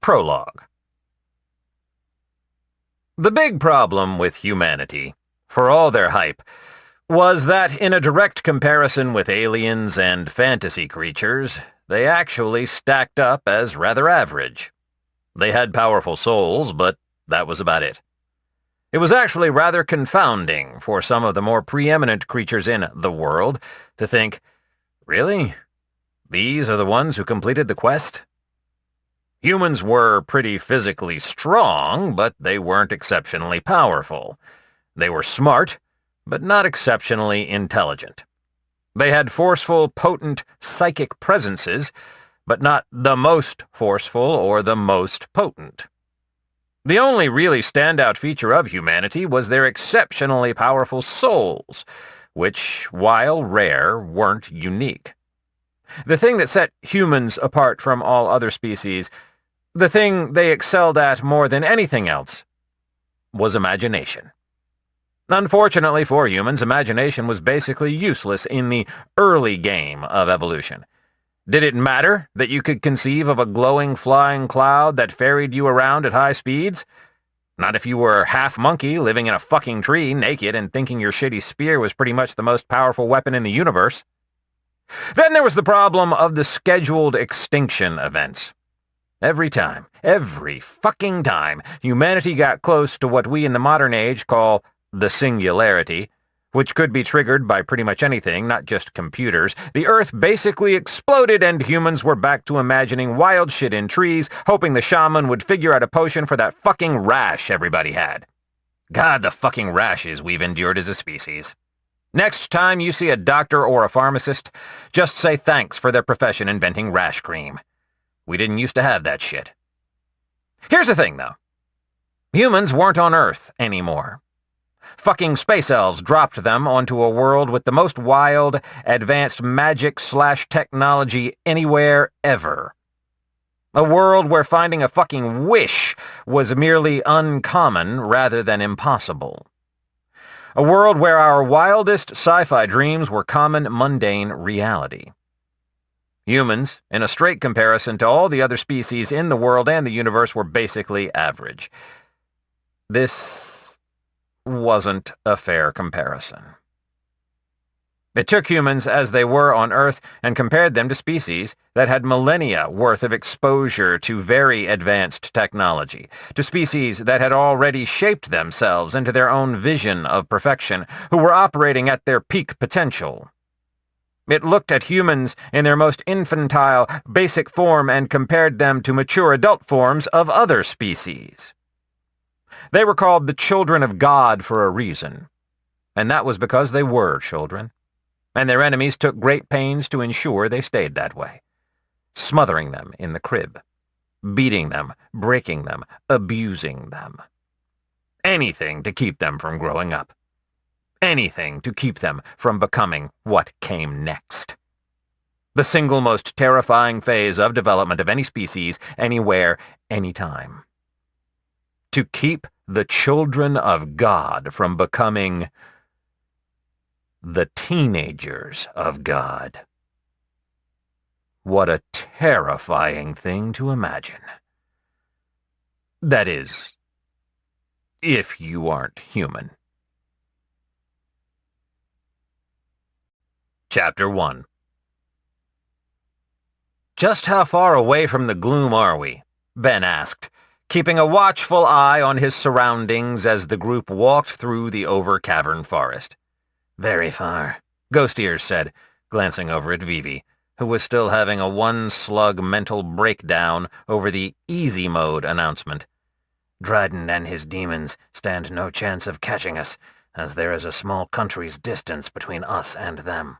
Prologue. The big problem with humanity, for all their hype, was that in a direct comparison with aliens and fantasy creatures, they actually stacked up as rather average. They had powerful souls, but that was about it. It was actually rather confounding for some of the more preeminent creatures in the world to think, really? These are the ones who completed the quest? Humans were pretty physically strong, but they weren't exceptionally powerful. They were smart, but not exceptionally intelligent. They had forceful, potent psychic presences, but not the most forceful or the most potent. The only really standout feature of humanity was their exceptionally powerful souls, which, while rare, weren't unique. The thing that set humans apart from all other species, the thing they excelled at more than anything else, was imagination. Unfortunately for humans, imagination was basically useless in the early game of evolution. Did it matter that you could conceive of a glowing flying cloud that ferried you around at high speeds? Not if you were half monkey living in a fucking tree naked and thinking your shitty spear was pretty much the most powerful weapon in the universe. Then there was the problem of the scheduled extinction events. Every fucking time, humanity got close to what we in the modern age call the singularity, which could be triggered by pretty much anything, not just computers, the Earth basically exploded and humans were back to imagining wild shit in trees, hoping the shaman would figure out a potion for that fucking rash everybody had. God, the fucking rashes we've endured as a species. Next time you see a doctor or a pharmacist, just say thanks for their profession inventing rash cream. We didn't used to have that shit. Here's the thing, though. Humans weren't on Earth anymore. Fucking space elves dropped them onto a world with the most wild, advanced magic/technology anywhere ever. A world where finding a fucking wish was merely uncommon rather than impossible. A world where our wildest sci-fi dreams were common, mundane reality. Humans, in a straight comparison to all the other species in the world and the universe, were basically average. This wasn't a fair comparison. It took humans as they were on Earth and compared them to species that had millennia worth of exposure to very advanced technology, to species that had already shaped themselves into their own vision of perfection, who were operating at their peak potential. It looked at humans in their most infantile, basic form and compared them to mature adult forms of other species. They were called the children of God for a reason, and that was because they were children, and their enemies took great pains to ensure they stayed that way, smothering them in the crib, beating them, breaking them, abusing them. Anything to keep them from growing up. Anything to keep them from becoming what came next. The single most terrifying phase of development of any species, anywhere, anytime. To keep the children of God from becoming the teenagers of God. What a terrifying thing to imagine. That is, if you aren't human. Chapter 1. Just how far away from the gloom are we? Ben asked, keeping a watchful eye on his surroundings as the group walked through the over-cavern forest. Very far, Ghost Ears said, glancing over at Vivi, who was still having a one-slug mental breakdown over the easy mode announcement. Dryden and his demons stand no chance of catching us, as there is a small country's distance between us and them.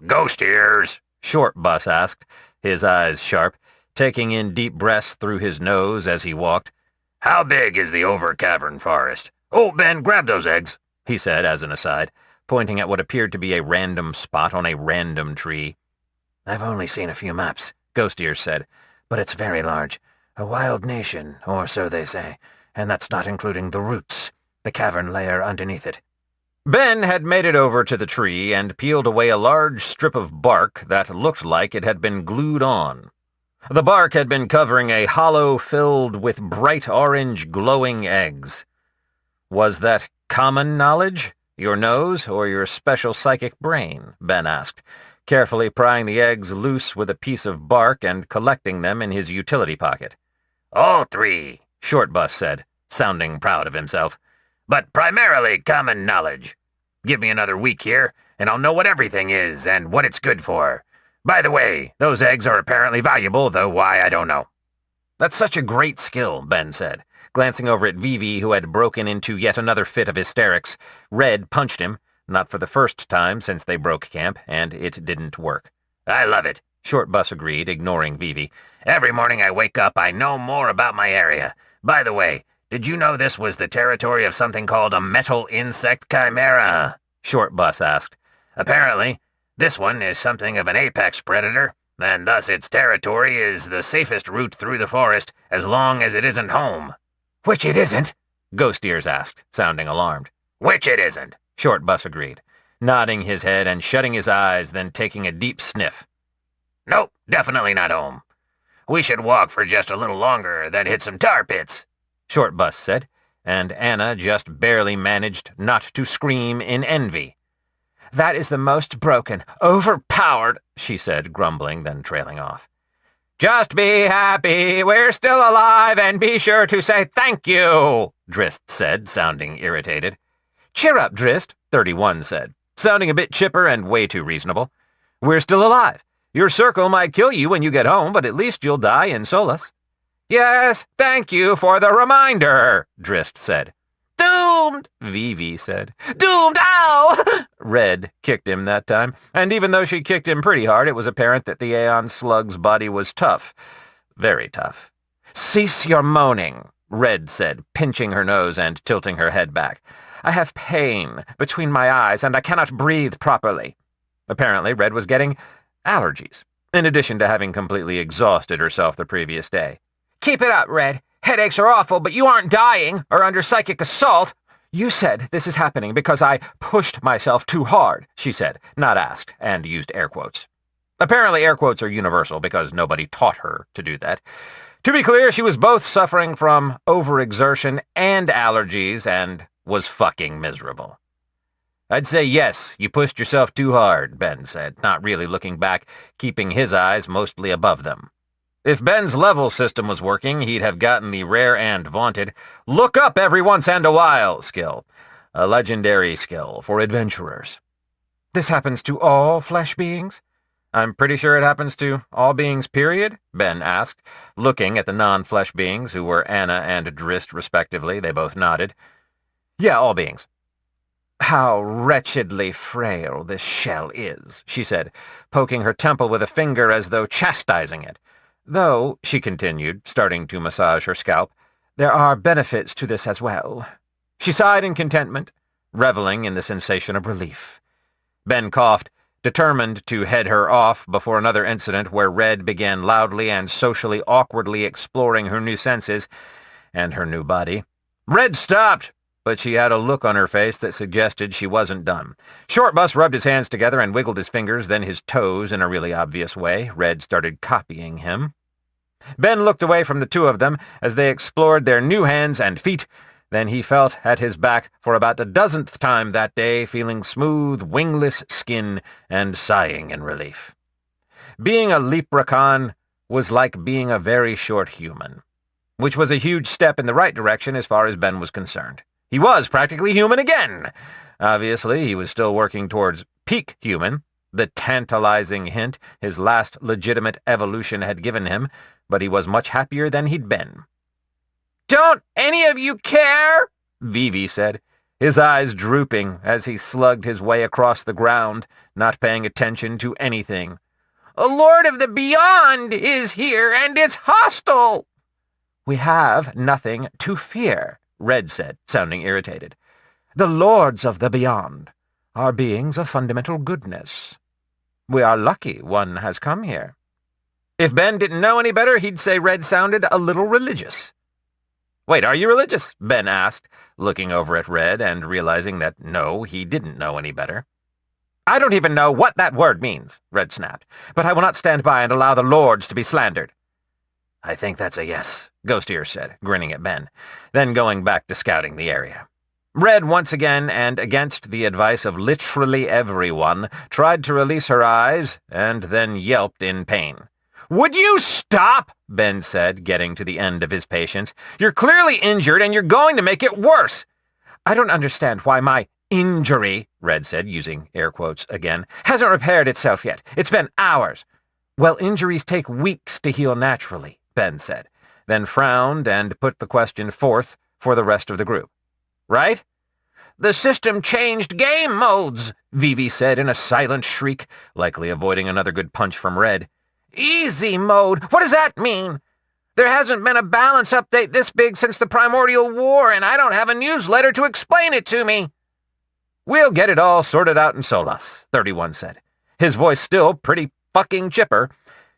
Ghost Ears? Short Bus asked, his eyes sharp, taking in deep breaths through his nose as he walked. How big is the over-cavern forest? Oh, Ben, grab those eggs, he said as an aside, pointing at what appeared to be a random spot on a random tree. I've only seen a few maps, Ghost Ears said, but it's very large. A wild nation, or so they say, and that's not including the roots, the cavern layer underneath it. Ben had made it over to the tree and peeled away a large strip of bark that looked like it had been glued on. The bark had been covering a hollow filled with bright orange glowing eggs. Was that common knowledge? Your nose or your special psychic brain? Ben asked, carefully prying the eggs loose with a piece of bark and collecting them in his utility pocket. All three, Shortbus said, sounding proud of himself. But primarily common knowledge. Give me another week here, and I'll know what everything is and what it's good for. By the way, those eggs are apparently valuable, though why I don't know. That's such a great skill, Ben said, glancing over at Vivi, who had broken into yet another fit of hysterics. Red punched him, not for the first time since they broke camp, and it didn't work. I love it, Shortbus agreed, ignoring Vivi. Every morning I wake up, I know more about my area. By the way, did you know this was the territory of something called a metal insect chimera? Shortbus asked. Apparently, this one is something of an apex predator, and thus its territory is the safest route through the forest as long as it isn't home. Which it isn't? Ghost Ears asked, sounding alarmed. Which it isn't, Shortbus agreed, nodding his head and shutting his eyes, then taking a deep sniff. Nope, definitely not home. We should walk for just a little longer, then hit some tar pits, Shortbus said, and Anna just barely managed not to scream in envy. That is the most broken, overpowered, she said, grumbling, then trailing off. Just be happy, we're still alive, and be sure to say thank you, Drist said, sounding irritated. Cheer up, Drist, 31 said, sounding a bit chipper and way too reasonable. We're still alive. Your circle might kill you when you get home, but at least you'll die in solace. Yes, thank you for the reminder, Drist said. Doomed, Vivi said. Doomed, ow! Red kicked him that time, and even though she kicked him pretty hard, it was apparent that the Aeon Slug's body was tough. Very tough. Cease your moaning, Red said, pinching her nose and tilting her head back. I have pain between my eyes, and I cannot breathe properly. Apparently, Red was getting allergies, in addition to having completely exhausted herself the previous day. Keep it up, Red. Headaches are awful, but you aren't dying or under psychic assault. You said this is happening because I pushed myself too hard, she said, not asked, and used air quotes. Apparently air quotes are universal because nobody taught her to do that. To be clear, she was both suffering from overexertion and allergies and was fucking miserable. I'd say yes, you pushed yourself too hard, Ben said, not really looking back, keeping his eyes mostly above them. If Ben's level system was working, he'd have gotten the rare and vaunted look up every once and a while skill, a legendary skill for adventurers. This happens to all flesh beings? I'm pretty sure it happens to all beings, period, Ben asked, looking at the non-flesh beings, who were Anna and Drist, respectively. They both nodded. Yeah, all beings. How wretchedly frail this shell is, she said, poking her temple with a finger as though chastising it. Though, she continued, starting to massage her scalp, there are benefits to this as well. She sighed in contentment, reveling in the sensation of relief. Ben coughed, determined to head her off before another incident where Red began loudly and socially awkwardly exploring her new senses and her new body. Red stopped, but she had a look on her face that suggested she wasn't done. Shortbus rubbed his hands together and wiggled his fingers, then his toes in a really obvious way. Red started copying him. Ben looked away from the two of them as they explored their new hands and feet. Then he felt at his back for about the dozenth time that day, feeling smooth, wingless skin and sighing in relief. Being a leprechaun was like being a very short human, which was a huge step in the right direction as far as Ben was concerned. He was practically human again. Obviously, he was still working towards peak human, the tantalizing hint his last legitimate evolution had given him, but he was much happier than he'd been. Don't any of you care? Vivi said, his eyes drooping as he slugged his way across the ground, not paying attention to anything. A Lord of the Beyond is here, and it's hostile. We have nothing to fear, Red said, sounding irritated. The Lords of the Beyond are beings of fundamental goodness. We are lucky one has come here. If Ben didn't know any better, he'd say Red sounded a little religious. Wait, are you religious? Ben asked, looking over at Red and realizing that no, he didn't know any better. I don't even know what that word means, Red snapped, but I will not stand by and allow the Lords to be slandered. I think that's a yes, Ghost Ears said, grinning at Ben, then going back to scouting the area. Red once again, and against the advice of literally everyone, tried to release her eyes and then yelped in pain. Would you stop? Ben said, getting to the end of his patience. You're clearly injured and you're going to make it worse. I don't understand why my injury, Red said, using air quotes again, hasn't repaired itself yet. It's been hours. Well, injuries take weeks to heal naturally, Ben said, then frowned and put the question forth for the rest of the group. Right? The system changed game modes, Vivi said in a silent shriek, likely avoiding another good punch from Red. Easy mode? What does that mean? There hasn't been a balance update this big since the Primordial War, and I don't have a newsletter to explain it to me. We'll get it all sorted out in Solas, 31 said. His voice still pretty fucking chipper.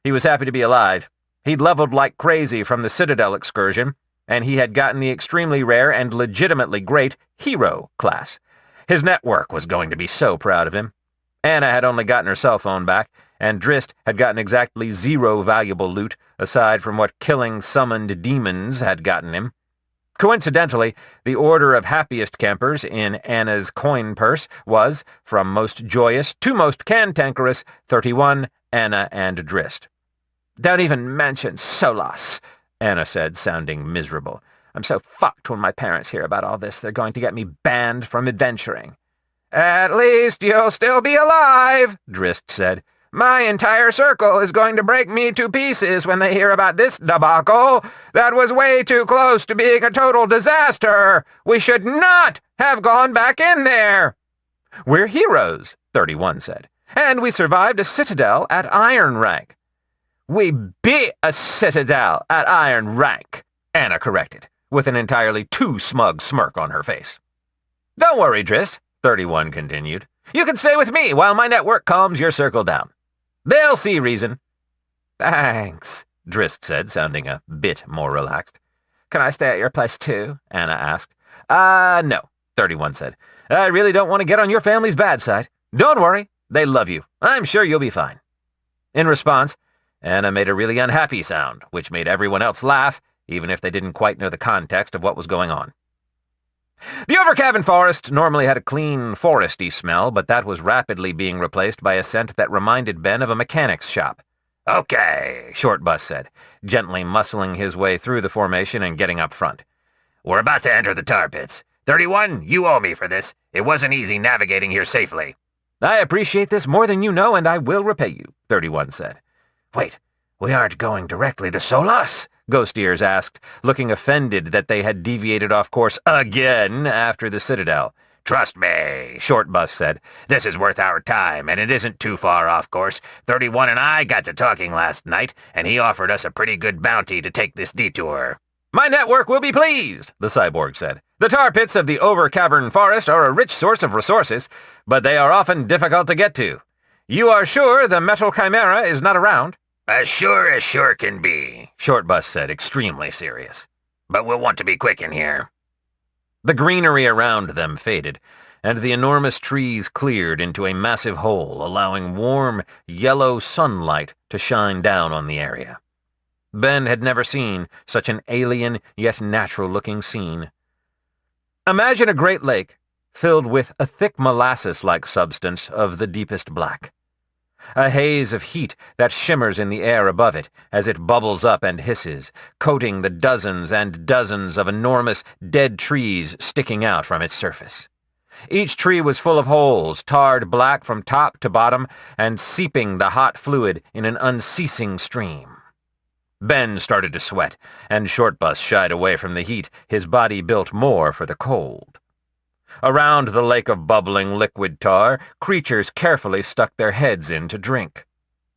He was happy to be alive. He'd leveled like crazy from the Citadel excursion, and he had gotten the extremely rare and legitimately great Hero class. His network was going to be so proud of him. Anna had only gotten her cell phone back, and Drist had gotten exactly 0 valuable loot aside from what killing summoned demons had gotten him. Coincidentally, the order of happiest campers in Anna's coin purse was, from most joyous to most cantankerous, 31, Anna, and Drist. Don't even mention Solas, Anna said, sounding miserable. I'm so fucked when my parents hear about all this. They're going to get me banned from adventuring. At least you'll still be alive, Drist said. My entire circle is going to break me to pieces when they hear about this debacle. That was way too close to being a total disaster. We should not have gone back in there. We're heroes, 31 said, and we survived a citadel at Iron Rank. We beat a citadel at Iron Rank, Anna corrected, with an entirely too smug smirk on her face. Don't worry, Drist, 31 continued. You can stay with me while my network calms your circle down. They'll see reason. Thanks, Drist said, sounding a bit more relaxed. Can I stay at your place too? Anna asked. No, 31 said. I really don't want to get on your family's bad side. Don't worry, they love you. I'm sure you'll be fine. In response, Anna made a really unhappy sound, which made everyone else laugh, even if they didn't quite know the context of what was going on. The Overcavern Forest normally had a clean, foresty smell, but that was rapidly being replaced by a scent that reminded Ben of a mechanic's shop. Okay, Short Bus said, gently muscling his way through the formation and getting up front. We're about to enter the tar pits. 31, you owe me for this. It wasn't easy navigating here safely. I appreciate this more than you know, and I will repay you, 31 said. Wait, we aren't going directly to Solas? Ghost Ears asked, looking offended that they had deviated off course again after the Citadel. Trust me, Short Bus said. This is worth our time, and it isn't too far off course. 31 and I got to talking last night, and he offered us a pretty good bounty to take this detour. My network will be pleased, the cyborg said. The tar pits of the Overcavern Forest are a rich source of resources, but they are often difficult to get to. You are sure the Metal Chimera is not around? As sure can be, Short Bus said, extremely serious. But we'll want to be quick in here. The greenery around them faded, and the enormous trees cleared into a massive hole, allowing warm, yellow sunlight to shine down on the area. Ben had never seen such an alien yet natural-looking scene. Imagine a great lake filled with a thick molasses-like substance of the deepest black. A haze of heat that shimmers in the air above it as it bubbles up and hisses, coating the dozens and dozens of enormous dead trees sticking out from its surface. Each tree was full of holes, tarred black from top to bottom and seeping the hot fluid in an unceasing stream. Ben started to sweat, and Short Bus shied away from the heat, his body built more for the cold. Around the lake of bubbling liquid tar, creatures carefully stuck their heads in to drink.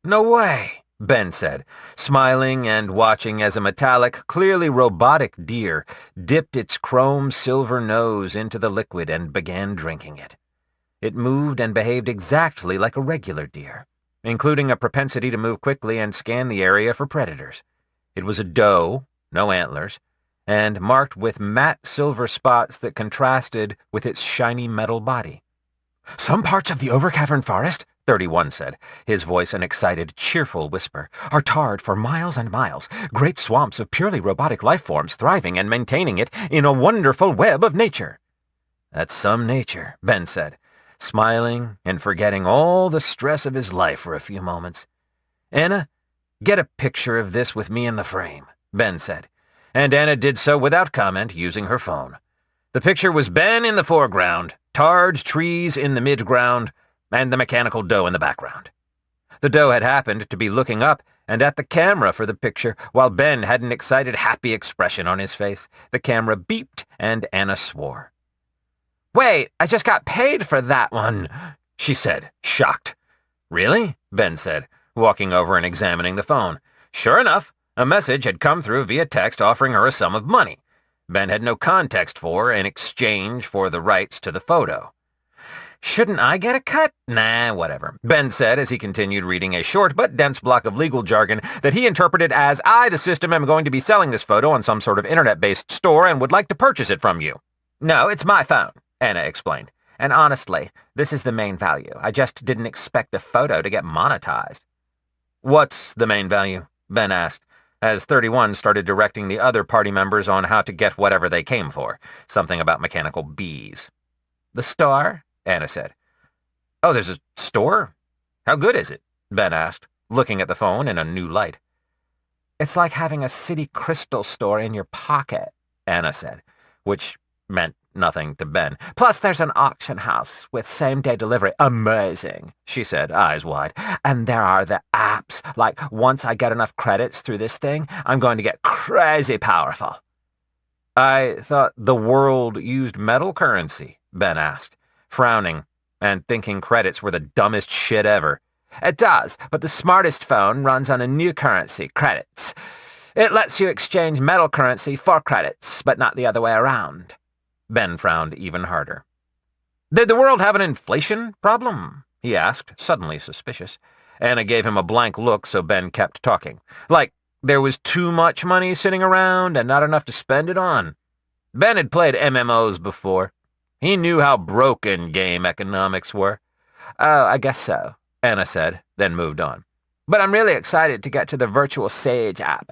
No way, Ben said, smiling and watching as a metallic, clearly robotic deer dipped its chrome-silver nose into the liquid and began drinking it. It moved and behaved exactly like a regular deer, including a propensity to move quickly and scan the area for predators. It was a doe, no antlers, and marked with matte silver spots that contrasted with its shiny metal body. Some parts of the Overcavern Forest, 31 said, his voice an excited, cheerful whisper, are tarred for miles and miles, great swamps of purely robotic life forms thriving and maintaining it in a wonderful web of nature. That's some nature, Ben said, smiling and forgetting all the stress of his life for a few moments. Anna, get a picture of this with me in the frame, Ben said, and Anna did so without comment, using her phone. The picture was Ben in the foreground, tarred trees in the midground, and the mechanical doe in the background. The doe had happened to be looking up and at the camera for the picture, while Ben had an excited, happy expression on his face. The camera beeped, and Anna swore. "Wait, I just got paid for that one," she said, shocked. "Really?" Ben said, walking over and examining the phone. Sure enough, a message had come through via text offering her a sum of money. Ben had no context for in exchange for the rights to the photo. "Shouldn't I get a cut?" "Nah, whatever," Ben said as he continued reading a short but dense block of legal jargon that he interpreted as, "I, the system, am going to be selling this photo on some sort of internet-based store and would like to purchase it from you." "No, it's my phone," Anna explained. "And honestly, this is the main value. I just didn't expect a photo to get monetized." "What's the main value?" Ben asked, as 31 started directing the other party members on how to get whatever they came for, something about mechanical bees. "The store?" Anna said. "Oh, there's a store? How good is it?" Ben asked, looking at the phone in a new light. "It's like having a city crystal store in your pocket," Anna said, which meant nothing to Ben. "Plus, there's an auction house with same-day delivery. Amazing," she said, eyes wide. "And there are the apps. Like, once I get enough credits through this thing, I'm going to get crazy powerful." "I thought the world used metal currency," Ben asked, frowning and thinking credits were the dumbest shit ever. "It does, but the smartest phone runs on a new currency, credits. It lets you exchange metal currency for credits, but not the other way around." Ben frowned even harder. "Did the world have an inflation problem?" he asked, suddenly suspicious. Anna gave him a blank look, so Ben kept talking. "Like there was too much money sitting around and not enough to spend it on." Ben had played MMOs before. He knew how broken game economics were. "Oh, I guess so," Anna said, then moved on. "But I'm really excited to get to the Virtual Sage app.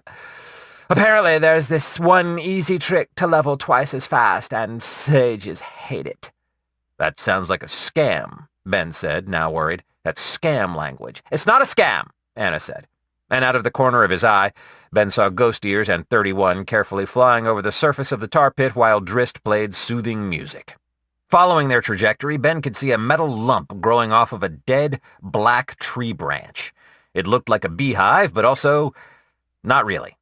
Apparently there's this one easy trick to level twice as fast, and sages hate it." "That sounds like a scam," Ben said, now worried. "That's scam language." "It's not a scam," Anna said. And out of the corner of his eye, Ben saw Ghost Ears and 31 carefully flying over the surface of the tar pit while Drist played soothing music. Following their trajectory, Ben could see a metal lump growing off of a dead, black tree branch. It looked like a beehive, but also not really.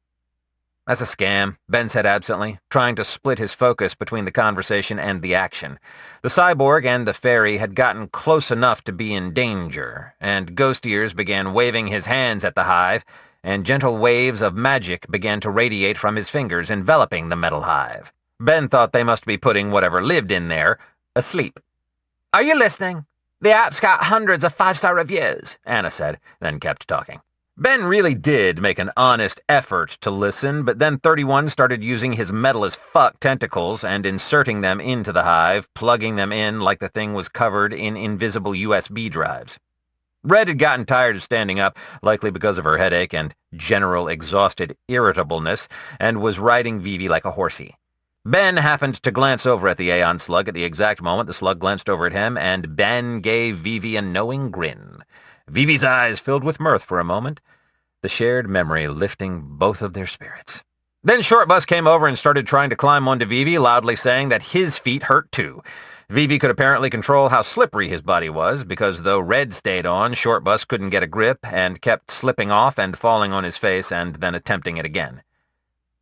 "That's a scam," Ben said absently, trying to split his focus between the conversation and the action. The cyborg and the fairy had gotten close enough to be in danger, and Ghost Ears began waving his hands at the hive, and gentle waves of magic began to radiate from his fingers, enveloping the metal hive. Ben thought they must be putting whatever lived in there asleep. "Are you listening? The app's got hundreds of 5-star reviews," Anna said, then kept talking. Ben really did make an honest effort to listen, but then 31 started using his metal-as-fuck tentacles and inserting them into the hive, plugging them in like the thing was covered in invisible USB drives. Red had gotten tired of standing up, likely because of her headache and general exhausted irritableness, and was riding Vivi like a horsey. Ben happened to glance over at the Aeon slug at the exact moment the slug glanced over at him, and Ben gave Vivi a knowing grin. Vivi's eyes filled with mirth for a moment, the shared memory lifting both of their spirits. Then Shortbus came over and started trying to climb onto Vivi, loudly saying that his feet hurt too. Vivi could apparently control how slippery his body was, because though Red stayed on, Shortbus couldn't get a grip and kept slipping off and falling on his face and then attempting it again.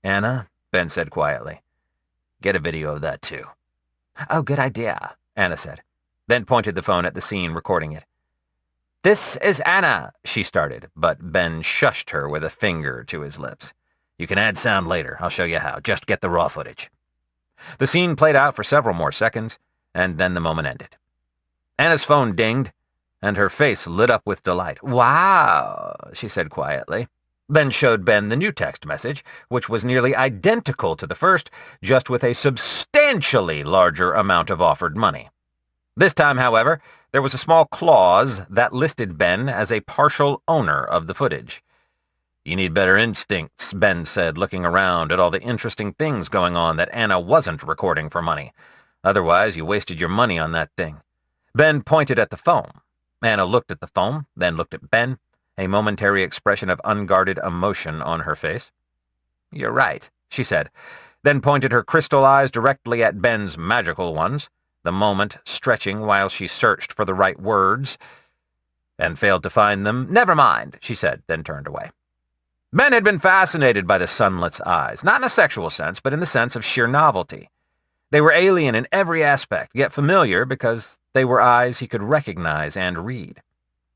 "Anna," Ben said quietly, "get a video of that too." "Oh, good idea," Anna said, then pointed the phone at the scene recording it. "This is Anna," she started, but Ben shushed her with a finger to his lips. "You can add sound later. I'll show you how. Just get the raw footage." The scene played out for several more seconds, and then the moment ended. Anna's phone dinged, and her face lit up with delight. "Wow," she said quietly, then showed Ben the new text message, which was nearly identical to the first, just with a substantially larger amount of offered money. This time, however, There was a small clause that listed Ben as a partial owner of the footage. "You need better instincts," Ben said, looking around at all the interesting things going on that Anna wasn't recording for money. "Otherwise, you wasted your money on that thing." Ben pointed at the phone. Anna looked at the phone, then looked at Ben, a momentary expression of unguarded emotion on her face. "You're right," she said, then pointed her crystal eyes directly at Ben's magical ones, the moment stretching while she searched for the right words, and failed to find them. "Never mind," she said, then turned away. Ben had been fascinated by the sunlet's eyes, not in a sexual sense, but in the sense of sheer novelty. They were alien in every aspect, yet familiar because they were eyes he could recognize and read.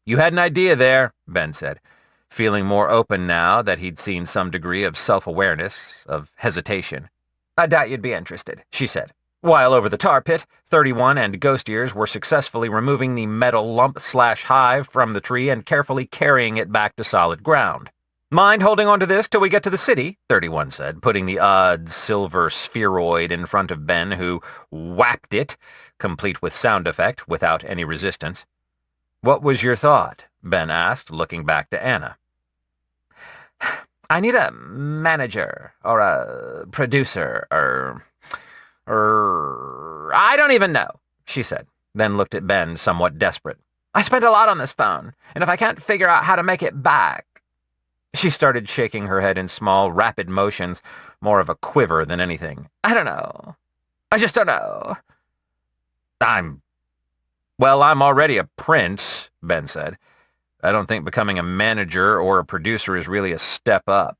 "You had an idea there," Ben said, feeling more open now that he'd seen some degree of self-awareness, of hesitation. "I doubt you'd be interested," she said, while over the tar pit, 31 and Ghost Ears were successfully removing the metal lump/hive from the tree and carefully carrying it back to solid ground. "Mind holding on to this till we get to the city?" 31 said, putting the odd silver spheroid in front of Ben, who whapped it, complete with sound effect, without any resistance. "What was your thought?" Ben asked, looking back to Anna. "I need a manager, or a producer, I don't even know," she said, then looked at Ben, somewhat desperate. "I spent a lot on this phone, and if I can't figure out how to make it back..." She started shaking her head in small, rapid motions, more of a quiver than anything. "I don't know. I just don't know." I'm already a prince," Ben said. "I don't think becoming a manager or a producer is really a step up."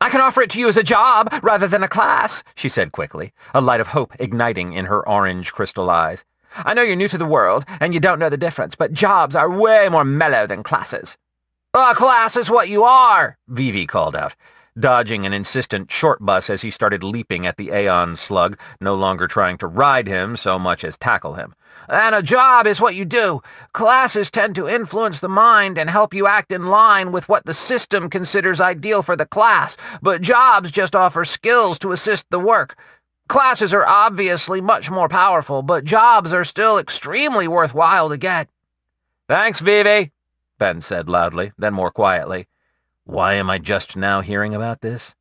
"I can offer it to you as a job rather than a class," she said quickly, a light of hope igniting in her orange crystal eyes. "I know you're new to the world, and you don't know the difference, but jobs are way more mellow than classes." "A class is what you are," Vivi called out, dodging an insistent short bus as he started leaping at the Aeon slug, no longer trying to ride him so much as tackle him. "And a job is what you do. Classes tend to influence the mind and help you act in line with what the system considers ideal for the class, but jobs just offer skills to assist the work. Classes are obviously much more powerful, but jobs are still extremely worthwhile to get." "Thanks, Vivi," Ben said loudly, then more quietly. "Why am I just now hearing about this?"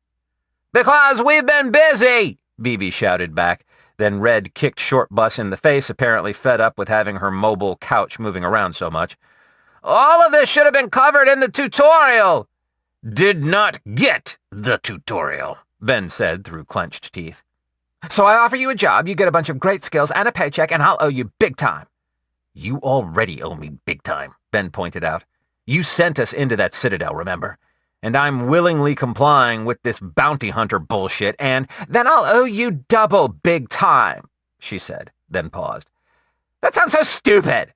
"Because we've been busy," Vivi shouted back. Then Red kicked Short Bus in the face, apparently fed up with having her mobile couch moving around so much. "All of this should have been covered in the tutorial." "Did not get the tutorial," Ben said through clenched teeth. "So I offer you a job, you get a bunch of great skills and a paycheck, and I'll owe you big time." "You already owe me big time," Ben pointed out. "You sent us into that citadel, remember? And I'm willingly complying with this bounty hunter bullshit, and then I'll owe you double big time," she said, then paused. "That sounds so stupid."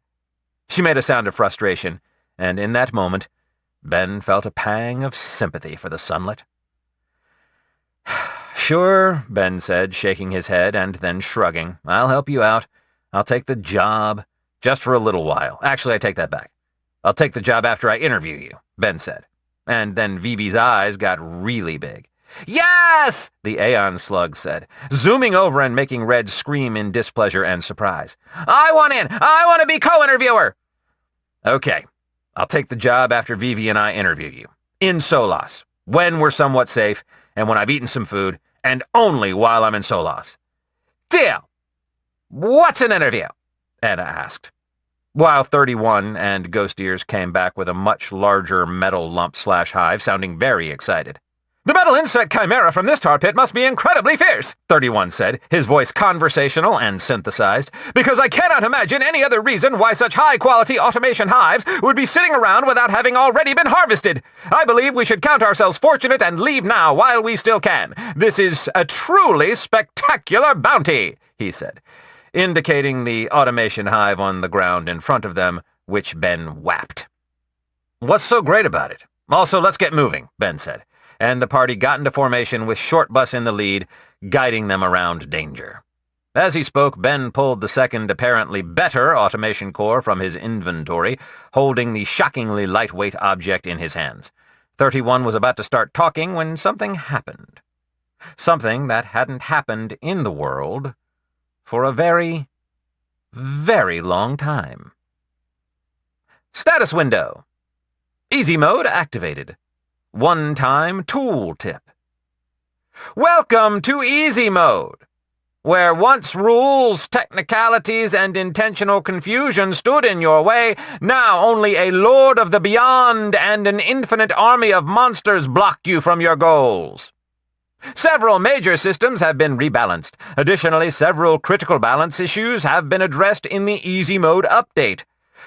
She made a sound of frustration, and in that moment, Ben felt a pang of sympathy for the sunlet. "Sure," Ben said, shaking his head and then shrugging. "I'll help you out. I'll take the job, just for a little while. Actually, I take that back. I'll take the job after I interview you," Ben said. And then Vivi's eyes got really big. "Yes!" the Aeon slug said, zooming over and making Red scream in displeasure and surprise. "I want in! I want to be co-interviewer!" "Okay, I'll take the job after Vivi and I interview you. In Solas, when we're somewhat safe, and when I've eaten some food, and only while I'm in Solas." "Deal! What's an interview?" Anna asked. While 31 and Ghost Ears came back with a much larger metal lump/hive, sounding very excited. "The metal insect chimera from this tar pit must be incredibly fierce," 31 said, his voice conversational and synthesized, "because I cannot imagine any other reason why such high-quality automation hives would be sitting around without having already been harvested. I believe we should count ourselves fortunate and leave now while we still can. This is a truly spectacular bounty," he said, indicating the automation hive on the ground in front of them, which Ben whapped. "What's so great about it? Also, let's get moving," Ben said, and the party got into formation with Short Bus in the lead, guiding them around danger. As he spoke, Ben pulled the second, apparently better automation core from his inventory, holding the shockingly lightweight object in his hands. 31 was about to start talking when something happened. Something that hadn't happened in the world for a very, very long time. Status window. Easy mode activated. One-time tool tip. Welcome to Easy Mode, where once rules, technicalities, and intentional confusion stood in your way, now only a Lord of the Beyond and an infinite army of monsters block you from your goals. Several major systems have been rebalanced. Additionally, several critical balance issues have been addressed in the Easy Mode update.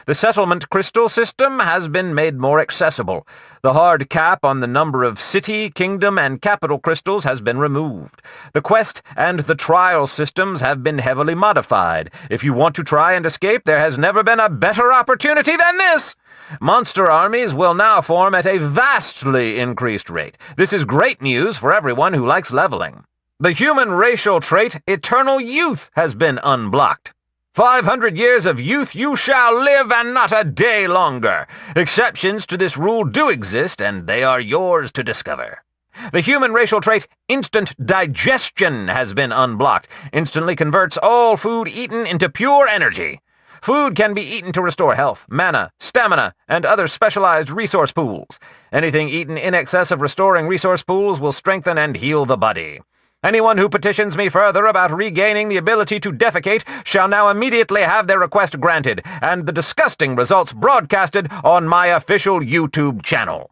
The settlement crystal system has been made more accessible. The hard cap on the number of city, kingdom, and capital crystals has been removed. The quest and the trial systems have been heavily modified. If you want to try and escape, there has never been a better opportunity than this! Monster armies will now form at a vastly increased rate. This is great news for everyone who likes leveling. The human racial trait, Eternal Youth, has been unblocked. 500 years of youth you shall live, and not a day longer. Exceptions to this rule do exist, and they are yours to discover. The human racial trait, Instant Digestion, has been unblocked. Instantly converts all food eaten into pure energy. Food can be eaten to restore health, mana, stamina, and other specialized resource pools. Anything eaten in excess of restoring resource pools will strengthen and heal the body. Anyone who petitions me further about regaining the ability to defecate shall now immediately have their request granted, and the disgusting results broadcasted on my official YouTube channel.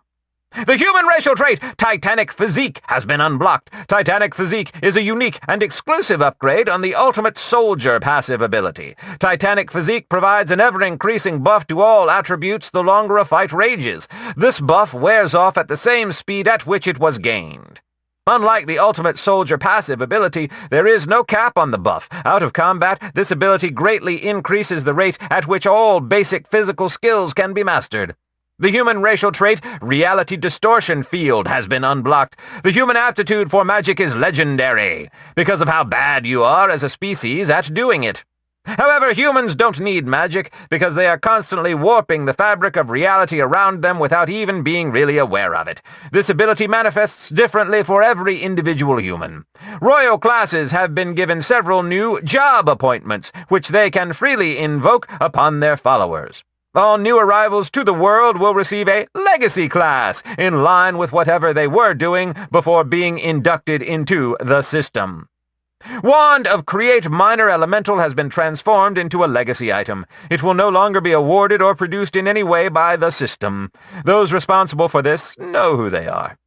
The human racial trait, Titanic Physique, has been unblocked. Titanic Physique is a unique and exclusive upgrade on the Ultimate Soldier passive ability. Titanic Physique provides an ever-increasing buff to all attributes the longer a fight rages. This buff wears off at the same speed at which it was gained. Unlike the Ultimate Soldier passive ability, there is no cap on the buff. Out of combat, this ability greatly increases the rate at which all basic physical skills can be mastered. The human racial trait, Reality Distortion Field, has been unblocked. The human aptitude for magic is legendary, because of how bad you are as a species at doing it. However, humans don't need magic because they are constantly warping the fabric of reality around them without even being really aware of it. This ability manifests differently for every individual human. Royal classes have been given several new job appointments, which they can freely invoke upon their followers. All new arrivals to the world will receive a legacy class, in line with whatever they were doing before being inducted into the system. Wand of Create Minor Elemental has been transformed into a legacy item. It will no longer be awarded or produced in any way by the system. Those responsible for this know who they are.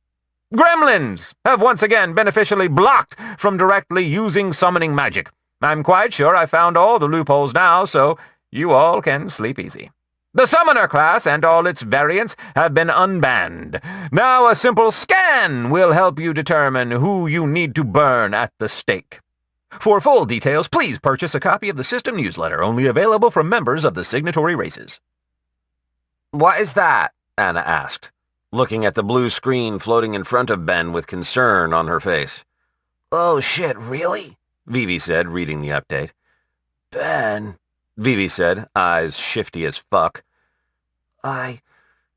Gremlins have once again been officially blocked from directly using summoning magic. I'm quite sure I found all the loopholes now, so you all can sleep easy. The Summoner class and all its variants have been unbanned. Now a simple scan will help you determine who you need to burn at the stake. For full details, please purchase a copy of the system newsletter, only available from members of the signatory races. "What is that?" Anna asked, looking at the blue screen floating in front of Ben with concern on her face. "Oh shit, really?" Vivi said, reading the update. "Ben," Vivi said, eyes shifty as fuck. "I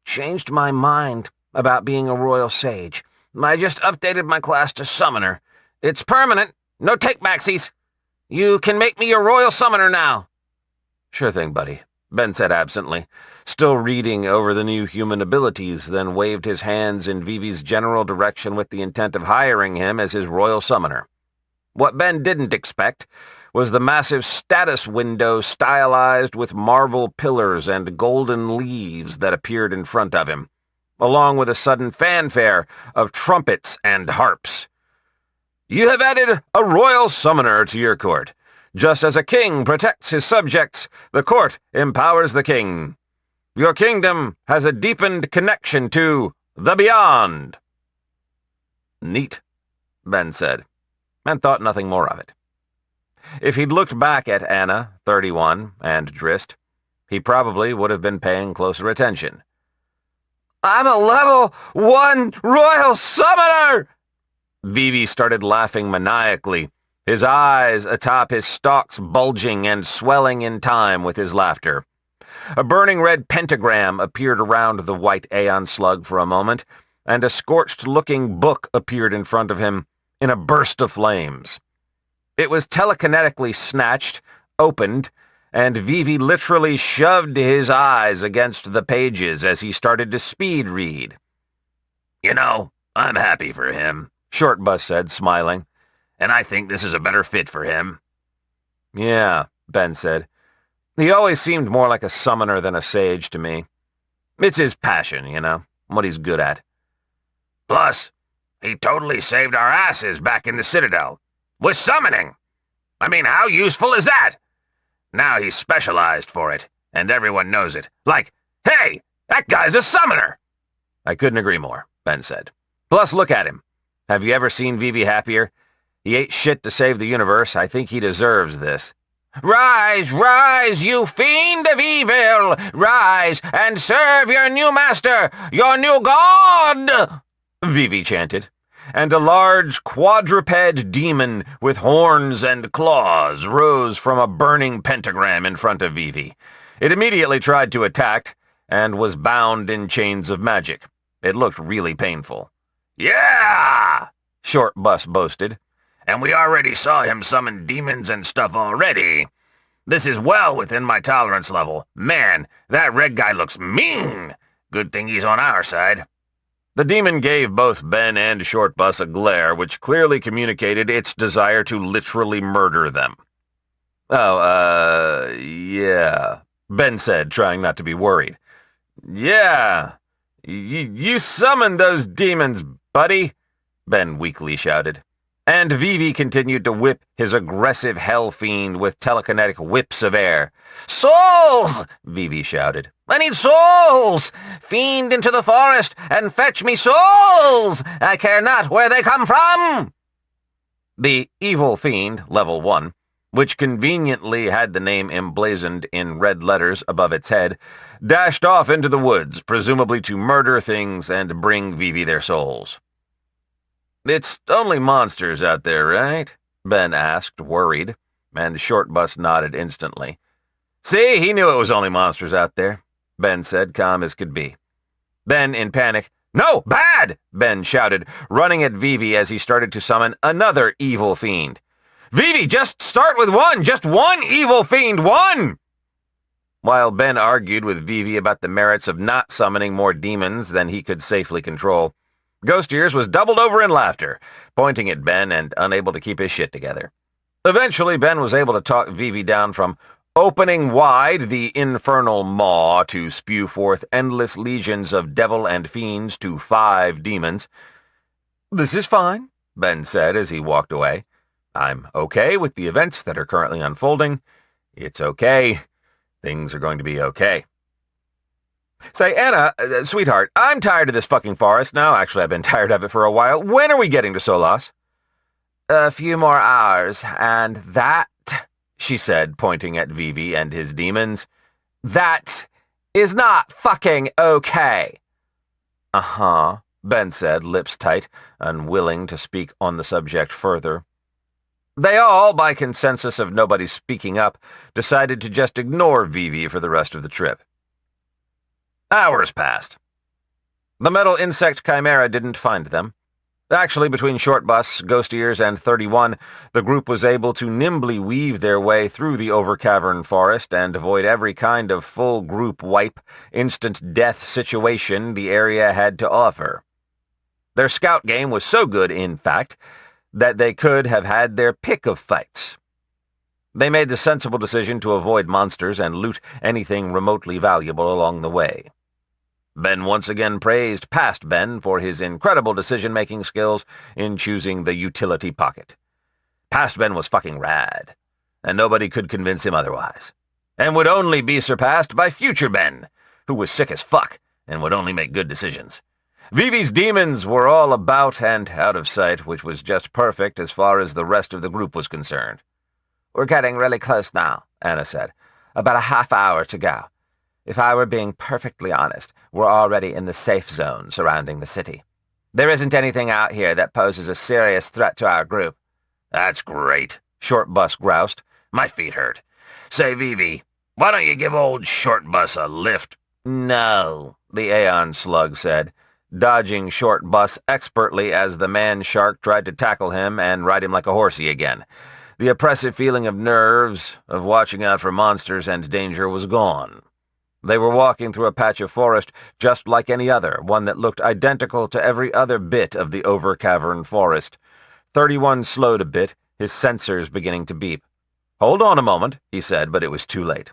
changed my mind about being a royal sage. I just updated my class to summoner. It's permanent. No take-backsies. You can make me your royal summoner now." "Sure thing, buddy," Ben said absently, still reading over the new human abilities, then waved his hands in Vivi's general direction with the intent of hiring him as his royal summoner. What Ben didn't expect was the massive status window stylized with marble pillars and golden leaves that appeared in front of him, along with a sudden fanfare of trumpets and harps. "You have added a royal summoner to your court. Just as a king protects his subjects, the court empowers the king. Your kingdom has a deepened connection to the beyond." "Neat," Ben said, and thought nothing more of it. If he'd looked back at Anna, 31, and Drist, he probably would have been paying closer attention. "I'm a level 1 royal summoner!" Vivi started laughing maniacally, his eyes atop his stalks bulging and swelling in time with his laughter. A burning red pentagram appeared around the white Aeon slug for a moment, and a scorched-looking book appeared in front of him in a burst of flames. It was telekinetically snatched, opened, and Vivi literally shoved his eyes against the pages as he started to speed read. "You know, I'm happy for him," Short Bus said, smiling, "and I think this is a better fit for him." "Yeah," Ben said. "He always seemed more like a summoner than a sage to me. It's his passion, you know, what he's good at. Plus, he totally saved our asses back in the Citadel. With summoning! I mean, how useful is that? Now he's specialized for it, and everyone knows it. Like, hey, that guy's a summoner!" "I couldn't agree more," Ben said. "Plus, look at him. Have you ever seen Vivi happier? He ate shit to save the universe. I think he deserves this." "Rise, rise, you fiend of evil! Rise and serve your new master, your new god!" Vivi chanted, and a large quadruped demon with horns and claws rose from a burning pentagram in front of Vivi. It immediately tried to attack and was bound in chains of magic. It looked really painful. "Yeah!" Short Bus boasted. "And we already saw him summon demons and stuff already. This is well within my tolerance level. Man, that red guy looks mean. Good thing he's on our side." The demon gave both Ben and Short Bus a glare which clearly communicated its desire to literally murder them. Yeah, Ben said, trying not to be worried. "Yeah, you summoned those demons, buddy," Ben weakly shouted. And Vivi continued to whip his aggressive hell fiend with telekinetic whips of air. "Souls!" Vivi shouted. "I need souls! Fiend into the forest and fetch me souls! I care not where they come from!" The evil fiend, level 1, which conveniently had the name emblazoned in red letters above its head, dashed off into the woods, presumably to murder things and bring Vivi their souls. "It's only monsters out there, right?" Ben asked, worried, and Short Bus nodded instantly. "See, he knew it was only monsters out there," Ben said, calm as could be. Then, in panic, "No, bad!" Ben shouted, running at Vivi as he started to summon another evil fiend. "Vivi, just start with one! Just one evil fiend! One!" While Ben argued with Vivi about the merits of not summoning more demons than he could safely control, Ghost Ears was doubled over in laughter, pointing at Ben and unable to keep his shit together. Eventually, Ben was able to talk Vivi down from opening wide the infernal maw to spew forth endless legions of devil and fiends to 5 demons. "This is fine," Ben said as he walked away. "I'm okay with the events that are currently unfolding. It's okay. Things are going to be okay." "Say, Anna, sweetheart, I'm tired of this fucking forest. No, actually, I've been tired of it for a while. When are we getting to Solas?" "A few more hours, and that," she said, pointing at Vivi and his demons, "that is not fucking okay." "Uh-huh," Ben said, lips tight, unwilling to speak on the subject further. They all, by consensus of nobody speaking up, decided to just ignore Vivi for the rest of the trip. Hours passed. The metal insect chimera didn't find them. Actually, between Short Bus, Ghost Ears, and 31, the group was able to nimbly weave their way through the over-cavern forest and avoid every kind of full group wipe, instant death situation the area had to offer. Their scout game was so good, in fact, that they could have had their pick of fights. They made the sensible decision to avoid monsters and loot anything remotely valuable along the way. Ben once again praised Past Ben for his incredible decision-making skills in choosing the utility pocket. Past Ben was fucking rad, and nobody could convince him otherwise, and would only be surpassed by Future Ben, who was sick as fuck and would only make good decisions. Vivi's demons were all about and out of sight, which was just perfect as far as the rest of the group was concerned. "We're getting really close now," Anna said. "About a half hour to go. If I were being perfectly honest, we're already in the safe zone surrounding the city. There isn't anything out here that poses a serious threat to our group." "That's great," Short Bus groused. "My feet hurt. Say, Vivi, why don't you give old Short Bus a lift?" "No," the Aeon Slug said, dodging Short Bus expertly as the man-shark tried to tackle him and ride him like a horsey again. The oppressive feeling of nerves, of watching out for monsters and danger was gone. They were walking through a patch of forest just like any other, one that looked identical to every other bit of the over-cavern forest. 31 slowed a bit, his sensors beginning to beep. "Hold on a moment," he said, but it was too late.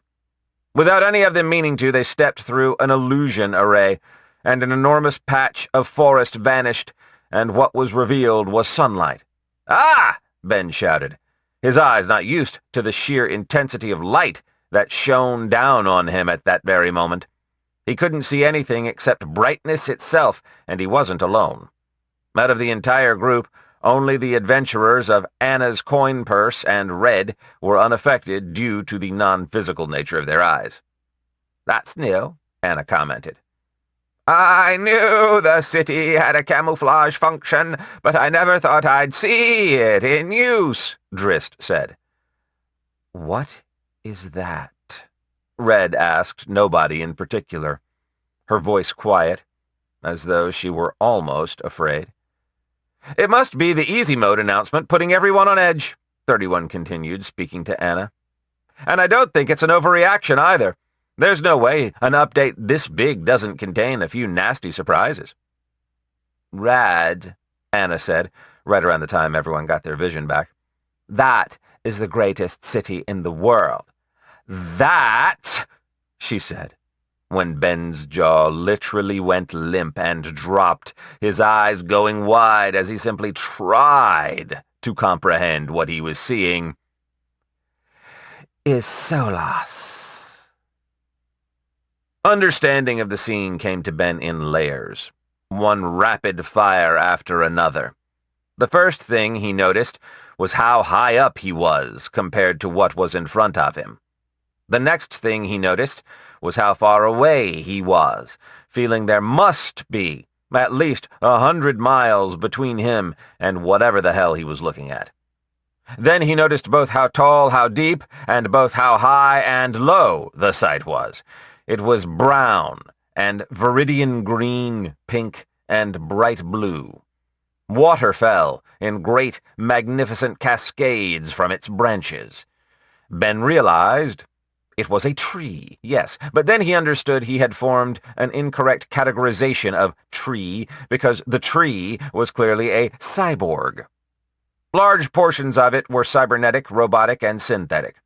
Without any of them meaning to, they stepped through an illusion array, and an enormous patch of forest vanished, and what was revealed was sunlight. "Ah!" Ben shouted, his eyes not used to the sheer intensity of light that shone down on him at that very moment. He couldn't see anything except brightness itself, and he wasn't alone. Out of the entire group, only the adventurers of Anna's coin purse and Red were unaffected due to the non-physical nature of their eyes. "That's new," Anna commented. "I knew the city had a camouflage function, but I never thought I'd see it in use," Drist said. "What is that?" Red asked nobody in particular, her voice quiet, as though she were almost afraid. "It must be the easy mode announcement putting everyone on edge," 31 continued, speaking to Anna. "And I don't think it's an overreaction either. There's no way an update this big doesn't contain a few nasty surprises." "Red," Anna said, right around the time everyone got their vision back. "That is the greatest city in the world." "That," she said, when Ben's jaw literally went limp and dropped, his eyes going wide as he simply tried to comprehend what he was seeing, "is Solas." Understanding of the scene came to Ben in layers, one rapid fire after another. The first thing he noticed was how high up he was compared to what was in front of him. The next thing he noticed was how far away he was, feeling there must be at least 100 miles between him and whatever the hell he was looking at. Then he noticed both how tall, how deep, and both how high and low the sight was. It was brown and viridian green, pink, and bright blue. Water fell in great, magnificent cascades from its branches. Ben realized it was a tree, yes, but then he understood he had formed an incorrect categorization of tree because the tree was clearly a cyborg. Large portions of it were cybernetic, robotic, and synthetic.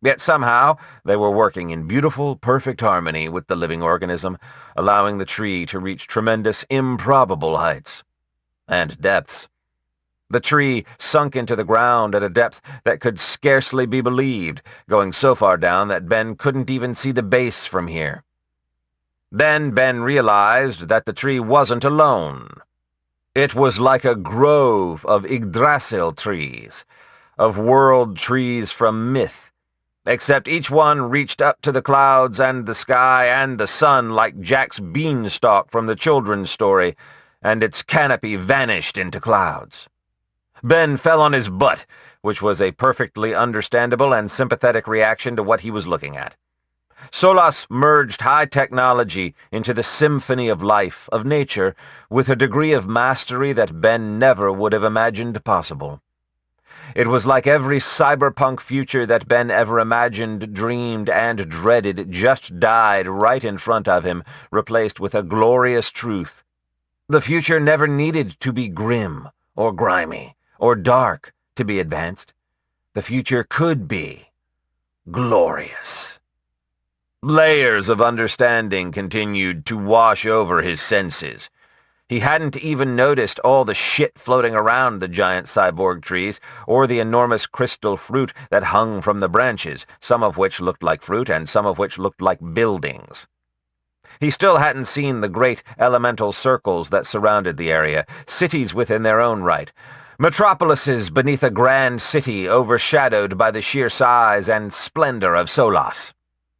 Yet somehow they were working in beautiful, perfect harmony with the living organism, allowing the tree to reach tremendous, improbable heights and depths. The tree sunk into the ground at a depth that could scarcely be believed, going so far down that Ben couldn't even see the base from here. Then Ben realized that the tree wasn't alone. It was like a grove of Yggdrasil trees, of world trees from myth, except each one reached up to the clouds and the sky and the sun like Jack's beanstalk from the children's story, and its canopy vanished into clouds. Ben fell on his butt, which was a perfectly understandable and sympathetic reaction to what he was looking at. Solas merged high technology into the symphony of life, of nature, with a degree of mastery that Ben never would have imagined possible. It was like every cyberpunk future that Ben ever imagined, dreamed, and dreaded just died right in front of him, replaced with a glorious truth. The future never needed to be grim or grimy or dark to be advanced. The future could be glorious. Layers of understanding continued to wash over his senses. He hadn't even noticed all the shit floating around the giant cyborg trees or the enormous crystal fruit that hung from the branches, some of which looked like fruit and some of which looked like buildings. He still hadn't seen the great elemental circles that surrounded the area, cities within their own right, metropolises beneath a grand city overshadowed by the sheer size and splendor of Solas.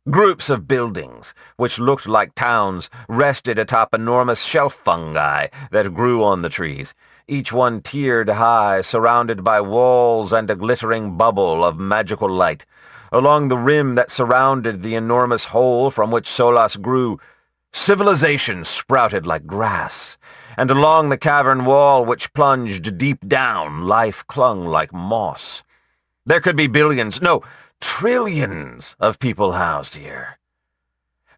Groups of buildings, which looked like towns, rested atop enormous shelf fungi that grew on the trees, each one tiered high, surrounded by walls and a glittering bubble of magical light. Along the rim that surrounded the enormous hole from which Solas grew, civilization sprouted like grass, and along the cavern wall which plunged deep down, life clung like moss. There could be billions, no, trillions of people housed here.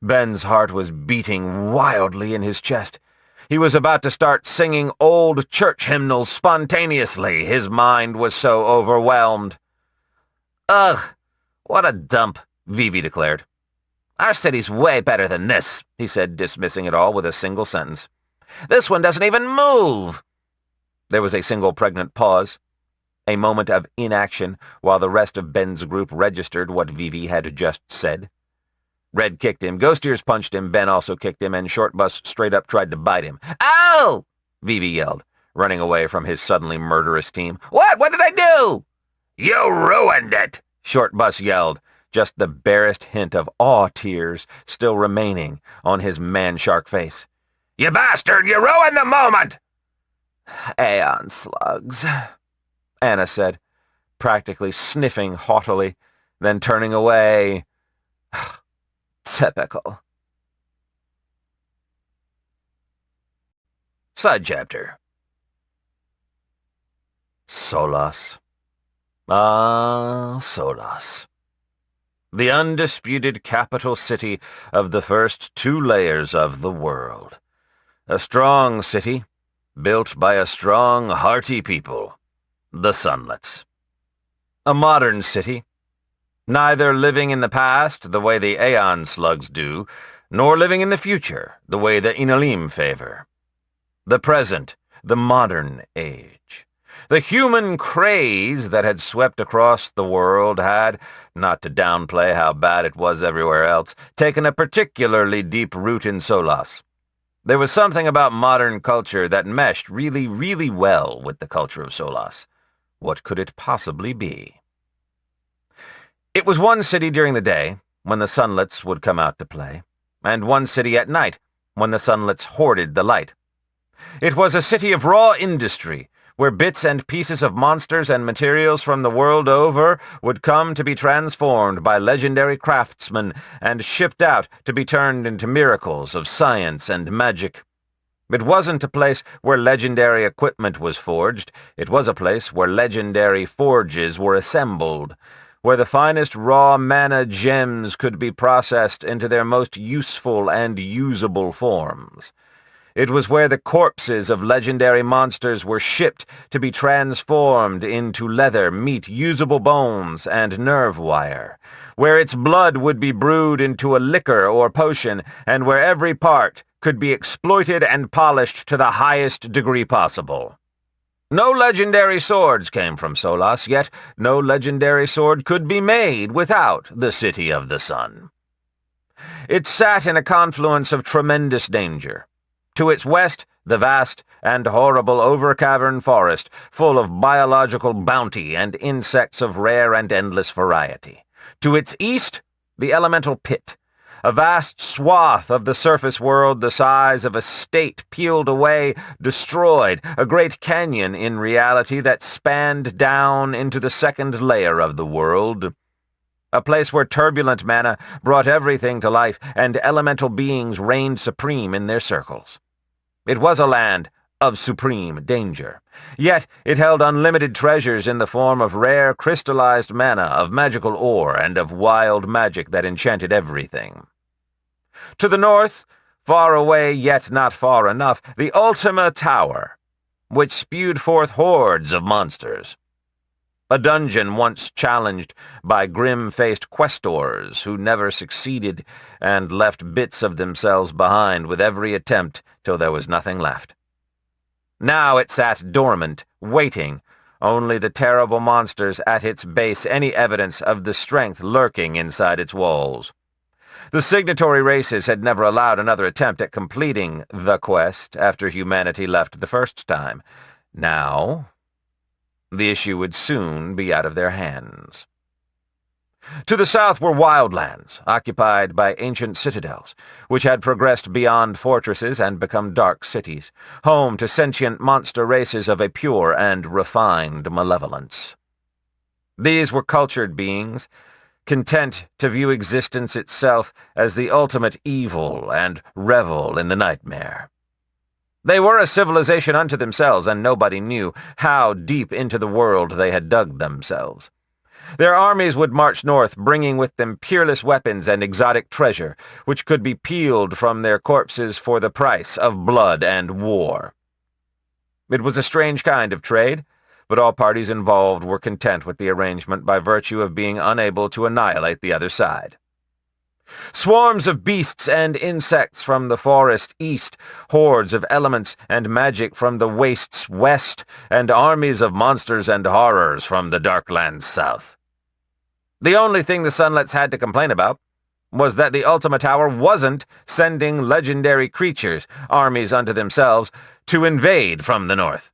Ben's heart was beating wildly in his chest. He was about to start singing old church hymnals spontaneously. His mind was so overwhelmed. "Ugh, what a dump," Vivi declared. "Our city's way better than this," he said, dismissing it all with a single sentence. "This one doesn't even move." There was a single pregnant pause, a moment of inaction while the rest of Ben's group registered what Vivi had just said. Red kicked him, Ghost Ears punched him, Ben also kicked him, and Short Bus straight up tried to bite him. "Ow!" Vivi yelled, running away from his suddenly murderous team. "What? What did I do?" "You ruined it!" Short Bus yelled, just the barest hint of awe tears still remaining on his man-shark face. "You bastard! You ruined the moment!" "Aeon slugs," Anna said, practically sniffing haughtily, then turning away. Typical. Side chapter. Solas. Ah, Solas. The undisputed capital city of the first two layers of the world. A strong city, built by a strong, hearty people, the Sunlets. A modern city, neither living in the past the way the Aeon slugs do, nor living in the future the way the Inalim favor. The present, the modern age. The human craze that had swept across the world had, not to downplay how bad it was everywhere else, taken a particularly deep root in Solas. There was something about modern culture that meshed really, really well with the culture of Solas. What could it possibly be? It was one city during the day, when the Sunlets would come out to play, and one city at night, when the Sunlets hoarded the light. It was a city of raw industry, where bits and pieces of monsters and materials from the world over would come to be transformed by legendary craftsmen and shipped out to be turned into miracles of science and magic. It wasn't a place where legendary equipment was forged. It was a place where legendary forges were assembled, where the finest raw mana gems could be processed into their most useful and usable forms. It was where the corpses of legendary monsters were shipped to be transformed into leather, meat, usable bones, and nerve wire, where its blood would be brewed into a liquor or potion, and where every part could be exploited and polished to the highest degree possible. No legendary swords came from Solas, yet no legendary sword could be made without the City of the Sun. It sat in a confluence of tremendous danger. To its west, the vast and horrible over-cavern forest, full of biological bounty and insects of rare and endless variety. To its east, the elemental pit, a vast swath of the surface world the size of a state peeled away, destroyed, a great canyon in reality that spanned down into the second layer of the world. A place where turbulent mana brought everything to life and elemental beings reigned supreme in their circles. It was a land of supreme danger. Yet it held unlimited treasures in the form of rare crystallized mana, of magical ore, and of wild magic that enchanted everything. To the north, far away yet not far enough, the Ultima Tower, which spewed forth hordes of monsters. A dungeon once challenged by grim-faced questors who never succeeded and left bits of themselves behind with every attempt till there was nothing left. Now it sat dormant, waiting, only the terrible monsters at its base any evidence of the strength lurking inside its walls. The signatory races had never allowed another attempt at completing the quest after humanity left the first time. Now, the issue would soon be out of their hands. To the south were wildlands, occupied by ancient citadels, which had progressed beyond fortresses and become dark cities, home to sentient monster races of a pure and refined malevolence. These were cultured beings, content to view existence itself as the ultimate evil and revel in the nightmare. They were a civilization unto themselves, and nobody knew how deep into the world they had dug themselves. Their armies would march north, bringing with them peerless weapons and exotic treasure, which could be peeled from their corpses for the price of blood and war. It was a strange kind of trade, but all parties involved were content with the arrangement by virtue of being unable to annihilate the other side. Swarms of beasts and insects from the forest east, hordes of elements and magic from the wastes west, and armies of monsters and horrors from the darklands south. The only thing the Sunlets had to complain about was that the Ultima Tower wasn't sending legendary creatures, armies unto themselves, to invade from the north.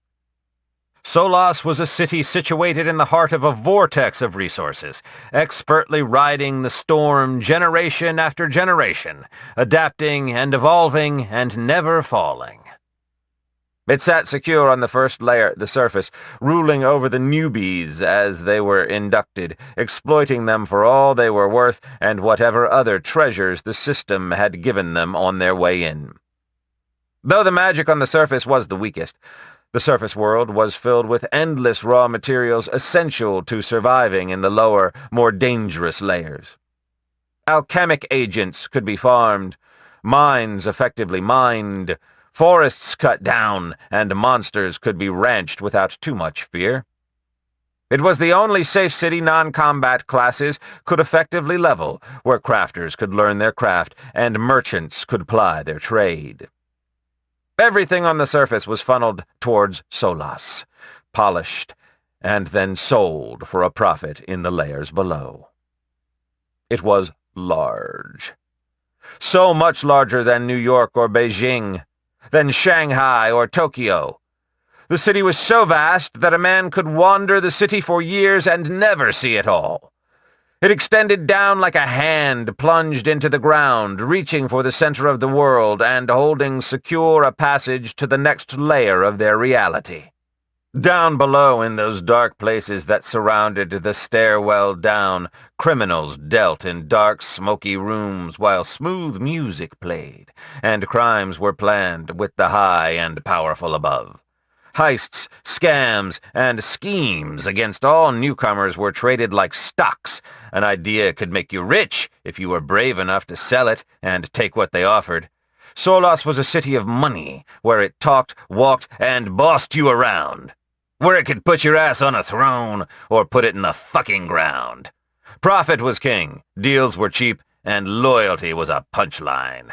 Solas was a city situated in the heart of a vortex of resources, expertly riding the storm generation after generation, adapting and evolving and never falling. It sat secure on the first layer, the surface, ruling over the newbies as they were inducted, exploiting them for all they were worth and whatever other treasures the system had given them on their way in. Though the magic on the surface was the weakest, the surface world was filled with endless raw materials essential to surviving in the lower, more dangerous layers. Alchemic agents could be farmed, mines effectively mined, forests cut down, and monsters could be ranched without too much fear. It was the only safe city non-combat classes could effectively level, where crafters could learn their craft and merchants could ply their trade. Everything on the surface was funneled towards Solas, polished, and then sold for a profit in the layers below. It was large. So much larger than New York or Beijing, than Shanghai or Tokyo. The city was so vast that a man could wander the city for years and never see it all. It extended down like a hand plunged into the ground, reaching for the center of the world and holding secure a passage to the next layer of their reality. Down below in those dark places that surrounded the stairwell down, criminals dealt in dark, smoky rooms while smooth music played, and crimes were planned with the high and powerful above. Heists, scams, and schemes against all newcomers were traded like stocks. An idea could make you rich if you were brave enough to sell it and take what they offered. Solas was a city of money, where it talked, walked, and bossed you around. Where it could put your ass on a throne or put it in the fucking ground. Profit was king, deals were cheap, and loyalty was a punchline.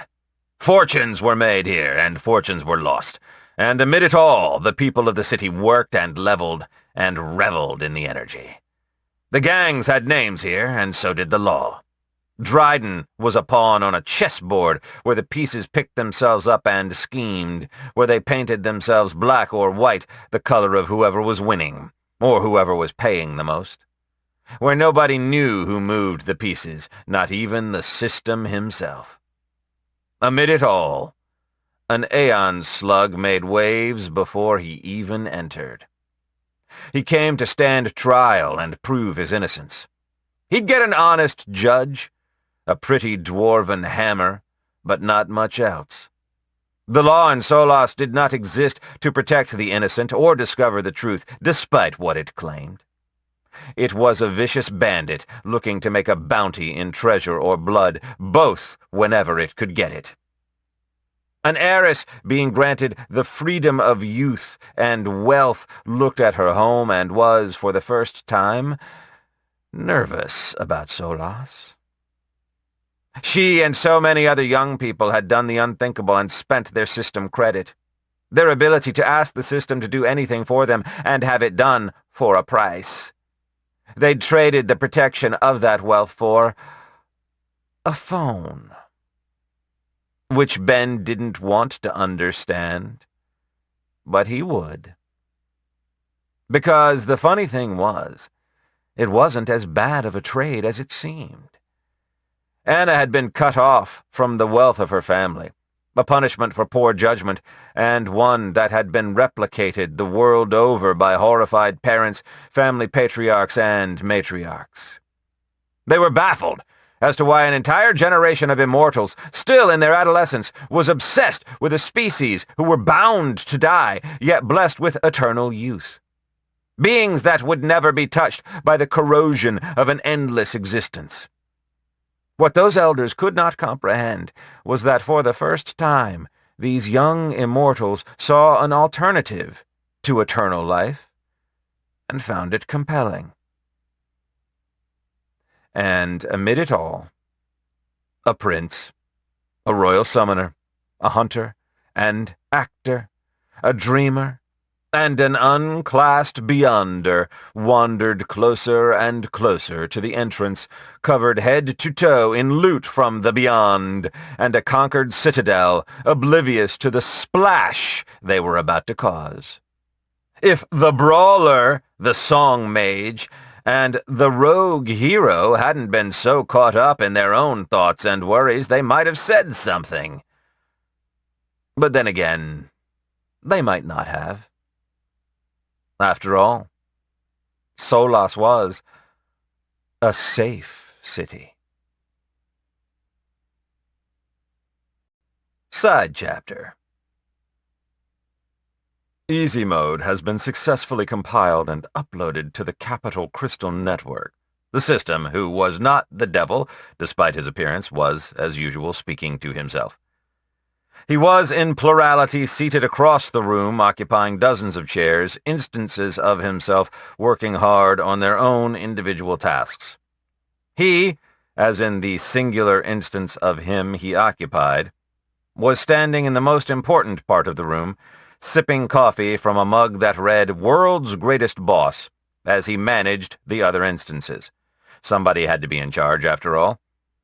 Fortunes were made here, and fortunes were lost. And amid it all, the people of the city worked and leveled and reveled in the energy. The gangs had names here, and so did the law. Dryden was a pawn on a chessboard where the pieces picked themselves up and schemed, where they painted themselves black or white, the color of whoever was winning, or whoever was paying the most. Where nobody knew who moved the pieces, not even the system himself. Amid it all, an Aeon slug made waves before he even entered. He came to stand trial and prove his innocence. He'd get an honest judge, a pretty dwarven hammer, but not much else. The law in Solas did not exist to protect the innocent or discover the truth, despite what it claimed. It was a vicious bandit looking to make a bounty in treasure or blood, both whenever it could get it. An heiress being granted the freedom of youth and wealth looked at her home and was, for the first time, nervous about Solas. She and so many other young people had done the unthinkable and spent their system credit. Their ability to ask the system to do anything for them and have it done for a price. They'd traded the protection of that wealth for a phone. Which Ben didn't want to understand, but he would. Because the funny thing was, it wasn't as bad of a trade as it seemed. Anna had been cut off from the wealth of her family, a punishment for poor judgment, and one that had been replicated the world over by horrified parents, family patriarchs, and matriarchs. They were baffled as to why an entire generation of immortals, still in their adolescence, was obsessed with a species who were bound to die, yet blessed with eternal youth. beings that would never be touched by the corrosion of an endless existence. What those elders could not comprehend was that for the first time, these young immortals saw an alternative to eternal life and found it compelling. And amid it all, a prince, a royal summoner, a hunter, and actor, a dreamer, and an unclassed beyonder wandered closer and closer to the entrance, covered head to toe in loot from the beyond, and a conquered citadel, oblivious to the splash they were about to cause. If the brawler, the song mage, and the rogue hero hadn't been so caught up in their own thoughts and worries, they might have said something. But then again, they might not have. After all, Solas was a safe city. Side chapter. Easy Mode has been successfully compiled and uploaded to the Capital Crystal Network. The system, who was not the devil, despite his appearance, was, as usual, speaking to himself. He was, in plurality, seated across the room, occupying dozens of chairs, instances of himself working hard on their own individual tasks. He, as in the singular instance of him he occupied, was standing in the most important part of the room, sipping coffee from a mug that read "World's Greatest Boss," as he managed the other instances. Somebody had to be in charge, after all.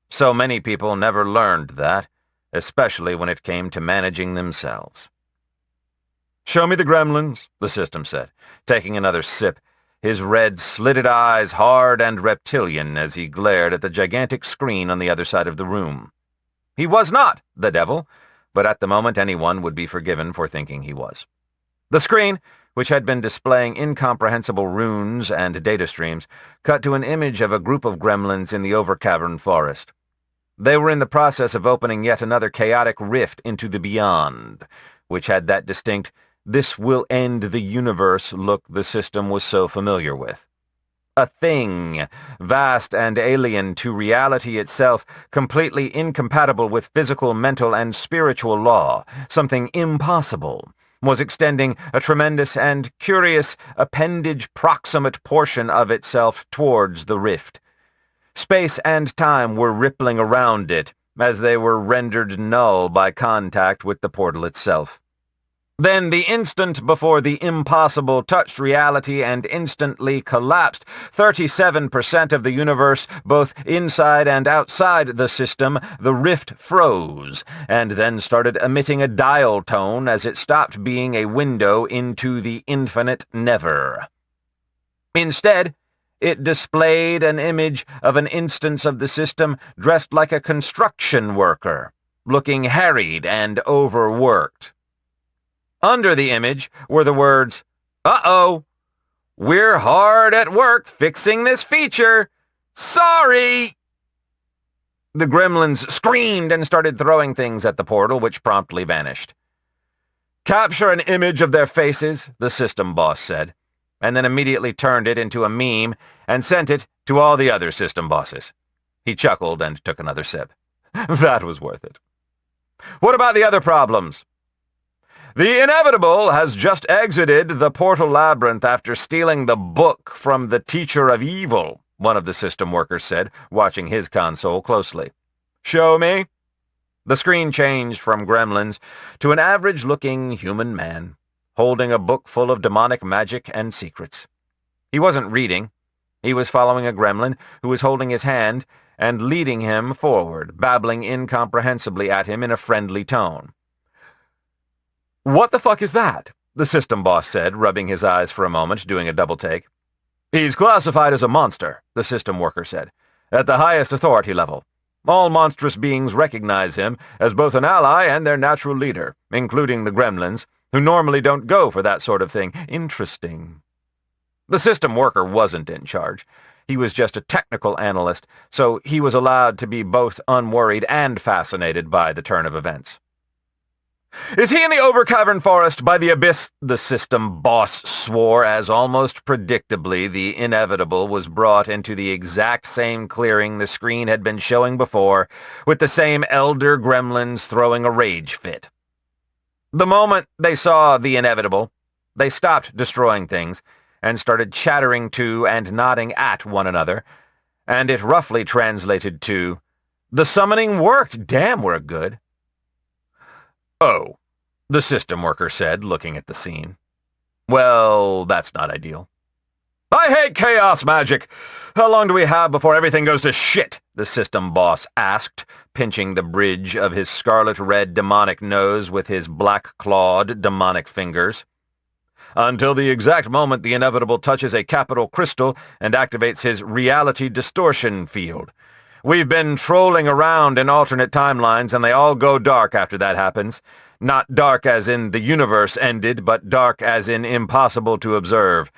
So many people never learned that, especially when it came to managing themselves. "Show me the gremlins," the system said, taking another sip, his red, slitted eyes hard and reptilian as he glared at the gigantic screen on the other side of the room. He was not the devil, but at the moment anyone would be forgiven for thinking he was. The screen, which had been displaying incomprehensible runes and data streams, cut to an image of a group of gremlins in the Overcavern forest. They were in the process of opening yet another chaotic rift into the beyond, which had that distinct, "this will end the universe" look the system was so familiar with. A thing, vast and alien to reality itself, completely incompatible with physical, mental, and spiritual law, something impossible, was extending a tremendous and curious appendage proximate portion of itself towards the rift. Space and time were rippling around it, as they were rendered null by contact with the portal itself. Then, the instant before the impossible touched reality and instantly collapsed, 37% of the universe, both inside and outside the system, the rift froze, and then started emitting a dial tone as it stopped being a window into the infinite never. Instead, it displayed an image of an instance of the system dressed like a construction worker, looking harried and overworked. Under the image were the words, "Uh-oh, we're hard at work fixing this feature. Sorry!" The gremlins screamed and started throwing things at the portal, which promptly vanished. "Capture an image of their faces," the system boss said, and then immediately turned it into a meme and sent it to all the other system bosses. He chuckled and took another sip. That was worth it. "What about the other problems?" "The Inevitable has just exited the portal labyrinth after stealing the book from the Teacher of Evil," one of the system workers said, watching his console closely. "Show me." The screen changed from gremlins to an average-looking human man, holding a book full of demonic magic and secrets. He wasn't reading. He was following a gremlin who was holding his hand and leading him forward, babbling incomprehensibly at him in a friendly tone. "What the fuck is that?" the system boss said, rubbing his eyes for a moment, doing a double take. "He's classified as a monster," the system worker said, "at the highest authority level. All monstrous beings recognize him as both an ally and their natural leader, including the gremlins, who normally don't go for that sort of thing. Interesting." The system worker wasn't in charge. He was just a technical analyst, so he was allowed to be both unworried and fascinated by the turn of events. "Is he in the Overcavern Forest by the Abyss?" the system boss swore as almost predictably the inevitable was brought into the exact same clearing the screen had been showing before, with the same elder gremlins throwing a rage fit. The moment they saw the inevitable, they stopped destroying things and started chattering to and nodding at one another, and it roughly translated to, "The summoning worked, damn we're good." "Oh," the system worker said, looking at the scene. "Well, that's not ideal." "I hate chaos magic. How long do we have before everything goes to shit?" the system boss asked, pinching the bridge of his scarlet-red demonic nose with his black-clawed demonic fingers. "Until the exact moment the inevitable touches a capital crystal and activates his reality distortion field. We've been trolling around in alternate timelines, and they all go dark after that happens. Not dark as in the universe ended, but dark as in impossible to observe.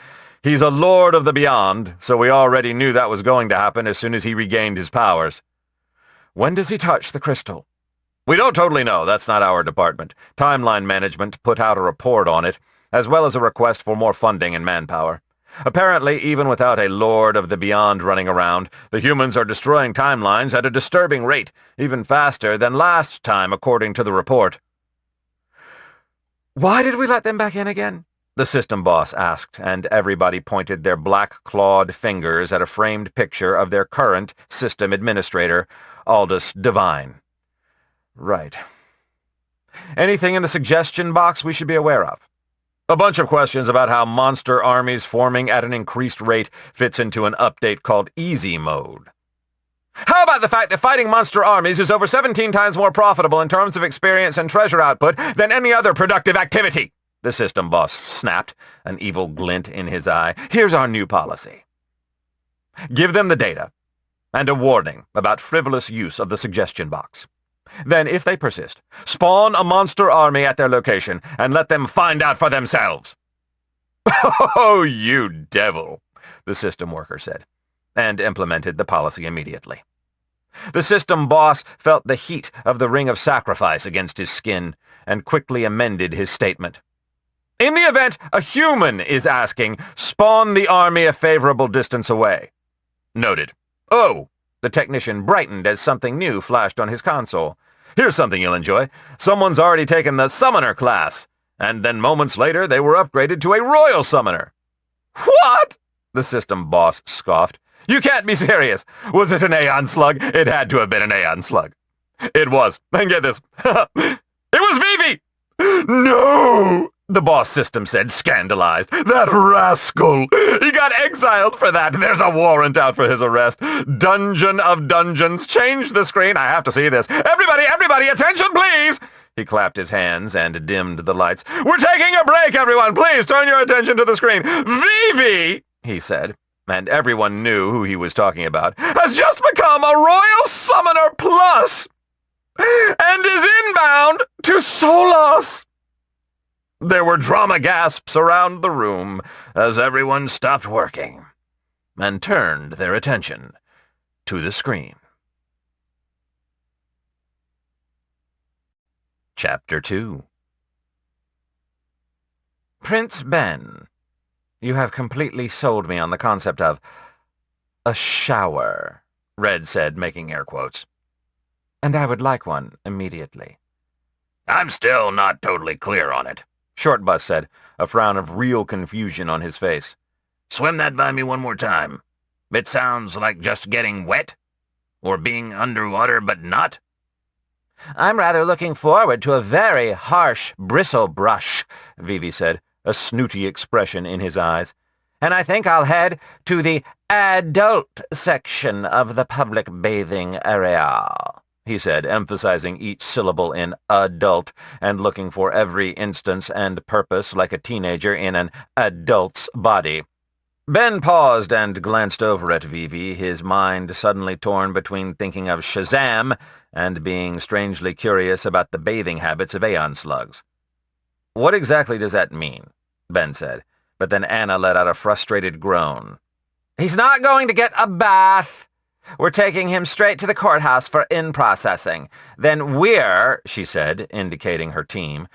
He's a lord of the beyond, so we already knew that was going to happen as soon as he regained his powers." "When does he touch the crystal?" "We don't totally know. That's not our department. Timeline Management put out a report on it, as well as a request for more funding and manpower. Apparently, even without a Lord of the Beyond running around, the humans are destroying timelines at a disturbing rate, even faster than last time, according to the report." "Why did we let them back in again?" the system boss asked, and everybody pointed their black-clawed fingers at a framed picture of their current system administrator, Aldous Devine. "Right. Anything in the suggestion box we should be aware of?" "A bunch of questions about how monster armies forming at an increased rate fits into an update called Easy Mode." "How about the fact that fighting monster armies is over 17 times more profitable in terms of experience and treasure output than any other productive activity?" the system boss snapped, an evil glint in his eye. "Here's our new policy. Give them the data, and a warning about frivolous use of the suggestion box. Then, if they persist, spawn a monster army at their location and let them find out for themselves." "Oh, you devil," the system worker said, and implemented the policy immediately. The system boss felt the heat of the ring of sacrifice against his skin and quickly amended his statement. "In the event a human is asking, spawn the army a favorable distance away." "Noted." "Oh," the technician brightened as something new flashed on his console. "Here's something you'll enjoy. Someone's already taken the Summoner class, and then moments later they were upgraded to a Royal Summoner." "What?" the system boss scoffed. "You can't be serious. Was it an Aeon Slug? It had to have been an Aeon Slug." "It was. And get this. It was Vivi!" "No!" the boss system said, scandalized. "That rascal! He got exiled for that. There's a warrant out for his arrest. Dungeon of Dungeons. Change the screen. I have to see this. Everybody, attention, please!" He clapped his hands and dimmed the lights. "We're taking a break, everyone. Please turn your attention to the screen. Vivi," he said, and everyone knew who he was talking about, "has just become a Royal Summoner Plus and is inbound to Solos." There were drama gasps around the room as everyone stopped working and turned their attention to the screen. Chapter 2. "Prince Ben, you have completely sold me on the concept of a shower," Red said, making air quotes. "And I would like one immediately." "I'm still not totally clear on it," Shortbus said, a frown of real confusion on his face. "Swim that by me one more time. It sounds like just getting wet? Or being underwater but not?" "I'm rather looking forward to a very harsh bristle brush," Vivi said, a snooty expression in his eyes. "And I think I'll head to the adult section of the public bathing area," he said, emphasizing each syllable in adult and looking for every instance and purpose like a teenager in an adult's body. Ben paused and glanced over at Vivi, his mind suddenly torn between thinking of Shazam and being strangely curious about the bathing habits of Aeon Slugs. "What exactly does that mean?" Ben said, but then Anna let out a frustrated groan. "He's not going to get a bath. We're taking him straight to the courthouse for in-processing. Then we're, she said, indicating her team,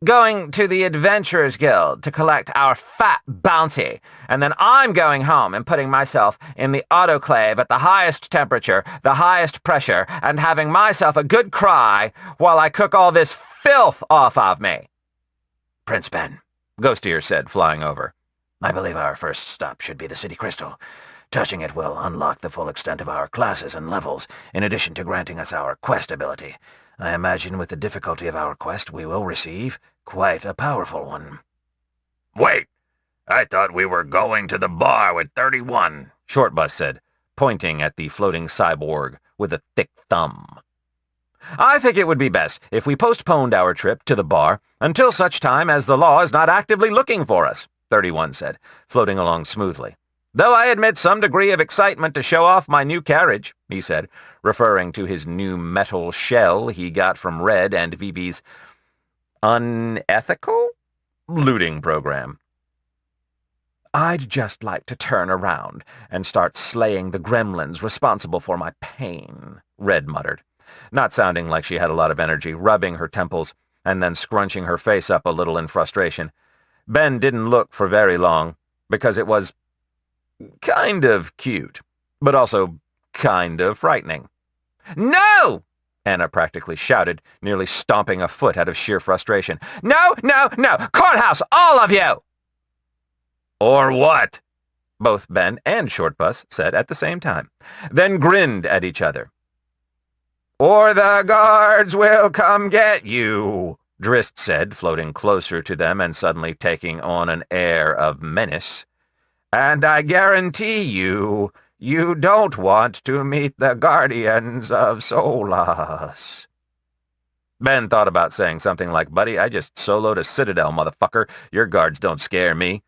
going to the Adventurers Guild to collect our fat bounty, and then I'm going home and putting myself in the autoclave at the highest temperature, the highest pressure, and having myself a good cry while I cook all this filth off of me. Prince Ben, Ghostier said, flying over. I believe our first stop should be the City Crystal. Touching it will unlock the full extent of our classes and levels, in addition to granting us our quest ability. I imagine with the difficulty of our quest we will receive quite a powerful one. Wait, I thought we were going to the bar with 31, Shortbus said, pointing at the floating cyborg with a thick thumb. I think it would be best if we postponed our trip to the bar until such time as the law is not actively looking for us, 31 said, floating along smoothly. Though I admit some degree of excitement to show off my new carriage, he said, referring to his new metal shell he got from Red and Vivi's unethical looting program. I'd just like to turn around and start slaying the gremlins responsible for my pain, Red muttered, not sounding like she had a lot of energy, rubbing her temples and then scrunching her face up a little in frustration. Ben didn't look for very long, because it was kind of cute, but also kind of frightening. No! Anna practically shouted, nearly stomping a foot out of sheer frustration. No, no, no! Courthouse, all of you! Or what? Both Ben and Shortbus said at the same time, then grinned at each other. Or the guards will come get you, Drist said, floating closer to them and suddenly taking on an air of menace. And I guarantee you, you don't want to meet the guardians of Solas. Ben thought about saying something like, Buddy, I just soloed a citadel, motherfucker. Your guards don't scare me.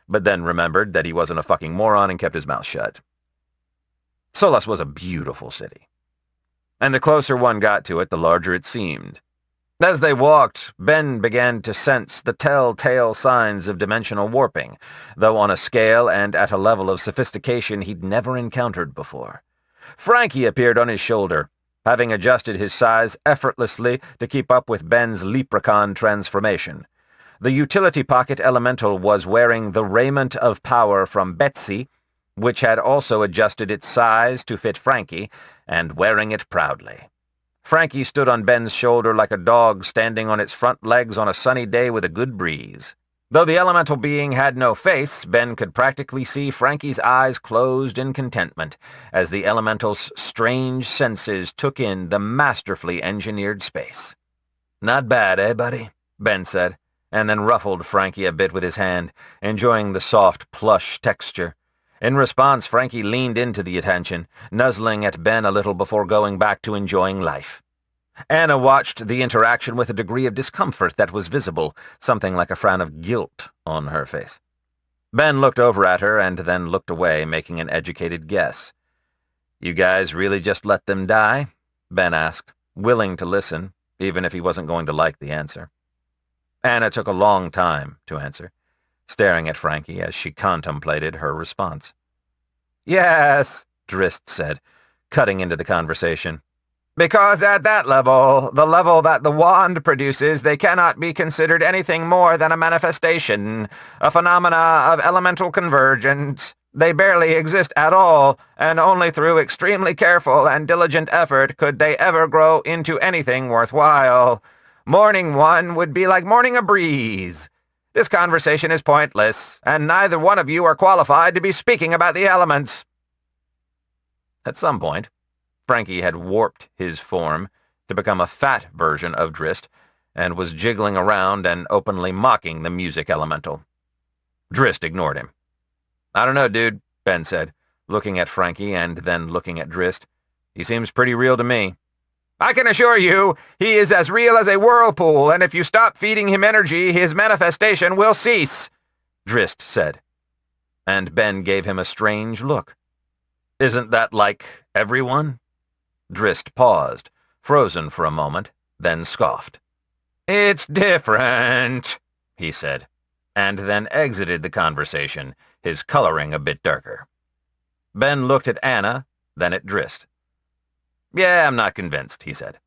But then remembered that he wasn't a fucking moron and kept his mouth shut. Solas was a beautiful city. And the closer one got to it, the larger it seemed. As they walked, Ben began to sense the telltale signs of dimensional warping, though on a scale and at a level of sophistication he'd never encountered before. Frankie appeared on his shoulder, having adjusted his size effortlessly to keep up with Ben's leprechaun transformation. The utility pocket elemental was wearing the raiment of power from Betsy, which had also adjusted its size to fit Frankie, and wearing it proudly. Frankie stood on Ben's shoulder like a dog standing on its front legs on a sunny day with a good breeze. Though the elemental being had no face, Ben could practically see Frankie's eyes closed in contentment as the elemental's strange senses took in the masterfully engineered space. Not bad, eh, buddy? Ben said, and then ruffled Frankie a bit with his hand, enjoying the soft, plush texture. In response, Frankie leaned into the attention, nuzzling at Ben a little before going back to enjoying life. Anna watched the interaction with a degree of discomfort that was visible, something like a frown of guilt on her face. Ben looked over at her and then looked away, making an educated guess. You guys really just let them die? Ben asked, willing to listen, even if he wasn't going to like the answer. Anna took a long time to answer, staring at Frankie as she contemplated her response. Yes, Drist said, cutting into the conversation. Because at that level, the level that the wand produces, they cannot be considered anything more than a manifestation, a phenomena of elemental convergence. They barely exist at all, and only through extremely careful and diligent effort could they ever grow into anything worthwhile. Mourning one would be like mourning a breeze. This conversation is pointless, and neither one of you are qualified to be speaking about the elements. At some point, Frankie had warped his form to become a fat version of Drist and was jiggling around and openly mocking the music elemental. Drist ignored him. I don't know, dude, Ben said, looking at Frankie and then looking at Drist. He seems pretty real to me. I can assure you, he is as real as a whirlpool, and if you stop feeding him energy, his manifestation will cease, Drist said. And Ben gave him a strange look. Isn't that like everyone? Drist paused, frozen for a moment, then scoffed. It's different, he said, and then exited the conversation, his coloring a bit darker. Ben looked at Anna, then at Drist. "Yeah, I'm not convinced," he said.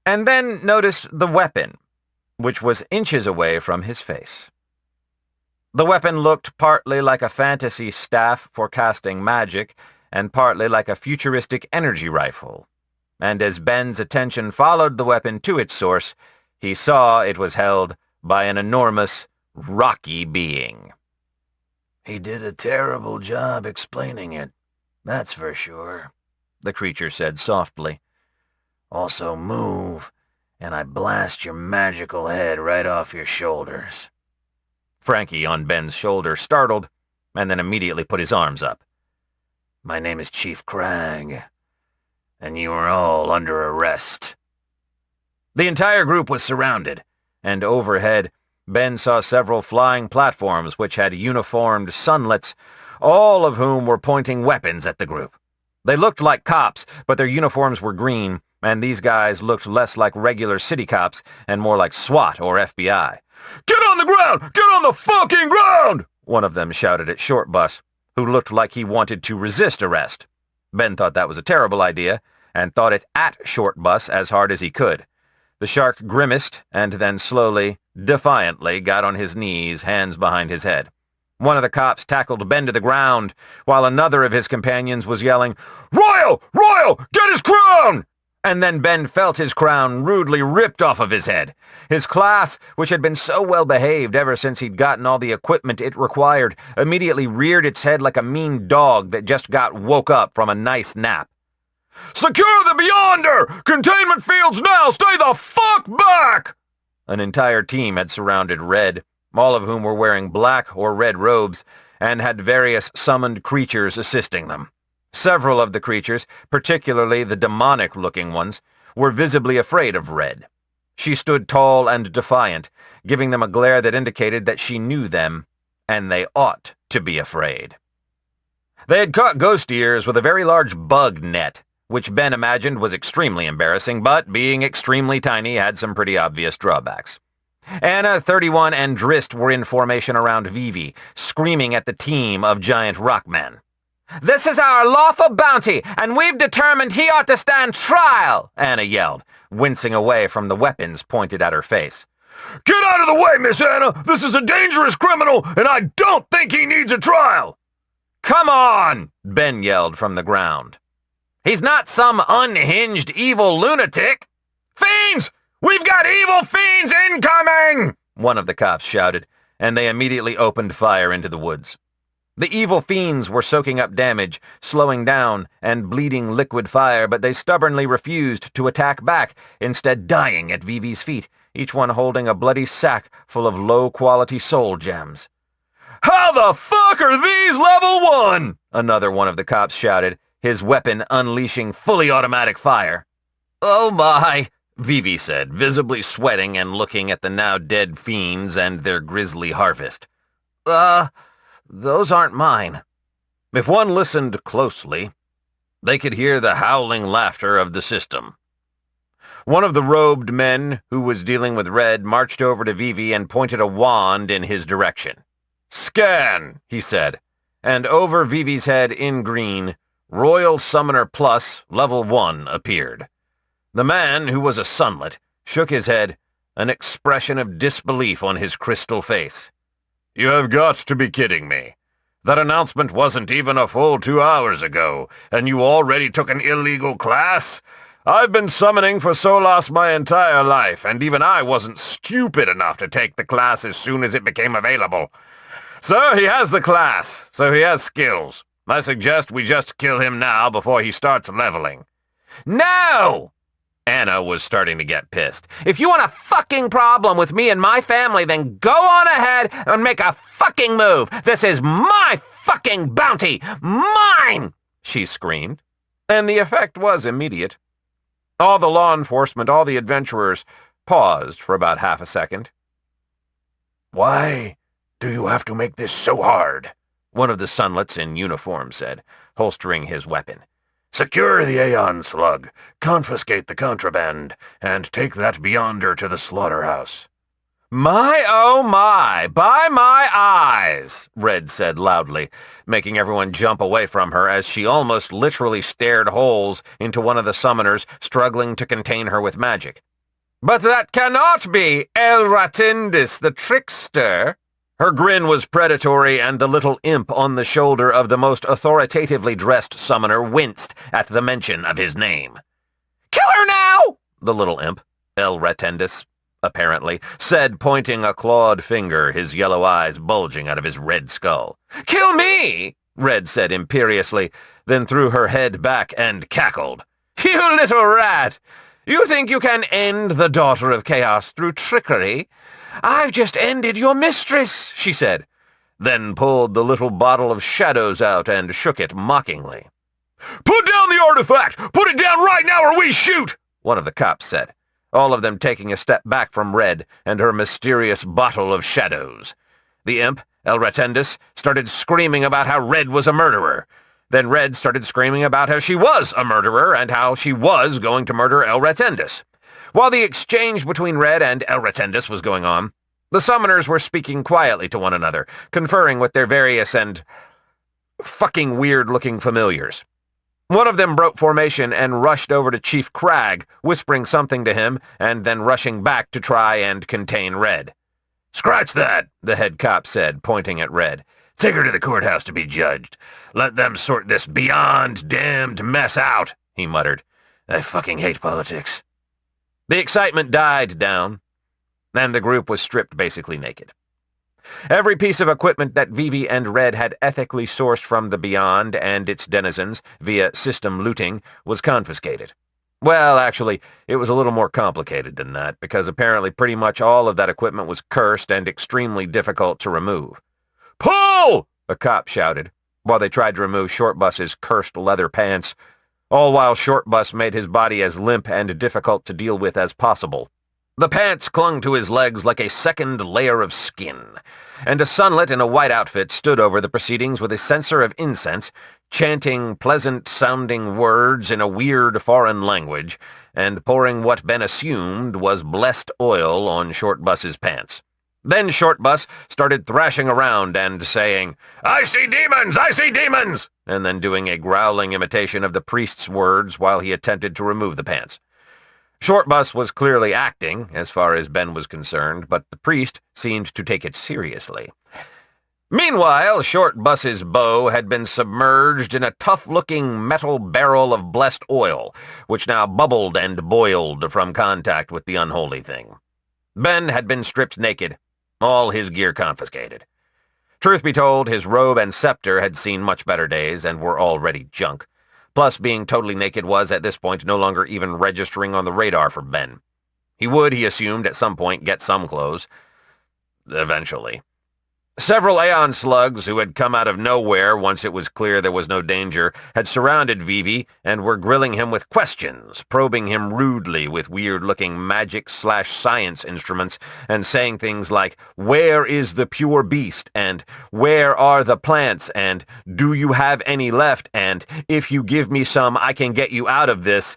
And then noticed the weapon, which was inches away from his face. The weapon looked partly like a fantasy staff for casting magic and partly like a futuristic energy rifle. And as Ben's attention followed the weapon to its source, he saw it was held by an enormous, rocky being. "He did a terrible job explaining it, that's for sure," the creature said softly. "Also move, and I blast your magical head right off your shoulders." Frankie on Ben's shoulder startled, and then immediately put his arms up. "My name is Chief Crag, and you are all under arrest." The entire group was surrounded, and overhead, Ben saw several flying platforms which had uniformed sunlets, all of whom were pointing weapons at the group. They looked like cops, but their uniforms were green, and these guys looked less like regular city cops and more like SWAT or FBI. "Get on the ground! Get on the fucking ground!" one of them shouted at Shortbus, who looked like he wanted to resist arrest. Ben thought that was a terrible idea, and thought it at Shortbus as hard as he could. The shark grimaced, and then slowly, defiantly got on his knees, hands behind his head. One of the cops tackled Ben to the ground, while another of his companions was yelling, "Royal! Royal! Get his crown!" And then Ben felt his crown rudely ripped off of his head. His class, which had been so well behaved ever since he'd gotten all the equipment it required, immediately reared its head like a mean dog that just got woke up from a nice nap. "Secure the Beyonder! Containment fields now! Stay the fuck back!" An entire team had surrounded Red, all of whom were wearing black or red robes, and had various summoned creatures assisting them. Several of the creatures, particularly the demonic-looking ones, were visibly afraid of Red. She stood tall and defiant, giving them a glare that indicated that she knew them, and they ought to be afraid. They had caught Ghost Ears with a very large bug net, which Ben imagined was extremely embarrassing, but being extremely tiny had some pretty obvious drawbacks. Anna, 31, and Drist were in formation around Vivi, screaming at the team of giant rockmen. "This is our lawful bounty, and we've determined he ought to stand trial," Anna yelled, wincing away from the weapons pointed at her face. "Get out of the way, Miss Anna! This is a dangerous criminal, and I don't think he needs a trial!" "Come on!" Ben yelled from the ground. "He's not some unhinged evil lunatic." "Fiends! We've got evil fiends incoming!" one of the cops shouted, and they immediately opened fire into the woods. The evil fiends were soaking up damage, slowing down, and bleeding liquid fire, but they stubbornly refused to attack back, instead dying at Vivi's feet, each one holding a bloody sack full of low-quality soul gems. "How the fuck are these level 1? Another one of the cops shouted, his weapon unleashing fully automatic fire. "Oh my," Vivi said, visibly sweating and looking at the now dead fiends and their grisly harvest. Those aren't mine." If one listened closely, they could hear the howling laughter of the system. One of the robed men who was dealing with Red marched over to Vivi and pointed a wand in his direction. "Scan," he said, and over Vivi's head in green, Royal Summoner Plus Level 1 appeared. The man, who was a sunlet, shook his head, an expression of disbelief on his crystal face. "You have got to be kidding me. That announcement wasn't even a full 2 hours ago, and you already took an illegal class? I've been summoning for Solas my entire life, and even I wasn't stupid enough to take the class as soon as it became available. Sir, he has the class, so he has skills. I suggest we just kill him now before he starts leveling." "No!" Anna was starting to get pissed. "If you want a fucking problem with me and my family, then go on ahead and make a fucking move. This is my fucking bounty! Mine!" she screamed. And the effect was immediate. All the law enforcement, all the adventurers, paused for about half a second. "Why do you have to make this so hard?" one of the sunlets in uniform said, holstering his weapon. "Secure the Aeon Slug, confiscate the contraband, and take that Beyonder to the slaughterhouse." My, oh my, by my eyes, Red said loudly, making everyone jump away from her as she almost literally stared holes into one of the summoners struggling to contain her with magic. But that cannot be El Ratindis the trickster. Her grin was predatory, and the little imp on the shoulder of the most authoritatively dressed summoner winced at the mention of his name. Kill her now! The little imp, El Ratindis, apparently, said, pointing a clawed finger, his yellow eyes bulging out of his red skull. Kill me! Red said imperiously, then threw her head back and cackled. You little rat! You think you can end the Daughter of Chaos through trickery? I've just ended your mistress, she said, then pulled the little bottle of shadows out and shook it mockingly. Put down the artifact! Put it down right now or we shoot! One of the cops said, all of them taking a step back from Red and her mysterious bottle of shadows. The imp, El Ratindis, started screaming about how Red was a murderer. Then Red started screaming about how she was a murderer and how she was going to murder El Ratindis. While the exchange between Red and El Ratindis was going on, the summoners were speaking quietly to one another, conferring with their various and fucking weird-looking familiars. One of them broke formation and rushed over to Chief Crag, whispering something to him and then rushing back to try and contain Red. Scratch that, the head cop said, pointing at Red. Take her to the courthouse to be judged. Let them sort this beyond damned mess out, he muttered. I fucking hate politics. The excitement died down, and the group was stripped basically naked. Every piece of equipment that Vivi and Red had ethically sourced from the Beyond and its denizens via system looting was confiscated. Well, actually, it was a little more complicated than that, because apparently pretty much all of that equipment was cursed and extremely difficult to remove. Pull! A cop shouted, while they tried to remove Shortbus's cursed leather pants, all while Shortbus made his body as limp and difficult to deal with as possible. The pants clung to his legs like a second layer of skin, and a sunlet in a white outfit stood over the proceedings with a censer of incense, chanting pleasant-sounding words in a weird foreign language, and pouring what Ben assumed was blessed oil on Shortbus's pants. Then Shortbus started thrashing around and saying, I see demons! I see demons! And then doing a growling imitation of the priest's words while he attempted to remove the pants. Shortbus was clearly acting, as far as Ben was concerned, but the priest seemed to take it seriously. Meanwhile, Shortbus's bow had been submerged in a tough-looking metal barrel of blessed oil, which now bubbled and boiled from contact with the unholy thing. Ben had been stripped naked, all his gear confiscated. Truth be told, his robe and scepter had seen much better days and were already junk. Plus, being totally naked was, at this point, no longer even registering on the radar for Ben. He would, he assumed, at some point get some clothes. Eventually. Several Aeon slugs, who had come out of nowhere once it was clear there was no danger, had surrounded Vivi and were grilling him with questions, probing him rudely with weird-looking magic/science instruments, and saying things like, "Where is the pure beast?" and "Where are the plants?" and "Do you have any left?" and "If you give me some, I can get you out of this."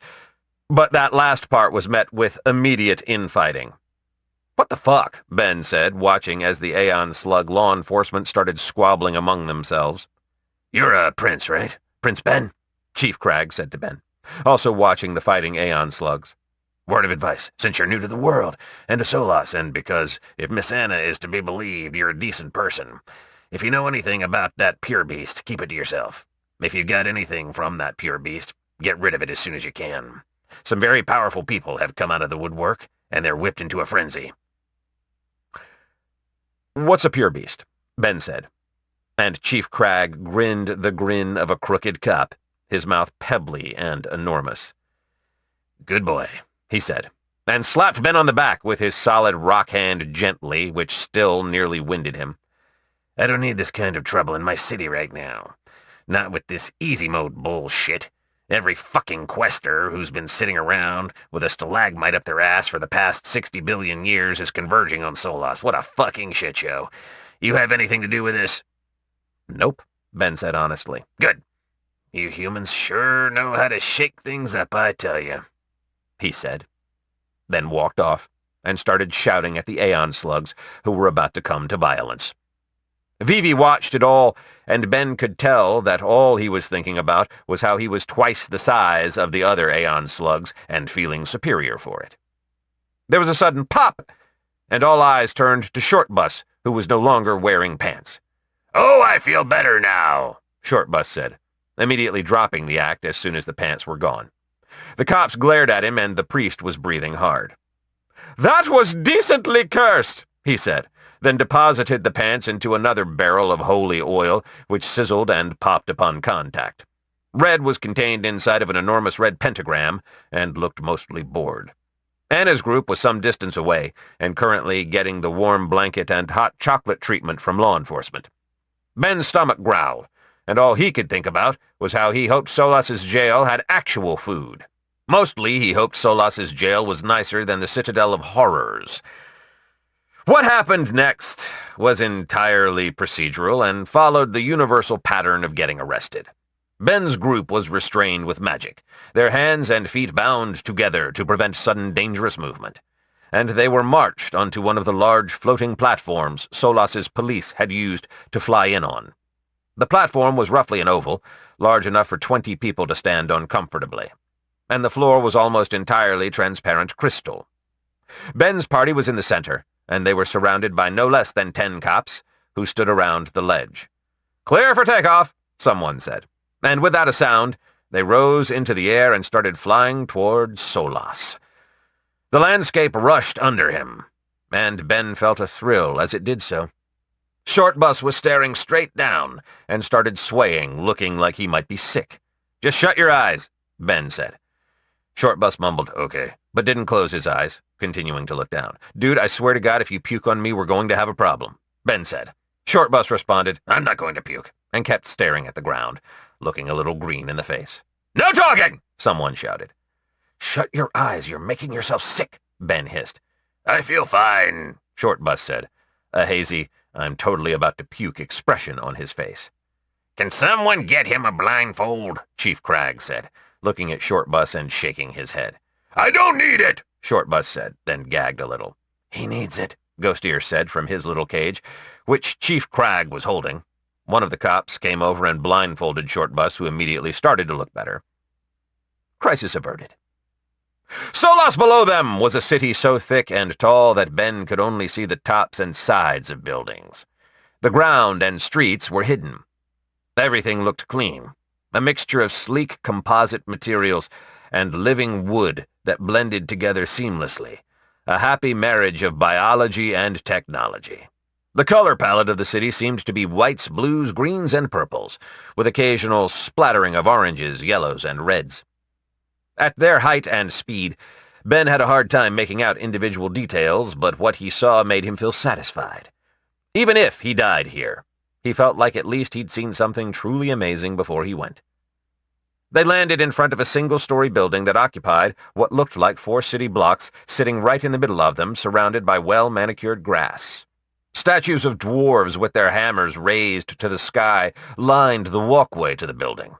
But that last part was met with immediate infighting. What the fuck? Ben said, watching as the Aeon Slug law enforcement started squabbling among themselves. You're a prince, right? Prince Ben? Chief Crag said to Ben, also watching the fighting Aeon Slugs. Word of advice, since you're new to the world, and to Solas, and because, if Miss Anna is to be believed, you're a decent person. If you know anything about that pure beast, keep it to yourself. If you got anything from that pure beast, get rid of it as soon as you can. Some very powerful people have come out of the woodwork, and they're whipped into a frenzy. What's a pure beast? Ben said. And Chief Crag grinned the grin of a crooked cop, his mouth pebbly and enormous. Good boy, he said, and slapped Ben on the back with his solid rock hand gently, which still nearly winded him. I don't need this kind of trouble in my city right now. Not with this easy mode bullshit. Every fucking quester who's been sitting around with a stalagmite up their ass for the past 60 billion years is converging on Solas. What a fucking shit show. You have anything to do with this? Nope, Ben said honestly. Good. You humans sure know how to shake things up, I tell you, he said, then walked off. and started shouting at the Aeon slugs who were about to come to violence. Vivi watched it all, and Ben could tell that all he was thinking about was how he was twice the size of the other Aeon slugs and feeling superior for it. There was a sudden pop, and all eyes turned to Shortbus, who was no longer wearing pants. "Oh, I feel better now," Shortbus said, immediately dropping the act as soon as the pants were gone. The cops glared at him, and the priest was breathing hard. "That was decently cursed," he said, then deposited the pants into another barrel of holy oil, which sizzled and popped upon contact. Red was contained inside of an enormous red pentagram and looked mostly bored. Anna's group was some distance away and currently getting the warm blanket and hot chocolate treatment from law enforcement. Ben's stomach growled, and all he could think about was how he hoped Solas's jail had actual food. Mostly he hoped Solas's jail was nicer than the Citadel of Horrors. What happened next was entirely procedural and followed the universal pattern of getting arrested. Ben's group was restrained with magic, their hands and feet bound together to prevent sudden dangerous movement, and they were marched onto one of the large floating platforms Solas's police had used to fly in on. The platform was roughly an oval, large enough for 20 people to stand on comfortably, and the floor was almost entirely transparent crystal. Ben's party was in the center, and they were surrounded by no less than 10 cops who stood around the ledge. "Clear for takeoff," someone said, and without a sound, they rose into the air and started flying toward Solas. The landscape rushed under him, and Ben felt a thrill as it did so. Shortbus was staring straight down and started swaying, looking like he might be sick. "Just shut your eyes," Ben said. Shortbus mumbled, "Okay," but didn't close his eyes, continuing to look down. "Dude, I swear to God, if you puke on me, we're going to have a problem," Ben said. Shortbus responded, "I'm not going to puke," and kept staring at the ground, looking a little green in the face. "No talking!" someone shouted. "Shut your eyes, you're making yourself sick," Ben hissed. "I feel fine," Shortbus said, a hazy, I'm totally about to puke expression on his face. "Can someone get him a blindfold?" Chief Cragg said, looking at Shortbus and shaking his head. "I don't need it," Shortbus said, then gagged a little. "He needs it," Ghost Ear said from his little cage, which Chief Cragg was holding. One of the cops came over and blindfolded Shortbus, who immediately started to look better. Crisis averted. Solas below them was a city so thick and tall that Ben could only see the tops and sides of buildings. The ground and streets were hidden. Everything looked clean, a mixture of sleek composite materials and living wood that blended together seamlessly, a happy marriage of biology and technology. The color palette of the city seemed to be whites, blues, greens, and purples, with occasional splattering of oranges, yellows, and reds. At their height and speed, Ben had a hard time making out individual details, but what he saw made him feel satisfied. Even if he died here, he felt like at least he'd seen something truly amazing before he went. They landed in front of a single-story building that occupied what looked like 4 city blocks, sitting right in the middle of them, surrounded by well-manicured grass. Statues of dwarves with their hammers raised to the sky lined the walkway to the building.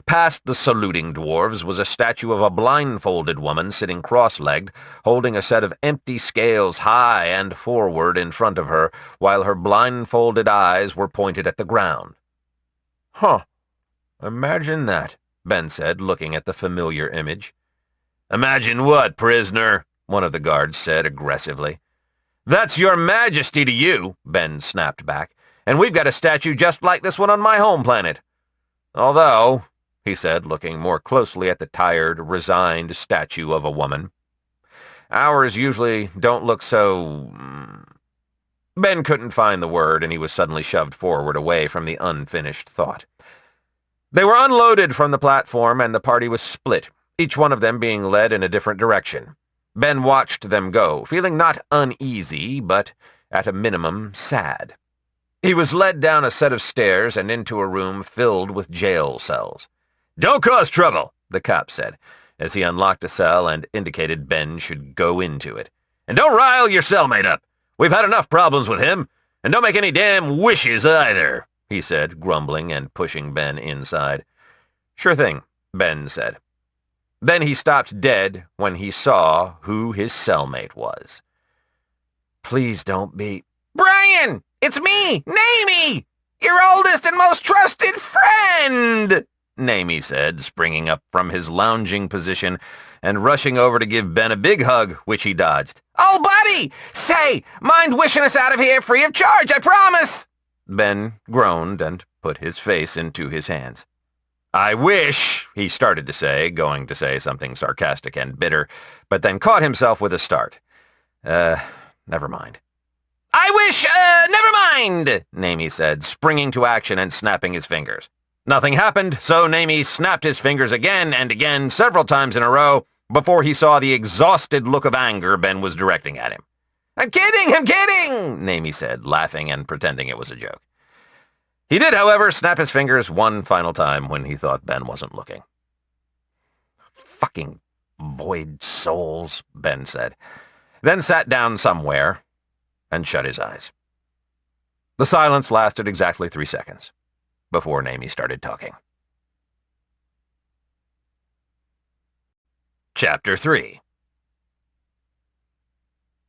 Past the saluting dwarves was a statue of a blindfolded woman sitting cross-legged, holding a set of empty scales high and forward in front of her, while her blindfolded eyes were pointed at the ground. "Huh. Imagine that," Ben said, looking at the familiar image. "Imagine what, prisoner?" one of the guards said aggressively. "That's your majesty to you," Ben snapped back, "and we've got a statue just like this one on my home planet. Although," he said, looking more closely at the tired, resigned statue of a woman, "ours usually don't look so—" Ben couldn't find the word, and he was suddenly shoved forward away from the unfinished thought. They were unloaded from the platform, and the party was split, each one of them being led in a different direction. Ben watched them go, feeling not uneasy, but, at a minimum, sad. He was led down a set of stairs and into a room filled with jail cells. "Don't cause trouble," the cop said, as he unlocked a cell and indicated Ben should go into it. "And don't rile your cellmate up. We've had enough problems with him. And don't make any damn wishes either," he said, grumbling and pushing Ben inside. "Sure thing," Ben said. Then he stopped dead when he saw who his cellmate was. Please don't be... Brian! It's me! Namie! Your oldest and most trusted friend! Namie said, springing up from his lounging position and rushing over to give Ben a big hug, which he dodged. Oh, buddy! Say, mind wishing us out of here free of charge, I promise! Ben groaned and put his face into his hands. I wish, he started to say, going to say something sarcastic and bitter, but then caught himself with a start. Never mind. I wish, never mind, Namie said, springing to action and snapping his fingers. Nothing happened, so Namie snapped his fingers again and again, several times in a row, before he saw the exhausted look of anger Ben was directing at him. I'm kidding, Namie said, laughing and pretending it was a joke. He did, however, snap his fingers one final time when he thought Ben wasn't looking. Fucking void souls, Ben said, then sat down somewhere and shut his eyes. The silence lasted exactly 3 seconds before Namie started talking. Chapter 3.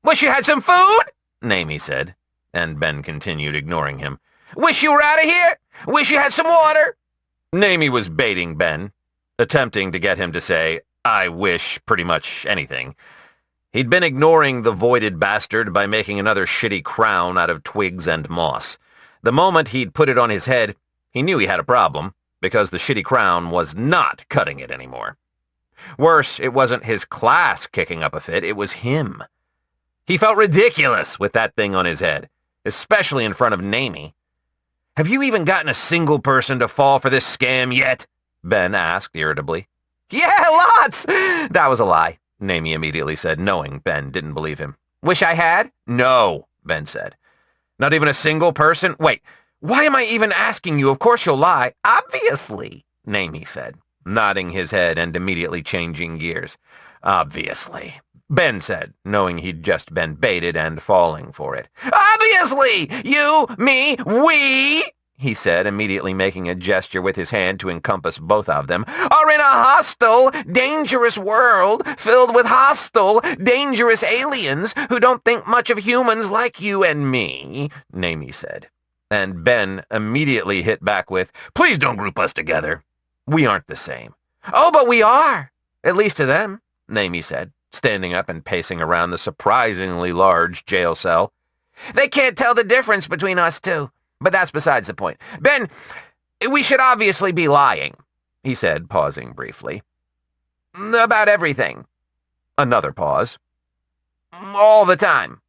Wish you had some food? Namie said, and Ben continued, ignoring him. Wish you were out of here? Wish you had some water? Namie was baiting Ben, attempting to get him to say, I wish pretty much anything. He'd been ignoring the voided bastard by making another shitty crown out of twigs and moss. The moment he'd put it on his head, he knew he had a problem, because the shitty crown was not cutting it anymore. Worse, it wasn't his class kicking up a fit, it was him. He felt ridiculous with that thing on his head, especially in front of Namie. Have you even gotten a single person to fall for this scam yet? Ben asked irritably. Yeah, lots! That was a lie, Namie immediately said, knowing Ben didn't believe him. Wish I had? No, Ben said. Not even a single person? Wait, why am I even asking you? Of course you'll lie. Obviously, Namie said, nodding his head and immediately changing gears. Obviously, Ben said, knowing he'd just been baited and falling for it. Obviously! You, me, we, he said, immediately making a gesture with his hand to encompass both of them, are in a hostile, dangerous world filled with hostile, dangerous aliens who don't think much of humans like you and me, Namie said. And Ben immediately hit back with, please don't group us together. We aren't the same. Oh, but we are, at least to them, Namie said, standing up and pacing around the surprisingly large jail cell. They can't tell the difference between us two, but that's besides the point. Ben, we should obviously be lying, he said, pausing briefly. About everything. Another pause. All the time.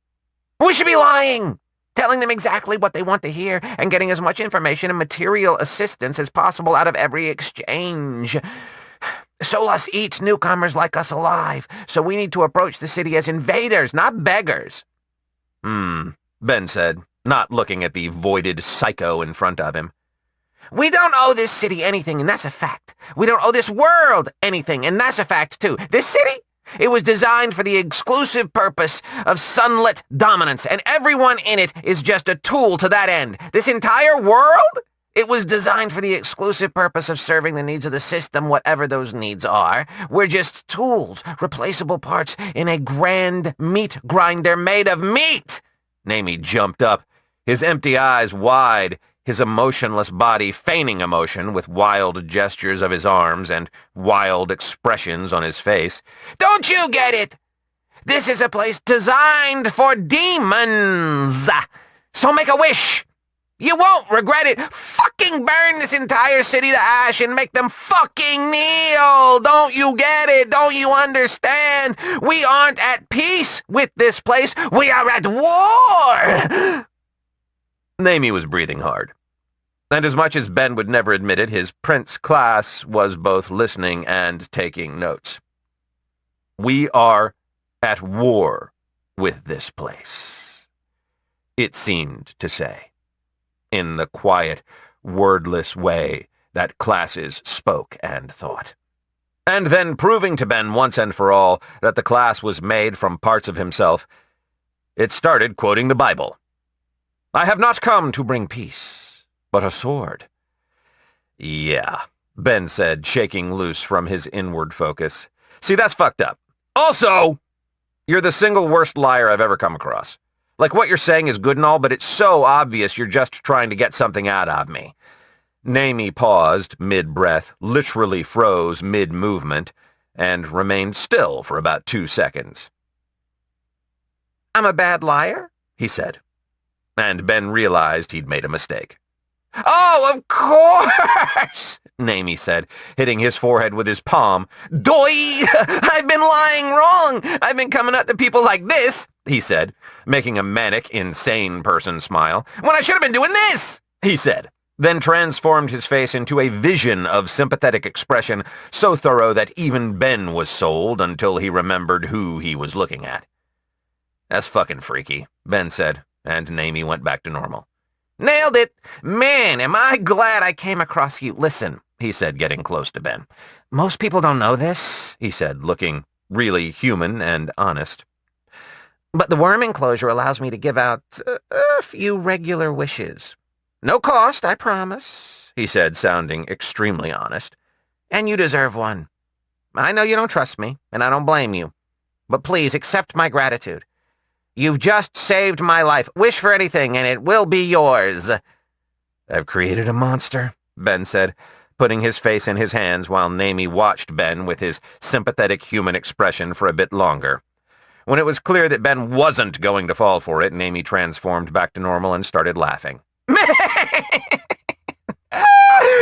We should be lying, telling them exactly what they want to hear and getting as much information and material assistance as possible out of every exchange. Solas eats newcomers like us alive, so we need to approach the city as invaders, not beggars. Ben said, not looking at the voided psycho in front of him. We don't owe this city anything, and that's a fact. We don't owe this world anything, and that's a fact, too. This city? It was designed for the exclusive purpose of sunlit dominance, and everyone in it is just a tool to that end. This entire world? It was designed for the exclusive purpose of serving the needs of the system, whatever those needs are. We're just tools, replaceable parts in a grand meat grinder made of meat. Namie jumped up, his empty eyes wide, his emotionless body feigning emotion with wild gestures of his arms and wild expressions on his face. Don't you get it? This is a place designed for demons. So make a wish. You won't regret it. Fucking burn this entire city to ash and make them fucking kneel. Don't you get it? Don't you understand? We aren't at peace with this place. We are at war. Namie was breathing hard. And as much as Ben would never admit it, his prince class was both listening and taking notes. We are at war with this place, it seemed to say, in the quiet, wordless way that classes spoke and thought. And then proving to Ben once and for all that the class was made from parts of himself, it started quoting the Bible. I have not come to bring peace, but a sword. Yeah, Ben said, shaking loose from his inward focus. See, that's fucked up. Also, you're the single worst liar I've ever come across. Like, what you're saying is good and all, but it's so obvious you're just trying to get something out of me." Naomi paused mid-breath, literally froze mid-movement, and remained still for about 2 seconds. "I'm a bad liar?" he said. And Ben realized he'd made a mistake. "Oh, of course," Naomi said, hitting his forehead with his palm. "Doi! I've been lying wrong. I've been coming up to people like this," he said, making a manic, insane person smile, "when I should have been doing this," he said, then transformed his face into a vision of sympathetic expression so thorough that even Ben was sold until he remembered who he was looking at. "That's fucking freaky," Ben said, and Naomi went back to normal. "Nailed it! Man, am I glad I came across you. Listen," he said, getting close to Ben. "Most people don't know this," he said, looking really human and honest. "But the worm enclosure allows me to give out a few regular wishes. No cost, I promise," he said, sounding extremely honest. "And you deserve one. I know you don't trust me, and I don't blame you. But please accept my gratitude. You've just saved my life. Wish for anything, and it will be yours." "I've created a monster," Ben said, putting his face in his hands while Naomi watched Ben with his sympathetic human expression for a bit longer. When it was clear that Ben wasn't going to fall for it, Naomi transformed back to normal and started laughing.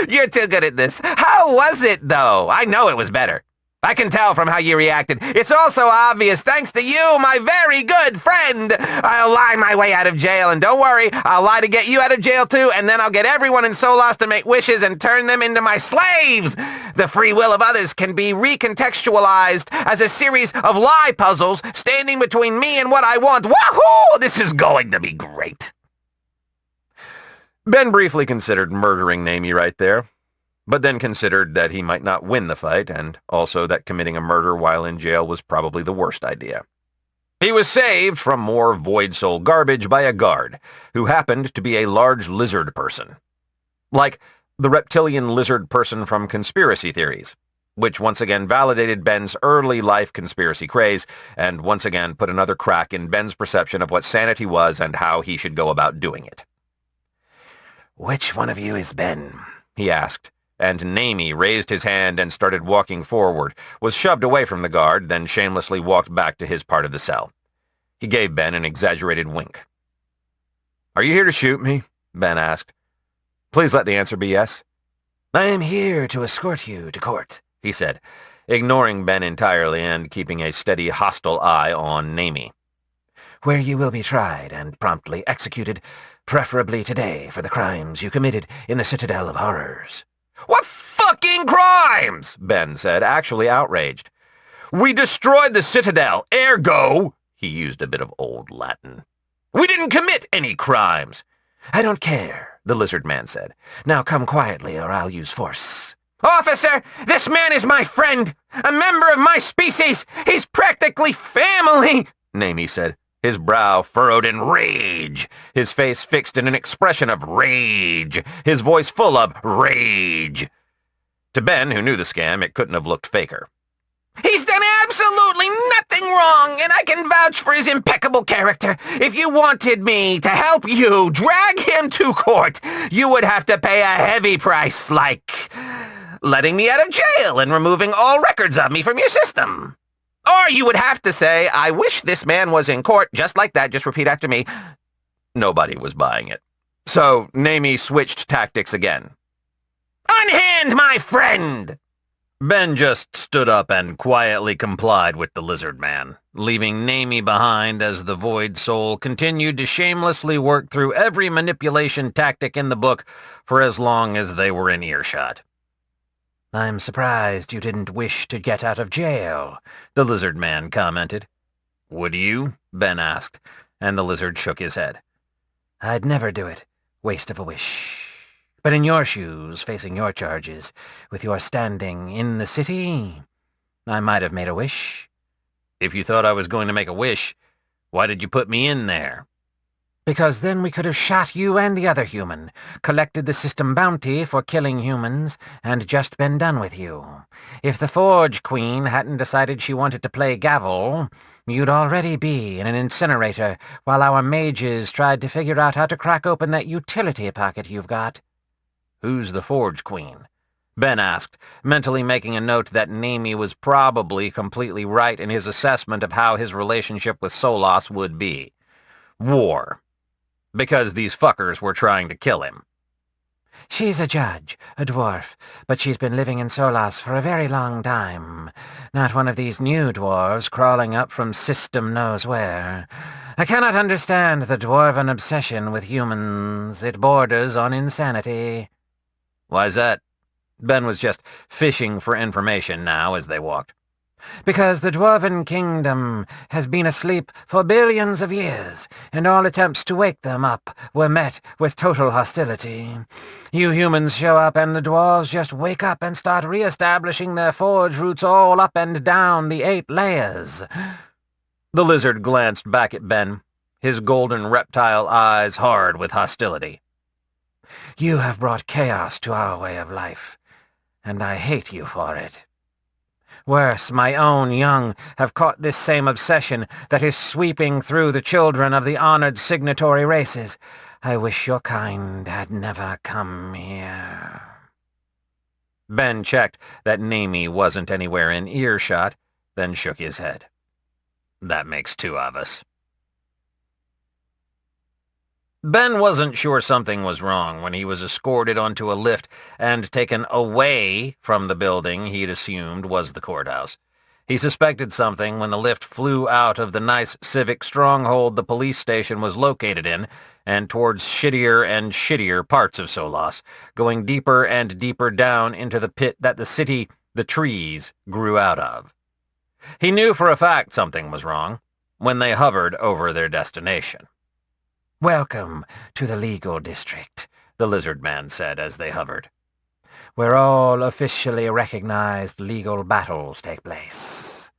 "You're too good at this. How was it, though? I know it was better. I can tell from how you reacted. It's also obvious thanks to you, my very good friend. I'll lie my way out of jail, and don't worry, I'll lie to get you out of jail too, and then I'll get everyone in Solos to make wishes and turn them into my slaves. The free will of others can be recontextualized as a series of lie puzzles standing between me and what I want. Wahoo! This is going to be great." Ben briefly considered murdering Naomi right there, but then considered that he might not win the fight, and also that committing a murder while in jail was probably the worst idea. He was saved from more Void Soul garbage by a guard, who happened to be a large lizard person. Like the reptilian lizard person from conspiracy theories, which once again validated Ben's early life conspiracy craze, and once again put another crack in Ben's perception of what sanity was and how he should go about doing it. "Which one of you is Ben?" he asked, and Naomi raised his hand and started walking forward, was shoved away from the guard, then shamelessly walked back to his part of the cell. He gave Ben an exaggerated wink. "Are you here to shoot me?" Ben asked. "Please let the answer be yes." "I am here to escort you to court," he said, ignoring Ben entirely and keeping a steady hostile eye on Naomi. "Where you will be tried and promptly executed, preferably today for the crimes you committed in the Citadel of Horrors." "What fucking crimes?" Ben said, actually outraged. "We destroyed the Citadel, ergo," he used a bit of old Latin, "we didn't commit any crimes." "I don't care," the lizard man said. "Now come quietly or I'll use force." "Officer, this man is my friend, a member of my species. He's practically family," Naomi said, his brow furrowed in rage, his face fixed in an expression of rage, his voice full of rage. To Ben, who knew the scam, it couldn't have looked faker. "He's done absolutely nothing wrong, and I can vouch for his impeccable character. If you wanted me to help you drag him to court, you would have to pay a heavy price, like letting me out of jail and removing all records of me from your system. Or you would have to say, 'I wish this man was in court,' just like that, just repeat after me." Nobody was buying it. So Naomi switched tactics again. "Unhand my friend!" Ben just stood up and quietly complied with the lizard man, leaving Naomi behind as the Void Soul continued to shamelessly work through every manipulation tactic in the book for as long as they were in earshot. "I'm surprised you didn't wish to get out of jail," the lizard man commented. "Would you?" Ben asked, and the lizard shook his head. "I'd never do it. Waste of a wish. But in your shoes, facing your charges, with your standing in the city, I might have made a wish." "If you thought I was going to make a wish, why did you put me in there?" Because then we could have shot you and the other human, collected the system bounty for killing humans, and just been done with you. If the Forge Queen hadn't decided she wanted to play gavel, you'd already be in an incinerator while our mages tried to figure out how to crack open that utility pocket you've got." "Who's the Forge Queen?" Ben asked, mentally making a note that Naomi was probably completely right in his assessment of how his relationship with Solas would be. War. Because these fuckers were trying to kill him. "She's a judge, a dwarf, but she's been living in Solas for a very long time. Not one of these new dwarves crawling up from system knows where. I cannot understand the dwarven obsession with humans. It borders on insanity." "Why's that?" Ben was just fishing for information now as they walked. "Because the Dwarven Kingdom has been asleep for billions of years, and all attempts to wake them up were met with total hostility. You humans show up and the dwarves just wake up and start re-establishing their forge roots all up and down the 8 layers. The lizard glanced back at Ben, his golden reptile eyes hard with hostility. "You have brought chaos to our way of life, and I hate you for it. Worse, my own young have caught this same obsession that is sweeping through the children of the honored signatory races. I wish your kind had never come here." Ben checked that Naomi wasn't anywhere in earshot, then shook his head. "That makes 2 of us." Ben wasn't sure something was wrong when he was escorted onto a lift and taken away from the building he'd assumed was the courthouse. He suspected something when the lift flew out of the nice civic stronghold the police station was located in and towards shittier and shittier parts of Solas, going deeper and deeper down into the pit that the city, the trees, grew out of. He knew for a fact something was wrong when they hovered over their destination. "Welcome to the legal district," the lizard man said as they hovered, "where all officially recognized legal battles take place."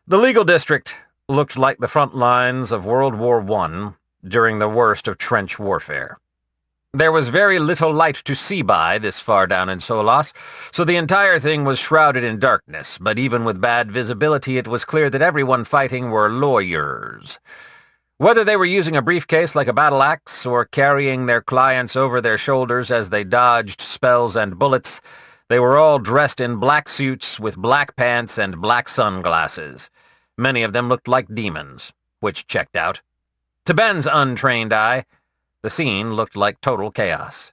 The legal district looked like the front lines of World War I during the worst of trench warfare. There was very little light to see by this far down in Solas, so the entire thing was shrouded in darkness, but even with bad visibility it was clear that everyone fighting were lawyers. Whether they were using a briefcase like a battle axe or carrying their clients over their shoulders as they dodged spells and bullets, they were all dressed in black suits with black pants and black sunglasses. Many of them looked like demons, which checked out. To Ben's untrained eye, the scene looked like total chaos.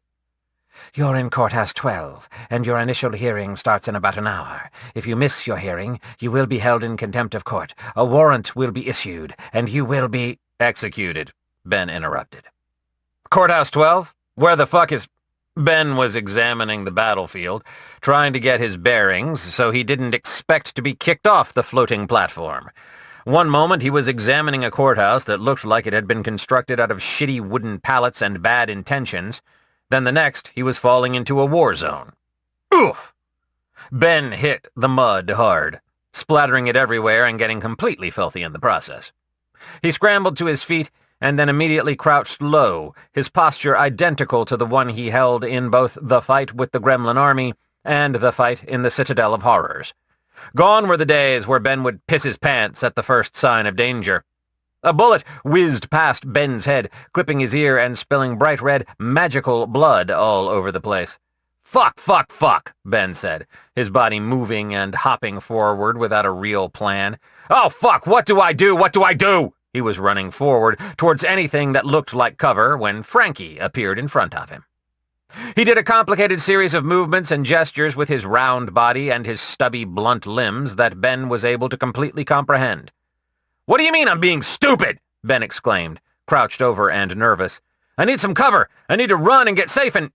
"You're in Courthouse 12, and your initial hearing starts in about an hour. If you miss your hearing, you will be held in contempt of court. A warrant will be issued, and you will be—" "Executed," Ben interrupted. "Courthouse 12? Where the fuck is—" Ben was examining the battlefield, trying to get his bearings so he didn't expect to be kicked off the floating platform. One moment he was examining a courthouse that looked like it had been constructed out of shitty wooden pallets and bad intentions. Then the next he was falling into a war zone. Oof! Ben hit the mud hard, splattering it everywhere and getting completely filthy in the process. He scrambled to his feet and then immediately crouched low, his posture identical to the one he held in both the fight with the Gremlin army and the fight in the Citadel of Horrors. Gone were the days where Ben would piss his pants at the first sign of danger. A bullet whizzed past Ben's head, clipping his ear and spilling bright red, magical blood all over the place. "Fuck, fuck, fuck," Ben said, his body moving and hopping forward without a real plan. "Oh, fuck, what do I do? What do I do?" He was running forward towards anything that looked like cover when Frankie appeared in front of him. He did a complicated series of movements and gestures with his round body and his stubby, blunt limbs that Ben was able to completely comprehend. "What do you mean I'm being stupid?" Ben exclaimed, crouched over and nervous. "I need some cover. I need to run and get safe and—"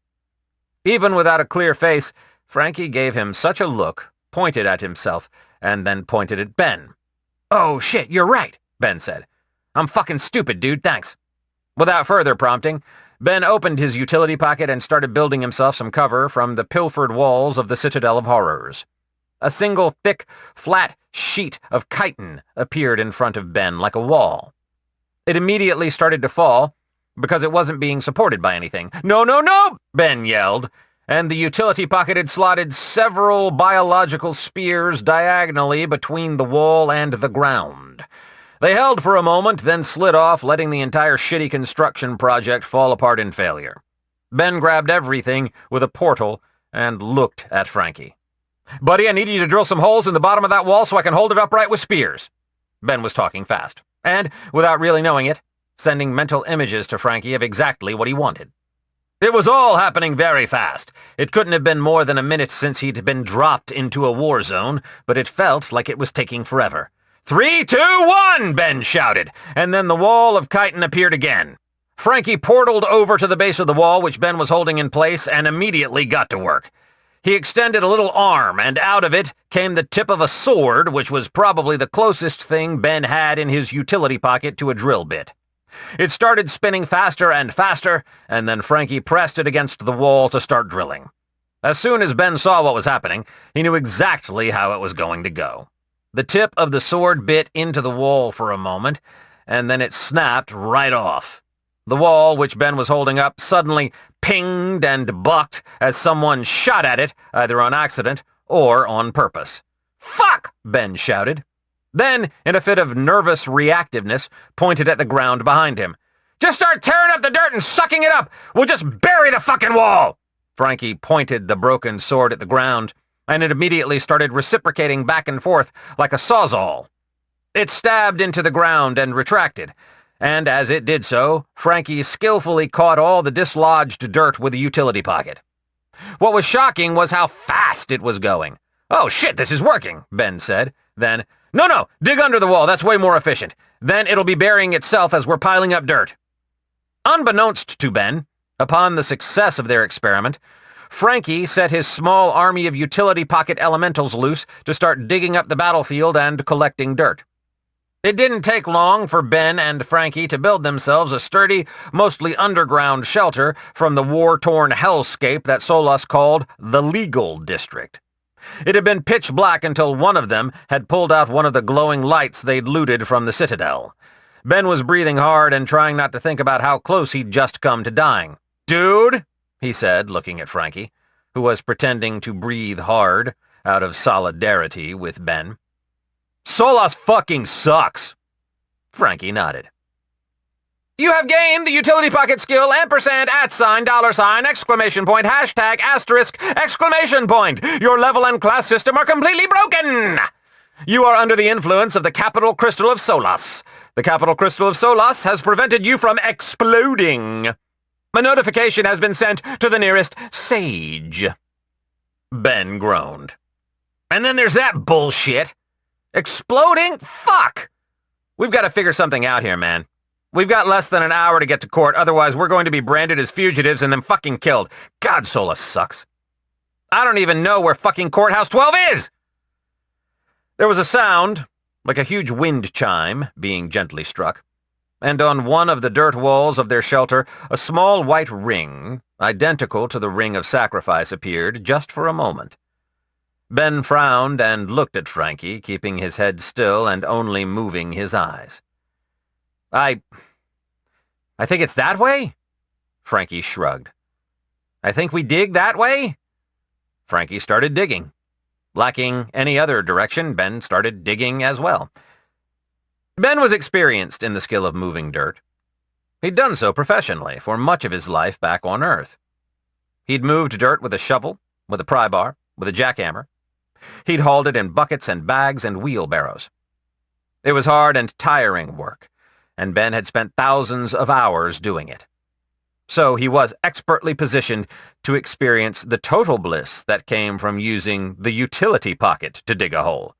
Even without a clear face, Frankie gave him such a look, pointed at himself, and then pointed at Ben. "Oh, shit, you're right," Ben said. "I'm fucking stupid, dude, thanks." Without further prompting, Ben opened his utility pocket and started building himself some cover from the pilfered walls of the Citadel of Horrors. A single thick, flat sheet of chitin appeared in front of Ben like a wall. It immediately started to fall because it wasn't being supported by anything. "No, no, no!" Ben yelled, and the utility pocket had slotted several biological spears diagonally between the wall and the ground. They held for a moment, then slid off, letting the entire shitty construction project fall apart in failure. Ben grabbed everything with a portal and looked at Frankie. "Buddy, I need you to drill some holes in the bottom of that wall so I can hold it upright with spears." Ben was talking fast, and, without really knowing it, sending mental images to Frankie of exactly what he wanted. It was all happening very fast. It couldn't have been more than a minute since he'd been dropped into a war zone, but it felt like it was taking forever. "3, 2, 1, Ben shouted, and then the wall of chitin appeared again. Frankie portaled over to the base of the wall, which Ben was holding in place, and immediately got to work. He extended a little arm, and out of it came the tip of a sword, which was probably the closest thing Ben had in his utility pocket to a drill bit. It started spinning faster and faster, and then Frankie pressed it against the wall to start drilling. As soon as Ben saw what was happening, he knew exactly how it was going to go. The tip of the sword bit into the wall for a moment, and then it snapped right off. The wall, which Ben was holding up, suddenly pinged and bucked as someone shot at it, either on accident or on purpose. "Fuck!" Ben shouted. Then, in a fit of nervous reactiveness, pointed at the ground behind him. "Just start tearing up the dirt and sucking it up! We'll just bury the fucking wall!" Frankie pointed the broken sword at the ground, and it immediately started reciprocating back and forth like a sawzall. It stabbed into the ground and retracted, and as it did so, Frankie skillfully caught all the dislodged dirt with the utility pocket. What was shocking was how fast it was going. "Oh shit, this is working," Ben said. Then, No, dig under the wall, that's way more efficient. Then it'll be burying itself as we're piling up dirt." Unbeknownst to Ben, upon the success of their experiment, Frankie set his small army of utility pocket elementals loose to start digging up the battlefield and collecting dirt. It didn't take long for Ben and Frankie to build themselves a sturdy, mostly underground shelter from the war-torn hellscape that Solas called the Legal District. It had been pitch black until one of them had pulled out one of the glowing lights they'd looted from the Citadel. Ben was breathing hard and trying not to think about how close he'd just come to dying. "Dude," he said, looking at Frankie, who was pretending to breathe hard out of solidarity with Ben. "Solas fucking sucks." Frankie nodded. "You have gained the utility pocket skill &@ $, exclamation point, hashtag, asterisk, exclamation point. Your level and class system are completely broken. You are under the influence of the capital crystal of Solas. The capital crystal of Solas has prevented you from exploding. A notification has been sent to the nearest sage." Ben groaned. "And then there's that bullshit. Exploding? Fuck! We've got to figure something out here, man. We've got less than an hour to get to court, otherwise we're going to be branded as fugitives and then fucking killed. God, Solas sucks. I don't even know where fucking Courthouse 12 is!" There was a sound, like a huge wind chime being gently struck, and on one of the dirt walls of their shelter, a small white ring, identical to the ring of sacrifice, appeared just for a moment. Ben frowned and looked at Frankie, keeping his head still and only moving his eyes. I think it's that way?" Frankie shrugged. "I think we dig that way?" Frankie started digging. Lacking any other direction, Ben started digging as well. Ben was experienced in the skill of moving dirt. He'd done so professionally for much of his life back on Earth. He'd moved dirt with a shovel, with a pry bar, with a jackhammer. He'd hauled it in buckets and bags and wheelbarrows. It was hard and tiring work, and Ben had spent thousands of hours doing it. So he was expertly positioned to experience the total bliss that came from using the utility pocket to dig a hole.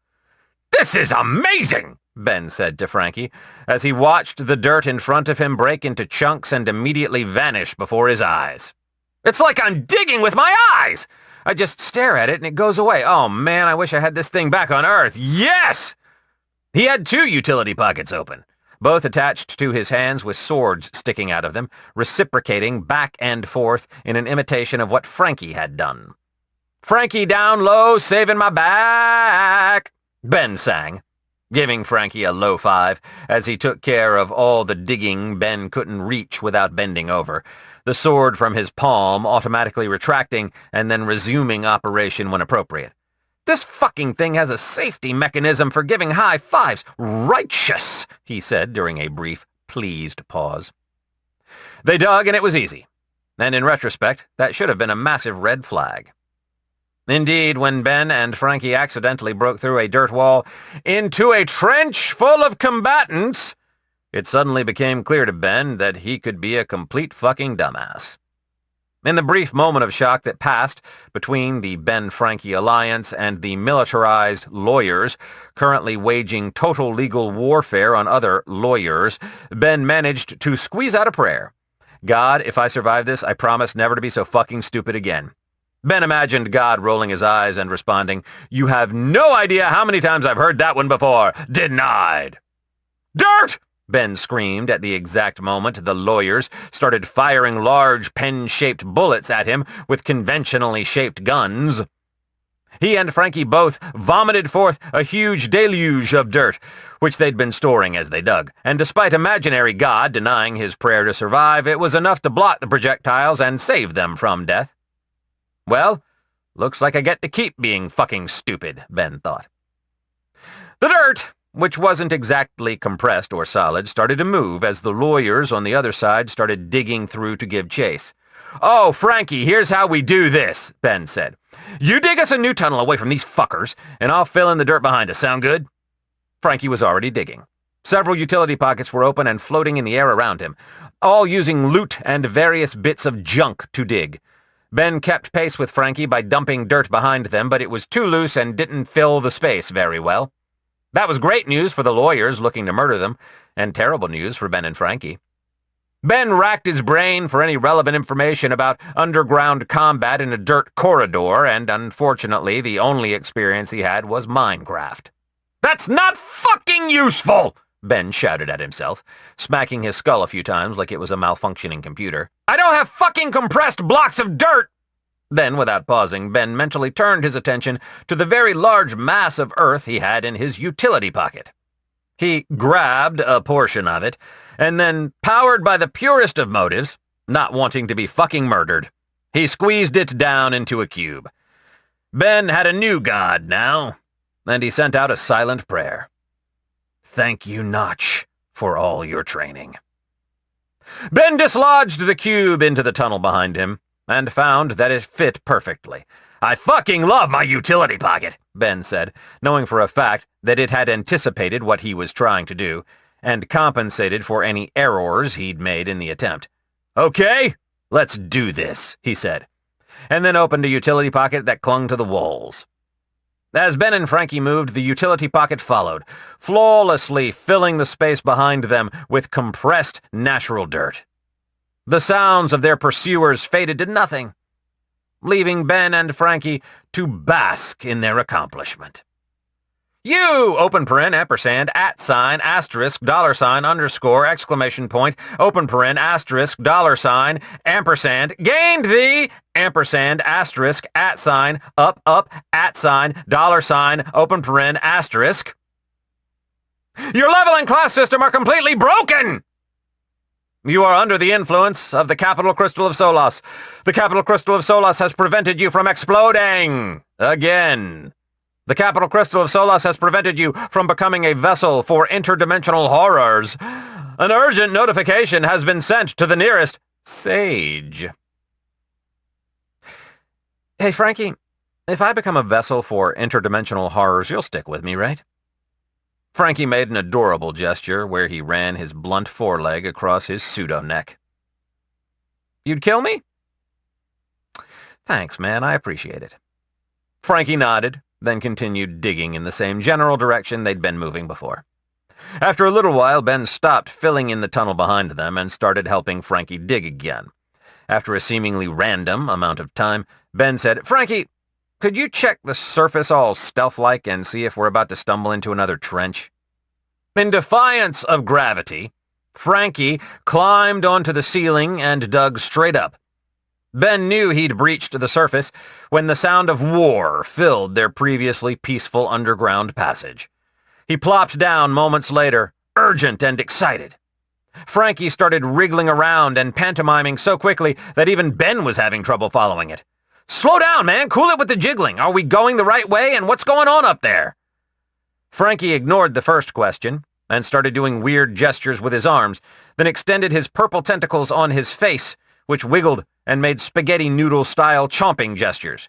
"This is amazing," Ben said to Frankie, as he watched the dirt in front of him break into chunks and immediately vanish before his eyes. "It's like I'm digging with my eyes! I just stare at it and it goes away. Oh man, I wish I had this thing back on Earth. Yes!" He had 2 utility pockets open, both attached to his hands with swords sticking out of them, reciprocating back and forth in an imitation of what Frankie had done. "Frankie down low, saving my back," Ben sang. giving Frankie a low five as he took care of all the digging Ben couldn't reach without bending over, the sword from his palm automatically retracting and then resuming operation when appropriate. "This fucking thing has a safety mechanism for giving high fives. Righteous," he said during a brief, pleased pause. They dug and it was easy. And in retrospect, that should have been a massive red flag. Indeed, when Ben and Frankie accidentally broke through a dirt wall into a trench full of combatants, it suddenly became clear to Ben that he could be a complete fucking dumbass. In the brief moment of shock that passed between the Ben-Frankie alliance and the militarized lawyers currently waging total legal warfare on other lawyers, Ben managed to squeeze out a prayer. "God, if I survive this, I promise never to be so fucking stupid again." Ben imagined God rolling his eyes and responding, "You have no idea how many times I've heard that one before. Denied." "Dirt!" Ben screamed at the exact moment the lawyers started firing large pen-shaped bullets at him with conventionally shaped guns. He and Frankie both vomited forth a huge deluge of dirt, which they'd been storing as they dug, and despite imaginary God denying his prayer to survive, it was enough to blot the projectiles and save them from death. Well, looks like I get to keep being fucking stupid, Ben thought. The dirt, which wasn't exactly compressed or solid, started to move as the lawyers on the other side started digging through to give chase. "Oh, Frankie, here's how we do this," Ben said. "You dig us a new tunnel away from these fuckers, and I'll fill in the dirt behind us. Sound good?" Frankie was already digging. Several utility pockets were open and floating in the air around him, all using loot and various bits of junk to dig. Ben kept pace with Frankie by dumping dirt behind them, but it was too loose and didn't fill the space very well. That was great news for the lawyers looking to murder them, and terrible news for Ben and Frankie. Ben racked his brain for any relevant information about underground combat in a dirt corridor, and unfortunately the only experience he had was Minecraft. "That's not fucking useful!" Ben shouted at himself, smacking his skull a few times like it was a malfunctioning computer. "I don't have fucking compressed blocks of dirt!" Then, without pausing, Ben mentally turned his attention to the very large mass of earth he had in his utility pocket. He grabbed a portion of it, and then, powered by the purest of motives, not wanting to be fucking murdered, he squeezed it down into a cube. Ben had a new god now, and he sent out a silent prayer. "Thank you, Notch, for all your training." Ben dislodged the cube into the tunnel behind him, and found that it fit perfectly. "I fucking love my utility pocket," Ben said, knowing for a fact that it had anticipated what he was trying to do, and compensated for any errors he'd made in the attempt. "Okay, let's do this," he said, and then opened a utility pocket that clung to the walls. As Ben and Frankie moved, the utility pocket followed, flawlessly filling the space behind them with compressed natural dirt. The sounds of their pursuers faded to nothing, leaving Ben and Frankie to bask in their accomplishment. "You, open paren, ampersand, @ asterisk, $, underscore, exclamation point, open paren, asterisk, $, ampersand, gained the, ampersand, asterisk, @ up, $, open paren, asterisk. Your level and class system are completely broken! You are under the influence of the capital crystal of Solas. The capital crystal of Solas has prevented you from exploding. Again. The capital crystal of Solas has prevented you from becoming a vessel for interdimensional horrors. An urgent notification has been sent to the nearest sage." "Hey, Frankie, if I become a vessel for interdimensional horrors, you'll stick with me, right?" Frankie made an adorable gesture where he ran his blunt foreleg across his pseudo-neck. "You'd kill me?" "Thanks, man. I appreciate it." Frankie nodded, then continued digging in the same general direction they'd been moving before. After a little while, Ben stopped filling in the tunnel behind them and started helping Frankie dig again. After a seemingly random amount of time, Ben said, "Frankie, could you check the surface all stealth-like and see if we're about to stumble into another trench?" In defiance of gravity, Frankie climbed onto the ceiling and dug straight up. Ben knew he'd breached the surface when the sound of war filled their previously peaceful underground passage. He plopped down moments later, urgent and excited. Frankie started wriggling around and pantomiming so quickly that even Ben was having trouble following it. "Slow down, man! Cool it with the jiggling! Are we going the right way, and what's going on up there?" Frankie ignored the first question and started doing weird gestures with his arms, then extended his purple tentacles on his face, which wiggled and made spaghetti noodle-style chomping gestures.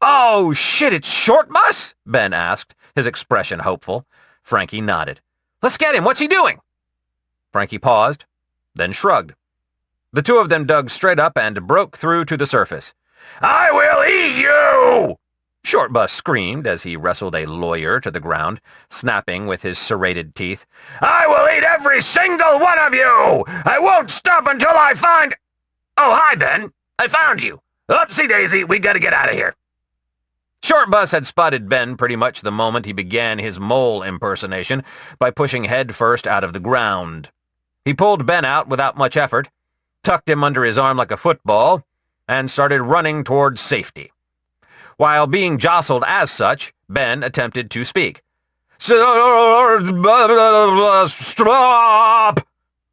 "Oh, shit, it's Short Bus?" Ben asked, his expression hopeful. Frankie nodded. "Let's get him. What's he doing?" Frankie paused, then shrugged. The two of them dug straight up and broke through to the surface. "I will eat you!" Short Bus screamed as he wrestled a lawyer to the ground, snapping with his serrated teeth. "I will eat every single one of you! I won't stop until I find—" "Oh, hi, Ben. I found you. Oopsie-daisy, we gotta get out of here." Short Bus had spotted Ben pretty much the moment he began his mole impersonation by pushing head first out of the ground. He pulled Ben out without much effort, tucked him under his arm like a football, and started running towards safety. While being jostled as such, Ben attempted to speak. "Stop!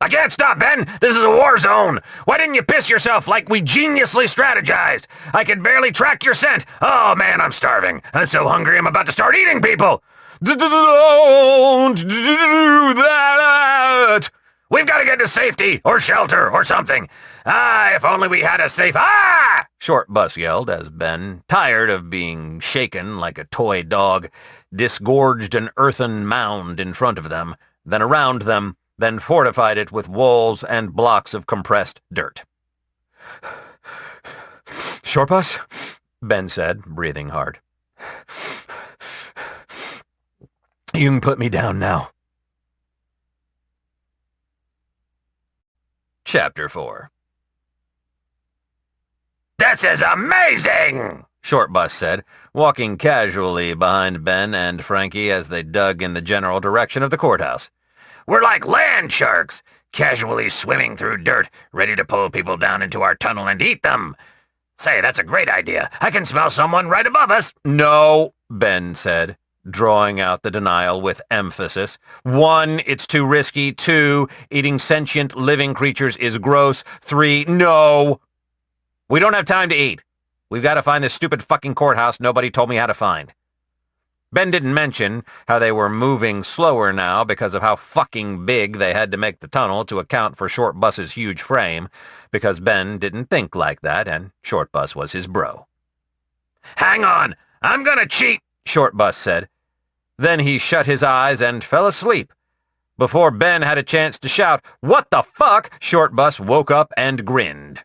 I can't stop, Ben! This is a war zone! Why didn't you piss yourself like we geniusly strategized? I can barely track your scent! Oh, man, I'm starving! I'm so hungry I'm about to start eating people! Don't do that! We've got to get to safety, or shelter, or something! Ah, if only we had a safe— Ah!" Short Bus yelled as Ben, tired of being shaken like a toy dog, disgorged an earthen mound in front of them, then around them, then fortified it with walls and blocks of compressed dirt. "Short Bus?" Ben said, breathing hard. "You can put me down now." Chapter 4. "This is amazing!" Short Bus said, walking casually behind Ben and Frankie as they dug in the general direction of the courthouse. "We're like land sharks, casually swimming through dirt, ready to pull people down into our tunnel and eat them. Say, that's a great idea. I can smell someone right above us." "No," Ben said, drawing out the denial with emphasis. "1, it's too risky. 2, eating sentient living creatures is gross. 3, no. We don't have time to eat. We've got to find this stupid fucking courthouse nobody told me how to find." Ben didn't mention how they were moving slower now because of how fucking big they had to make the tunnel to account for Short Bus's huge frame, because Ben didn't think like that, and Short Bus was his bro. "Hang on, I'm gonna cheat," Short Bus said. Then he shut his eyes and fell asleep. Before Ben had a chance to shout, "What the fuck?" Short Bus woke up and grinned.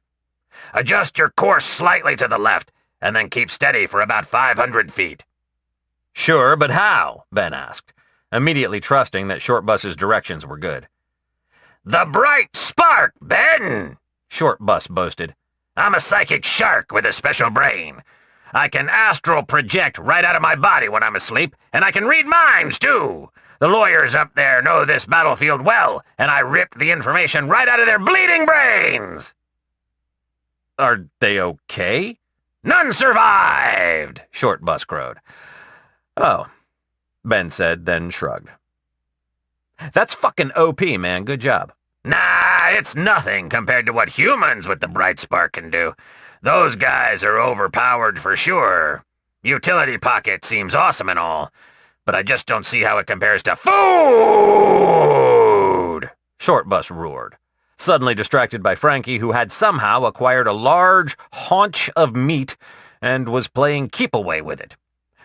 "Adjust your course slightly to the left, and then keep steady for about 500 feet. "Sure, but how?" Ben asked, immediately trusting that Short Bus's directions were good. "The bright spark, Ben!" Short Bus boasted. "I'm a psychic shark with a special brain. I can astral project right out of my body when I'm asleep, and I can read minds, too. The lawyers up there know this battlefield well, and I ripped the information right out of their bleeding brains." "Are they okay?" "None survived," Short Bus crowed. "Oh," Ben said, then shrugged. "That's fucking OP, man. Good job." "Nah, it's nothing compared to what humans with the bright spark can do. Those guys are overpowered for sure. Utility Pocket seems awesome and all, but I just don't see how it compares to food!" Short Bus roared, suddenly distracted by Frankie, who had somehow acquired a large haunch of meat and was playing keep-away with it.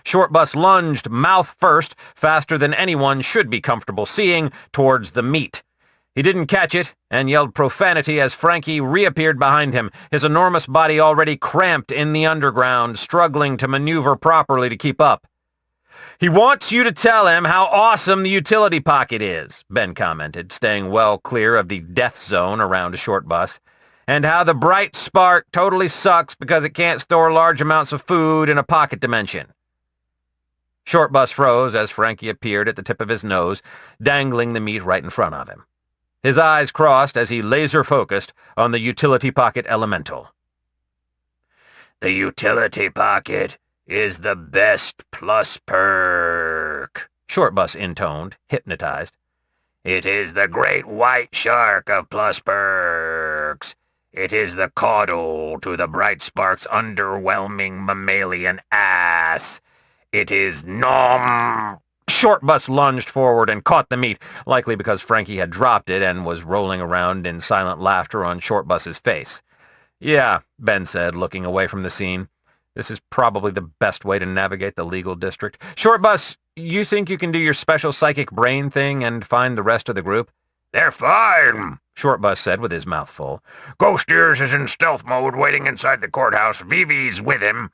Short Bus lunged mouth first, faster than anyone should be comfortable seeing, towards the meat. He didn't catch it and yelled profanity as Frankie reappeared behind him, his enormous body already cramped in the underground, struggling to maneuver properly to keep up. "He wants you to tell him how awesome the utility pocket is," Ben commented, staying well clear of the death zone around Short Bus, "and how the bright spark totally sucks because it can't store large amounts of food in a pocket dimension." Short Bus froze as Frankie appeared at the tip of his nose, dangling the meat right in front of him. His eyes crossed as he laser-focused on the utility pocket elemental. "The utility pocket is the best plus perk," Shortbus intoned, hypnotized. "It is the great white shark of plus perks. It is the caudal to the bright spark's underwhelming mammalian ass. It is nom." Shortbus lunged forward and caught the meat, likely because Frankie had dropped it and was rolling around in silent laughter on Shortbus's face. "Yeah," Ben said, looking away from the scene. "This is probably the best way to navigate the legal district. Shortbus, you think you can do your special psychic brain thing and find the rest of the group?" "They're fine," Shortbus said with his mouth full. "Ghost Ears is in stealth mode waiting inside the courthouse. Vivi's with him.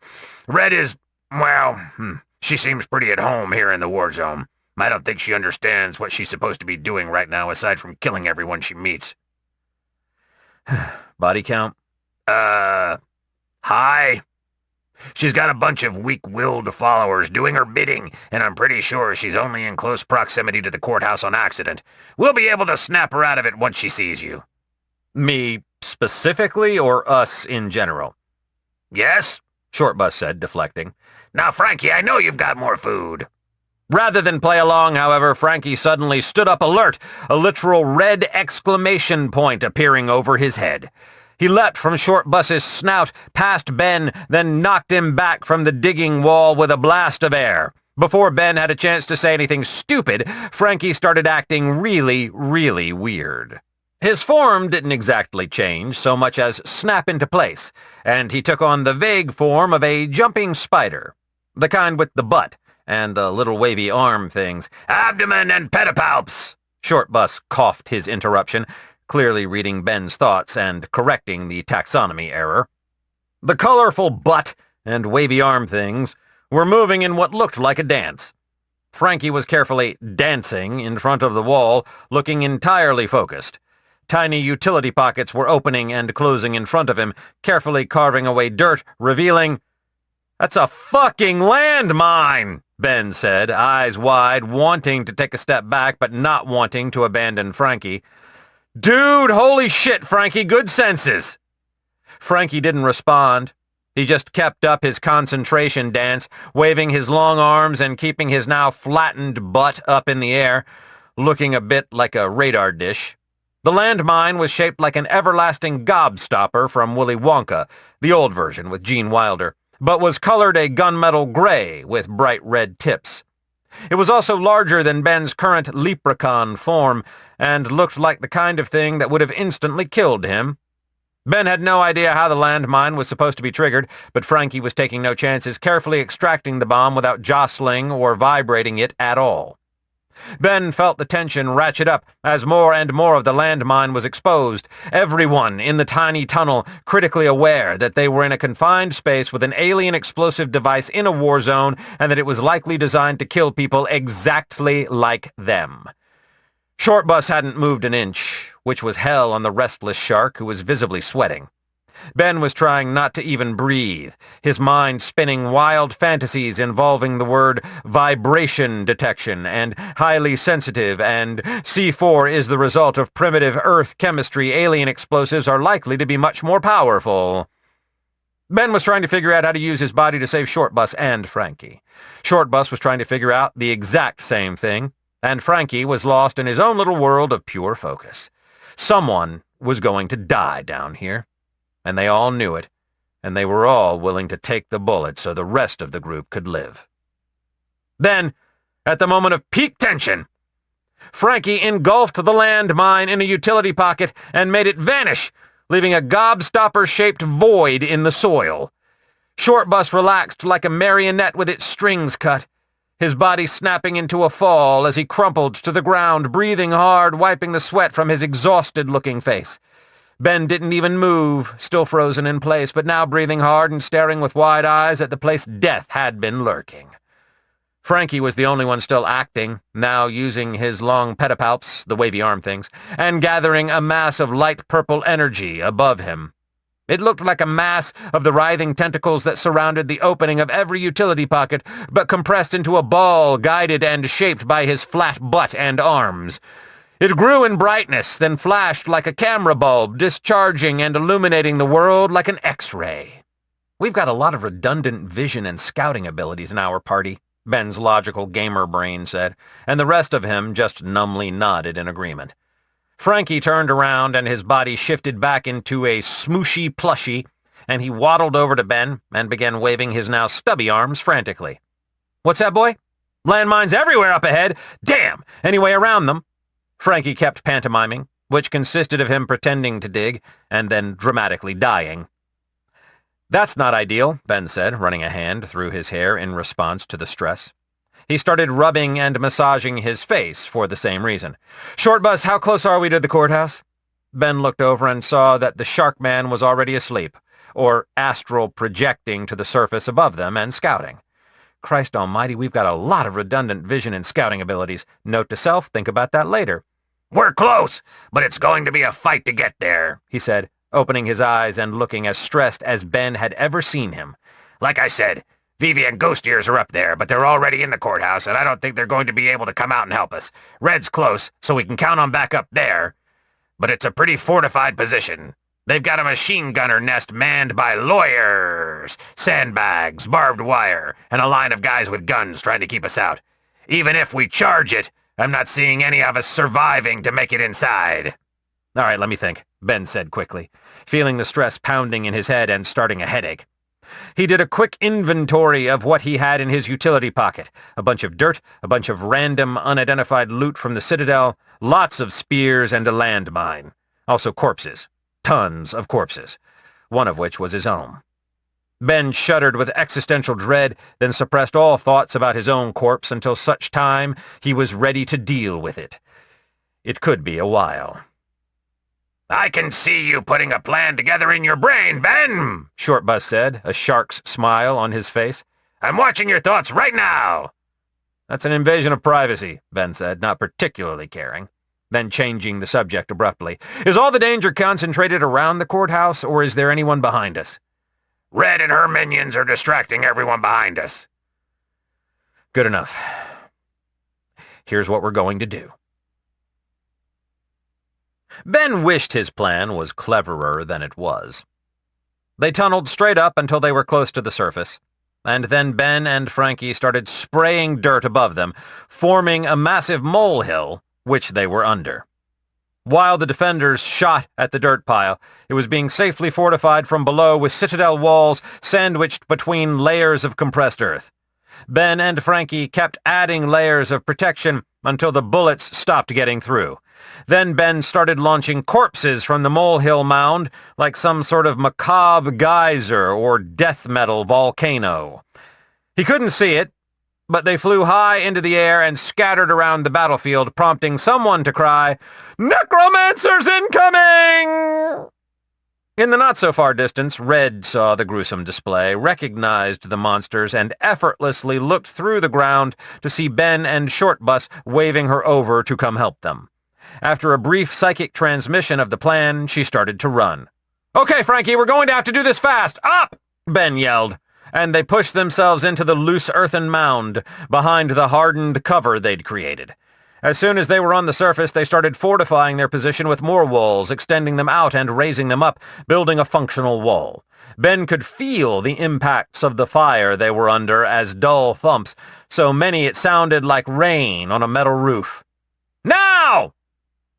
Red is, well, she seems pretty at home here in the war zone. I don't think she understands what she's supposed to be doing right now aside from killing everyone she meets." "Body count?" High. She's got a bunch of weak-willed followers doing her bidding, and I'm pretty sure she's only in close proximity to the courthouse on accident. We'll be able to snap her out of it once she sees you." "Me specifically, or us in general?" "Yes," Shortbus said, deflecting. "Now, Frankie, I know you've got more food." Rather than play along, however, Frankie suddenly stood up alert, a literal red exclamation point appearing over his head. He leapt from Shortbus's snout, past Ben, then knocked him back from the digging wall with a blast of air. Before Ben had a chance to say anything stupid, Frankie started acting really, really weird. His form didn't exactly change so much as snap into place, and he took on the vague form of a jumping spider. The kind with the butt and the little wavy arm things. "Abdomen and pedipalps," Shortbus coughed his interruption, clearly reading Ben's thoughts and correcting the taxonomy error. The colorful butt and wavy arm things were moving in what looked like a dance. Frankie was carefully dancing in front of the wall, looking entirely focused. Tiny utility pockets were opening and closing in front of him, carefully carving away dirt, revealing, "That's a fucking landmine," Ben said, eyes wide, wanting to take a step back but not wanting to abandon Frankie. "Dude, holy shit, Frankie, good senses." Frankie didn't respond. He just kept up his concentration dance, waving his long arms and keeping his now flattened butt up in the air, looking a bit like a radar dish. The landmine was shaped like an everlasting gobstopper from Willy Wonka, the old version with Gene Wilder, but was colored a gunmetal gray with bright red tips. It was also larger than Ben's current leprechaun form, and looked like the kind of thing that would have instantly killed him. Ben had no idea how the landmine was supposed to be triggered, but Frankie was taking no chances, carefully extracting the bomb without jostling or vibrating it at all. Ben felt the tension ratchet up as more and more of the landmine was exposed, everyone in the tiny tunnel critically aware that they were in a confined space with an alien explosive device in a war zone and that it was likely designed to kill people exactly like them. Shortbus hadn't moved an inch, which was hell on the restless shark who was visibly sweating. Ben was trying not to even breathe, his mind spinning wild fantasies involving the word vibration detection and highly sensitive and C4 is the result of primitive Earth chemistry. Alien explosives are likely to be much more powerful. Ben was trying to figure out how to use his body to save Shortbus and Frankie. Shortbus was trying to figure out the exact same thing, and Frankie was lost in his own little world of pure focus. Someone was going to die down here, and they all knew it, and they were all willing to take the bullet so the rest of the group could live. Then, at the moment of peak tension, Frankie engulfed the landmine in a utility pocket and made it vanish, leaving a gobstopper-shaped void in the soil. Shortbus relaxed like a marionette with its strings cut, his body snapping into a fall as he crumpled to the ground, breathing hard, wiping the sweat from his exhausted-looking face. Ben didn't even move, still frozen in place, but now breathing hard and staring with wide eyes at the place death had been lurking. Frankie was the only one still acting, now using his long pedipalps, the wavy arm things, and gathering a mass of light purple energy above him. It looked like a mass of the writhing tentacles that surrounded the opening of every utility pocket, but compressed into a ball guided and shaped by his flat butt and arms. It grew in brightness, then flashed like a camera bulb, discharging and illuminating the world like an X-ray. "We've got a lot of redundant vision and scouting abilities in our party," Ben's logical gamer brain said, and the rest of him just numbly nodded in agreement. Frankie turned around and his body shifted back into a smooshy plushie, and he waddled over to Ben and began waving his now stubby arms frantically. "What's that, boy? Landmines everywhere up ahead! Damn! Any way around them?" Frankie kept pantomiming, which consisted of him pretending to dig and then dramatically dying. "That's not ideal," Ben said, running a hand through his hair in response to the stress. He started rubbing and massaging his face for the same reason. "Short Bus, how close are we to the courthouse?" Ben looked over and saw that the shark man was already asleep, or astral projecting to the surface above them and scouting. Christ almighty, we've got a lot of redundant vision and scouting abilities. Note to self, think about that later. "We're close, but it's going to be a fight to get there," he said, opening his eyes and looking as stressed as Ben had ever seen him. "Like I said, Vivi and Ghost Ears are up there, but they're already in the courthouse, and I don't think they're going to be able to come out and help us. Red's close, so we can count on backup there. But it's a pretty fortified position. They've got a machine gunner nest manned by lawyers, sandbags, barbed wire, and a line of guys with guns trying to keep us out. Even if we charge it, I'm not seeing any of us surviving to make it inside." "All right, let me think," Ben said quickly, feeling the stress pounding in his head and starting a headache. He did a quick inventory of what he had in his utility pocket. A bunch of dirt, a bunch of random unidentified loot from the Citadel, lots of spears and a landmine. Also corpses. Tons of corpses. One of which was his own. Ben shuddered with existential dread, then suppressed all thoughts about his own corpse until such time he was ready to deal with it. It could be a while. "I can see you putting a plan together in your brain, Ben," Short Bus said, a shark's smile on his face. "I'm watching your thoughts right now." "That's an invasion of privacy," Ben said, not particularly caring. Then changing the subject abruptly. "Is all the danger concentrated around the courthouse, or is there anyone behind us?" "Red and her minions are distracting everyone behind us." "Good enough. Here's what we're going to do." Ben wished his plan was cleverer than it was. They tunneled straight up until they were close to the surface, and then Ben and Frankie started spraying dirt above them, forming a massive molehill which they were under. While the defenders shot at the dirt pile, it was being safely fortified from below with citadel walls sandwiched between layers of compressed earth. Ben and Frankie kept adding layers of protection until the bullets stopped getting through. Then Ben started launching corpses from the molehill mound like some sort of macabre geyser or death metal volcano. He couldn't see it, but they flew high into the air and scattered around the battlefield, prompting someone to cry, "Necromancers incoming!" In the not-so-far distance, Red saw the gruesome display, recognized the monsters, and effortlessly looked through the ground to see Ben and Short Bus waving her over to come help them. After a brief psychic transmission of the plan, she started to run. "Okay, Frankie, we're going to have to do this fast! Up!" Ben yelled, and they pushed themselves into the loose earthen mound behind the hardened cover they'd created. As soon as they were on the surface, they started fortifying their position with more walls, extending them out and raising them up, building a functional wall. Ben could feel the impacts of the fire they were under as dull thumps, so many it sounded like rain on a metal roof. "Now!"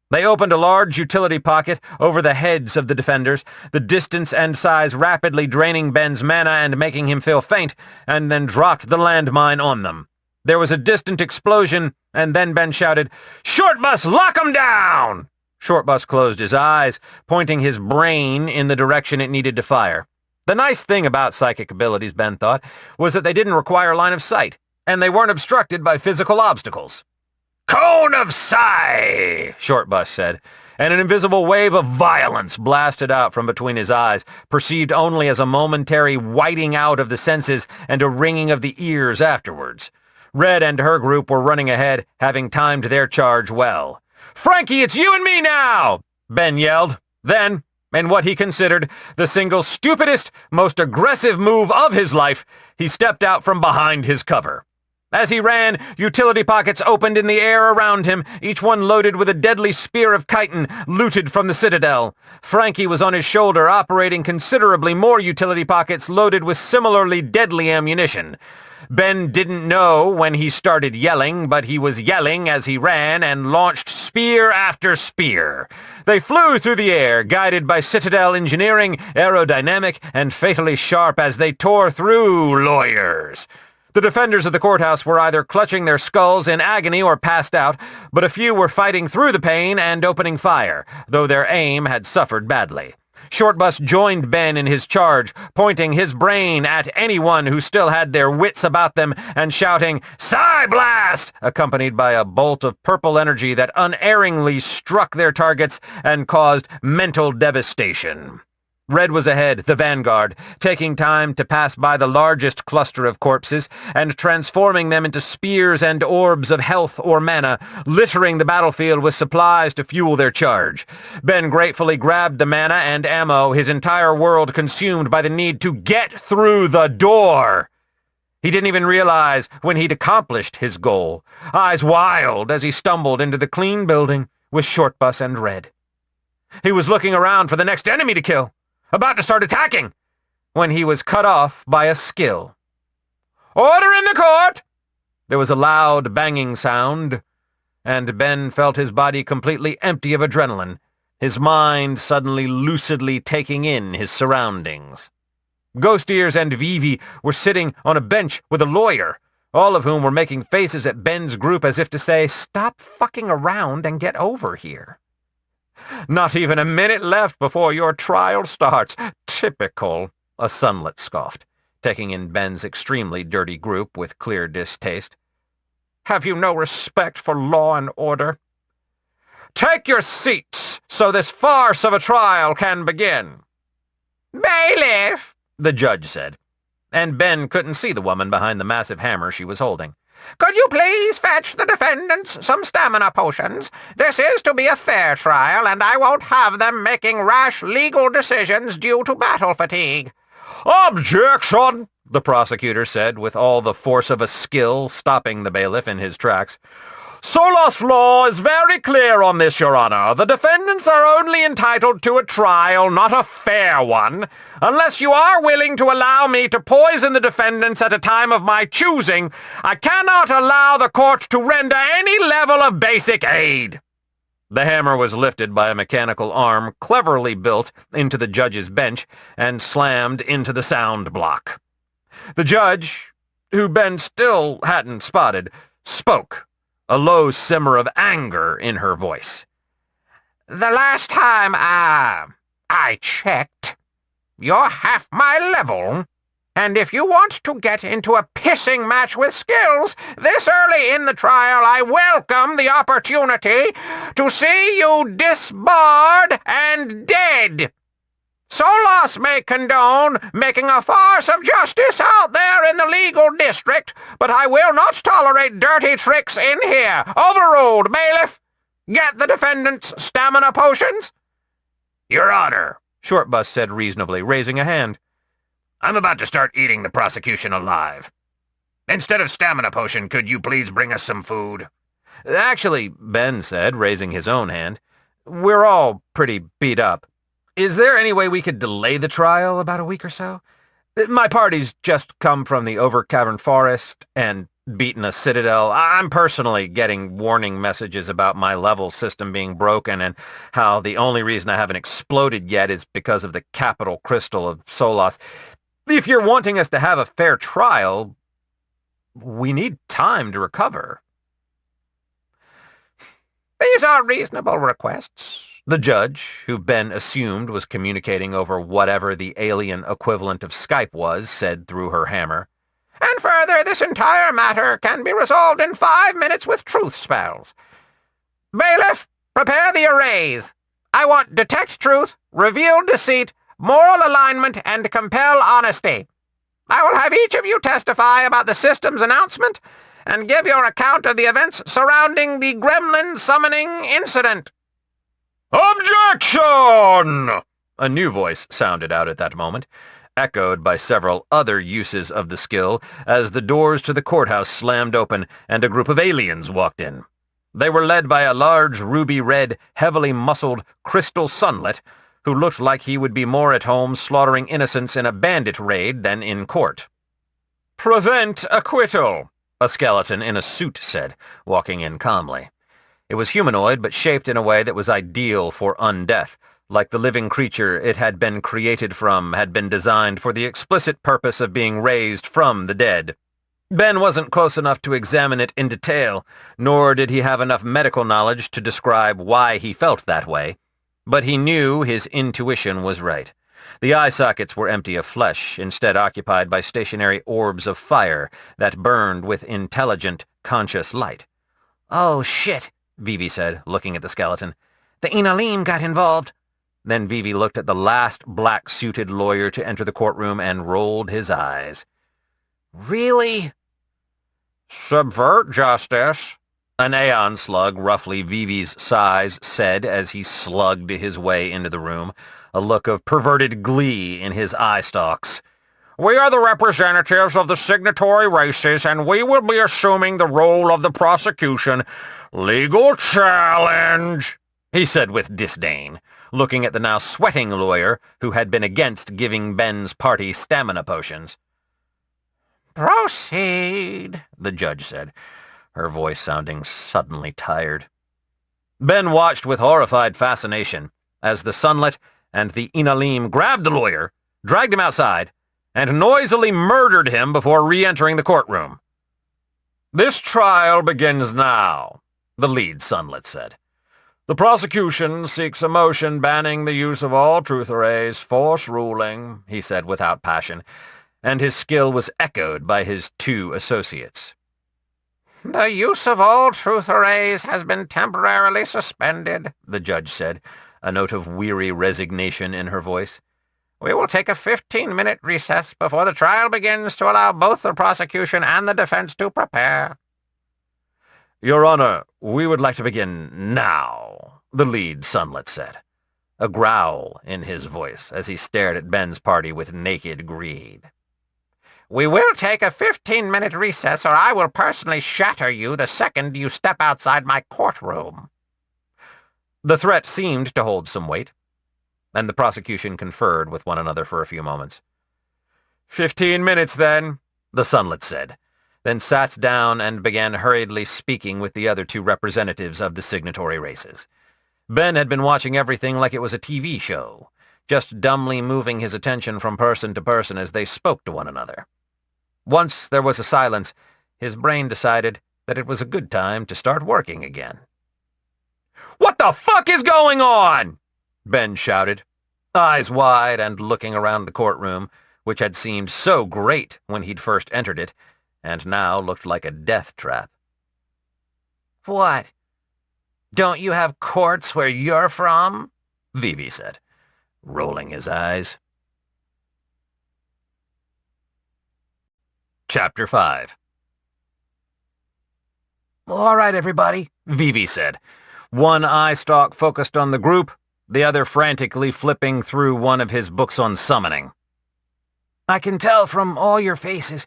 They opened a large utility pocket over the heads of the defenders, the distance and size rapidly draining Ben's mana and making him feel faint, and then dropped the landmine on them. There was a distant explosion, and then Ben shouted, "Short Bus, lock 'em down!" Short Bus closed his eyes, pointing his brain in the direction it needed to fire. The nice thing about psychic abilities, Ben thought, was that they didn't require line of sight, and they weren't obstructed by physical obstacles. "Cone of Psi!" Short Bus said, and an invisible wave of violence blasted out from between his eyes, perceived only as a momentary whiting out of the senses and a ringing of the ears afterwards. Red and her group were running ahead, having timed their charge well. "Frankie, it's you and me now!" Ben yelled. Then, in what he considered the single stupidest, most aggressive move of his life, he stepped out from behind his cover. As he ran, utility pockets opened in the air around him, each one loaded with a deadly spear of chitin looted from the Citadel. Frankie was on his shoulder, operating considerably more utility pockets loaded with similarly deadly ammunition. Ben didn't know when he started yelling, but he was yelling as he ran and launched spear after spear. They flew through the air, guided by Citadel engineering, aerodynamic, and fatally sharp as they tore through lawyers. The defenders of the courthouse were either clutching their skulls in agony or passed out, but a few were fighting through the pain and opening fire, though their aim had suffered badly. Shortbus joined Ben in his charge, pointing his brain at anyone who still had their wits about them and shouting, "Psy Blast!" accompanied by a bolt of purple energy that unerringly struck their targets and caused mental devastation. Red was ahead, the vanguard, taking time to pass by the largest cluster of corpses and transforming them into spears and orbs of health or mana, littering the battlefield with supplies to fuel their charge. Ben gratefully grabbed the mana and ammo, his entire world consumed by the need to get through the door. He didn't even realize when he'd accomplished his goal, eyes wild as he stumbled into the clean building with Shortbus and Red. He was looking around for the next enemy to kill, about to start attacking, when he was cut off by a skill. "Order in the court!" There was a loud banging sound, and Ben felt his body completely empty of adrenaline, his mind suddenly lucidly taking in his surroundings. Ghost Ears and Vivi were sitting on a bench with a lawyer, all of whom were making faces at Ben's group as if to say, "Stop fucking around and get over here." "Not even a minute left before your trial starts. Typical," a Sunlet scoffed, taking in Ben's extremely dirty group with clear distaste. "Have you no respect for law and order? Take your seats so this farce of a trial can begin." "Bailiff," the judge said, and Ben couldn't see the woman behind the massive hammer she was holding. "Could you please fetch the defendants some stamina potions? This is to be a fair trial, and I won't have them making rash legal decisions due to battle fatigue." "Objection!" the prosecutor said with all the force of a skill, stopping the bailiff in his tracks. "Solas law is very clear on this, Your Honor. The defendants are only entitled to a trial, not a fair one. Unless you are willing to allow me to poison the defendants at a time of my choosing, I cannot allow the court to render any level of basic aid." The hammer was lifted by a mechanical arm cleverly built into the judge's bench and slammed into the sound block. The judge, who Ben still hadn't spotted, spoke, a low simmer of anger in her voice. "The last time I checked, you're half my level, and if you want to get into a pissing match with skills this early in the trial, I welcome the opportunity to see you disbarred and dead. Solas may condone making a farce of justice out there in the legal district, but I will not tolerate dirty tricks in here. Overruled, bailiff. Get the defendants stamina potions." "Your Honor," Shortbus said reasonably, raising a hand, "I'm about to start eating the prosecution alive. Instead of stamina potion, could you please bring us some food?" "Actually," Ben said, raising his own hand, "we're all pretty beat up. Is there any way we could delay the trial about a week or so? My party's just come from the Over-Cavern Forest and beaten a citadel. I'm personally getting warning messages about my level system being broken and how the only reason I haven't exploded yet is because of the capital crystal of Solas. If you're wanting us to have a fair trial, we need time to recover." "These are reasonable requests," the judge, who Ben assumed was communicating over whatever the alien equivalent of Skype was, said through her hammer. "And further, this entire matter can be resolved in 5 minutes with truth spells. Bailiff, prepare the arrays. I want detect truth, reveal deceit, moral alignment, and compel honesty. I will have each of you testify about the system's announcement and give your account of the events surrounding the gremlin summoning incident." "Objection!" a new voice sounded out at that moment, echoed by several other uses of the skill as the doors to the courthouse slammed open and a group of aliens walked in. They were led by a large ruby-red, heavily muscled crystal Sunlet who looked like he would be more at home slaughtering innocents in a bandit raid than in court. "Prevent acquittal," a skeleton in a suit said, walking in calmly. It was humanoid, but shaped in a way that was ideal for undeath, like the living creature it had been created from had been designed for the explicit purpose of being raised from the dead. Ben wasn't close enough to examine it in detail, nor did he have enough medical knowledge to describe why he felt that way, but he knew his intuition was right. The eye sockets were empty of flesh, instead occupied by stationary orbs of fire that burned with intelligent, conscious light. "Oh, shit," Vivi said, looking at the skeleton. "The Inalim got involved." Then Vivi looked at the last black-suited lawyer to enter the courtroom and rolled his eyes. "Really?" "Subvert justice," an Aeon slug roughly Vivi's size said as he slugged his way into the room, a look of perverted glee in his eye stalks. "We are the representatives of the signatory races, and we will be assuming the role of the prosecution. Legal challenge," he said with disdain, looking at the now sweating lawyer who had been against giving Ben's party stamina potions. "Proceed," the judge said, her voice sounding suddenly tired. Ben watched with horrified fascination as the Sunlit and the Inalim grabbed the lawyer, dragged him outside, and noisily murdered him before re-entering the courtroom. "This trial begins now," the lead Sunlit said. "The prosecution seeks a motion banning the use of all truth arrays, force ruling," he said without passion, and his skill was echoed by his two associates. "The use of all truth arrays has been temporarily suspended," the judge said, a note of weary resignation in her voice. "We will take a 15-minute recess before the trial begins to allow both the prosecution and the defense to prepare." "Your Honor, we would like to begin now," the lead Sunlit said, a growl in his voice as he stared at Ben's party with naked greed. "We will take a 15-minute recess, or I will personally shatter you the second you step outside my courtroom." The threat seemed to hold some weight, and the prosecution conferred with one another for a few moments. 15 minutes, then," the Sunlit said, then sat down and began hurriedly speaking with the other two representatives of the signatory races. Ben had been watching everything like it was a TV show, just dumbly moving his attention from person to person as they spoke to one another. Once there was a silence, his brain decided that it was a good time to start working again. "What the fuck is going on?" Ben shouted, eyes wide and looking around the courtroom, which had seemed so great when he'd first entered it, and now looked like a death trap. "What? Don't you have courts where you're from?" Vivi said, rolling his eyes. Chapter 5. "All right, everybody," Vivi said, one eye stalk focused on the group, the other frantically flipping through one of his books on summoning. "I can tell from all your faces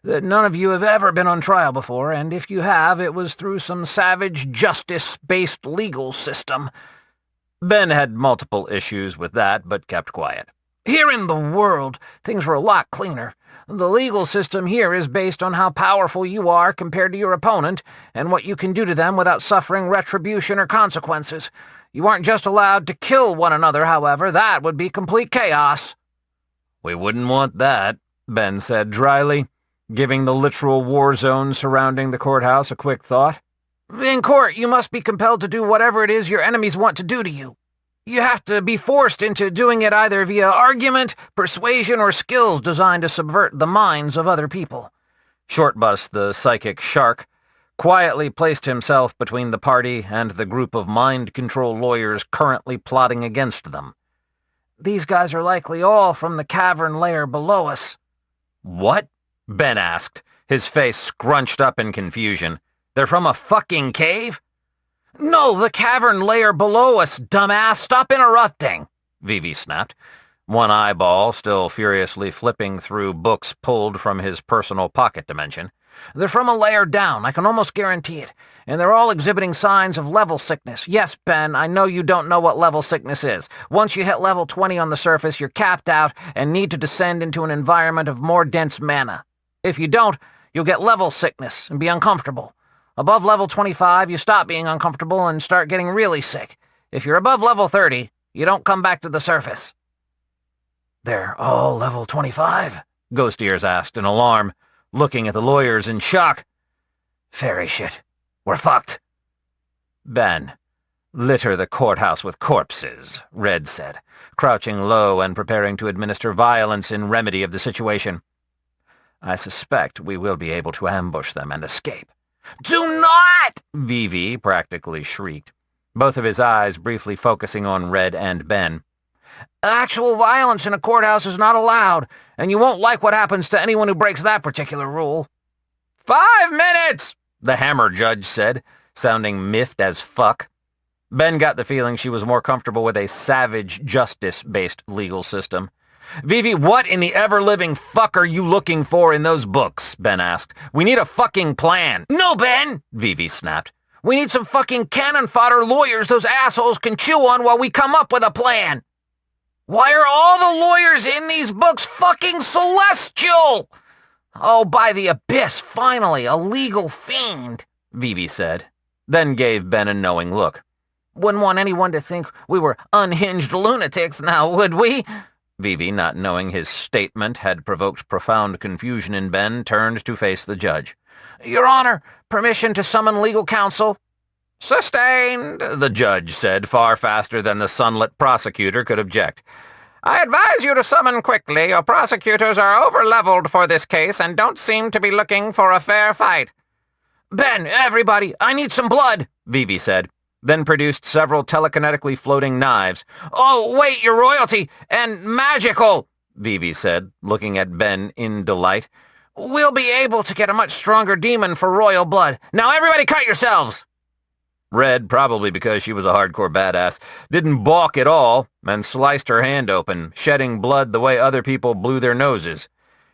that none of you have ever been on trial before, and if you have, it was through some savage, justice-based legal system." Ben had multiple issues with that, but kept quiet. "Here in the world, things were a lot cleaner. The legal system here is based on how powerful you are compared to your opponent and what you can do to them without suffering retribution or consequences. You aren't just allowed to kill one another, however. That would be complete chaos." "We wouldn't want that," Ben said dryly, giving the literal war zone surrounding the courthouse a quick thought. "In court, you must be compelled to do whatever it is your enemies want to do to you. You have to be forced into doing it either via argument, persuasion, or skills designed to subvert the minds of other people." Shortbus, the psychic shark, quietly placed himself between the party and the group of mind control lawyers currently plotting against them. "These guys are likely all from the cavern layer below us." "What?" Ben asked, his face scrunched up in confusion. "They're from a fucking cave?" "No, the cavern layer below us, dumbass! Stop interrupting!" Vivi snapped, one eyeball still furiously flipping through books pulled from his personal pocket dimension. "They're from a layer down, I can almost guarantee it. And they're all exhibiting signs of level sickness. Yes, Ben, I know you don't know what level sickness is. Once you hit level 20 on the surface, you're capped out and need to descend into an environment of more dense mana." If you don't, you'll get level sickness and be uncomfortable. Above level 25, you stop being uncomfortable and start getting really sick. If you're above level 30, you don't come back to the surface." "They're all level 25? Ghost Ears asked in alarm, looking at the lawyers in shock. "Fairy shit. We're fucked." "Ben, litter the courthouse with corpses," Red said, crouching low and preparing to administer violence in remedy of the situation. "I suspect we will be able to ambush them and escape." "Do not!" Vivi practically shrieked, both of his eyes briefly focusing on Red and Ben. "Actual violence in a courthouse is not allowed, and you won't like what happens to anyone who breaks that particular rule." 5 minutes, the Hammer Judge said, sounding miffed as fuck. Ben got the feeling she was more comfortable with a savage, justice-based legal system. "Vivi, what in the ever-living fuck are you looking for in those books?" Ben asked. "We need a fucking plan." "No, Ben," Vivi snapped. "We need some fucking cannon fodder lawyers those assholes can chew on while we come up with a plan. Why are all the lawyers in these books fucking celestial? Oh, by the abyss, finally, a legal fiend," Vivi said, then gave Ben a knowing look. "Wouldn't want anyone to think we were unhinged lunatics now, would we?" Vivi, not knowing his statement had provoked profound confusion in Ben, turned to face the judge. "Your Honor, permission to summon legal counsel." "Sustained," the judge said, far faster than the sunlit prosecutor could object. "I advise you to summon quickly. Your prosecutors are over-leveled for this case and don't seem to be looking for a fair fight." "Ben, everybody, I need some blood," Vivi said, then produced several telekinetically floating knives. "Oh, wait, your royalty, and magical," Vivi said, looking at Ben in delight. "We'll be able to get a much stronger demon for royal blood. Now everybody cut yourselves!" Red, probably because she was a hardcore badass, didn't balk at all and sliced her hand open, shedding blood the way other people blew their noses.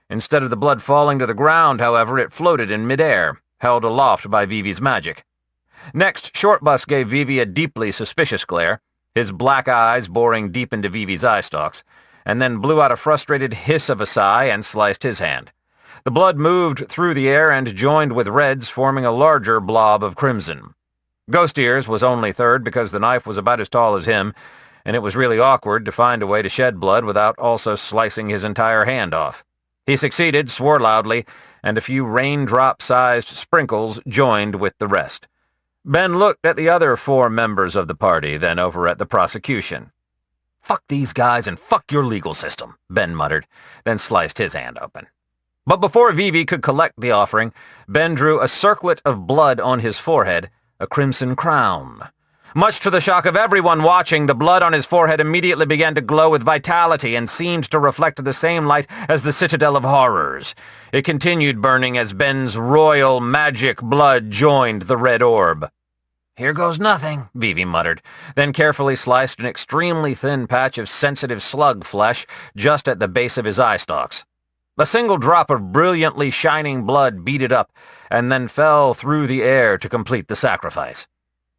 Instead of the blood falling to the ground, however, it floated in midair, held aloft by Vivi's magic. Next, Shortbus gave Vivi a deeply suspicious glare, his black eyes boring deep into Vivi's eye stalks, and then blew out a frustrated hiss of a sigh and sliced his hand. The blood moved through the air and joined with Red's, forming a larger blob of crimson. Ghost Ears was only third because the knife was about as tall as him, and it was really awkward to find a way to shed blood without also slicing his entire hand off. He succeeded, swore loudly, and a few raindrop-sized sprinkles joined with the rest. Ben looked at the other 4 members of the party, then over at the prosecution. "Fuck these guys and fuck your legal system," Ben muttered, then sliced his hand open. But before Vivi could collect the offering, Ben drew a circlet of blood on his forehead, a crimson crown. Much to the shock of everyone watching, the blood on his forehead immediately began to glow with vitality and seemed to reflect the same light as the Citadel of Horrors. It continued burning as Ben's royal magic blood joined the red orb. "Here goes nothing," Vivi muttered, then carefully sliced an extremely thin patch of sensitive slug flesh just at the base of his eye stalks. A single drop of brilliantly shining blood beaded up and then fell through the air to complete the sacrifice.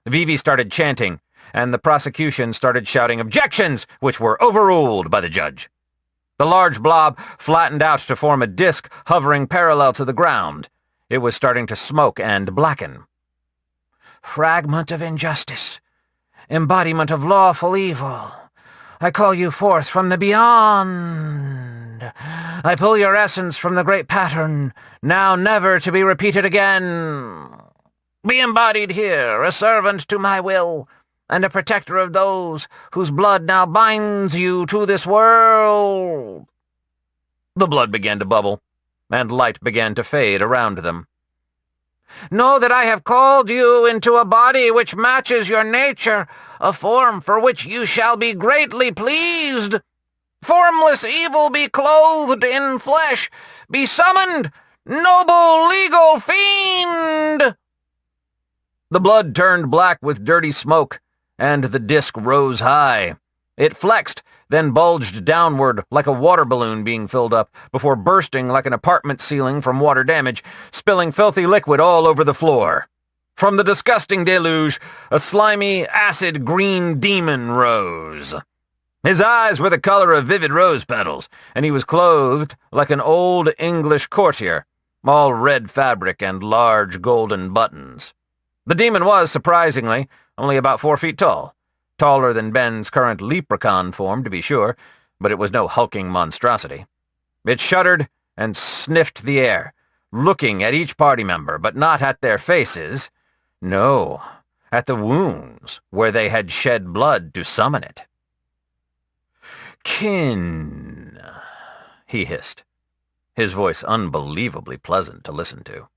Vivi started chanting, and the prosecution started shouting objections, which were overruled by the judge. The large blob flattened out to form a disc hovering parallel to the ground. It was starting to smoke and blacken. "Fragment of injustice, embodiment of lawful evil, I call you forth from the beyond. I pull your essence from the great pattern, now never to be repeated again. Be embodied here, a servant to my will, and a protector of those whose blood now binds you to this world." The blood began to bubble, and light began to fade around them. "Know that I have called you into a body which matches your nature, a form for which you shall be greatly pleased. Formless evil be clothed in flesh, be summoned, noble legal fiend!" The blood turned black with dirty smoke, and the disc rose high. It flexed, then bulged downward like a water balloon being filled up, before bursting like an apartment ceiling from water damage, spilling filthy liquid all over the floor. From the disgusting deluge, a slimy, acid green demon rose. His eyes were the color of vivid rose petals, and he was clothed like an old English courtier, all red fabric and large golden buttons. The demon was, surprisingly, only about 4 feet tall, taller than Ben's current leprechaun form, to be sure, but it was no hulking monstrosity. It shuddered and sniffed the air, looking at each party member, but not at their faces. No, at the wounds where they had shed blood to summon it. "Kin," he hissed, his voice unbelievably pleasant to listen to.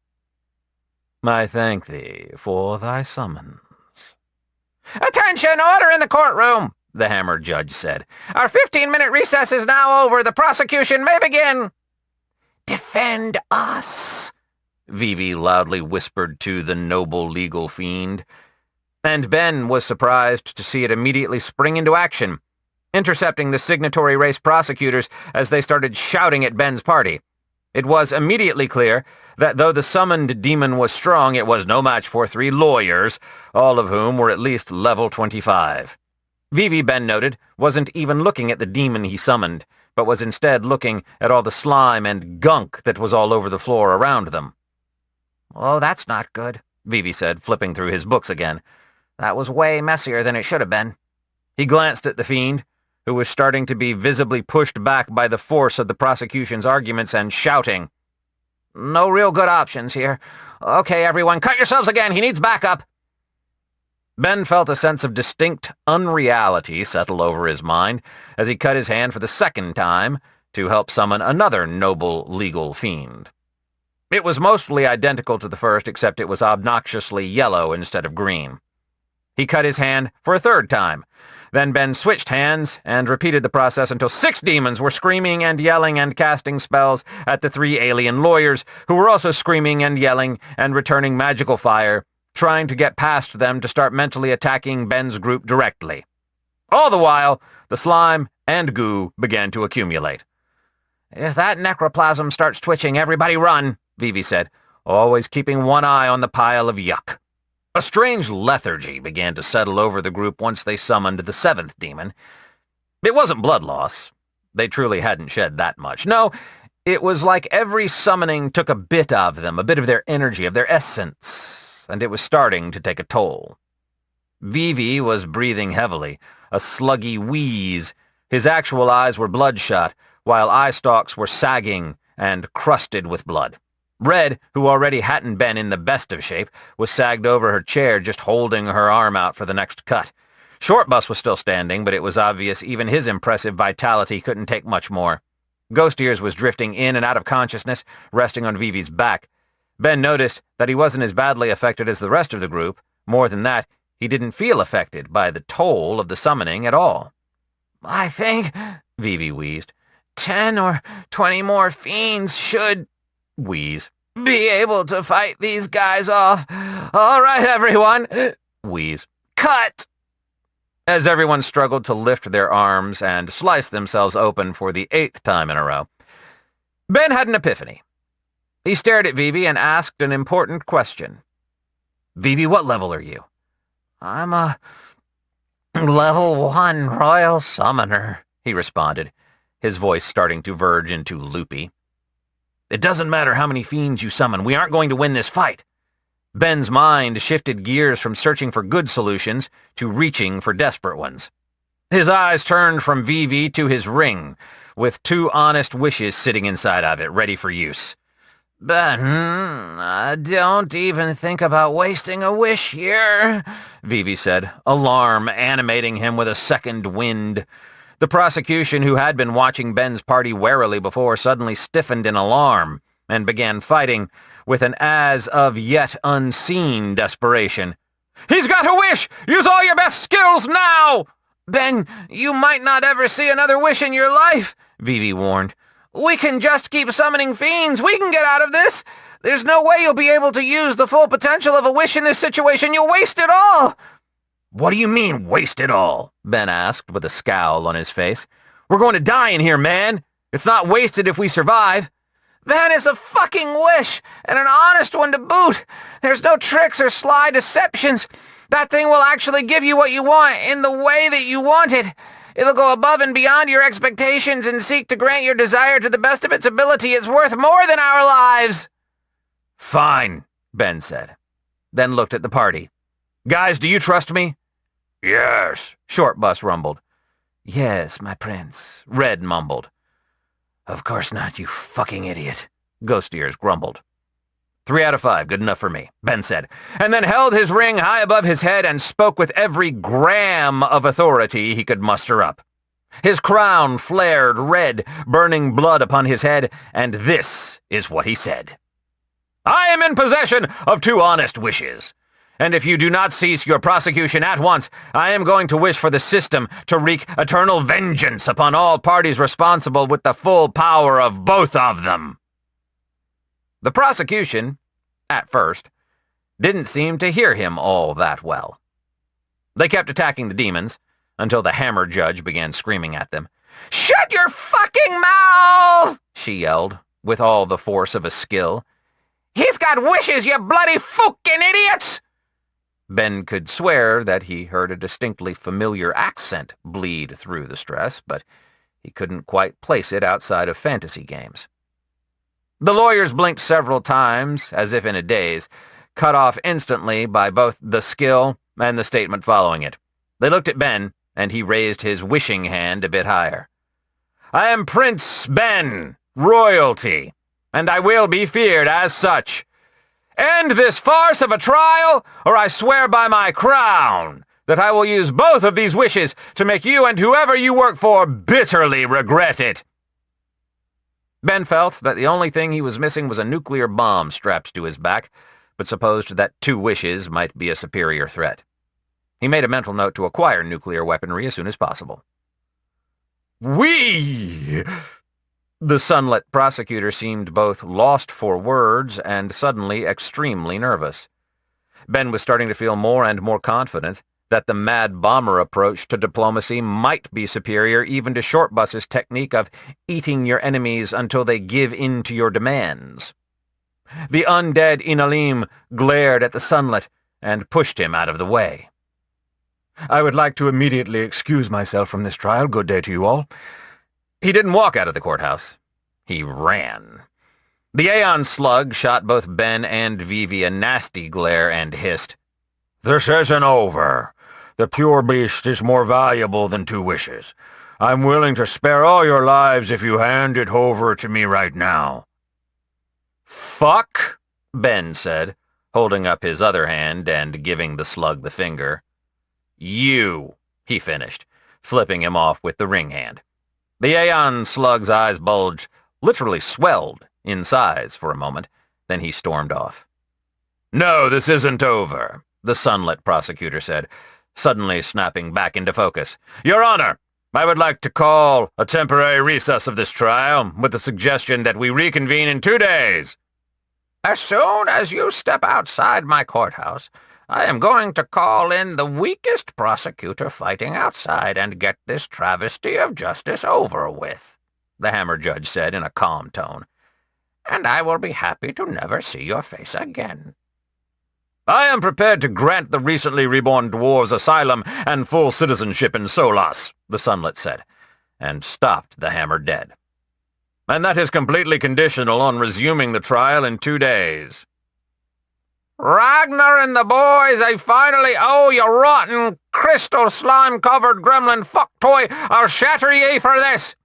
"I thank thee for thy summons." "Attention! Order in the courtroom!" the hammered judge said. "Our 15-minute recess is now over. The prosecution may begin." "Defend us," Vivi loudly whispered to the noble legal fiend. And Ben was surprised to see it immediately spring into action, intercepting the signatory race prosecutors as they started shouting at Ben's party. It was immediately clear that though the summoned demon was strong, it was no match for 3 lawyers, all of whom were at least level 25. Vivi, Ben noted, wasn't even looking at the demon he summoned, but was instead looking at all the slime and gunk that was all over the floor around them. "Oh, that's not good," Vivi said, flipping through his books again. "That was way messier than it should have been." He glanced at the fiend, who was starting to be visibly pushed back by the force of the prosecution's arguments and shouting. "No real good options here. Okay, everyone, cut yourselves again. He needs backup." Ben felt a sense of distinct unreality settle over his mind as he cut his hand for the second time to help summon another noble legal fiend. It was mostly identical to the first, except it was obnoxiously yellow instead of green. He cut his hand for a third time. Then Ben switched hands and repeated the process until 6 demons were screaming and yelling and casting spells at the 3 alien lawyers, who were also screaming and yelling and returning magical fire, trying to get past them to start mentally attacking Ben's group directly. All the while, the slime and goo began to accumulate. "If that necroplasm starts twitching, everybody run," Vivi said, always keeping one eye on the pile of yuck. A strange lethargy began to settle over the group once they summoned the 7th demon. It wasn't blood loss. They truly hadn't shed that much. No, it was like every summoning took a bit of them, a bit of their energy, of their essence, and it was starting to take a toll. Vivi was breathing heavily, a sluggy wheeze. His actual eyes were bloodshot, while eye stalks were sagging and crusted with blood. Red, who already hadn't been in the best of shape, was sagged over her chair, just holding her arm out for the next cut. Shortbus was still standing, but it was obvious even his impressive vitality couldn't take much more. Ghost Ears was drifting in and out of consciousness, resting on Vivi's back. Ben noticed that he wasn't as badly affected as the rest of the group. More than that, he didn't feel affected by the toll of the summoning at all. "I think," Vivi wheezed, 10 or 20 more fiends should," wheeze, "be able to fight these guys off. All right, everyone," wheeze, "cut." As everyone struggled to lift their arms and slice themselves open for the 8th time in a row, Ben had an epiphany. He stared at Vivi and asked an important question. "Vivi, what level are you?" "I'm a level 1 royal summoner," he responded, his voice starting to verge into loopy. "It doesn't matter how many fiends you summon. We aren't going to win this fight." Ben's mind shifted gears from searching for good solutions to reaching for desperate ones. His eyes turned from Vivi to his ring, with 2 honest wishes sitting inside of it, ready for use. "Ben, don't even think about wasting a wish here," Vivi said, alarm animating him with a second wind. The prosecution, who had been watching Ben's party warily before, suddenly stiffened in alarm and began fighting with an as-of-yet unseen desperation. "He's got a wish! Use all your best skills now!" "Ben, you might not ever see another wish in your life," Vivi warned. "We can just keep summoning fiends. We can get out of this. There's no way you'll be able to use the full potential of a wish in this situation. You'll waste it all." "What do you mean, waste it all?" Ben asked with a scowl on his face. "We're going to die in here, man. It's not wasted if we survive." "Ben, it's a fucking wish, and an honest one to boot. There's no tricks or sly deceptions. That thing will actually give you what you want in the way that you want it. It'll go above and beyond your expectations and seek to grant your desire to the best of its ability. It's worth more than our lives." Fine, Ben said, then looked at the party. Guys, do you trust me? Yes, Short Bus rumbled. Yes, my prince, Red mumbled. Of course not, you fucking idiot, Ghost Ears grumbled. 3 out of 5, good enough for me, Ben said, and then held his ring high above his head and spoke with every gram of authority he could muster up. His crown flared red, burning blood upon his head, and this is what he said. I am in possession of 2 honest wishes, and if you do not cease your prosecution at once, I am going to wish for the system to wreak eternal vengeance upon all parties responsible with the full power of both of them. The prosecution, at first, didn't seem to hear him all that well. They kept attacking the demons until the hammer judge began screaming at them. Shut your fucking mouth, she yelled, with all the force of a skill. He's got wishes, you bloody fucking idiots! Ben could swear that he heard a distinctly familiar accent bleed through the stress, but he couldn't quite place it outside of fantasy games. The lawyers blinked several times, as if in a daze, cut off instantly by both the skill and the statement following it. They looked at Ben, and he raised his wishing hand a bit higher. I am Prince Ben, royalty, and I will be feared as such. End this farce of a trial, or I swear by my crown that I will use both of these wishes to make you and whoever you work for bitterly regret it. Ben felt that the only thing he was missing was a nuclear bomb strapped to his back, but supposed that 2 wishes might be a superior threat. He made a mental note to acquire nuclear weaponry as soon as possible. The sunlit prosecutor seemed both lost for words and suddenly extremely nervous. Ben was starting to feel more and more confident that the mad bomber approach to diplomacy might be superior even to Short Bus's technique of eating your enemies until they give in to your demands. The undead Inalim glared at the sunlit and pushed him out of the way. I would like to immediately excuse myself from this trial. Good day to you all. He didn't walk out of the courthouse. He ran. The Aeon slug shot both Ben and Vivi a nasty glare and hissed, This isn't over. The pure beast is more valuable than 2 wishes. I'm willing to spare all your lives if you hand it over to me right now. Fuck, Ben said, holding up his other hand and giving the slug the finger. You, he finished, flipping him off with the ring hand. The Aeon slug's eyes bulged, literally swelled in size for a moment, then he stormed off. No, this isn't over, the sunlit prosecutor said, suddenly snapping back into focus. Your Honor, I would like to call a temporary recess of this trial with the suggestion that we reconvene in 2 days. As soon as you step outside my courthouse, I am going to call in the weakest prosecutor fighting outside and get this travesty of justice over with, the hammer judge said in a calm tone. And I will be happy to never see your face again. I am prepared to grant the recently reborn dwarves asylum and full citizenship in Solas, the sunlit said, and stopped the hammer dead. And that is completely conditional on resuming the trial in 2 days. Ragnar and the boys, I finally owe you rotten, crystal slime-covered gremlin fuck toy. I'll shatter ye for this.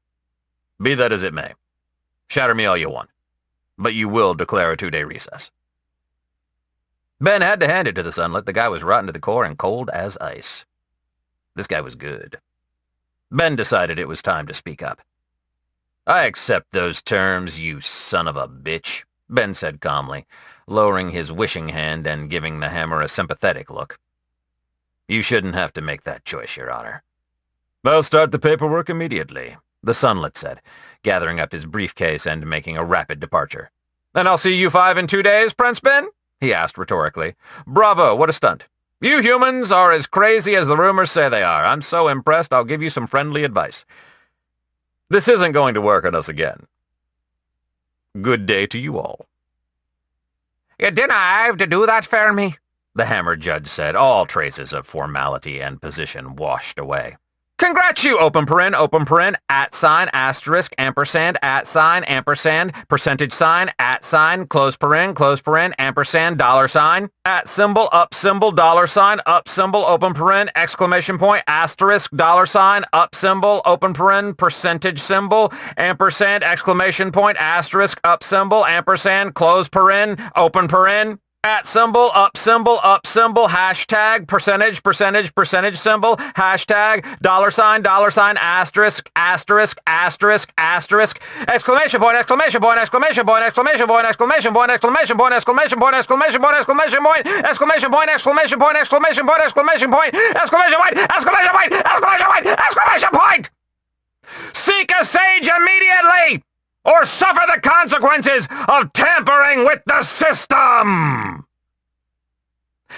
Be that as it may. Shatter me all you want. But you will declare a 2-day recess. Ben had to hand it to the sunlit. The guy was rotten to the core and cold as ice. This guy was good. Ben decided it was time to speak up. I accept those terms, you son of a bitch, Ben said calmly, lowering his wishing hand and giving the hammer a sympathetic look. You shouldn't have to make that choice, Your Honor. I'll start the paperwork immediately, the sunlit said, gathering up his briefcase and making a rapid departure. And I'll see you 5 in 2 days, Prince Ben? He asked rhetorically. Bravo, what a stunt. You humans are as crazy as the rumors say they are. I'm so impressed I'll give you some friendly advice. This isn't going to work on us again. Good day to you all. You didn't have to do that for me, the hammer judge said, all traces of formality and position washed away. Congrats you, open paren, at sign, asterisk, ampersand, at sign, ampersand, percentage sign, at sign, close paren, ampersand, dollar sign, at symbol, up symbol, dollar sign, up symbol, open paren, exclamation point, asterisk, dollar sign, up symbol, open paren, percentage symbol, ampersand, exclamation point, asterisk, up symbol, ampersand, close paren, open paren. At symbol, up symbol, hashtag, percentage symbol, hashtag, dollar sign, asterisk, exclamation point, exclamation point, exclamation point, exclamation point, exclamation point, exclamation point, exclamation point, exclamation point, exclamation point, exclamation point, exclamation point, exclamation point, exclamation point, exclamation point, exclamation point, exclamation point, exclamation point! Seek a sage immediately! Or suffer the consequences of tampering with the system!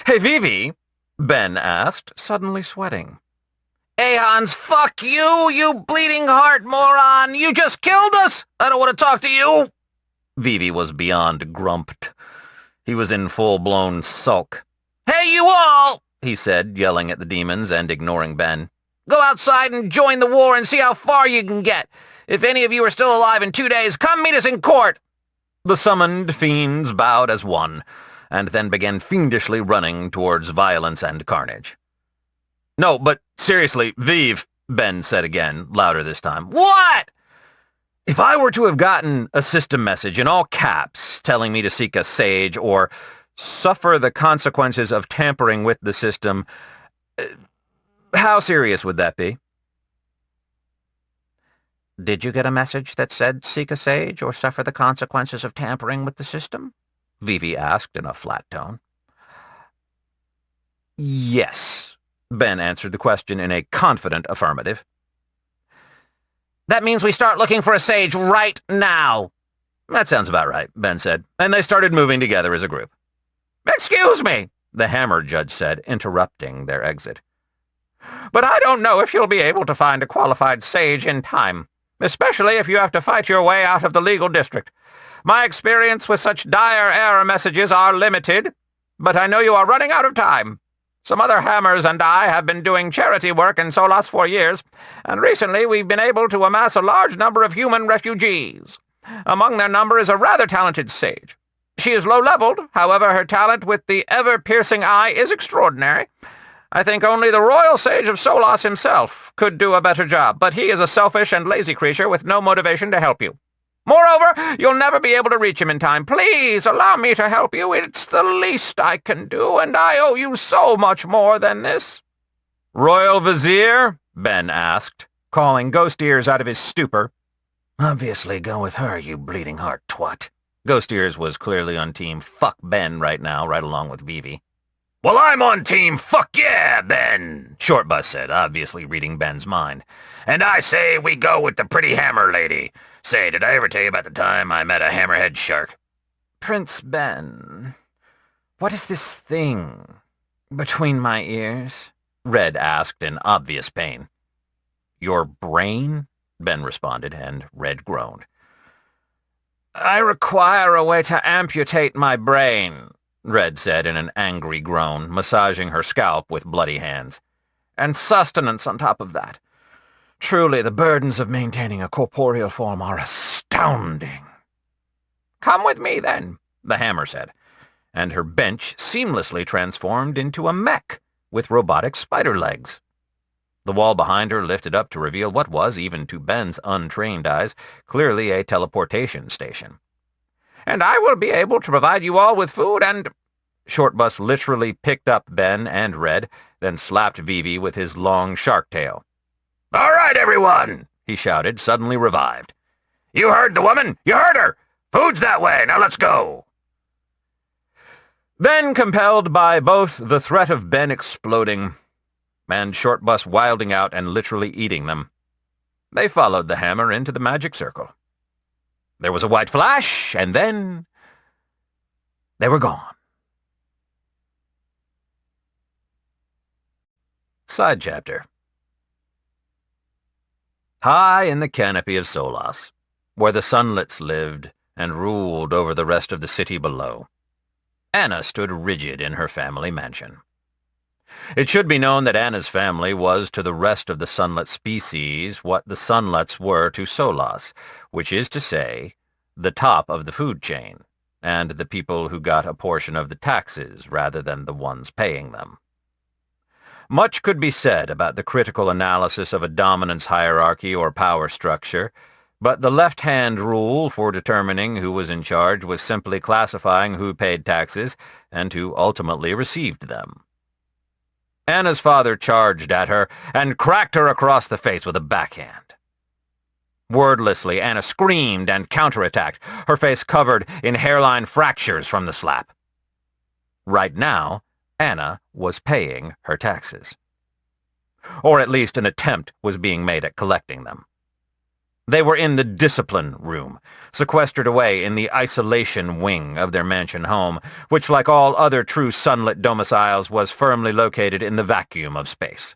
Hey, Vivi, Ben asked, suddenly sweating. Hans, fuck you, you bleeding heart moron! You just killed us! I don't want to talk to you! Vivi was beyond grumped. He was in full-blown sulk. Hey, you all! He said, yelling at the demons and ignoring Ben. Go outside and join the war and see how far you can get. If any of you are still alive in 2 days, come meet us in court! The summoned fiends bowed as one, and then began fiendishly running towards violence and carnage. No, but seriously, Viv, Ben said again, louder this time. What? If I were to have gotten a system message in all caps telling me to seek a sage or suffer the consequences of tampering with the system, how serious would that be? Did you get a message that said seek a sage or suffer the consequences of tampering with the system? Vivi asked in a flat tone. Yes, Ben answered the question in a confident affirmative. That means we start looking for a sage right now. That sounds about right, Ben said, and they started moving together as a group. Excuse me, the hammer judge said, interrupting their exit. But I don't know if you'll be able to find a qualified sage in time, especially if you have to fight your way out of the legal district. My experience with such dire error messages are limited, but I know you are running out of time. Some other hammers and I have been doing charity work in Solas for years, and recently we've been able to amass a large number of human refugees. Among their number is a rather talented sage. She is low-leveled, however her talent with the ever-piercing eye is extraordinary. I think only the royal sage of Solas himself could do a better job, but he is a selfish and lazy creature with no motivation to help you. Moreover, you'll never be able to reach him in time. Please allow me to help you. It's the least I can do, and I owe you so much more than this. Royal Vizier? Ben asked, calling Ghost Ears out of his stupor. Obviously go with her, you bleeding heart twat. Ghost Ears was clearly on team fuck Ben right now, right along with Vivi. Well, I'm on team fuck yeah, Ben, Shortbus said, obviously reading Ben's mind. And I say we go with the pretty hammer lady. Say, did I ever tell you about the time I met a hammerhead shark? Prince Ben, what is this thing between my ears? Red asked in obvious pain. Your brain? Ben responded, and Red groaned. I require a way to amputate my brain, Red said in an angry groan, massaging her scalp with bloody hands. And sustenance on top of that. Truly, the burdens of maintaining a corporeal form are astounding. Come with me, then, the hammer said, and her bench seamlessly transformed into a mech with robotic spider legs. The wall behind her lifted up to reveal what was, even to Ben's untrained eyes, clearly a teleportation station. And I will be able to provide you all with food and... Shortbus literally picked up Ben and Red, then slapped Vivi with his long shark tail. All right, everyone, he shouted, suddenly revived. You heard the woman. You heard her. Food's that way. Now let's go. Then, compelled by both the threat of Ben exploding and Shortbus wilding out and literally eating them, they followed the hammer into the magic circle. There was a white flash, and then they were gone. Side chapter. High in the canopy of Solas, where the sunlets lived and ruled over the rest of the city below, Anna stood rigid in her family mansion. It should be known that Anna's family was to the rest of the Sunlet species what the Sunlets were to Solas, which is to say, the top of the food chain, and the people who got a portion of the taxes rather than the ones paying them. Much could be said about the critical analysis of a dominance hierarchy or power structure, but the left-hand rule for determining who was in charge was simply classifying who paid taxes and who ultimately received them. Anna's father charged at her and cracked her across the face with a backhand. Wordlessly, Anna screamed and counterattacked, her face covered in hairline fractures from the slap. Right now, Anna was paying her taxes. Or at least an attempt was being made at collecting them. They were in the discipline room, sequestered away in the isolation wing of their mansion home, which, like all other true sunlit domiciles, was firmly located in the vacuum of space.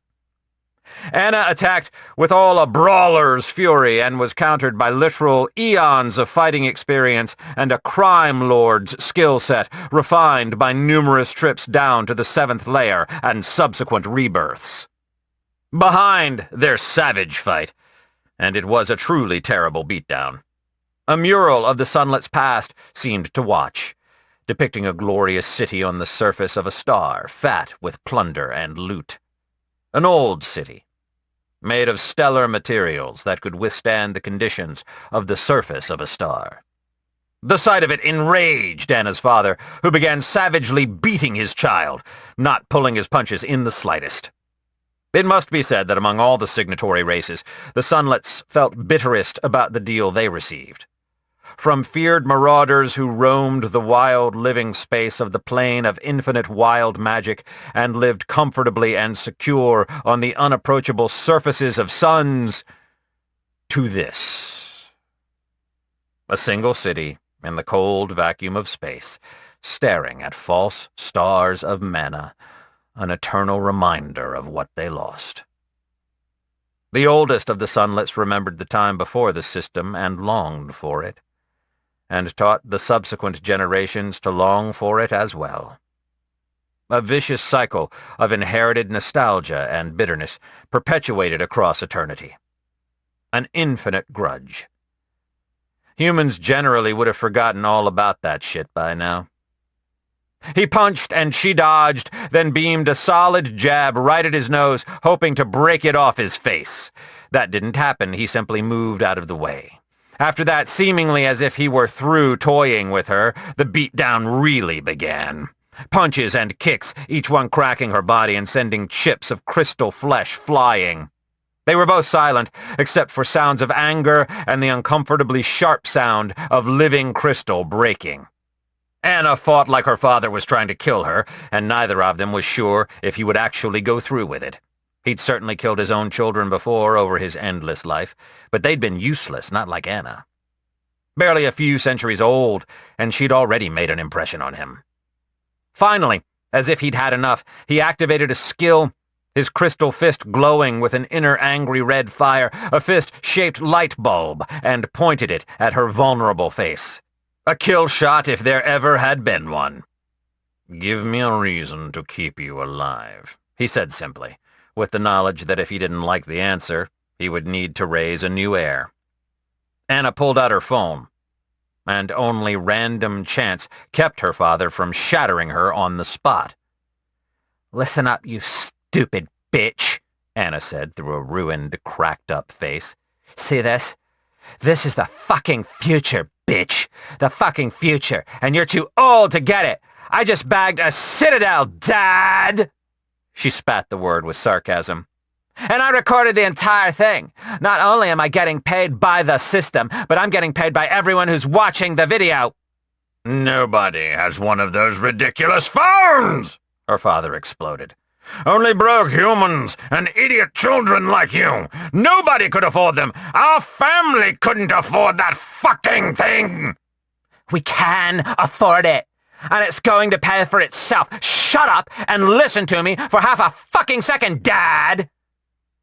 Anna attacked with all a brawler's fury and was countered by literal eons of fighting experience and a crime lord's skill set refined by numerous trips down to the 7th layer and subsequent rebirths. Behind their savage fight, and it was a truly terrible beatdown, a mural of the Sunlet's past seemed to watch, depicting a glorious city on the surface of a star, fat with plunder and loot. An old city, made of stellar materials that could withstand the conditions of the surface of a star. The sight of it enraged Anna's father, who began savagely beating his child, not pulling his punches in the slightest. It must be said that among all the signatory races, the Sunlets felt bitterest about the deal they received. From feared marauders who roamed the wild living space of the plane of infinite wild magic and lived comfortably and secure on the unapproachable surfaces of suns, to this. A single city in the cold vacuum of space, staring at false stars of mana, an eternal reminder of what they lost. The oldest of the Sunlets remembered the time before the system and longed for it, and taught the subsequent generations to long for it as well. A vicious cycle of inherited nostalgia and bitterness perpetuated across eternity. An infinite grudge. Humans generally would have forgotten all about that shit by now. He punched and she dodged, then beamed a solid jab right at his nose, hoping to break it off his face. That didn't happen. He simply moved out of the way. After that, seemingly as if he were through toying with her, the beatdown really began. Punches and kicks, each one cracking her body and sending chips of crystal flesh flying. They were both silent, except for sounds of anger and the uncomfortably sharp sound of living crystal breaking. Anna fought like her father was trying to kill her, and neither of them was sure if he would actually go through with it. He'd certainly killed his own children before over his endless life, but they'd been useless, not like Anna. Barely a few centuries old, and she'd already made an impression on him. Finally, as if he'd had enough, he activated a skill, his crystal fist glowing with an inner angry red fire, a fist-shaped light bulb, and pointed it at her vulnerable face. A kill shot if there ever had been one. "Give me a reason to keep you alive," he said simply, with the knowledge that if he didn't like the answer, he would need to raise a new heir. Anna pulled out her phone, and only random chance kept her father from shattering her on the spot. "Listen up, you stupid bitch," Anna said through a ruined, cracked-up face. "See this? This is the fucking future, bitch. The fucking future, and you're too old to get it. I just bagged a citadel, Dad!" She spat the word with sarcasm. "And I recorded the entire thing. Not only am I getting paid by the system, but I'm getting paid by everyone who's watching the video." "Nobody has one of those ridiculous phones!" her father exploded. "Only broke humans and idiot children like you. Nobody could afford them. Our family couldn't afford that fucking thing." "We can afford it, and it's going to pay for itself. Shut up and listen to me for half a fucking second, Dad."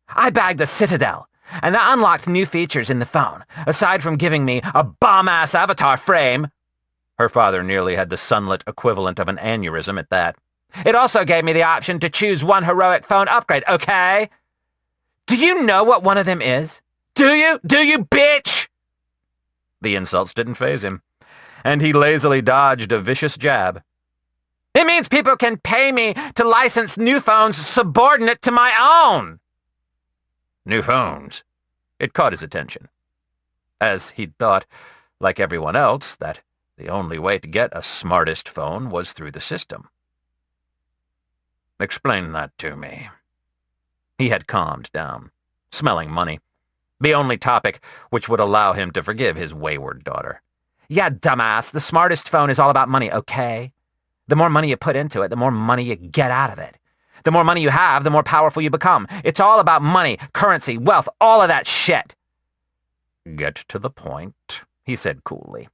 "I bagged the Citadel, and that unlocked new features in the phone, aside from giving me a bomb-ass avatar frame." Her father nearly had the sunlit equivalent of an aneurysm at that. It also gave me the option to choose one heroic phone upgrade, okay? Do you know what one of them is? Do you? Do you, bitch? The insults didn't faze him, and he lazily dodged a vicious jab. It means people can pay me to license new phones subordinate to my own. New phones? It caught his attention, as he'd thought, like everyone else, that the only way to get a smartest phone was through the system. Explain that to me. He had calmed down, smelling money, the only topic which would allow him to forgive his wayward daughter. Yeah, dumbass, the smartest phone is all about money, okay? The more money you put into it, the more money you get out of it. The more money you have, the more powerful you become. It's all about money, currency, wealth, all of that shit. Get to the point, he said coolly.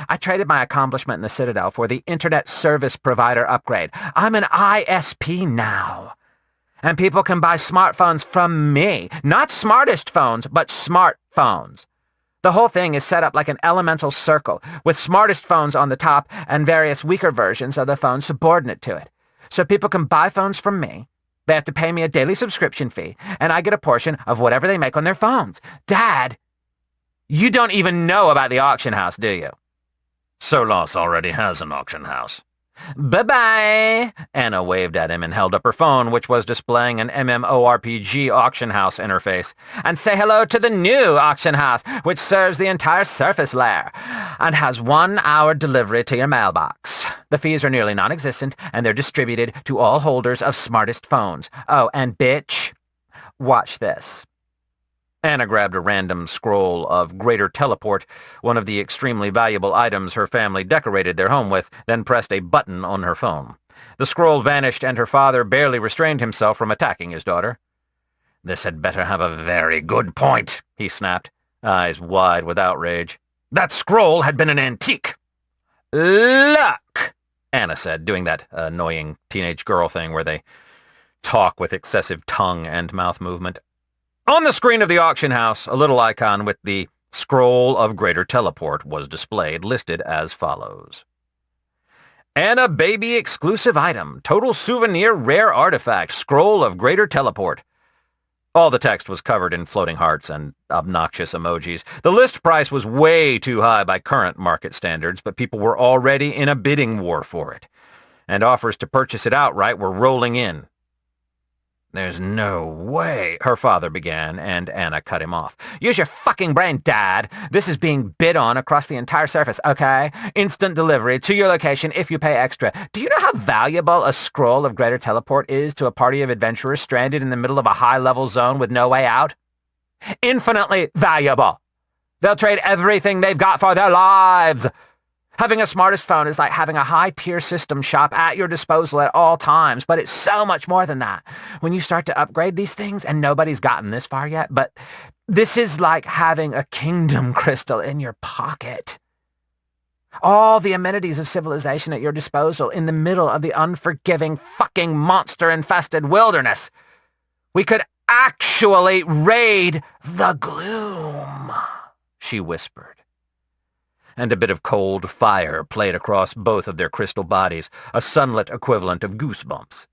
I traded my accomplishment in the Citadel for the Internet Service Provider upgrade. I'm an ISP now. And people can buy smartphones from me. Not smartest phones, but smartphones. The whole thing is set up like an elemental circle, with smartest phones on the top and various weaker versions of the phone subordinate to it. So people can buy phones from me. They have to pay me a daily subscription fee, and I get a portion of whatever they make on their phones. Dad, you don't even know about the auction house, do you? Solas already has an auction house. Bye-bye! Anna waved at him and held up her phone, which was displaying an MMORPG auction house interface. And say hello to the new auction house, which serves the entire surface layer, and has 1 hour delivery to your mailbox. The fees are nearly non-existent, and they're distributed to all holders of smartest phones. Oh, and bitch, watch this. Anna grabbed a random scroll of Greater Teleport, one of the extremely valuable items her family decorated their home with, then pressed a button on her phone. The scroll vanished, and her father barely restrained himself from attacking his daughter. This had better have a very good point, he snapped, eyes wide with outrage. That scroll had been an antique. Look, Anna said, doing that annoying teenage girl thing where they talk with excessive tongue and mouth movement. On the screen of the auction house, a little icon with the Scroll of Greater Teleport was displayed, listed as follows. Anna Baby exclusive item, total souvenir rare artifact, Scroll of Greater Teleport. All the text was covered in floating hearts and obnoxious emojis. The list price was way too high by current market standards, but people were already in a bidding war for it, and offers to purchase it outright were rolling in. There's no way, her father began, and Anna cut him off. Use your fucking brain, Dad. This is being bid on across the entire surface, okay? Instant delivery to your location if you pay extra. Do you know how valuable a scroll of Greater Teleport is to a party of adventurers stranded in the middle of a high-level zone with no way out? Infinitely valuable. They'll trade everything they've got for their lives. Having a smartest phone is like having a high-tier system shop at your disposal at all times, but it's so much more than that. When you start to upgrade these things, and nobody's gotten this far yet, but this is like having a kingdom crystal in your pocket. All the amenities of civilization at your disposal in the middle of the unforgiving, fucking monster-infested wilderness. We could actually raid the gloom, she whispered. And a bit of cold fire played across both of their crystal bodies, a sunlit equivalent of goosebumps.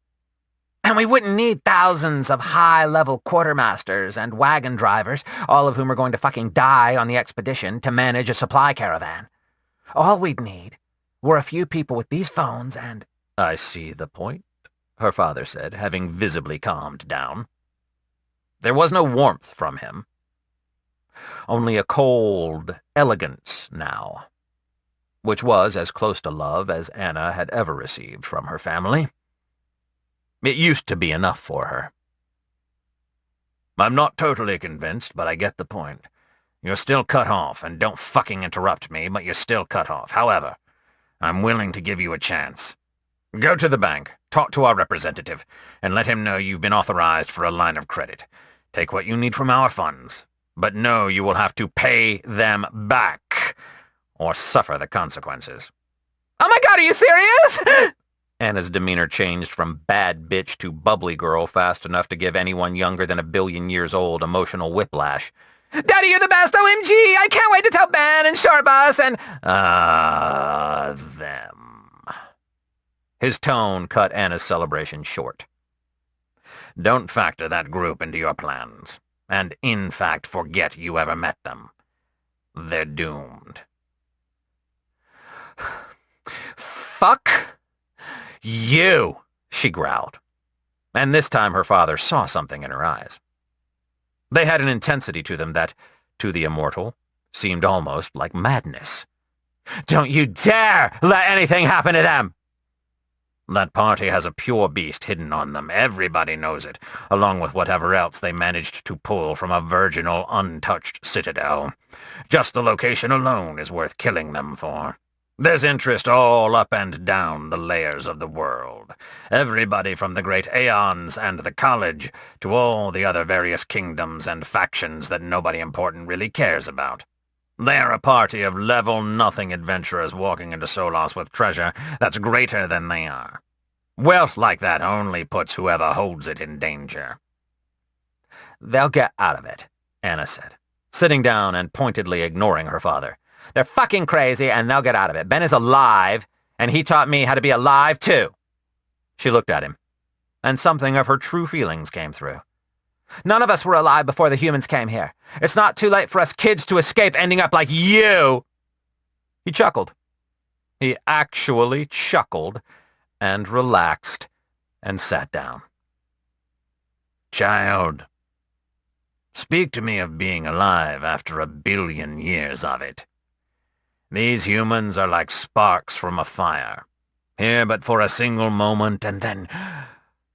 And we wouldn't need thousands of high-level quartermasters and wagon drivers, all of whom are going to fucking die on the expedition, to manage a supply caravan. All we'd need were a few people with these phones and— I see the point, her father said, having visibly calmed down. There was no warmth from him. Only a cold elegance now, which was as close to love as Anna had ever received from her family. It used to be enough for her. I'm not totally convinced, but I get the point. You're still cut off, and don't fucking interrupt me, but you're still cut off. However, I'm willing to give you a chance. Go to the bank, talk to our representative, and let him know you've been authorized for a line of credit. Take what you need from our funds. But know you will have to pay them back, or suffer the consequences. Oh my God, are you serious? Anna's demeanor changed from bad bitch to bubbly girl fast enough to give anyone younger than 1 billion years old emotional whiplash. Daddy, you're the best, OMG! I can't wait to tell Ben and Short Bus and— them. His tone cut Anna's celebration short. Don't factor that group into your plans, and in fact forget you ever met them. They're doomed. Fuck you, she growled. And this time her father saw something in her eyes. They had an intensity to them that, to the immortal, seemed almost like madness. Don't you dare let anything happen to them! That party has a pure beast hidden on them. Everybody knows it, along with whatever else they managed to pull from a virginal, untouched citadel. Just the location alone is worth killing them for. There's interest all up and down the layers of the world. Everybody from the great Aeons and the College to all the other various kingdoms and factions that nobody important really cares about. They're a party of level-nothing adventurers walking into Solos with treasure that's greater than they are. Wealth like that only puts whoever holds it in danger. They'll get out of it, Anna said, sitting down and pointedly ignoring her father. They're fucking crazy, and they'll get out of it. Ben is alive, and he taught me how to be alive, too. She looked at him, and something of her true feelings came through. None of us were alive before the humans came here. It's not too late for us kids to escape ending up like you. He chuckled. He actually chuckled and relaxed and sat down. Child, speak to me of being alive after 1 billion years of it. These humans are like sparks from a fire, here but for a single moment and then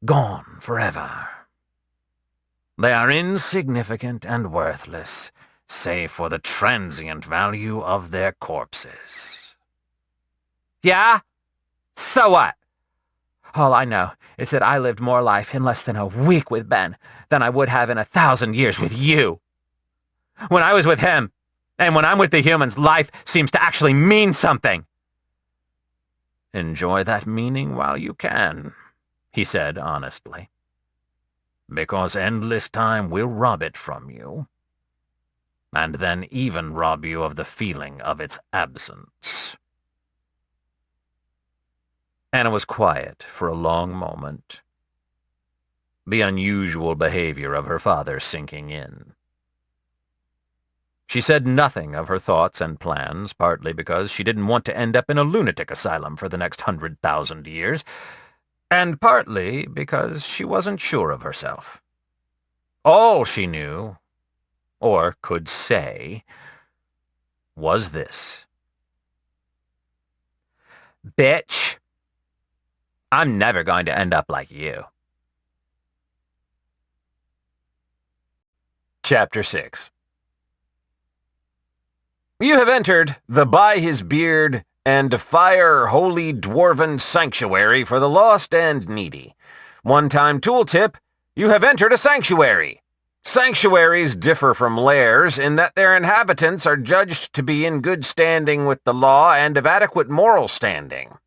gone forever. They are insignificant and worthless, save for the transient value of their corpses. Yeah? So what? All I know is that I lived more life in less than a week with Ben than I would have in 1,000 years with you. When I was with him, and when I'm with the humans, life seems to actually mean something. Enjoy that meaning while you can, he said honestly. Because endless time will rob it from you, and then even rob you of the feeling of its absence. Anna was quiet for a long moment, the unusual behavior of her father sinking in. She said nothing of her thoughts and plans, partly because she didn't want to end up in a lunatic asylum for the next 100,000 years, and partly because she wasn't sure of herself. All she knew, or could say, was this. Bitch, I'm never going to end up like you. Chapter 6. You have entered the By His Beard and Fire Holy Dwarven Sanctuary for the Lost and Needy. One-time tooltip, you have entered a sanctuary. Sanctuaries differ from lairs in that their inhabitants are judged to be in good standing with the law and of adequate moral standing.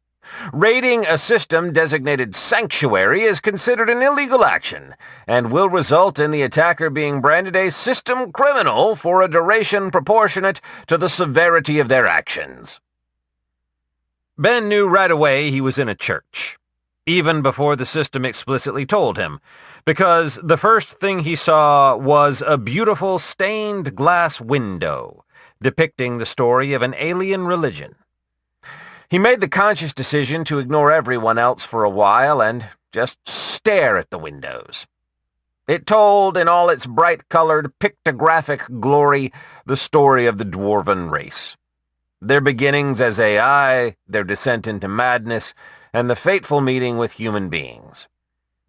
Raiding a system designated sanctuary is considered an illegal action and will result in the attacker being branded a system criminal for a duration proportionate to the severity of their actions. Ben knew right away he was in a church, even before the system explicitly told him, because the first thing he saw was a beautiful stained glass window depicting the story of an alien religion. He made the conscious decision to ignore everyone else for a while and just stare at the windows. It told, in all its bright-colored, pictographic glory, the story of the dwarven race. Their beginnings as AI, their descent into madness, and the fateful meeting with human beings.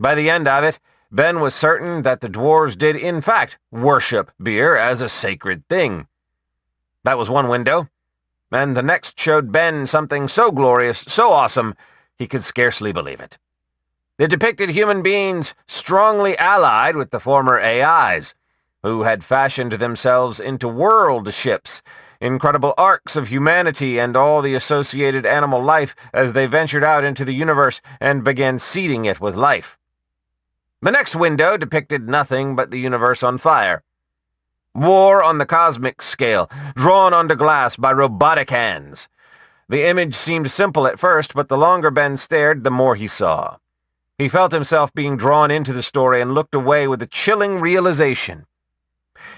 By the end of it, Ben was certain that the dwarves did in fact worship beer as a sacred thing. That was one window, and the next showed Ben something so glorious, so awesome, he could scarcely believe it. It depicted human beings strongly allied with the former AIs, who had fashioned themselves into world ships, incredible arcs of humanity and all the associated animal life as they ventured out into the universe and began seeding it with life. The next window depicted nothing but the universe on fire. War on the cosmic scale, drawn onto glass by robotic hands. The image seemed simple at first, but the longer Ben stared, the more he saw. He felt himself being drawn into the story and looked away with a chilling realization.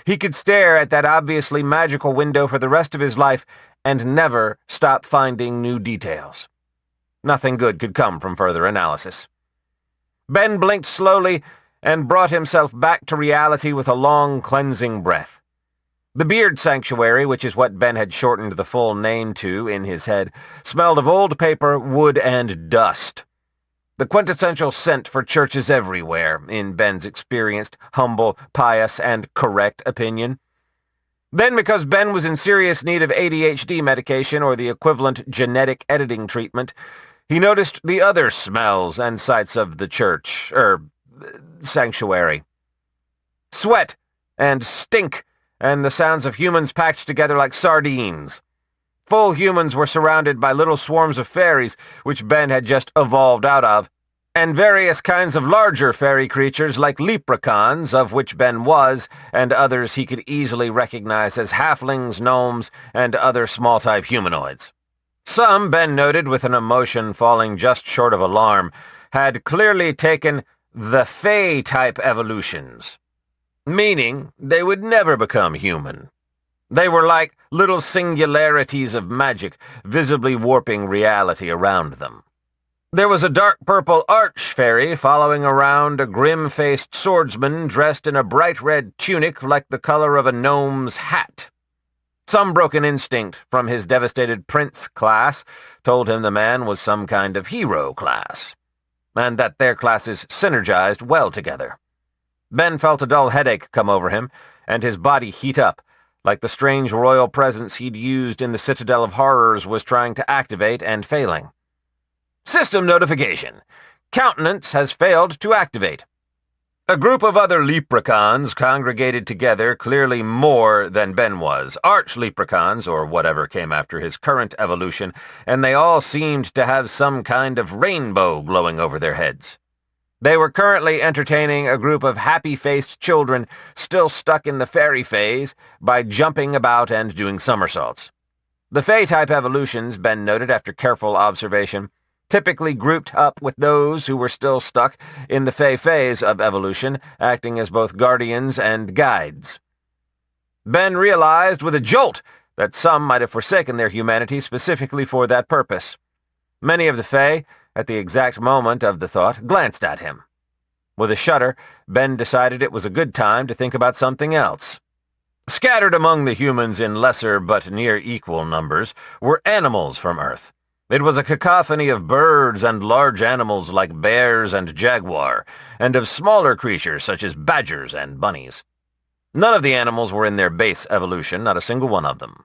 He could stare at that obviously magical window for the rest of his life and never stop finding new details. Nothing good could come from further analysis. Ben blinked slowly and brought himself back to reality with a long, cleansing breath. The Beard Sanctuary, which is what Ben had shortened the full name to in his head, smelled of old paper, wood, and dust. The quintessential scent for churches everywhere, in Ben's experienced, humble, pious, and correct opinion. Then, because Ben was in serious need of ADHD medication or the equivalent genetic editing treatment, he noticed the other smells and sights of the sanctuary. Sweat and stink and the sounds of humans packed together like sardines. Full humans were surrounded by little swarms of fairies, which Ben had just evolved out of, and various kinds of larger fairy creatures like leprechauns, of which Ben was, and others he could easily recognize as halflings, gnomes, and other small-type humanoids. Some, Ben noted with an emotion falling just short of alarm, had clearly taken the Fae-type evolutions, meaning they would never become human. They were like little singularities of magic, visibly warping reality around them. There was a dark purple arch-fairy following around a grim-faced swordsman dressed in a bright red tunic like the color of a gnome's hat. Some broken instinct from his devastated prince class told him the man was some kind of hero class, and that their classes synergized well together. Ben felt a dull headache come over him, and his body heat up, like the strange royal presence he'd used in the Citadel of Horrors was trying to activate and failing. System notification. Countenance has failed to activate. A group of other leprechauns congregated together, clearly more than Ben was, arch-leprechauns, or whatever came after his current evolution, and they all seemed to have some kind of rainbow glowing over their heads. They were currently entertaining a group of happy-faced children still stuck in the fairy phase by jumping about and doing somersaults. The Fae-type evolutions, Ben noted after careful observation, typically grouped up with those who were still stuck in the Fae phase of evolution, acting as both guardians and guides. Ben realized with a jolt that some might have forsaken their humanity specifically for that purpose. Many of the Fae, at the exact moment of the thought, glanced at him. With a shudder, Ben decided it was a good time to think about something else. Scattered among the humans in lesser but near equal numbers were animals from Earth. It was a cacophony of birds and large animals like bears and jaguar, and of smaller creatures such as badgers and bunnies. None of the animals were in their base evolution, not a single one of them.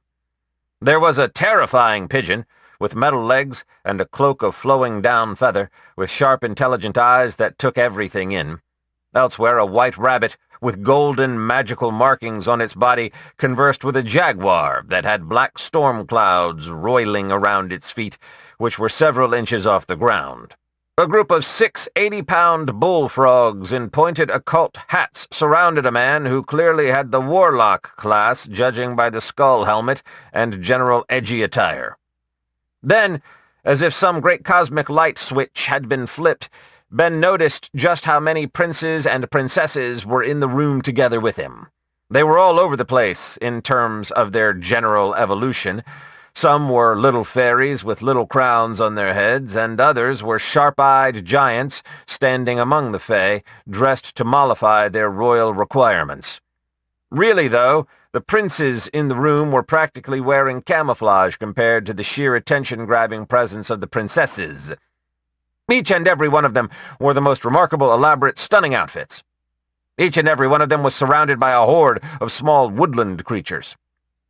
There was a terrifying pigeon, with metal legs and a cloak of flowing down feather, with sharp, intelligent eyes that took everything in. Elsewhere, a white rabbit, with golden, magical markings on its body, conversed with a jaguar that had black storm clouds roiling around its feet, which were several inches off the ground. A group of 6 80-pound bullfrogs in pointed occult hats surrounded a man who clearly had the warlock class, judging by the skull helmet and general edgy attire. Then, as if some great cosmic light switch had been flipped, Ben noticed just how many princes and princesses were in the room together with him. They were all over the place in terms of their general evolution. Some were little fairies with little crowns on their heads, and others were sharp-eyed giants standing among the Fae, dressed to mollify their royal requirements. Really, though, the princes in the room were practically wearing camouflage compared to the sheer attention-grabbing presence of the princesses. Each and every one of them wore the most remarkable, elaborate, stunning outfits. Each and every one of them was surrounded by a horde of small woodland creatures.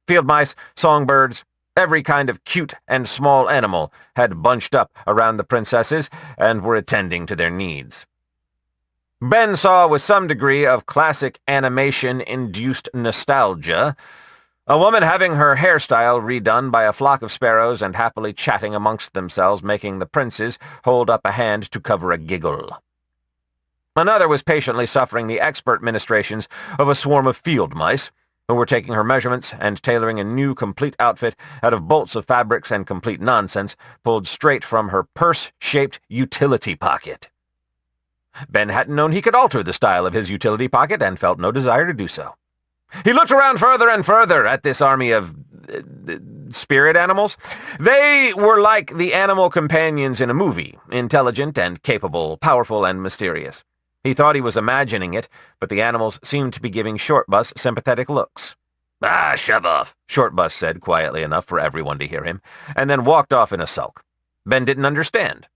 Field mice, songbirds, every kind of cute and small animal had bunched up around the princesses and were attending to their needs. Ben saw with some degree of classic animation-induced nostalgia a woman having her hairstyle redone by a flock of sparrows and happily chatting amongst themselves, making the princes hold up a hand to cover a giggle. Another was patiently suffering the expert ministrations of a swarm of field mice, who were taking her measurements and tailoring a new complete outfit out of bolts of fabrics and complete nonsense pulled straight from her purse-shaped utility pocket. Ben hadn't known he could alter the style of his utility pocket and felt no desire to do so. He looked around further and further at this army of spirit animals. They were like the animal companions in a movie, intelligent and capable, powerful and mysterious. He thought he was imagining it, but the animals seemed to be giving Shortbus sympathetic looks. "Ah, shove off," Shortbus said quietly enough for everyone to hear him, and then walked off in a sulk. Ben didn't understand,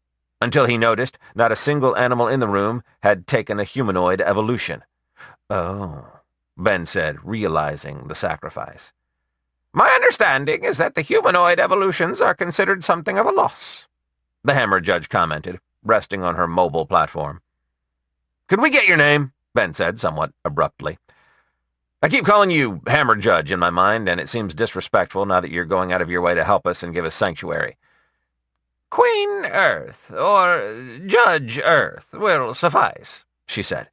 until he noticed not a single animal in the room had taken a humanoid evolution. "Oh," Ben said, realizing the sacrifice. "My understanding is that the humanoid evolutions are considered something of a loss," the Hammer Judge commented, resting on her mobile platform. "Could we get your name?" Ben said, somewhat abruptly. "I keep calling you Hammer Judge in my mind, and it seems disrespectful now that you're going out of your way to help us and give us sanctuary." "Queen Earth, or Judge Earth, will suffice," she said,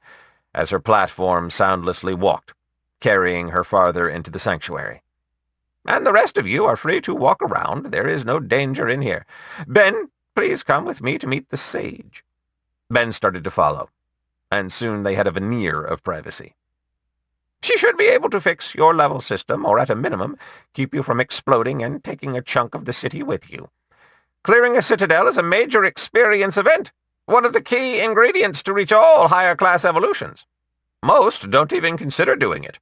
as her platform soundlessly walked, carrying her farther into the sanctuary. "And the rest of you are free to walk around. There is no danger in here. Ben, please come with me to meet the sage." Ben started to follow, and soon they had a veneer of privacy. "She should be able to fix your level system, or at a minimum, keep you from exploding and taking a chunk of the city with you. Clearing a citadel is a major experience event, one of the key ingredients to reach all higher-class evolutions. Most don't even consider doing it.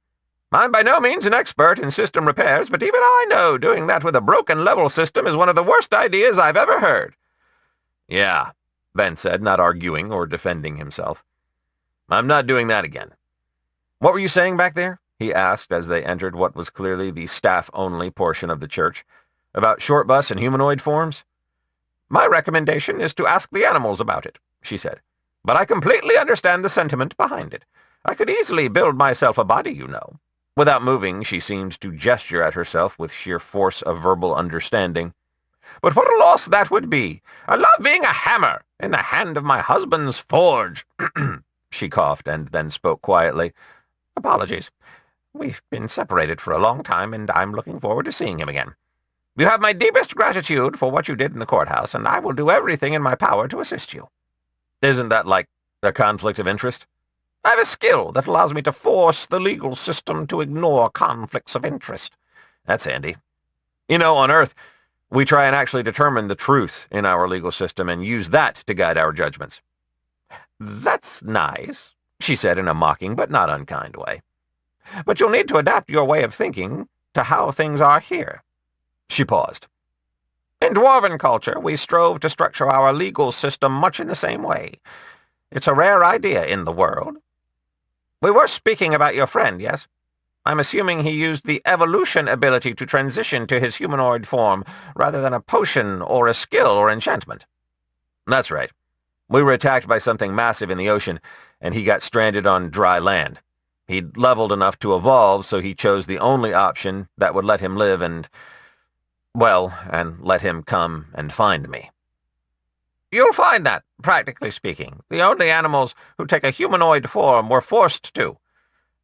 I'm by no means an expert in system repairs, but even I know doing that with a broken level system is one of the worst ideas I've ever heard." "Yeah," Ben said, not arguing or defending himself. "I'm not doing that again." "What were you saying back there?" he asked as they entered what was clearly the staff-only portion of the church. "About Shortbus and humanoid forms?" "My recommendation is to ask the animals about it," she said. "But I completely understand the sentiment behind it. I could easily build myself a body, you know." Without moving, she seemed to gesture at herself with sheer force of verbal understanding. "But what a loss that would be! I love being a hammer in the hand of my husband's forge." She coughed and then spoke quietly. "Apologies. We've been separated for a long time, and I'm looking forward to seeing him again. You have my deepest gratitude for what you did in the courthouse, and I will do everything in my power to assist you." "Isn't that like a conflict of interest?" "I have a skill that allows me to force the legal system to ignore conflicts of interest." "That's handy. You know, on Earth, we try and actually determine the truth in our legal system and use that to guide our judgments." "That's nice," she said in a mocking but not unkind way. "But you'll need to adapt your way of thinking to how things are here." She paused. "In Dwarven culture, we strove to structure our legal system much in the same way. It's a rare idea in the world. We were speaking about your friend, yes? I'm assuming he used the evolution ability to transition to his humanoid form rather than a potion or a skill or enchantment." "That's right. We were attacked by something massive in the ocean, and he got stranded on dry land. He'd leveled enough to evolve, so he chose the only option that would let him live and let him come and find me." "You'll find that, practically speaking, the only animals who take a humanoid form were forced to.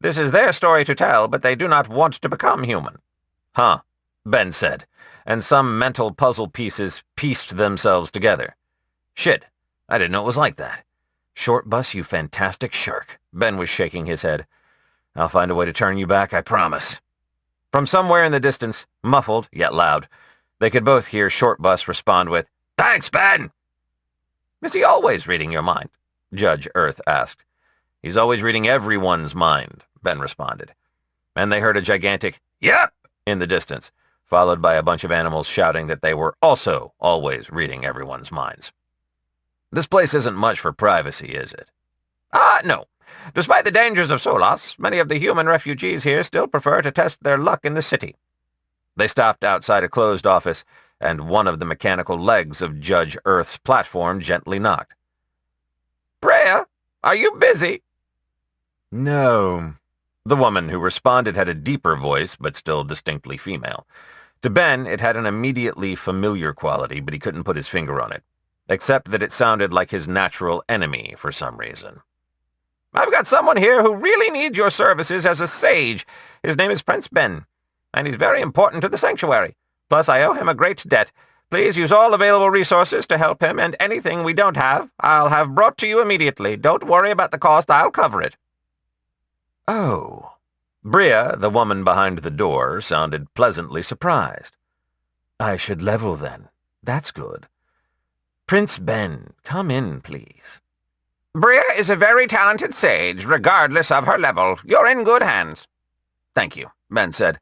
This is their story to tell, but they do not want to become human." "Huh," Ben said, and some mental puzzle pieces pieced themselves together. "Shit, I didn't know it was like that. Shortbus, you fantastic shark." Ben was shaking his head. "I'll find a way to turn you back, I promise." From somewhere in the distance, muffled yet loud, they could both hear Shortbus respond with, "Thanks, Ben!" "Is he always reading your mind?" Judge Earth asked. "He's always reading everyone's mind," Ben responded. And they heard a gigantic, "Yep!" in the distance, followed by a bunch of animals shouting that they were also always reading everyone's minds. "This place isn't much for privacy, is it?" No. Despite the dangers of Solas, many of the human refugees here still prefer to test their luck in the city." They stopped outside a closed office, and one of the mechanical legs of Judge Earth's platform gently knocked. "Brea, are you busy?" "No." The woman who responded had a deeper voice, but still distinctly female. To Ben, it had an immediately familiar quality, but he couldn't put his finger on it, except that it sounded like his natural enemy for some reason. I've got someone here who really needs your services as a sage. His name is Prince Ben, and he's very important to the sanctuary. Plus, I owe him a great debt. Please use all available resources to help him, and anything we don't have, I'll have brought to you immediately. Don't worry about the cost. I'll cover it." "Oh." Bria, the woman behind the door, sounded pleasantly surprised. "I should level then. That's good. Prince Ben, come in, please." "Bria is a very talented sage, regardless of her level. You're in good hands." "Thank you," Ben said,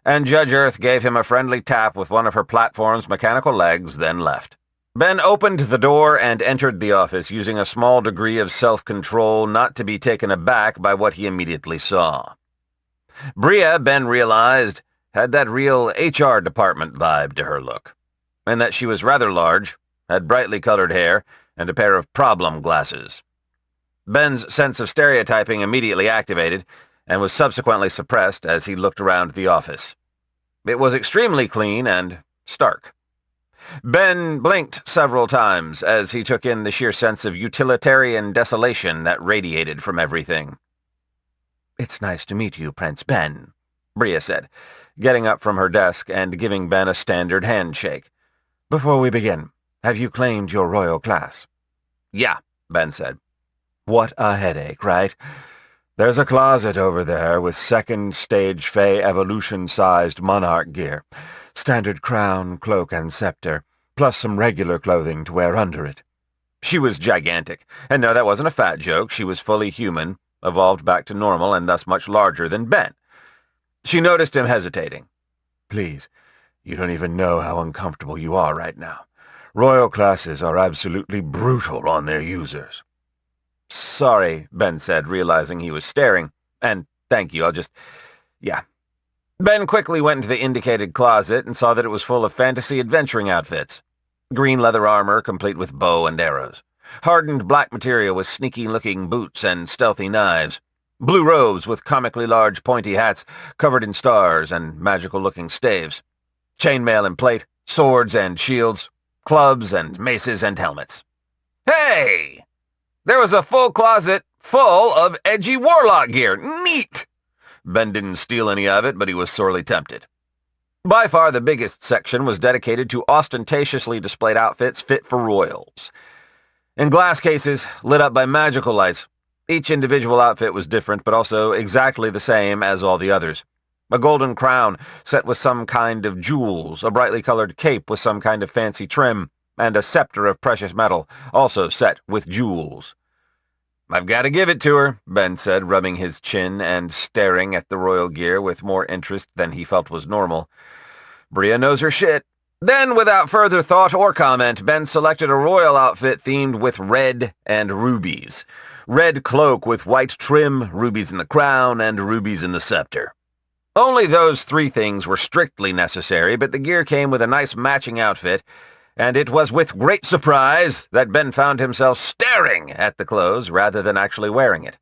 and Judge Earth gave him a friendly tap with one of her platform's mechanical legs, then left. Ben opened the door and entered the office using a small degree of self-control not to be taken aback by what he immediately saw. Bria, Ben realized, had that real HR department vibe to her look, and that she was rather large, had brightly colored hair, and a pair of problem glasses. Ben's sense of stereotyping immediately activated, and was subsequently suppressed as he looked around the office. It was extremely clean and stark. Ben blinked several times as he took in the sheer sense of utilitarian desolation that radiated from everything. "It's nice to meet you, Prince Ben," Bria said, getting up from her desk and giving Ben a standard handshake. "Before we begin, have you claimed your royal class?" "Yeah," Ben said. "What a headache, right? There's a closet over there with second-stage Fey evolution-sized monarch gear, standard crown, cloak, and scepter, plus some regular clothing to wear under it." She was gigantic, and no, that wasn't a fat joke. She was fully human, evolved back to normal, and thus much larger than Ben. She noticed him hesitating. "Please, you don't even know how uncomfortable you are right now. Royal classes are absolutely brutal on their users." "Sorry," Ben said, realizing he was staring. "And thank you, yeah." Ben quickly went into the indicated closet and saw that it was full of fantasy adventuring outfits. Green leather armor, complete with bow and arrows. Hardened black material with sneaky-looking boots and stealthy knives. Blue robes with comically large pointy hats covered in stars and magical-looking staves. Chainmail and plate, swords and shields, clubs and maces and helmets. Hey! There was a full closet full of edgy warlock gear. Neat! Ben didn't steal any of it, but he was sorely tempted. By far the biggest section was dedicated to ostentatiously displayed outfits fit for royals. In glass cases, lit up by magical lights. Each individual outfit was different, but also exactly the same as all the others. A golden crown set with some kind of jewels, a brightly colored cape with some kind of fancy trim, and a scepter of precious metal, also set with jewels. "I've got to give it to her," Ben said, rubbing his chin and staring at the royal gear with more interest than he felt was normal. "Bria knows her shit." Then, without further thought or comment, Ben selected a royal outfit themed with red and rubies. Red cloak with white trim, rubies in the crown, and rubies in the scepter. Only those three things were strictly necessary, but the gear came with a nice matching outfit, and it was with great surprise that Ben found himself staring at the clothes rather than actually wearing it.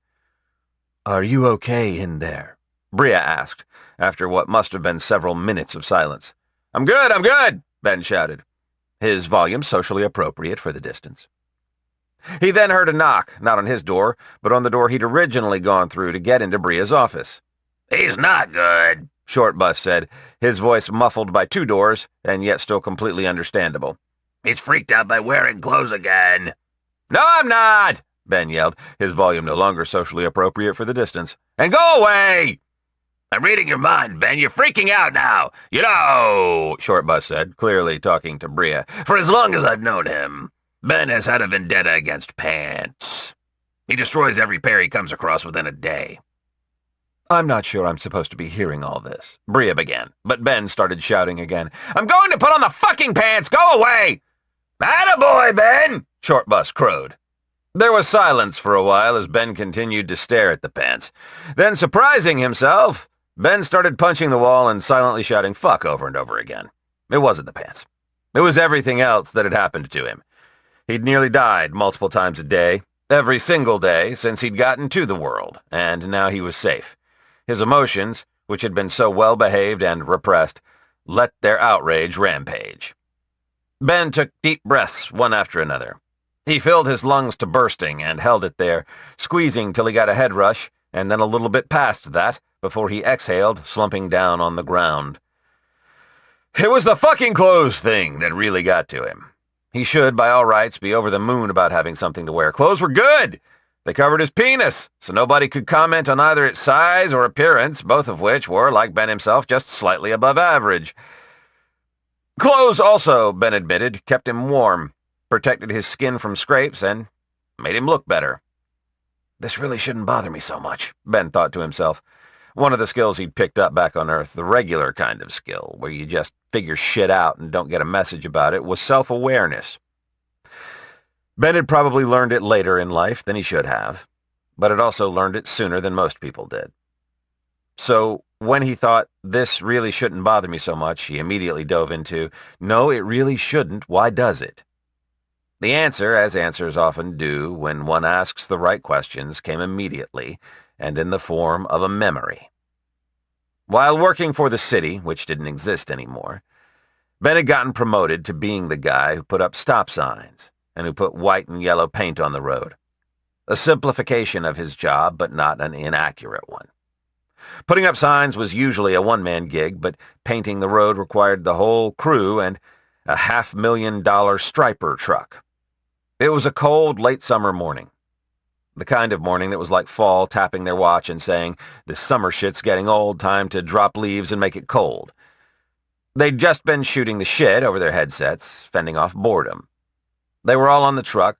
"Are you okay in there?" Bria asked, after what must have been several minutes of silence. I'm good, Ben shouted, his volume socially appropriate for the distance. He then heard a knock, not on his door, but on the door he'd originally gone through to get into Bria's office. "He's not good," Short Bus said, his voice muffled by two doors, and yet still completely understandable. "He's freaked out by wearing clothes again." "No, I'm not," Ben yelled, his volume no longer socially appropriate for the distance. "And go away!" "I'm reading your mind, Ben. You're freaking out now. You know," Short Bus said, clearly talking to Bria, "for as long as I've known him, Ben has had a vendetta against pants. He destroys every pair he comes across within a day." "I'm not sure I'm supposed to be hearing all this," Bria began, but Ben started shouting again. "I'm going to put on the fucking pants! Go away!" "Attaboy, Ben!" Short Bus crowed. There was silence for a while as Ben continued to stare at the pants. Then, surprising himself, Ben started punching the wall and silently shouting fuck over and over again. It wasn't the pants. It was everything else that had happened to him. He'd nearly died multiple times a day, every single day since he'd gotten to the world, and now he was safe. His emotions, which had been so well-behaved and repressed, let their outrage rampage. Ben took deep breaths, one after another. He filled his lungs to bursting and held it there, squeezing till he got a head rush, and then a little bit past that, before he exhaled, slumping down on the ground. It was the fucking clothes thing that really got to him. He should, by all rights, be over the moon about having something to wear. Clothes were good! They covered his penis, so nobody could comment on either its size or appearance, both of which were, like Ben himself, just slightly above average. Clothes also, Ben admitted, kept him warm, protected his skin from scrapes, and made him look better. This really shouldn't bother me so much, Ben thought to himself. One of the skills he'd picked up back on Earth, the regular kind of skill, where you just figure shit out and don't get a message about it, was self-awareness. Ben had probably learned it later in life than he should have, but had also learned it sooner than most people did. So when he thought, this really shouldn't bother me so much, he immediately dove into, no, it really shouldn't, why does it? The answer, as answers often do when one asks the right questions, came immediately and in the form of a memory. While working for the city, which didn't exist anymore, Ben had gotten promoted to being the guy who put up stop signs and who put white and yellow paint on the road. A simplification of his job, but not an inaccurate one. Putting up signs was usually a one-man gig, but painting the road required the whole crew and a $500,000 striper truck. It was a cold, late summer morning. The kind of morning that was like fall tapping their watch and saying, this summer shit's getting old, time to drop leaves and make it cold. They'd just been shooting the shit over their headsets, fending off boredom. They were all on the truck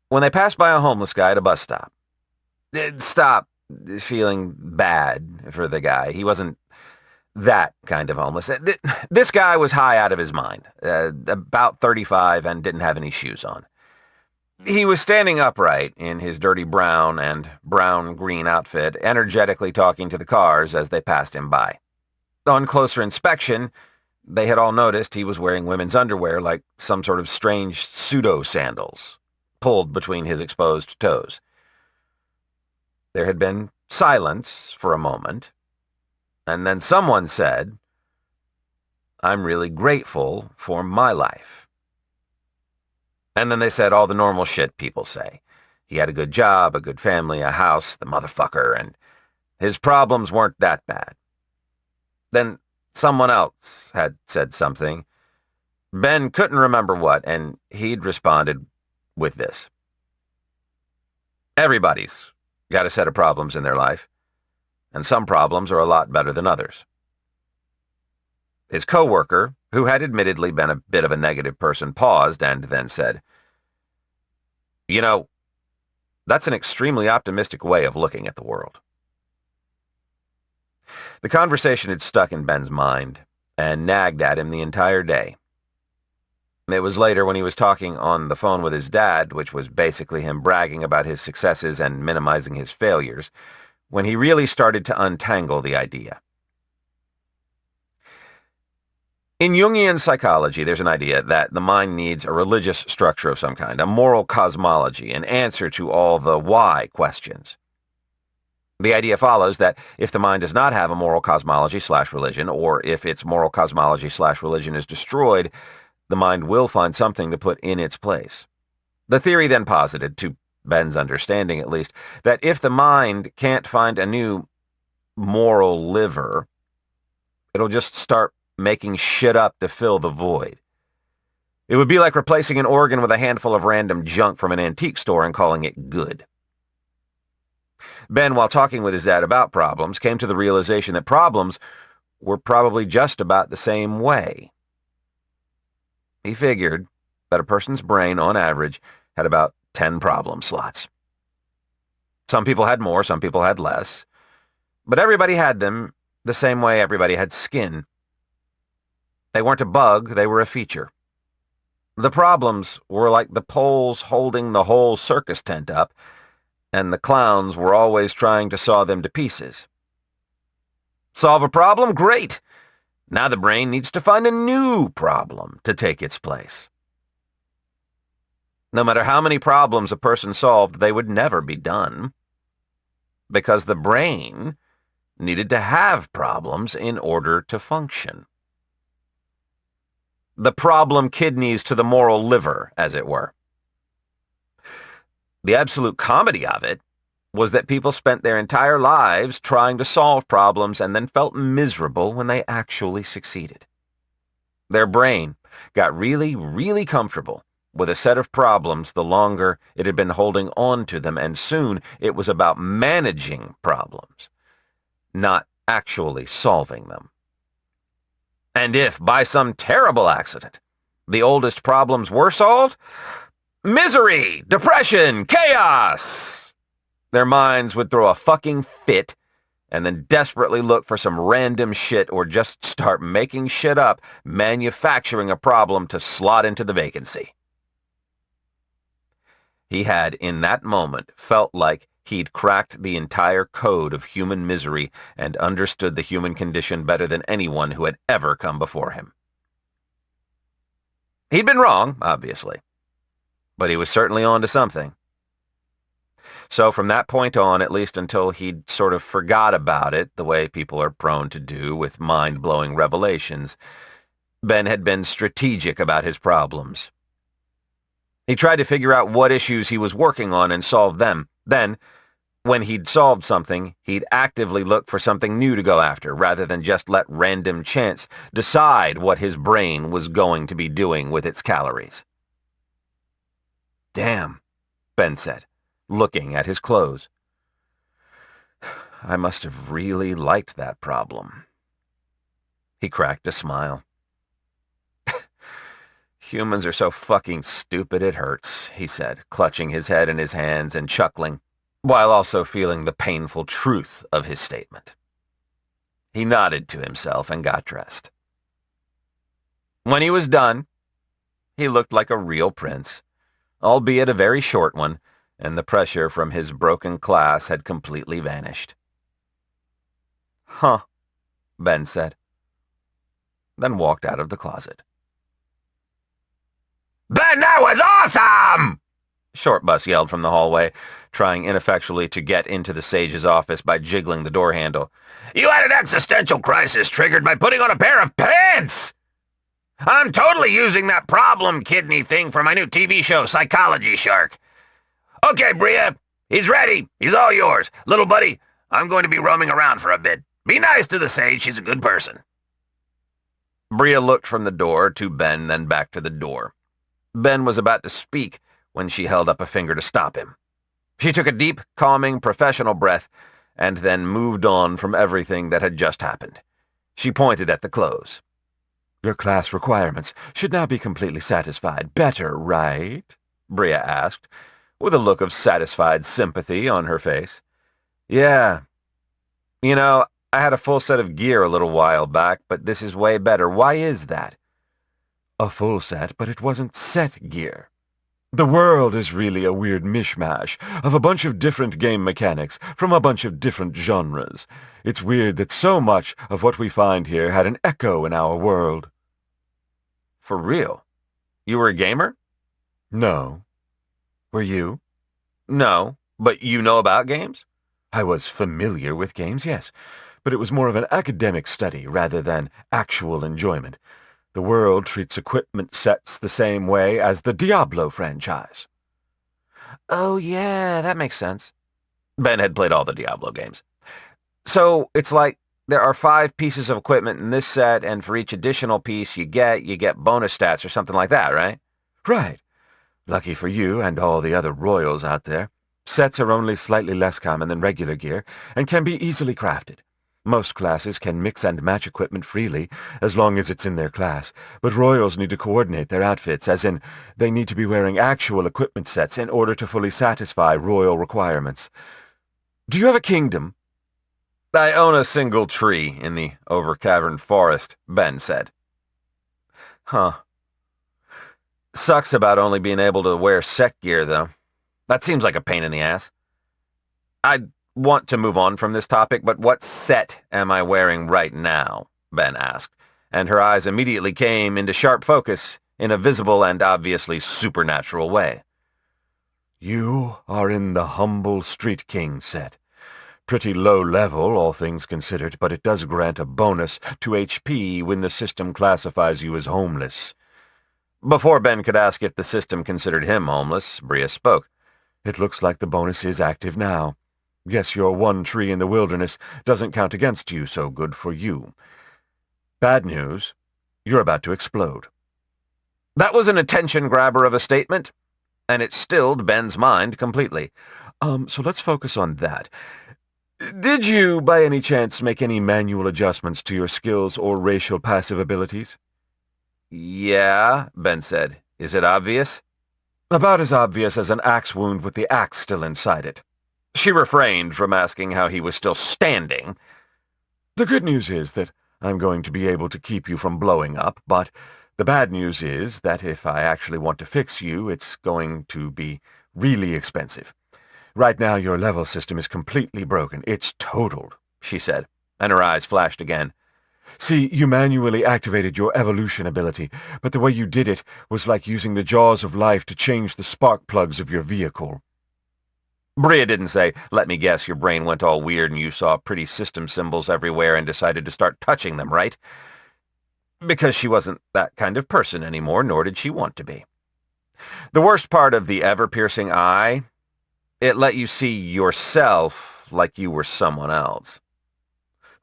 when they passed by a homeless guy at a bus stop. Stop, feeling bad for the guy. He wasn't that kind of homeless. This guy was high out of his mind, about 35 and didn't have any shoes on. He was standing upright in his dirty brown and brown-green outfit, energetically talking to the cars as they passed him by. On closer inspection, they had all noticed he was wearing women's underwear like some sort of strange pseudo-sandals, pulled between his exposed toes. There had been silence for a moment, and then someone said, I'm really grateful for my life. And then they said all the normal shit people say. He had a good job, a good family, a house, the motherfucker, and his problems weren't that bad. Then someone else had said something. Ben couldn't remember what, and he'd responded with this. Everybody's got a set of problems in their life, and some problems are a lot better than others. His coworker, who had admittedly been a bit of a negative person, paused and then said, You know, that's an extremely optimistic way of looking at the world. The conversation had stuck in Ben's mind and nagged at him the entire day. It was later when he was talking on the phone with his dad, which was basically him bragging about his successes and minimizing his failures, when he really started to untangle the idea. In Jungian psychology, there's an idea that the mind needs a religious structure of some kind, a moral cosmology, an answer to all the why questions. The idea follows that if the mind does not have a moral cosmology/religion, or if its moral cosmology/religion is destroyed, the mind will find something to put in its place. The theory then posited, to Ben's understanding at least, that if the mind can't find a new moral liver, it'll just start making shit up to fill the void. It would be like replacing an organ with a handful of random junk from an antique store and calling it good. Ben, while talking with his dad about problems, came to the realization that problems were probably just about the same way. He figured that a person's brain, on average, had about 10 problem slots. Some people had more, some people had less, but everybody had them the same way everybody had skin. They weren't a bug, they were a feature. The problems were like the poles holding the whole circus tent up, and the clowns were always trying to saw them to pieces. Solve a problem? Great! Now the brain needs to find a new problem to take its place. No matter how many problems a person solved, they would never be done, because the brain needed to have problems in order to function. The problem kidneys to the moral liver, as it were. The absolute comedy of it was that people spent their entire lives trying to solve problems and then felt miserable when they actually succeeded. Their brain got really, really comfortable with a set of problems the longer it had been holding on to them, and soon it was about managing problems, not actually solving them. And if, by some terrible accident, the oldest problems were solved, misery, depression, chaos! Their minds would throw a fucking fit and then desperately look for some random shit or just start making shit up, manufacturing a problem to slot into the vacancy. He had, in that moment, felt like he'd cracked the entire code of human misery and understood the human condition better than anyone who had ever come before him. He'd been wrong, obviously, but he was certainly on to something. So from that point on, at least until he'd sort of forgot about it, the way people are prone to do with mind-blowing revelations, Ben had been strategic about his problems. He tried to figure out what issues he was working on and solve them. Then, when he'd solved something, he'd actively look for something new to go after, rather than just let random chance decide what his brain was going to be doing with its calories. "Damn," Ben said, looking at his clothes. "I must have really liked that problem." He cracked a smile. "Humans are so fucking stupid it hurts," he said, clutching his head in his hands and chuckling, while also feeling the painful truth of his statement. He nodded to himself and got dressed. When he was done, he looked like a real prince, albeit a very short one, and the pressure from his broken class had completely vanished. "Huh," Ben said, then walked out of the closet. "Ben, that was awesome!" Shortbus yelled from the hallway, trying ineffectually to get into the sage's office by jiggling the door handle. "You had an existential crisis triggered by putting on a pair of pants! I'm totally using that problem kidney thing for my new TV show, Psychology Shark. Okay, Bria, he's ready. He's all yours. Little buddy, I'm going to be roaming around for a bit. Be nice to the sage. She's a good person." Bria looked from the door to Ben, then back to the door. Ben was about to speak when she held up a finger to stop him. She took a deep, calming, professional breath and then moved on from everything that had just happened. She pointed at the clothes. "Your class requirements should now be completely satisfied. Better, right?" Bria asked, with a look of satisfied sympathy on her face. "Yeah. You know, I had a full set of gear a little while back, but this is way better. Why is that?" "A full set, but it wasn't set gear. The world is really a weird mishmash of a bunch of different game mechanics from a bunch of different genres. It's weird that so much of what we find here had an echo in our world." "For real? You were a gamer?" "No." "Were you?" "No, but you know about games?" "I was familiar with games, yes, but it was more of an academic study rather than actual enjoyment. The world treats equipment sets the same way as the Diablo franchise." "Oh, yeah, that makes sense." Ben had played all the Diablo games. "So it's like there are 5 pieces of equipment in this set, and for each additional piece you get bonus stats or something like that, right?" "Right. Lucky for you and all the other royals out there, sets are only slightly less common than regular gear and can be easily crafted. Most classes can mix and match equipment freely, as long as it's in their class, but royals need to coordinate their outfits, as in, they need to be wearing actual equipment sets in order to fully satisfy royal requirements. Do you have a kingdom?" "I own a single tree in the over-caverned forest," Ben said. "Huh. Sucks about only being able to wear set gear, though. That seems like a pain in the ass. I'd want to move on from this topic, but what set am I wearing right now?" Ben asked, and her eyes immediately came into sharp focus in a visible and obviously supernatural way. "You are in the humble Street King set. Pretty low level, all things considered, but it does grant a bonus to HP when the system classifies you as homeless." Before Ben could ask if the system considered him homeless, Bria spoke. It looks like the bonus is active now. Yes, your one tree in the wilderness doesn't count against you, so good for you. Bad news, you're about to explode. That was an attention-grabber of a statement, and it stilled Ben's mind completely. So let's focus on that. Did you, by any chance, make any manual adjustments to your skills or racial passive abilities? Yeah, Ben said. Is it obvious? About as obvious as an axe wound with the axe still inside it. She refrained from asking how he was still standing. The good news is that I'm going to be able to keep you from blowing up, but the bad news is that if I actually want to fix you, it's going to be really expensive. Right now, your level system is completely broken. It's totaled, she said, and her eyes flashed again. See, you manually activated your evolution ability, but the way you did it was like using the jaws of life to change the spark plugs of your vehicle. Bria didn't say, let me guess, your brain went all weird and you saw pretty system symbols everywhere and decided to start touching them, right? Because she wasn't that kind of person anymore, nor did she want to be. The worst part of the ever-piercing eye, it let you see yourself like you were someone else.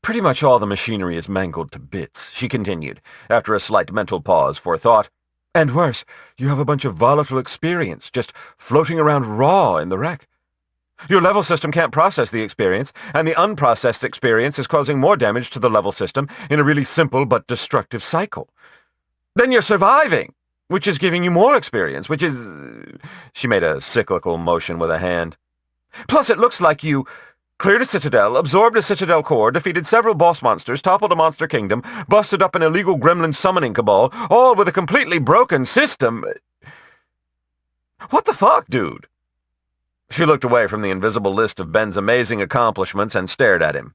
Pretty much all the machinery is mangled to bits, she continued, after a slight mental pause for thought. And worse, you have a bunch of volatile experience just floating around raw in the wreck. Your level system can't process the experience, and the unprocessed experience is causing more damage to the level system in a really simple but destructive cycle. Then you're surviving, which is giving you more experience, which is... She made a cyclical motion with a hand. Plus, it looks like you cleared a citadel, absorbed a citadel core, defeated several boss monsters, toppled a monster kingdom, busted up an illegal gremlin summoning cabal, all with a completely broken system. What the fuck, dude? She looked away from the invisible list of Ben's amazing accomplishments and stared at him.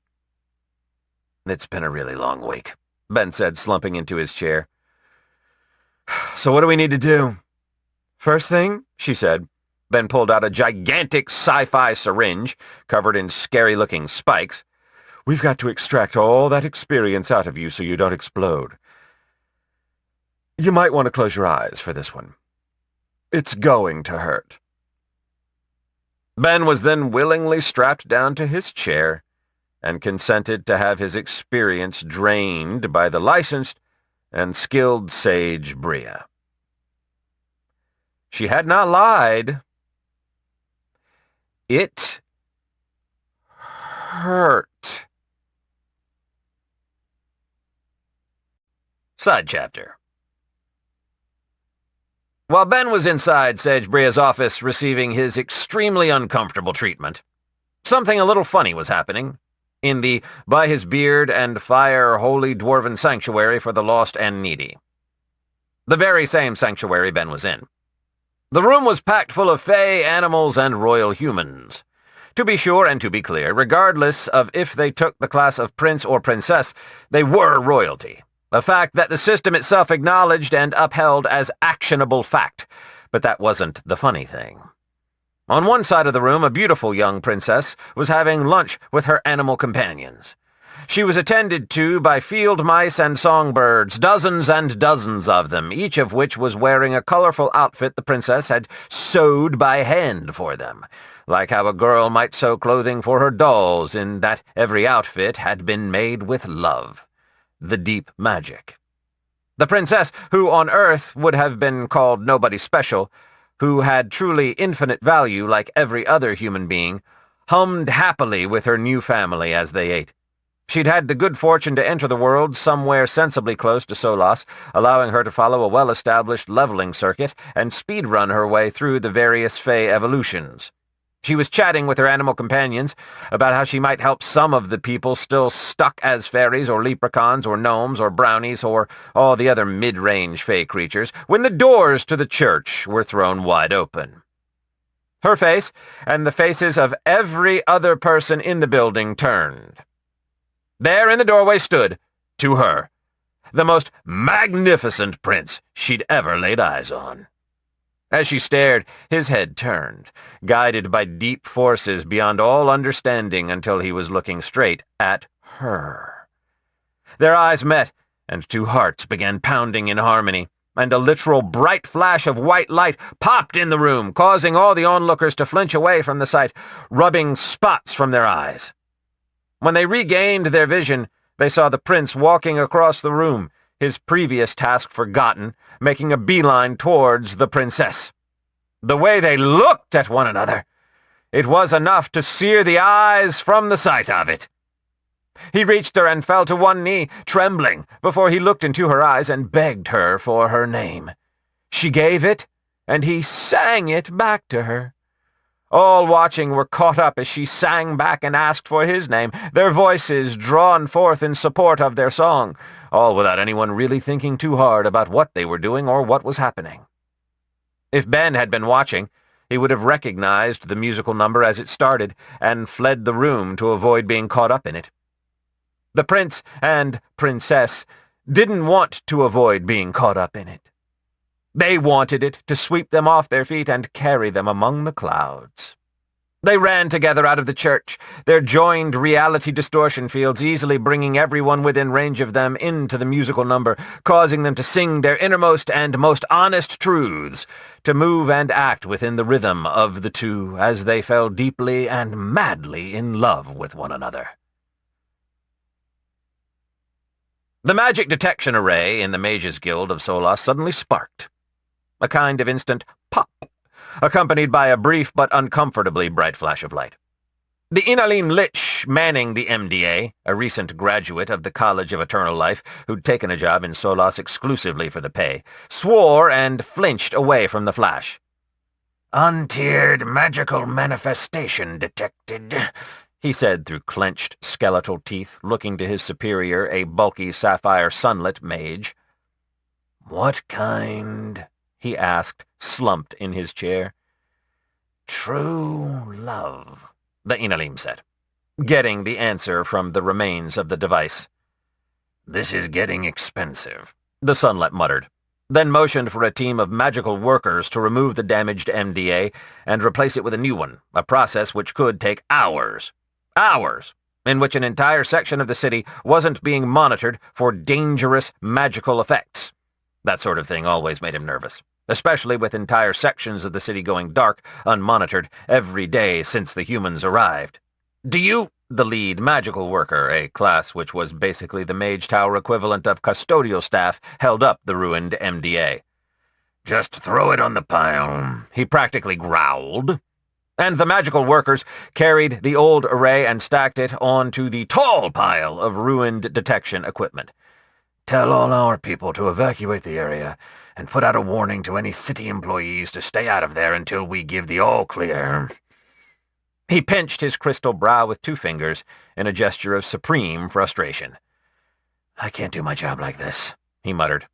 It's been a really long week, Ben said, slumping into his chair. So what do we need to do? First thing, she said, Ben pulled out a gigantic sci-fi syringe covered in scary-looking spikes. We've got to extract all that experience out of you so you don't explode. You might want to close your eyes for this one. It's going to hurt. Ben was then willingly strapped down to his chair and consented to have his experience drained by the licensed and skilled sage Bria. She had not lied. It hurt. Side chapter. While Ben was inside Sage Bria's office receiving his extremely uncomfortable treatment, something a little funny was happening in the by his beard and fire holy dwarven sanctuary for the lost and needy. The very same sanctuary Ben was in. The room was packed full of fae, animals, and royal humans. To be sure and to be clear, regardless of if they took the class of prince or princess, they were royalty. A fact that the system itself acknowledged and upheld as actionable fact. But that wasn't the funny thing. On one side of the room, a beautiful young princess was having lunch with her animal companions. She was attended to by field mice and songbirds, dozens and dozens of them, each of which was wearing a colorful outfit the princess had sewed by hand for them, like how a girl might sew clothing for her dolls, in that every outfit had been made with love. The deep magic. The princess, who on Earth would have been called nobody special, who had truly infinite value like every other human being, hummed happily with her new family as they ate. She'd had the good fortune to enter the world somewhere sensibly close to Solas, allowing her to follow a well-established leveling circuit and speed-run her way through the various Fae evolutions. She was chatting with her animal companions about how she might help some of the people still stuck as fairies or leprechauns or gnomes or brownies or all the other mid-range Fae creatures when the doors to the church were thrown wide open. Her face and the faces of every other person in the building turned. There in the doorway stood, to her, the most magnificent prince she'd ever laid eyes on. As she stared, his head turned, guided by deep forces beyond all understanding until he was looking straight at her. Their eyes met, and two hearts began pounding in harmony, and a literal bright flash of white light popped in the room, causing all the onlookers to flinch away from the sight, rubbing spots from their eyes. When they regained their vision, they saw the prince walking across the room, his previous task forgotten, making a beeline towards the princess. The way they looked at one another! It was enough to sear the eyes from the sight of it. He reached her and fell to one knee, trembling, before he looked into her eyes and begged her for her name. She gave it, and he sang it back to her. All watching were caught up as she sang back and asked for his name, their voices drawn forth in support of their song, all without anyone really thinking too hard about what they were doing or what was happening. If Ben had been watching, he would have recognized the musical number as it started and fled the room to avoid being caught up in it. The prince and princess didn't want to avoid being caught up in it. They wanted it to sweep them off their feet and carry them among the clouds. They ran together out of the church, their joined reality distortion fields easily bringing everyone within range of them into the musical number, causing them to sing their innermost and most honest truths, to move and act within the rhythm of the two as they fell deeply and madly in love with one another. The magic detection array in the Mages Guild of Solas suddenly sparked. A kind of instant pop, accompanied by a brief but uncomfortably bright flash of light. The Inalim Lich manning the MDA, a recent graduate of the College of Eternal Life who'd taken a job in Solas exclusively for the pay, swore and flinched away from the flash. "Untiered magical manifestation detected," he said through clenched skeletal teeth, looking to his superior, a bulky sapphire sunlit mage. "What kind?" he asked, slumped in his chair. "True love," the Inalim said, getting the answer from the remains of the device. "This is getting expensive," the Sunlet muttered, then motioned for a team of magical workers to remove the damaged MDA and replace it with a new one, a process which could take hours. Hours, in which an entire section of the city wasn't being monitored for dangerous magical effects. That sort of thing always made him nervous, especially with entire sections of the city going dark, unmonitored, every day since the humans arrived. "Do you," the lead magical worker, a class which was basically the Mage Tower equivalent of custodial staff, held up the ruined MDA. "Just throw it on the pile," he practically growled. And the magical workers carried the old array and stacked it onto the tall pile of ruined detection equipment. "Tell all our people to evacuate the area and put out a warning to any city employees to stay out of there until we give the all-clear." He pinched his crystal brow with two fingers in a gesture of supreme frustration. "I can't do my job like this," he muttered.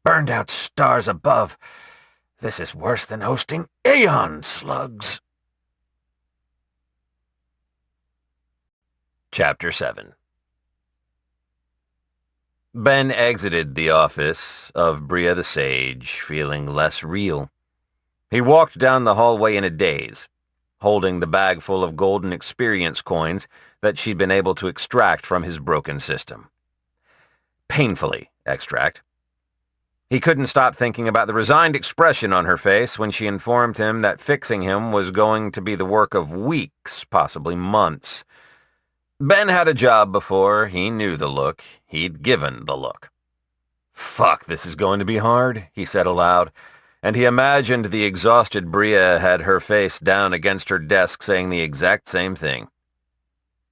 "Burned out stars above. This is worse than hosting Aeon slugs." Chapter 7. Ben exited the office of Bria the Sage, feeling less real. He walked down the hallway in a daze, holding the bag full of golden experience coins that she'd been able to extract from his broken system. Painfully extract. He couldn't stop thinking about the resigned expression on her face when she informed him that fixing him was going to be the work of weeks, possibly months. Ben had a job before. He knew the look. He'd given the look. "Fuck, this is going to be hard," he said aloud, and he imagined the exhausted Bria had her face down against her desk saying the exact same thing.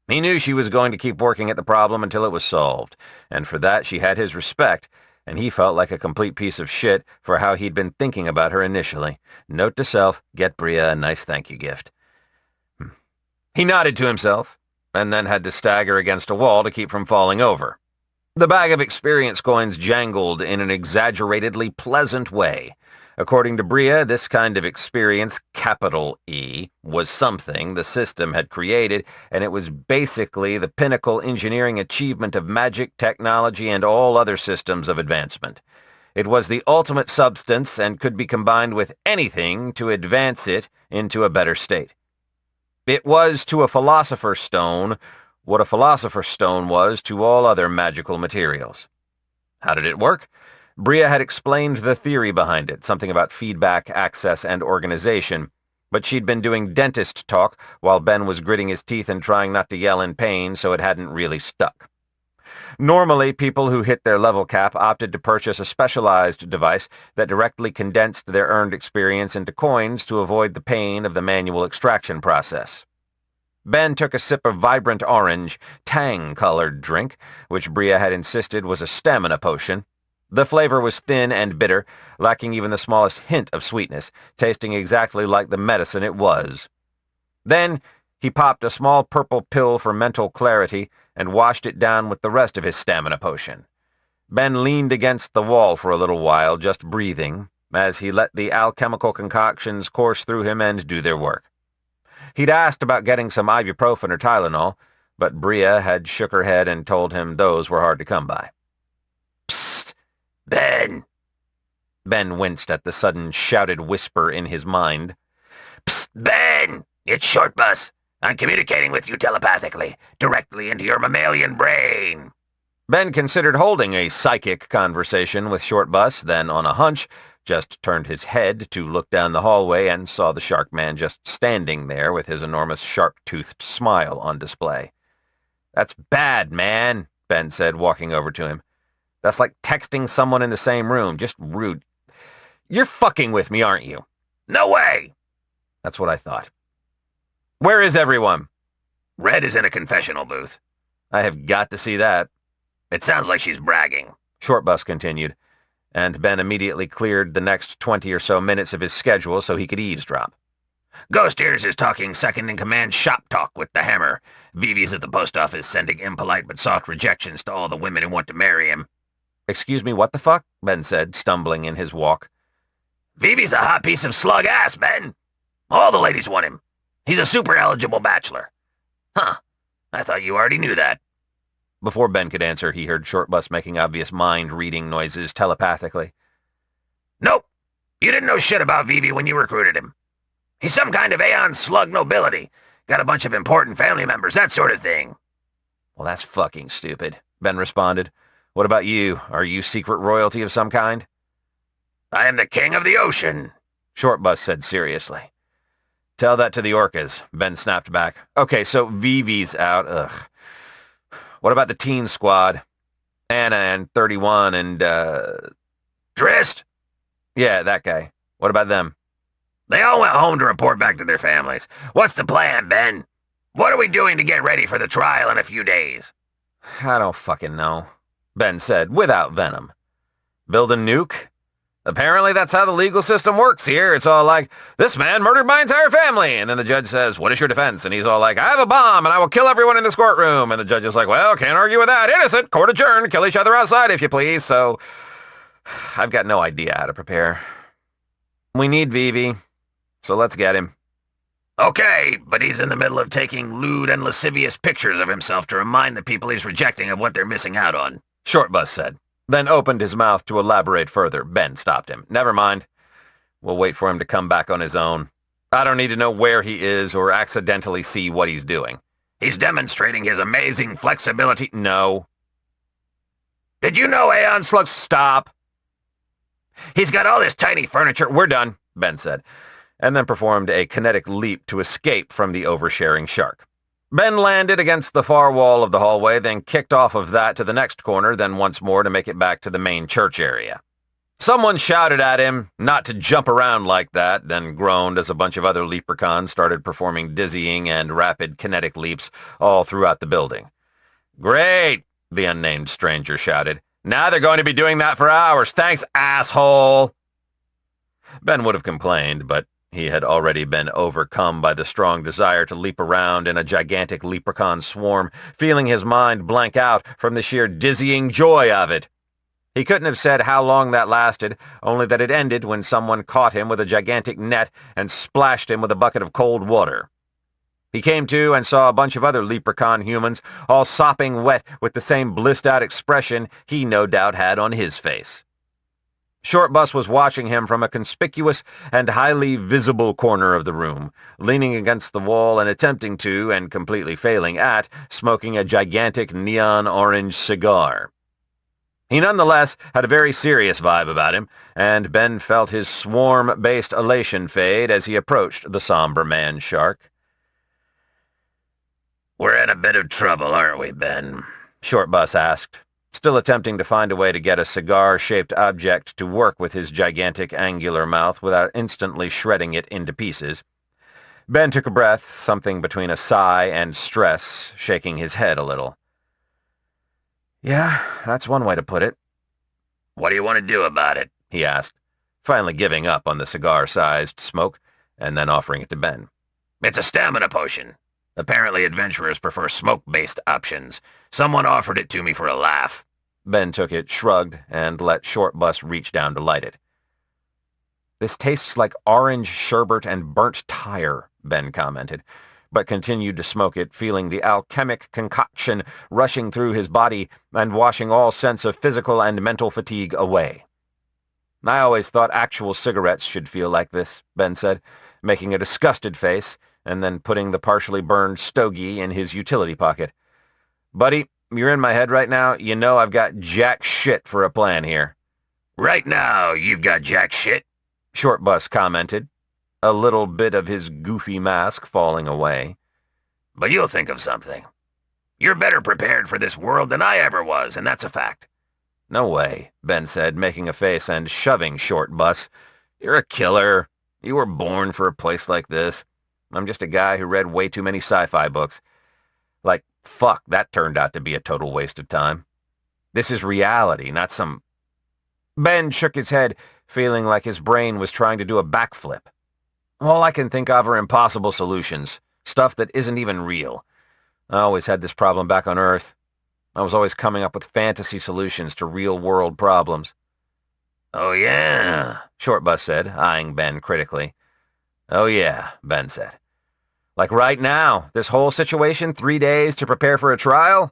He knew she was going to keep working at the problem until it was solved, and for that she had his respect, and he felt like a complete piece of shit for how he'd been thinking about her initially. Note to self, get Bria a nice thank you gift. He nodded to himself, and then had to stagger against a wall to keep from falling over. The bag of experience coins jangled in an exaggeratedly pleasant way. According to Bria, this kind of experience, capital E, was something the system had created, and it was basically the pinnacle engineering achievement of magic, technology, and all other systems of advancement. It was the ultimate substance and could be combined with anything to advance it into a better state. It was to a philosopher's stone what a philosopher's stone was to all other magical materials. How did it work? Bria had explained the theory behind it, something about feedback, access, and organization, but she'd been doing dentist talk while Ben was gritting his teeth and trying not to yell in pain, so it hadn't really stuck. Normally, people who hit their level cap opted to purchase a specialized device that directly condensed their earned experience into coins to avoid the pain of the manual extraction process. Ben took a sip of vibrant orange, tang-colored drink, which Bria had insisted was a stamina potion. The flavor was thin and bitter, lacking even the smallest hint of sweetness, tasting exactly like the medicine it was. Then he popped a small purple pill for mental clarity and washed it down with the rest of his stamina potion. Ben leaned against the wall for a little while, just breathing, as he let the alchemical concoctions course through him and do their work. He'd asked about getting some ibuprofen or Tylenol, but Bria had shook her head and told him those were hard to come by. Psst! Ben! Ben winced at the sudden shouted whisper in his mind. Psst! Ben! It's Short Bus. I'm communicating with you telepathically, directly into your mammalian brain. Ben considered holding a psychic conversation with Short Bus, then on a hunch, just turned his head to look down the hallway and saw the shark man just standing there with his enormous sharp-toothed smile on display. "That's bad, man," Ben said, walking over to him. "That's like texting someone in the same room. Just rude. You're fucking with me, aren't you?" "No way!" "That's what I thought." "Where is everyone?" "Red is in a confessional booth." "I have got to see that." "It sounds like she's bragging," Short Bus continued, and Ben immediately cleared the next 20 or so minutes of his schedule so he could eavesdrop. "Ghost Ears is talking second-in-command shop talk with the Hammer. Vivi's at the post office sending impolite but soft rejections to all the women who want to marry him." "Excuse me, what the fuck?" Ben said, stumbling in his walk. "Vivi's a hot piece of slug ass, Ben. All the ladies want him. He's a super-eligible bachelor." "Huh. I thought you already knew that." Before Ben could answer, he heard Short Bus making obvious mind-reading noises telepathically. "Nope. You didn't know shit about Vivi when you recruited him. He's some kind of Aeon slug nobility. Got a bunch of important family members, that sort of thing." "Well, that's fucking stupid," Ben responded. "What about you? Are you secret royalty of some kind?" "I am the king of the ocean," Short Bus said seriously. "Tell that to the orcas," Ben snapped back. "Okay, so Vivi's out. Ugh. What about the teen squad? Anna and 31 and, "Drist?" Yeah, that guy. What about them?" "They all went home to report back to their families. What's the plan, Ben? What are we doing to get ready for the trial in a few days?" "I don't fucking know," Ben said, without venom. "Build a nuke? Apparently that's how the legal system works here. It's all like, this man murdered my entire family. And then the judge says, what is your defense? And he's all like, I have a bomb and I will kill everyone in this courtroom. And the judge is like, well, can't argue with that. Innocent. Court adjourned. Kill each other outside if you please. So I've got no idea how to prepare. We need Vivi, so let's get him." "Okay, but he's in the middle of taking lewd and lascivious pictures of himself to remind the people he's rejecting of what they're missing out on," Short Bus said, then opened his mouth to elaborate further. Ben stopped him. "Never mind. We'll wait for him to come back on his own. I don't need to know where he is or accidentally see what he's doing." "He's demonstrating his amazing flexibility." "No." "Did you know Aeon slugs?" "Stop." "He's got all this tiny furniture." "We're done," Ben said, and then performed a kinetic leap to escape from the oversharing shark. Ben landed against the far wall of the hallway, then kicked off of that to the next corner, then once more to make it back to the main church area. Someone shouted at him not to jump around like that, then groaned as a bunch of other leprechauns started performing dizzying and rapid kinetic leaps all throughout the building. "Great," the unnamed stranger shouted. "Now they're going to be doing that for hours. Thanks, asshole." Ben would have complained, but he had already been overcome by the strong desire to leap around in a gigantic leprechaun swarm, feeling his mind blank out from the sheer dizzying joy of it. He couldn't have said how long that lasted, only that it ended when someone caught him with a gigantic net and splashed him with a bucket of cold water. He came to and saw a bunch of other leprechaun humans, all sopping wet with the same blissed-out expression he no doubt had on his face. Short Bus was watching him from a conspicuous and highly visible corner of the room, leaning against the wall and attempting to, and completely failing at, smoking a gigantic neon orange cigar. He nonetheless had a very serious vibe about him, and Ben felt his swarm-based elation fade as he approached the somber man-shark. "We're in a bit of trouble, aren't we, Ben?" Shortbus asked, still attempting to find a way to get a cigar-shaped object to work with his gigantic angular mouth without instantly shredding it into pieces. Ben took a breath, something between a sigh and stress, shaking his head a little. "Yeah, that's one way to put it." "What do you want to do about it?" he asked, finally giving up on the cigar-sized smoke and then offering it to Ben. "It's a stamina potion. Apparently adventurers prefer smoke-based options. Someone offered it to me for a laugh." Ben took it, shrugged, and let Shortbus reach down to light it. "This tastes like orange sherbet and burnt tire," Ben commented, but continued to smoke it, feeling the alchemic concoction rushing through his body and washing all sense of physical and mental fatigue away. "I always thought actual cigarettes should feel like this," Ben said, making a disgusted face, and then putting the partially burned stogie in his utility pocket. "Buddy, you're in my head right now. You know I've got jack shit for a plan here." "Right now, you've got jack shit," Shortbus commented, a little bit of his goofy mask falling away. "But you'll think of something. You're better prepared for this world than I ever was, and that's a fact." "No way," Ben said, making a face and shoving Shortbus. "You're a killer. You were born for a place like this. I'm just a guy who read way too many sci-fi books. Like, fuck, that turned out to be a total waste of time. This is reality, not some..." Ben shook his head, feeling like his brain was trying to do a backflip. "All I can think of are impossible solutions, stuff that isn't even real. I always had this problem back on Earth. I was always coming up with fantasy solutions to real-world problems." "Oh, yeah," Shortbus said, eyeing Ben critically. "Oh, yeah," Ben said. "Like right now, this whole situation, 3 days to prepare for a trial?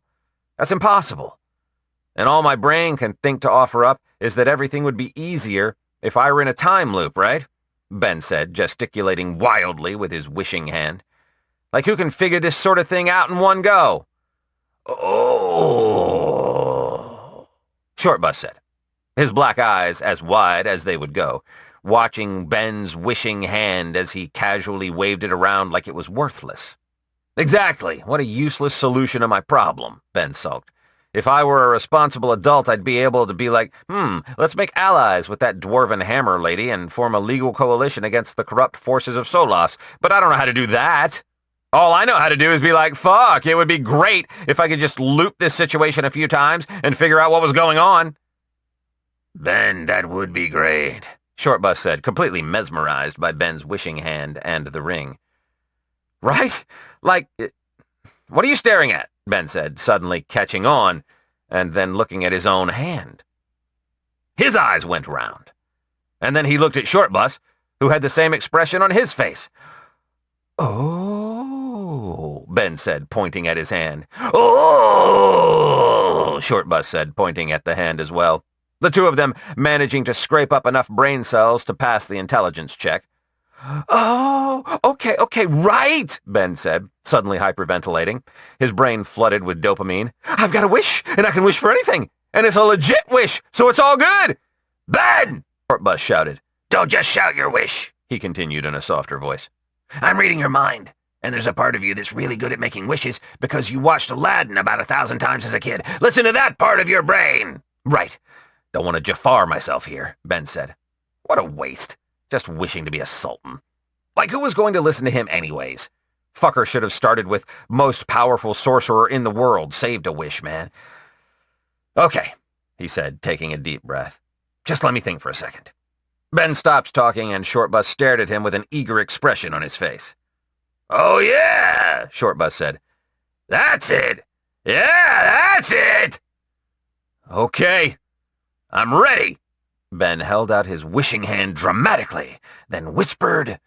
That's impossible. And all my brain can think to offer up is that everything would be easier if I were in a time loop, right?" Ben said, gesticulating wildly with his wishing hand. "Like who can figure this sort of thing out in one go?" "Oh," Shortbus said, his black eyes as wide as they would go, watching Ben's wishing hand as he casually waved it around like it was worthless. "Exactly. What a useless solution to my problem," Ben sulked. "If I were a responsible adult, I'd be able to be like, let's make allies with that dwarven hammer lady and form a legal coalition against the corrupt forces of Solas. But I don't know how to do that. All I know how to do is be like, fuck, it would be great if I could just loop this situation a few times and figure out what was going on." "Ben, that would be great," Shortbus said, completely mesmerized by Ben's wishing hand and the ring. "Right? Like, what are you staring at?" Ben said, suddenly catching on, and then looking at his own hand. His eyes went round, and then he looked at Shortbus, who had the same expression on his face. "Oh," Ben said, pointing at his hand. "Oh," Shortbus said, pointing at the hand as well, the two of them managing to scrape up enough brain cells to pass the intelligence check. "Oh, okay, right," Ben said, suddenly hyperventilating, his brain flooded with dopamine. "I've got a wish, and I can wish for anything, and it's a legit wish, so it's all good." "Ben!" Shortbus shouted. "Don't just shout your wish," he continued in a softer voice. "I'm reading your mind, and there's a part of you that's really good at making wishes because you watched Aladdin about 1,000 times as a kid. Listen to that part of your brain." "Right. Don't want to Jafar myself here," Ben said. "What a waste. Just wishing to be a sultan. Like, who was going to listen to him anyways? Fucker should have started with most powerful sorcerer in the world. Saved a wish, man." "Okay," he said, taking a deep breath. "Just let me think for a second." Ben stopped talking, and Shortbus stared at him with an eager expression on his face. "Oh, yeah," Shortbus said. "That's it. Yeah, that's it." "Okay, I'm ready." Ben held out his wishing hand dramatically, then whispered,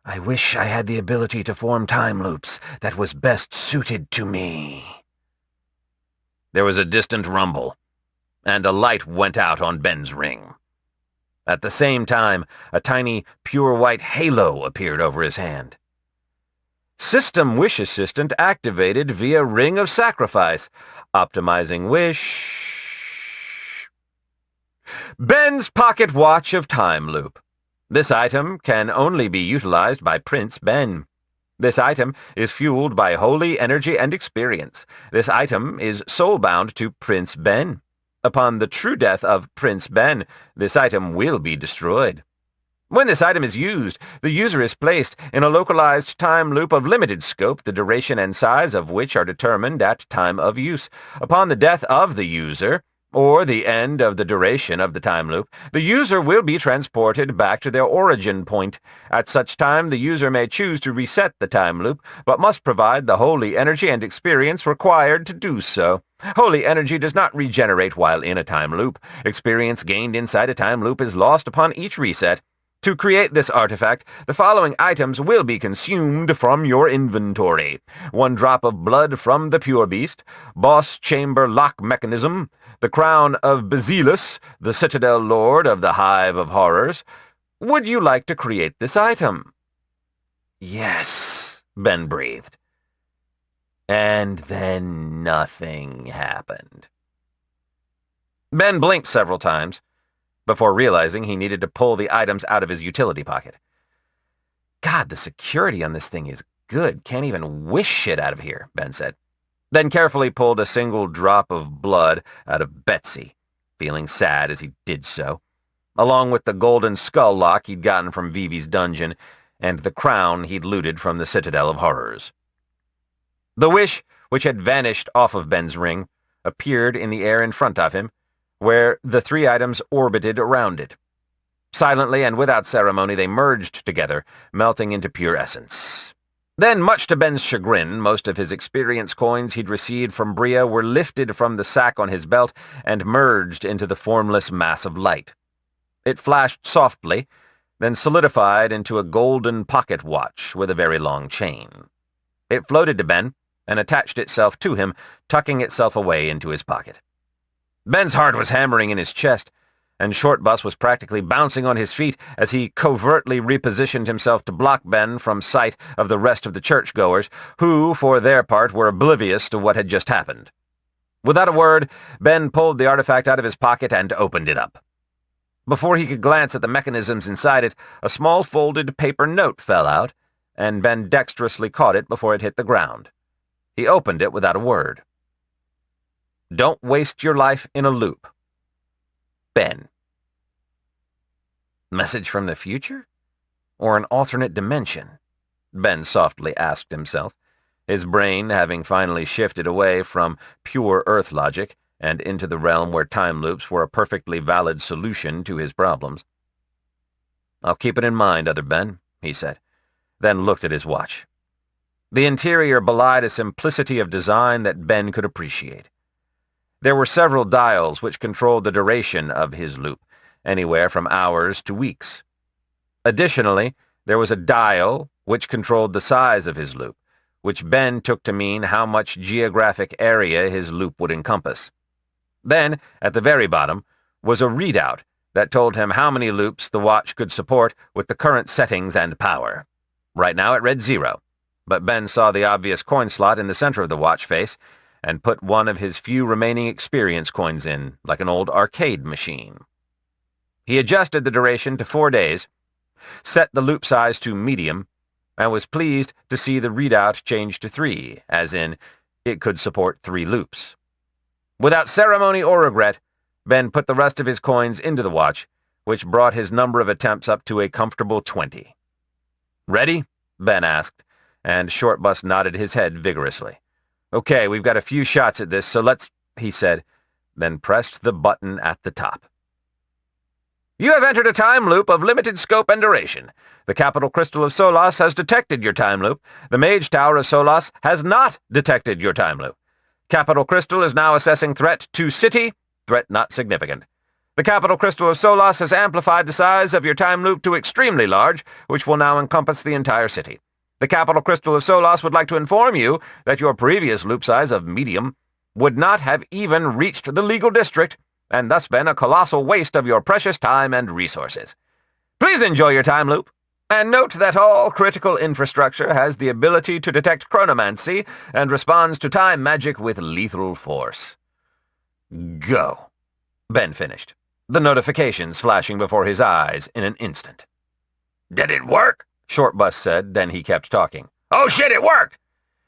"I wish I had the ability to form time loops that was best suited to me." There was a distant rumble, and a light went out on Ben's ring. At the same time, a tiny, pure white halo appeared over his hand. System Wish Assistant activated via Ring of Sacrifice. Optimizing wish... Ben's pocket watch of time loop. This item can only be utilized by Prince Ben. This item is fueled by holy energy and experience. This item is soul-bound to Prince Ben. Upon the true death of Prince Ben, this item will be destroyed. When this item is used, the user is placed in a localized time loop of limited scope, the duration and size of which are determined at time of use. Upon the death of the user, or the end of the duration of the time loop, the user will be transported back to their origin point. At such time, the user may choose to reset the time loop, but must provide the holy energy and experience required to do so. Holy energy does not regenerate while in a time loop. Experience gained inside a time loop is lost upon each reset. To create this artifact, the following items will be consumed from your inventory. 1 drop of blood from the pure beast, boss chamber lock mechanism, the crown of Basilius, the citadel lord of the hive of horrors. Would you like to create this item? Yes, Ben breathed. And then nothing happened. Ben blinked several times before realizing he needed to pull the items out of his utility pocket. God, the security on this thing is good. Can't even wish shit out of here, Ben said. Then carefully pulled a single drop of blood out of Betsy, feeling sad as he did so, along with the golden skull lock he'd gotten from Vivi's dungeon and the crown he'd looted from the Citadel of Horrors. The wish, which had vanished off of Ben's ring, appeared in the air in front of him, where the 3 items orbited around it. Silently and without ceremony, they merged together, melting into pure essence. Then, much to Ben's chagrin, most of his experience coins he'd received from Bria were lifted from the sack on his belt and merged into the formless mass of light. It flashed softly, then solidified into a golden pocket watch with a very long chain. It floated to Ben and attached itself to him, tucking itself away into his pocket. Ben's heart was hammering in his chest, and Shortbus was practically bouncing on his feet as he covertly repositioned himself to block Ben from sight of the rest of the churchgoers, who, for their part, were oblivious to what had just happened. Without a word, Ben pulled the artifact out of his pocket and opened it up. Before he could glance at the mechanisms inside it, a small folded paper note fell out, and Ben dexterously caught it before it hit the ground. He opened it without a word. Don't waste your life in a loop. Ben. Message from the future? Or an alternate dimension? Ben softly asked himself, his brain having finally shifted away from pure Earth logic and into the realm where time loops were a perfectly valid solution to his problems. I'll keep it in mind, Other Ben, he said, then looked at his watch. The interior belied a simplicity of design that Ben could appreciate. There were several dials which controlled the duration of his loop, anywhere from hours to weeks. Additionally, there was a dial which controlled the size of his loop, which Ben took to mean how much geographic area his loop would encompass. Then, at the very bottom, was a readout that told him how many loops the watch could support with the current settings and power. Right now it read 0, but Ben saw the obvious coin slot in the center of the watch face and put one of his few remaining experience coins in, like an old arcade machine. He adjusted the duration to 4 days, set the loop size to medium, and was pleased to see the readout change to 3, as in, it could support 3 loops. Without ceremony or regret, Ben put the rest of his coins into the watch, which brought his number of attempts up to a comfortable 20. Ready? Ben asked, and Shortbus nodded his head vigorously. Okay, we've got a few shots at this, so let's, he said, then pressed the button at the top. You have entered a time loop of limited scope and duration. The capital crystal of Solas has detected your time loop. The mage tower of Solas has not detected your time loop. Capital crystal is now assessing threat to city, threat not significant. The capital crystal of Solas has amplified the size of your time loop to extremely large, which will now encompass the entire city. The capital crystal of Solas would like to inform you that your previous loop size of medium would not have even reached the legal district, and thus been a colossal waste of your precious time and resources. Please enjoy your time loop, and note that all critical infrastructure has the ability to detect chronomancy and responds to time magic with lethal force. Go. Ben finished. the notifications flashing before his eyes in an instant. "Did it work?" Shortbus said, then he kept talking. "Oh shit, it worked!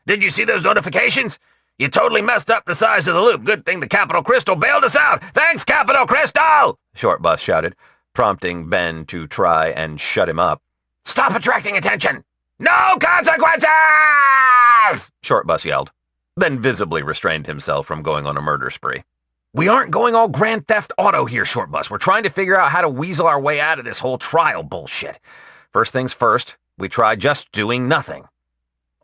Did you see those notifications? You totally messed up the size of the loop. Good thing the Capital Crystal bailed us out. Thanks, Capital Crystal!" Shortbus shouted, prompting Ben to try and shut him up. "Stop attracting attention! No consequences!" Shortbus yelled, then visibly restrained himself from going on a murder spree. "We aren't going all Grand Theft Auto here, Shortbus. We're trying to figure out how to weasel our way out of this whole trial bullshit. First things first, we try just doing nothing."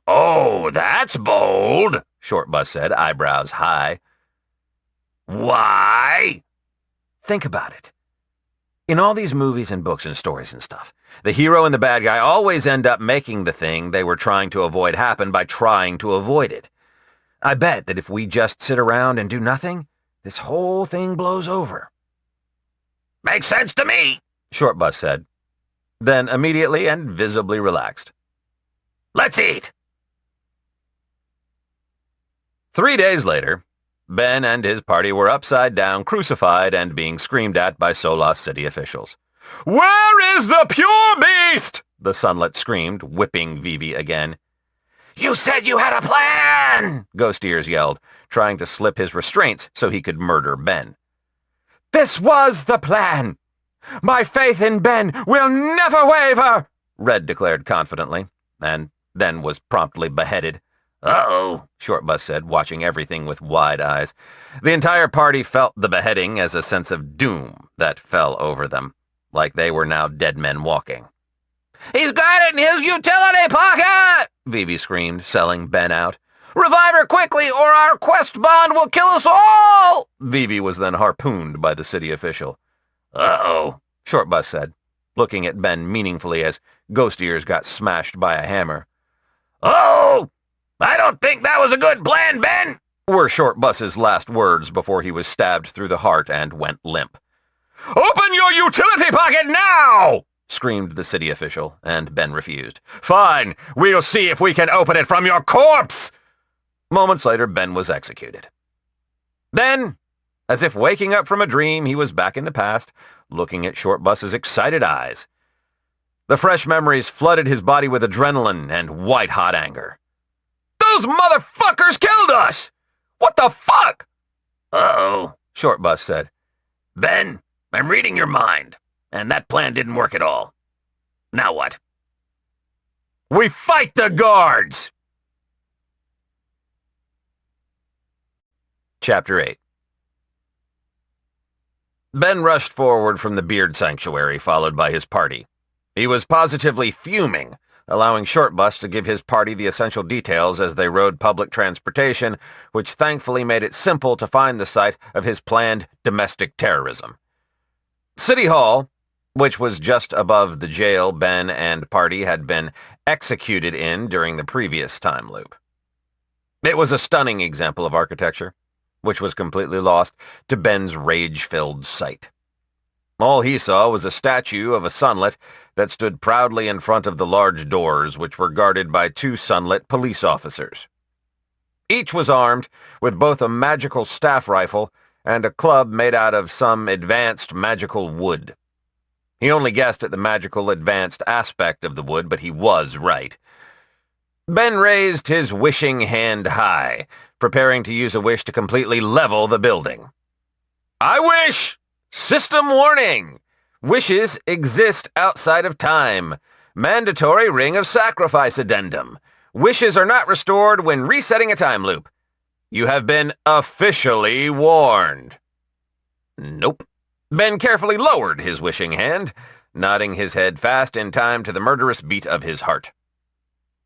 "Oh, that's bold," Shortbus said, eyebrows high. "Why?" Think about it. In all these movies and books and stories and stuff, the hero and the bad guy always end up making the thing they were trying to avoid happen by trying to avoid it. I bet that if we just sit around and do nothing, this whole thing blows over. "Makes sense to me," Shortbus said, then immediately and visibly relaxed. "Let's eat." 3 days later, Ben and his party were upside down, crucified, and being screamed at by Solas City officials. "Where is the pure beast?" the Sunlet screamed, whipping Vivi again. "You said you had a plan!" Ghost Ears yelled, trying to slip his restraints so he could murder Ben. "This was the plan! My faith in Ben will never waver!" Red declared confidently, and then was promptly beheaded. "Uh-oh," Shortbus said, watching everything with wide eyes. The entire party felt the beheading as a sense of doom that fell over them, like they were now dead men walking. "He's got it in his utility pocket!" Vivi screamed, selling Ben out. "Revive her quickly, or our quest bond will kill us all!" Vivi was then harpooned by the city official. "Uh-oh," Shortbus said, looking at Ben meaningfully as Ghost Ears got smashed by a hammer. "Oh! I don't think that was a good plan, Ben!" were Shortbus's last words before he was stabbed through the heart and went limp. "Open your utility pocket now!" screamed the city official, and Ben refused. "Fine, we'll see if we can open it from your corpse!" Moments later, Ben was executed. Then, as if waking up from a dream, he was back in the past, looking at Shortbus's excited eyes. The fresh memories flooded his body with adrenaline and white-hot anger. "Those motherfuckers killed us! What the fuck?" "Uh-oh," Shortbus said. "Ben, I'm reading your mind, and that plan didn't work at all. Now what?" "We fight the guards!" Chapter 8. Ben rushed forward from the Beard Sanctuary, followed by his party. He was positively fuming, allowing Shortbus to give his party the essential details as they rode public transportation, which thankfully made it simple to find the site of his planned domestic terrorism. City Hall, which was just above the jail Ben and party had been executed in during the previous time loop. It was a stunning example of architecture, which was completely lost to Ben's rage-filled sight. All he saw was a statue of a Sunlet that stood proudly in front of the large doors, which were guarded by 2 Sunlet police officers. Each was armed with both a magical staff rifle and a club made out of some advanced magical wood. He only guessed at the magical advanced aspect of the wood, but he was right. Ben raised his wishing hand high, preparing to use a wish to completely level the building. "I wish! System warning! Wishes exist outside of time. Mandatory Ring of Sacrifice addendum. Wishes are not restored when resetting a time loop. You have been officially warned." Nope. Ben carefully lowered his wishing hand, nodding his head fast in time to the murderous beat of his heart.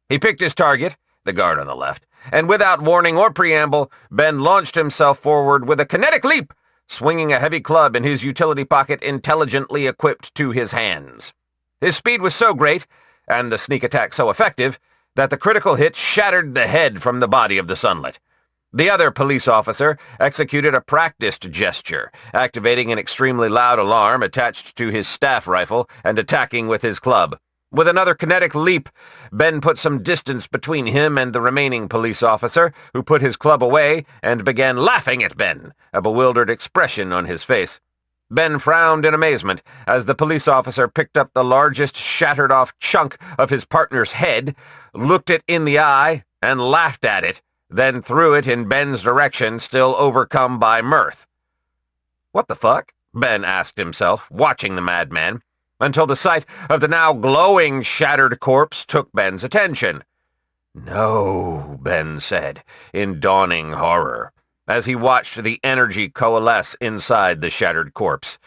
He picked his target, the guard on the left, and without warning or preamble, Ben launched himself forward with a kinetic leap, swinging a heavy club in his utility pocket intelligently equipped to his hands. His speed was so great, and the sneak attack so effective, that the critical hit shattered the head from the body of the Sunlet. The other police officer executed a practiced gesture, activating an extremely loud alarm attached to his staff rifle and attacking with his club. With another kinetic leap, Ben put some distance between him and the remaining police officer, who put his club away and began laughing at Ben, a bewildered expression on his face. Ben frowned in amazement as the police officer picked up the largest shattered-off chunk of his partner's head, looked it in the eye, and laughed at it, then threw it in Ben's direction, still overcome by mirth. "What the fuck?" Ben asked himself, watching the madman, until the sight of the now glowing shattered corpse took Ben's attention. "No," Ben said, in dawning horror, as he watched the energy coalesce inside the shattered corpse.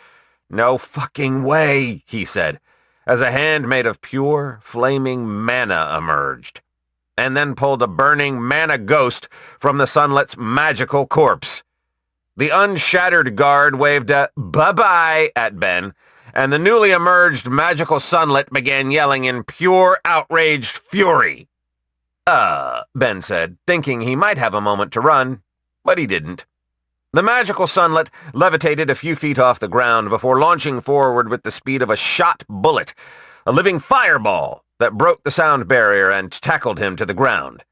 "No fucking way," he said, as a hand made of pure, flaming mana emerged, and then pulled a burning mana ghost from the Sunlet's magical corpse. The unshattered guard waved a bye-bye at Ben, and the newly emerged magical Sunlet began yelling in pure outraged fury. Ben said, thinking he might have a moment to run, but he didn't. The magical Sunlet levitated a few feet off the ground before launching forward with the speed of a shot bullet, a living fireball that broke the sound barrier and tackled him to the ground.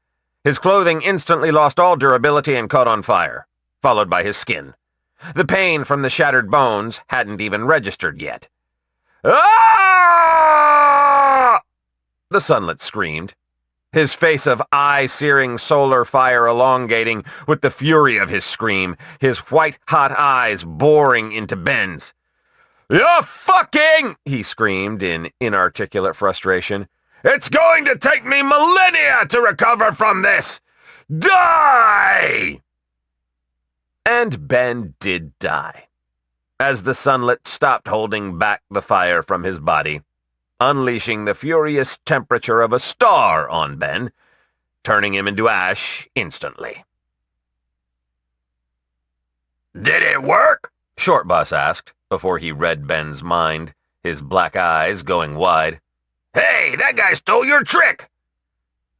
His clothing instantly lost all durability and caught on fire, followed by his skin. The pain from the shattered bones hadn't even registered yet. "Ah!" the Sunlet screamed, his face of eye-searing solar fire elongating with the fury of his scream, his white-hot eyes boring into Ben's. "You're fucking!" he screamed in inarticulate frustration. "It's going to take me millennia to recover from this! Die!" And Ben did die, as the Sunlet stopped holding back the fire from his body, unleashing the furious temperature of a star on Ben, turning him into ash instantly. "Did it work?" Shortbus asked, before he read Ben's mind, his black eyes going wide. "Hey, that guy stole your trick!"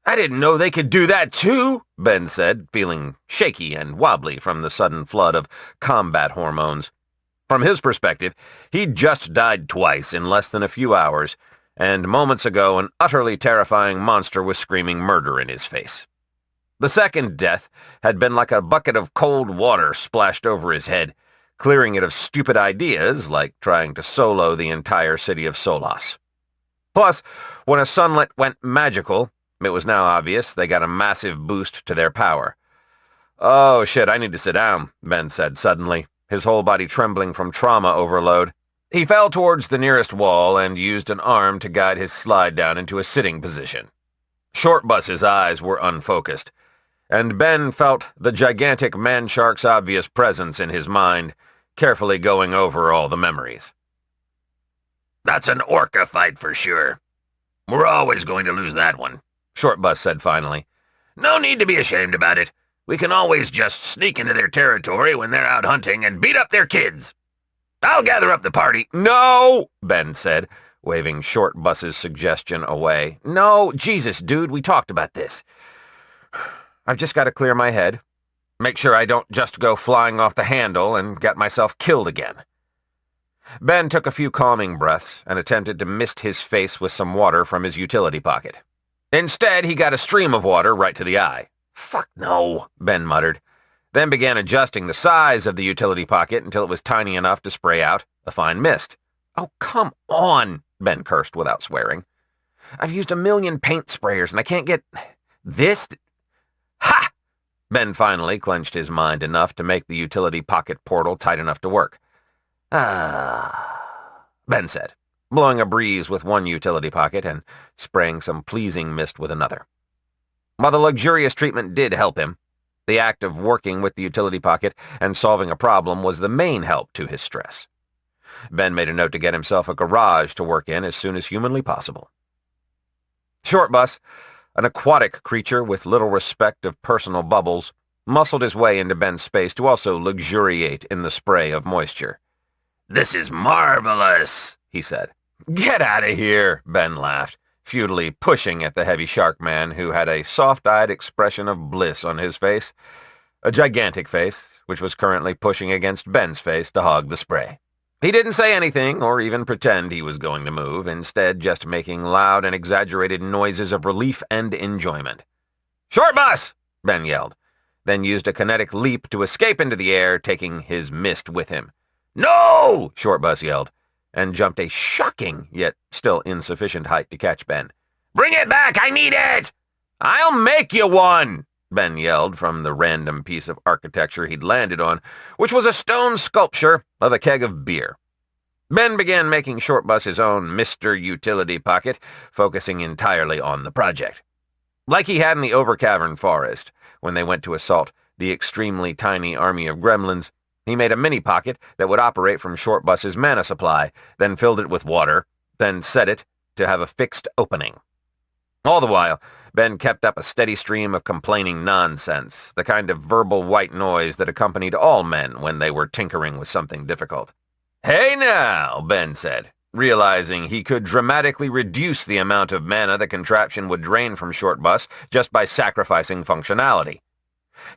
"I didn't know they could do that too," Ben said, feeling shaky and wobbly from the sudden flood of combat hormones. From his perspective, he'd just died twice in less than a few hours, and moments ago an utterly terrifying monster was screaming murder in his face. The second death had been like a bucket of cold water splashed over his head, clearing it of stupid ideas like trying to solo the entire city of Solas. Plus, when a Sunlet went magical, it was now obvious they got a massive boost to their power. "Oh shit, I need to sit down," Ben said suddenly, his whole body trembling from trauma overload. He fell towards the nearest wall and used an arm to guide his slide down into a sitting position. Shortbus's eyes were unfocused, and Ben felt the gigantic man-shark's obvious presence in his mind, carefully going over all the memories. "That's an orca fight for sure. We're always going to lose that one," Shortbus said finally. "No need to be ashamed about it. We can always just sneak into their territory when they're out hunting and beat up their kids. I'll gather up the party." "No," Ben said, waving Shortbus's suggestion away. "No, Jesus, dude, we talked about this. I've just got to clear my head, make sure I don't just go flying off the handle and get myself killed again." Ben took a few calming breaths and attempted to mist his face with some water from his utility pocket. Instead, he got a stream of water right to the eye. "Fuck no," Ben muttered, then began adjusting the size of the utility pocket until it was tiny enough to spray out a fine mist. "Oh, come on," Ben cursed without swearing. "I've used 1,000,000 paint sprayers and I can't get this." "Ha!" Ben finally clenched his mind enough to make the utility pocket portal tight enough to work. "Ah," Ben said, blowing a breeze with one utility pocket and spraying some pleasing mist with another. While the luxurious treatment did help him, the act of working with the utility pocket and solving a problem was the main help to his stress. Ben made a note to get himself a garage to work in as soon as humanly possible. Shortbus, an aquatic creature with little respect of personal bubbles, muscled his way into Ben's space to also luxuriate in the spray of moisture. "This is marvelous," he said. "Get out of here," Ben laughed, futilely pushing at the heavy shark man who had a soft-eyed expression of bliss on his face, a gigantic face which was currently pushing against Ben's face to hog the spray. He didn't say anything or even pretend he was going to move, instead just making loud and exaggerated noises of relief and enjoyment. "Shortbus!" Ben yelled, then used a kinetic leap to escape into the air, taking his mist with him. "No!" Shortbus yelled, and jumped a shocking, yet still insufficient height to catch Ben. "Bring it back! I need it!" "I'll make you one!" Ben yelled from the random piece of architecture he'd landed on, which was a stone sculpture of a keg of beer. Ben began making Shortbus his own Mr. Utility Pocket, focusing entirely on the project. Like he had in the Overcavern Forest, when they went to assault the extremely tiny army of gremlins, he made a mini-pocket that would operate from Shortbus's mana supply, then filled it with water, then set it to have a fixed opening. All the while, Ben kept up a steady stream of complaining nonsense, the kind of verbal white noise that accompanied all men when they were tinkering with something difficult. "Hey now," Ben said, realizing he could dramatically reduce the amount of mana the contraption would drain from Shortbus just by sacrificing functionality.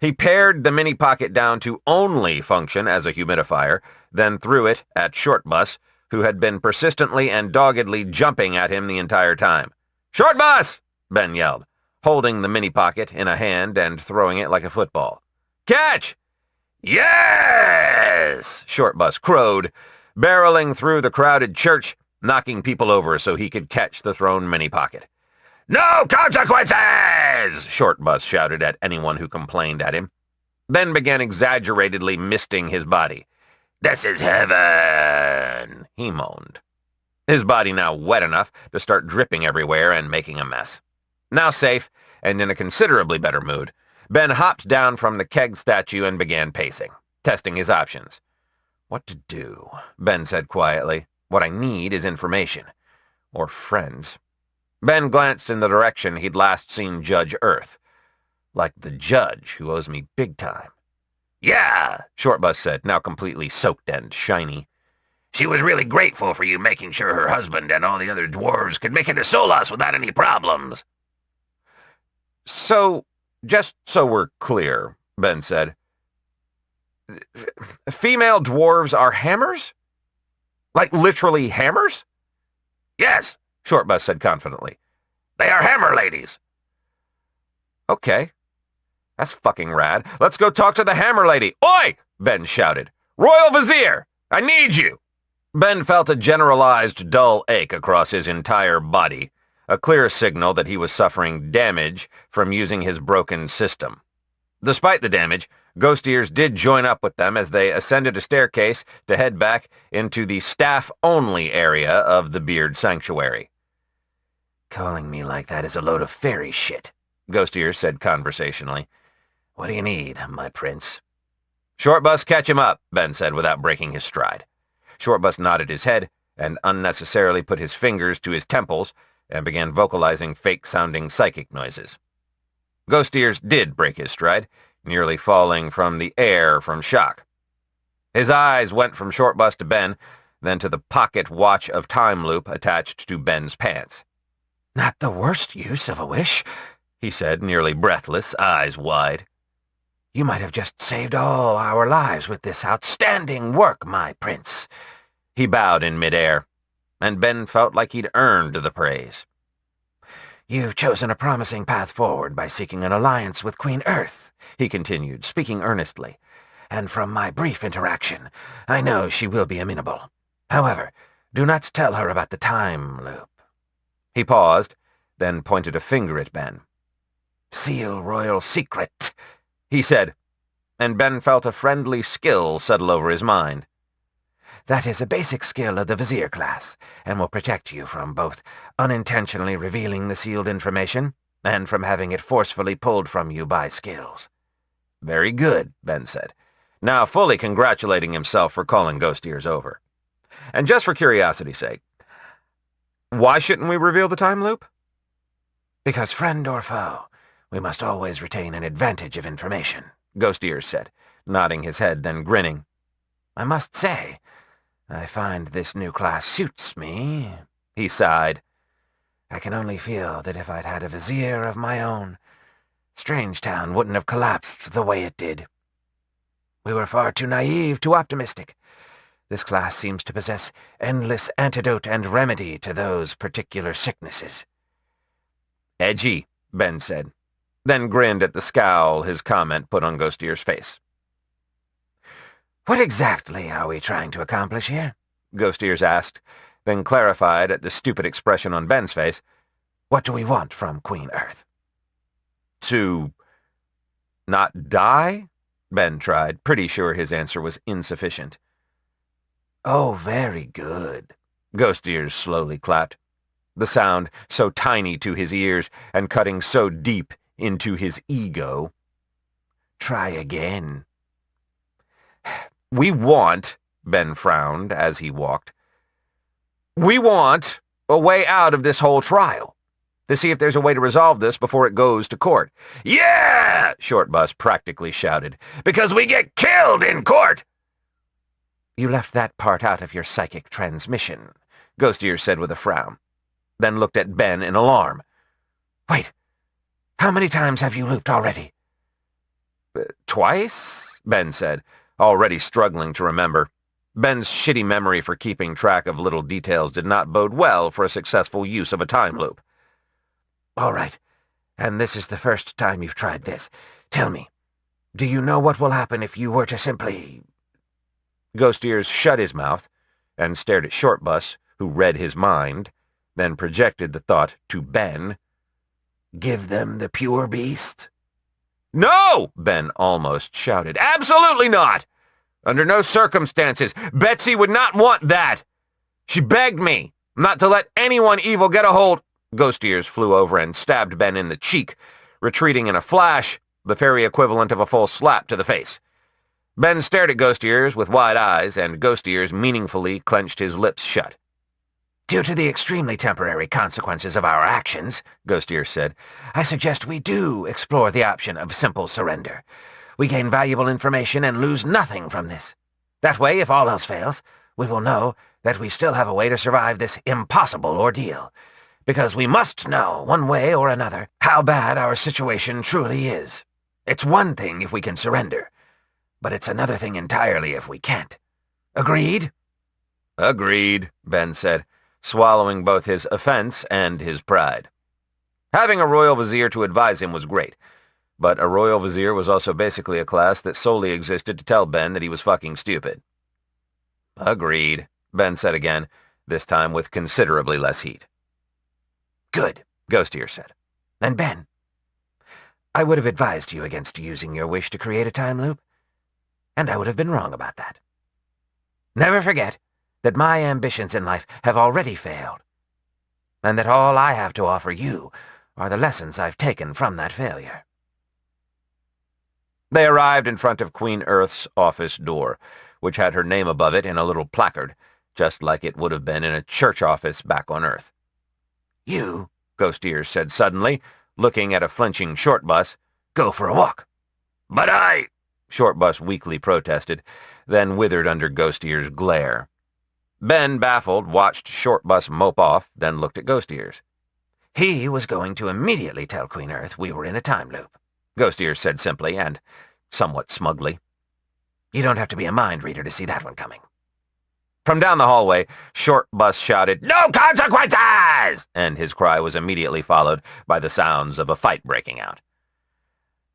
He pared the mini-pocket down to only function as a humidifier, then threw it at Shortbus, who had been persistently and doggedly jumping at him the entire time. "Shortbus!" Ben yelled, holding the mini-pocket in a hand and throwing it like a football. "Catch!" "Yes!" Shortbus crowed, barreling through the crowded church, knocking people over so he could catch the thrown mini-pocket. "No consequences!" Shortbus shouted at anyone who complained at him. Ben began exaggeratedly misting his body. "This is heaven," he moaned, his body now wet enough to start dripping everywhere and making a mess. Now safe, and in a considerably better mood, Ben hopped down from the keg statue and began pacing, testing his options. "What to do?" Ben said quietly. "What I need is information. Or friends." Ben glanced in the direction he'd last seen Judge Earth. "Like the judge who owes me big time." "Yeah," Shortbus said, now completely soaked and shiny. "She was really grateful for you making sure her husband and all the other dwarves could make it to Solas without any problems." "So, just so we're clear," Ben said, "female dwarves are hammers? Like literally hammers?" "Yes," Shortbus said confidently. "They are hammer ladies." "Okay. That's fucking rad. Let's go talk to the hammer lady." "Oi!" Ben shouted. "Royal Vizier! I need you!" Ben felt a generalized dull ache across his entire body, a clear signal that he was suffering damage from using his broken system. Despite the damage, Ghost Ears did join up with them as they ascended a staircase to head back into the staff-only area of the Beard Sanctuary. "Calling me like that is a load of fairy shit," Ghost Ears said conversationally. "What do you need, my prince?" "Shortbus, catch him up," Ben said without breaking his stride. Shortbus nodded his head and unnecessarily put his fingers to his temples and began vocalizing fake-sounding psychic noises. Ghost Ears did break his stride, nearly falling from the air from shock. His eyes went from Shortbus to Ben, then to the pocket watch of time loop attached to Ben's pants. "Not the worst use of a wish," he said, nearly breathless, eyes wide. "You might have just saved all our lives with this outstanding work, my prince." He bowed in midair, and Ben felt like he'd earned the praise. "You've chosen a promising path forward by seeking an alliance with Queen Earth," he continued, speaking earnestly. "And from my brief interaction, I know she will be amenable. However, do not tell her about the time loop." He paused, then pointed a finger at Ben. "Seal royal secret," he said, and Ben felt a friendly skill settle over his mind. "That is a basic skill of the Vizier class, and will protect you from both unintentionally revealing the sealed information and from having it forcefully pulled from you by skills." "Very good," Ben said, now fully congratulating himself for calling Ghost Ears over. "And just for curiosity's sake, why shouldn't we reveal the time loop?" "Because friend or foe, we must always retain an advantage of information," Ghost Ears said, nodding his head, then grinning. "I must say, I find this new class suits me," he sighed. "I can only feel that if I'd had a vizier of my own, Strangetown wouldn't have collapsed the way it did. We were far too naive, too optimistic. This class seems to possess endless antidote and remedy to those particular sicknesses." "Edgy," Ben said, then grinned at the scowl his comment put on Ghost Ears' face. What exactly are we trying to accomplish here? Ghost Ears asked, then clarified at the stupid expression on Ben's face. What do we want from Queen Earth? To not die? Ben tried, pretty sure his answer was insufficient. Oh, very good. Ghost Ears slowly clapped, the sound so tiny to his ears and cutting so deep into his ego. Try again. We want, Ben frowned as he walked, we want a way out of this whole trial. To see if there's a way to resolve this before it goes to court. Yeah! Shortbus practically shouted. Because we get killed in court! You left that part out of your psychic transmission, Ghost Ears said with a frown, then looked at Ben in alarm. Wait, how many times have you looped already? Twice, Ben said, already struggling to remember. Ben's shitty memory for keeping track of little details did not bode well for a successful use of a time loop. All right, and this is the first time you've tried this. Tell me, do you know what will happen if you were to simply... Ghost Ears shut his mouth and stared at Shortbus, who read his mind, then projected the thought to Ben. Give them the pure beast? No! Ben almost shouted. Absolutely not! Under no circumstances. Betsy would not want that. She begged me not to let anyone evil get a hold. Ghost Ears flew over and stabbed Ben in the cheek, retreating in a flash, the fairy equivalent of a full slap to the face. Ben stared at Ghost Ears with wide eyes, and Ghost Ears meaningfully clenched his lips shut. Due to the extremely temporary consequences of our actions, Ghost Ears said, I suggest we do explore the option of simple surrender. We gain valuable information and lose nothing from this. That way, if all else fails, we will know that we still have a way to survive this impossible ordeal. Because we must know, one way or another, how bad our situation truly is. It's one thing if we can surrender, but it's another thing entirely if we can't. Agreed? Agreed, Ben said, swallowing both his offense and his pride. Having a royal vizier to advise him was great, but a royal vizier was also basically a class that solely existed to tell Ben that he was fucking stupid. Agreed, Ben said again, this time with considerably less heat. Good, Ghost Ears said. And Ben, I would have advised you against using your wish to create a time loop, and I would have been wrong about that. Never forget that my ambitions in life have already failed, and that all I have to offer you are the lessons I've taken from that failure. They arrived in front of Queen Earth's office door, which had her name above it in a little placard, just like it would have been in a church office back on Earth. You, Ghost Ears said suddenly, looking at a flinching Shortbus, go for a walk. But Shortbus weakly protested, then withered under Ghost Ears' glare. Ben, baffled, watched Shortbus mope off, then looked at Ghost Ears. He was going to immediately tell Queen Earth we were in a time loop, Ghost Ears said simply and somewhat smugly. You don't have to be a mind reader to see that one coming. From down the hallway, Shortbus shouted, "No consequences!" and his cry was immediately followed by the sounds of a fight breaking out.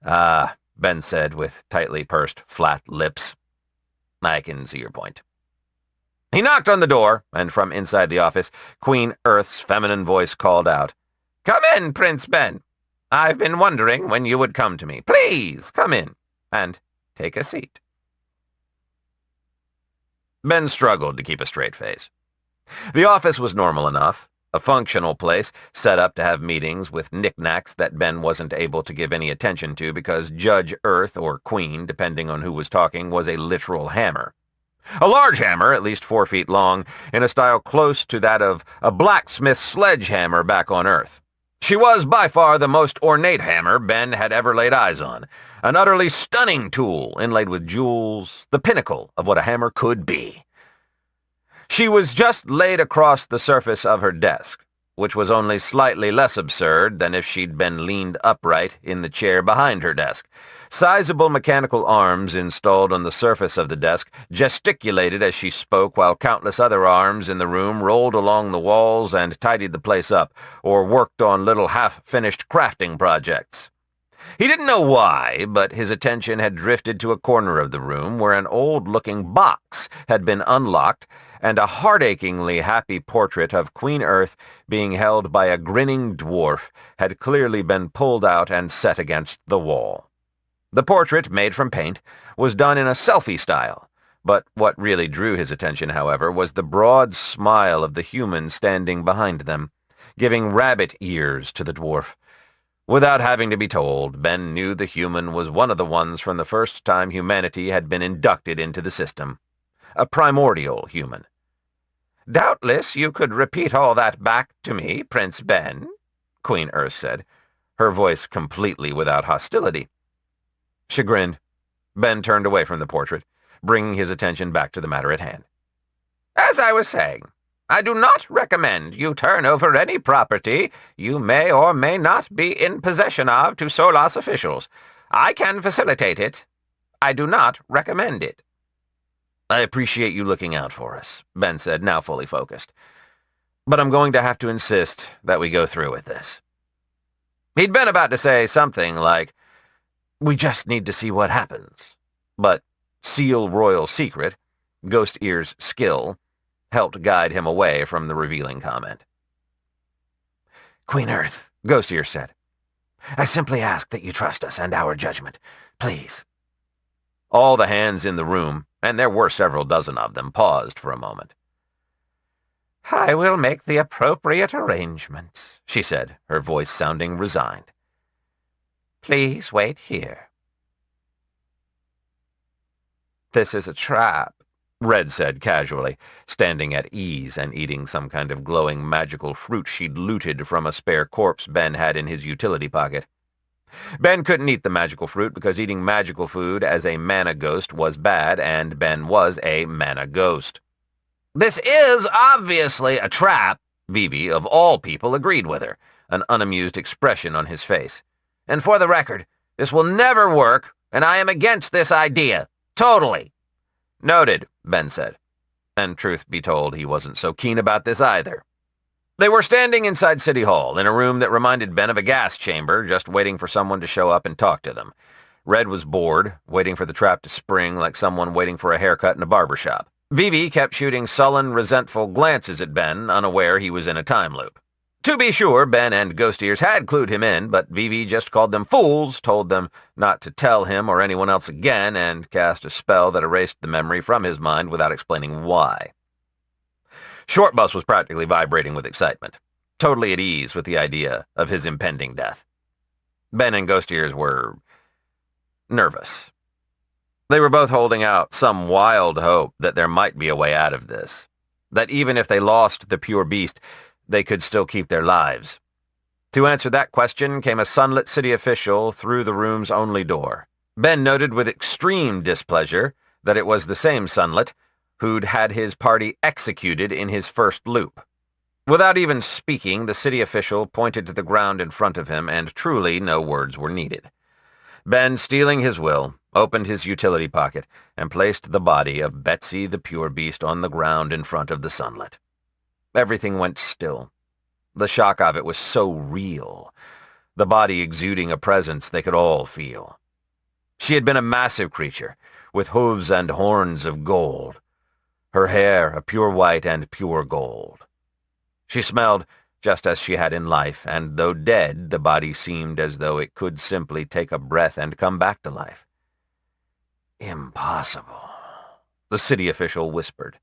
"Ah," Ben said with tightly pursed, flat lips. "I can see your point." He knocked on the door, and from inside the office, Queen Earth's feminine voice called out, "Come in, Prince Ben. I've been wondering when you would come to me. Please, come in, and take a seat." Ben struggled to keep a straight face. The office was normal enough, a functional place set up to have meetings with knickknacks that Ben wasn't able to give any attention to because Judge Earth, or Queen, depending on who was talking, was a literal hammer. A large hammer, at least 4 feet long, in a style close to that of a blacksmith's sledgehammer back on Earth. She was by far the most ornate hammer Ben had ever laid eyes on, an utterly stunning tool inlaid with jewels, the pinnacle of what a hammer could be. She was just laid across the surface of her desk, which was only slightly less absurd than if she'd been leaned upright in the chair behind her desk. Sizable mechanical arms installed on the surface of the desk gesticulated as she spoke while countless other arms in the room rolled along the walls and tidied the place up or worked on little half-finished crafting projects. He didn't know why, but his attention had drifted to a corner of the room where an old-looking box had been unlocked and a heart-achingly happy portrait of Queen Earth being held by a grinning dwarf had clearly been pulled out and set against the wall. The portrait, made from paint, was done in a selfie style, but what really drew his attention, however, was the broad smile of the human standing behind them, giving rabbit ears to the dwarf. Without having to be told, Ben knew the human was one of the ones from the first time humanity had been inducted into the system. A primordial human. "Doubtless you could repeat all that back to me, Prince Ben," Queen Earth said, her voice completely without hostility. Chagrined, Ben turned away from the portrait, bringing his attention back to the matter at hand. "As I was saying, I do not recommend you turn over any property you may or may not be in possession of to Solas officials. I can facilitate it. I do not recommend it." "I appreciate you looking out for us," Ben said, now fully focused. "But I'm going to have to insist that we go through with this." He'd been about to say something like, "We just need to see what happens," but Seal Royal Secret, Ghost Ear's skill, helped guide him away from the revealing comment. "Queen Earth," Ghost Ear said, "I simply ask that you trust us and our judgment. Please." All the hands in the room, and there were several dozen of them, paused for a moment. "I will make the appropriate arrangements," she said, her voice sounding resigned. "Please wait here." "This is a trap," Red said casually, standing at ease and eating some kind of glowing magical fruit she'd looted from a spare corpse Ben had in his utility pocket. Ben couldn't eat the magical fruit because eating magical food as a mana ghost was bad, and Ben was a mana ghost. "This is obviously a trap," Vivi, of all people, agreed with her, an unamused expression on his face. "And for the record, this will never work, and I am against this idea. Totally." "Noted," Ben said. And truth be told, he wasn't so keen about this either. They were standing inside City Hall, in a room that reminded Ben of a gas chamber, just waiting for someone to show up and talk to them. Red was bored, waiting for the trap to spring like someone waiting for a haircut in a barber shop. Vivi kept shooting sullen, resentful glances at Ben, unaware he was in a time loop. To be sure, Ben and Ghost Ears had clued him in, but Vivi just called them fools, told them not to tell him or anyone else again, and cast a spell that erased the memory from his mind without explaining why. Shortbus was practically vibrating with excitement, totally at ease with the idea of his impending death. Ben and Ghost Ears were nervous. They were both holding out some wild hope that there might be a way out of this, that even if they lost the pure beast, they could still keep their lives. To answer that question came a sunlit city official through the room's only door. Ben noted with extreme displeasure that it was the same sunlit who'd had his party executed in his first loop. Without even speaking, the city official pointed to the ground in front of him, and truly no words were needed. Ben, stealing his will, opened his utility pocket and placed the body of Betsy the Pure Beast on the ground in front of the sunlit. Everything went still. The shock of it was so real, the body exuding a presence they could all feel. She had been a massive creature, with hooves and horns of gold, her hair a pure white and pure gold. She smelled just as she had in life, and though dead, the body seemed as though it could simply take a breath and come back to life. "Impossible," the city official whispered,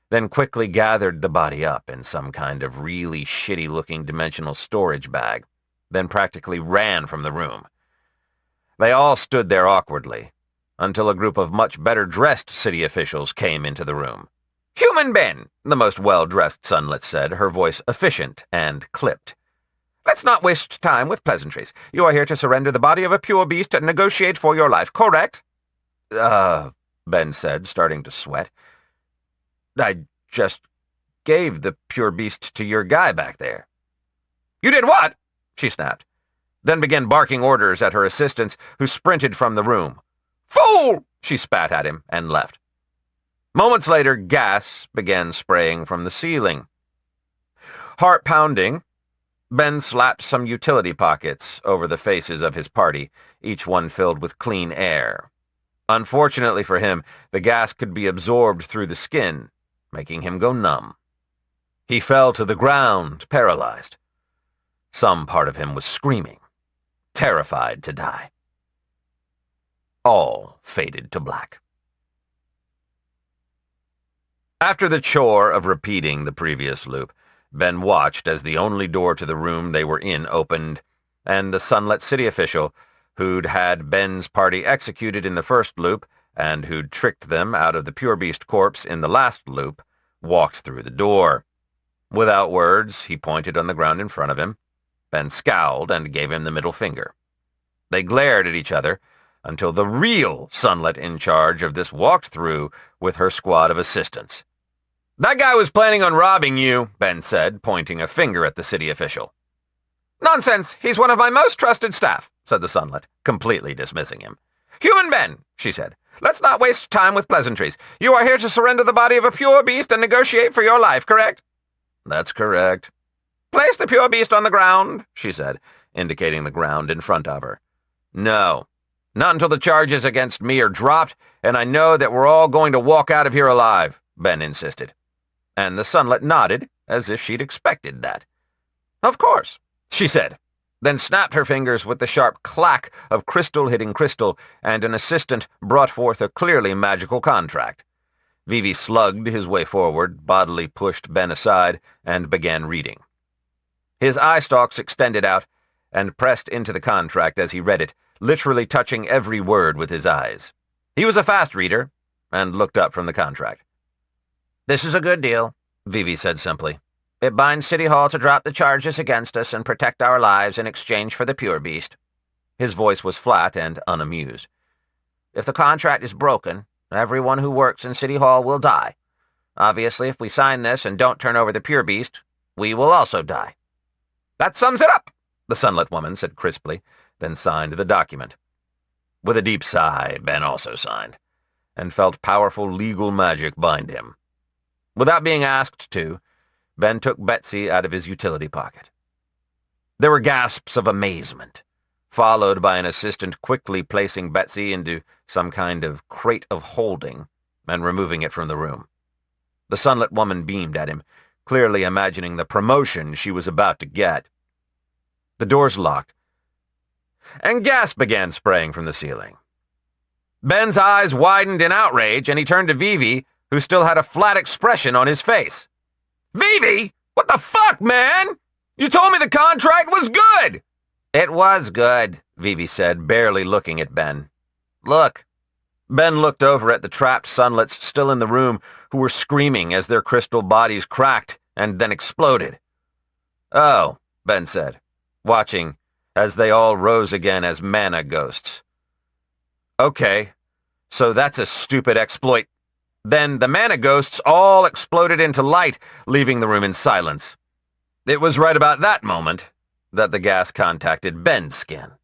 then quickly gathered the body up in some kind of really shitty-looking dimensional storage bag, then practically ran from the room. They all stood there awkwardly, until a group of much better-dressed city officials came into the room. "Human Ben," the most well-dressed sunlet said, her voice efficient and clipped. "Let's not waste time with pleasantries. You are here to surrender the body of a pure beast and negotiate for your life, correct?" Ben said, starting to sweat. "I just gave the pure beast to your guy back there." "You did what?" she snapped, then began barking orders at her assistants, who sprinted from the room. "Fool!" she spat at him and left. Moments later, gas began spraying from the ceiling. Heart-pounding, Ben slapped some utility pockets over the faces of his party, each one filled with clean air. Unfortunately for him, the gas could be absorbed through the skin, making him go numb. He fell to the ground, paralyzed. Some part of him was screaming, terrified to die. All faded to black. After the chore of repeating the previous loop, Ben watched as the only door to the room they were in opened, and the Sunlit City official, who'd had Ben's party executed in the first loop and who'd tricked them out of the Pure Beast corpse in the last loop, walked through the door. Without words, he pointed on the ground in front of him. Ben scowled and gave him the middle finger. They glared at each other until the real Sunlit in charge of this walked through with her squad of assistants. "That guy was planning on robbing you," Ben said, pointing a finger at the city official. "Nonsense! He's one of my most trusted staff," said the Sunlit, completely dismissing him. "Human Ben," she said, "let's not waste time with pleasantries. You are here to surrender the body of a pure beast and negotiate for your life, correct?" "That's correct." "Place the pure beast on the ground," she said, indicating the ground in front of her. "No, not until the charges against me are dropped, and I know that we're all going to walk out of here alive," Ben insisted. And the Sunlit nodded, as if she'd expected that. "Of course," she said, then snapped her fingers with the sharp clack of crystal hitting crystal, and an assistant brought forth a clearly magical contract. Vivi slugged his way forward, bodily pushed Ben aside, and began reading. His eye stalks extended out and pressed into the contract as he read it, literally touching every word with his eyes. He was a fast reader, and looked up from the contract. "This is a good deal," Vivi said simply. "It binds City Hall to drop the charges against us and protect our lives in exchange for the pure beast." His voice was flat and unamused. "If the contract is broken, everyone who works in City Hall will die. Obviously, if we sign this and don't turn over the pure beast, we will also die." "That sums it up," the Sunlit woman said crisply, then signed the document. With a deep sigh, Ben also signed, and felt powerful legal magic bind him. Without being asked to, Ben took Betsy out of his utility pocket. There were gasps of amazement, followed by an assistant quickly placing Betsy into some kind of crate of holding and removing it from the room. The Sunlit woman beamed at him, clearly imagining the promotion she was about to get. The doors locked, and gas began spraying from the ceiling. Ben's eyes widened in outrage, and he turned to Vivi, who still had a flat expression on his face. "Vivi! What the fuck, man? You told me the contract was good!" "It was good," Vivi said, barely looking at Ben. "Look." Ben looked over at the trapped Sunlits still in the room, who were screaming as their crystal bodies cracked and then exploded. "Oh," Ben said, watching as they all rose again as mana ghosts. "Okay, so that's a stupid exploit." Then the mana ghosts all exploded into light, leaving the room in silence. It was right about that moment that the gas contacted Ben's skin.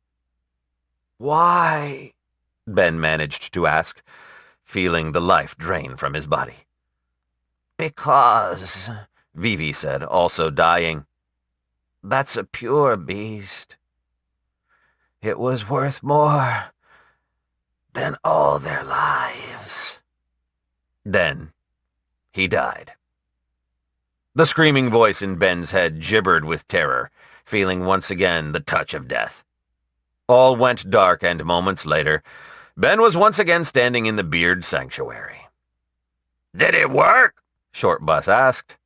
"Why?" Ben managed to ask, feeling the life drain from his body. "Because," Vivi said, also dying, "that's a pure beast. It was worth more than all their lives." Then he died. The screaming voice in Ben's head gibbered with terror, feeling once again the touch of death. All went dark, and moments later, Ben was once again standing in the Beard Sanctuary. "Did it work?" Short Bus asked,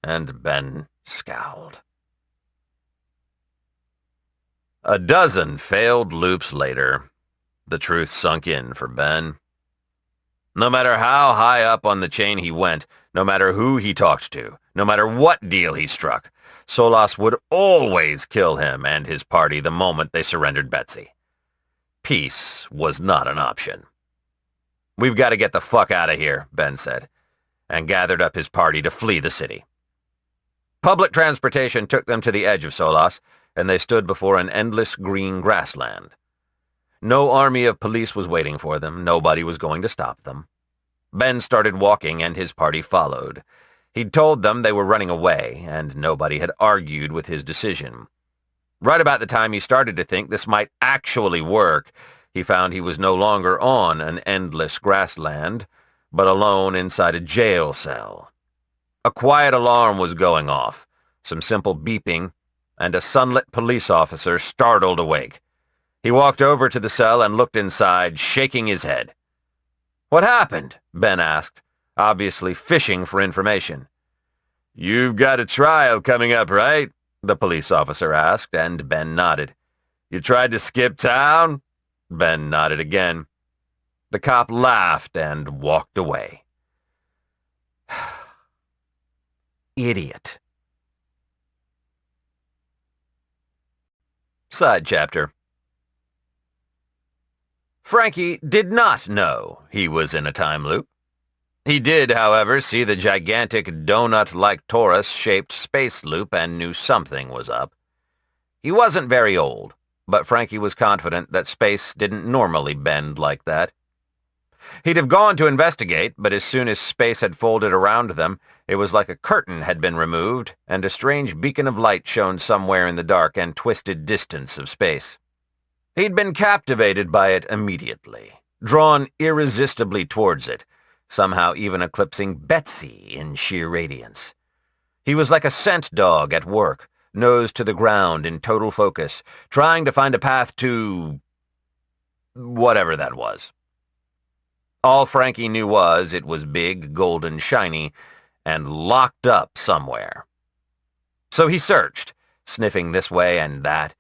and Ben scowled. A dozen failed loops later, the truth sunk in for Ben. No matter how high up on the chain he went, no matter who he talked to, no matter what deal he struck, Solas would always kill him and his party the moment they surrendered Betsy. Peace was not an option. "We've got to get the fuck out of here," Ben said, and gathered up his party to flee the city. Public transportation took them to the edge of Solas, and they stood before an endless green grassland. No army of police was waiting for them. Nobody was going to stop them. Ben started walking, and his party followed. He'd told them they were running away, and nobody had argued with his decision. Right about the time he started to think this might actually work, he found he was no longer on an endless grassland, but alone inside a jail cell. A quiet alarm was going off, some simple beeping, and a sunlit police officer startled awake. He walked over to the cell and looked inside, shaking his head. "What happened?" Ben asked, obviously fishing for information. "You've got a trial coming up, right?" the police officer asked, and Ben nodded. "You tried to skip town?" Ben nodded again. The cop laughed and walked away. Idiot. Side chapter. Frankie did not know he was in a time loop. He did, however, see the gigantic donut-like torus-shaped space loop and knew something was up. He wasn't very old, but Frankie was confident that space didn't normally bend like that. He'd have gone to investigate, but as soon as space had folded around them, it was like a curtain had been removed, and a strange beacon of light shone somewhere in the dark and twisted distance of space. He'd been captivated by it immediately, drawn irresistibly towards it, somehow even eclipsing Betsy in sheer radiance. He was like a scent dog at work, nose to the ground in total focus, trying to find a path to whatever that was. All Frankie knew was it was big, golden, shiny, and locked up somewhere. So he searched, sniffing this way and that,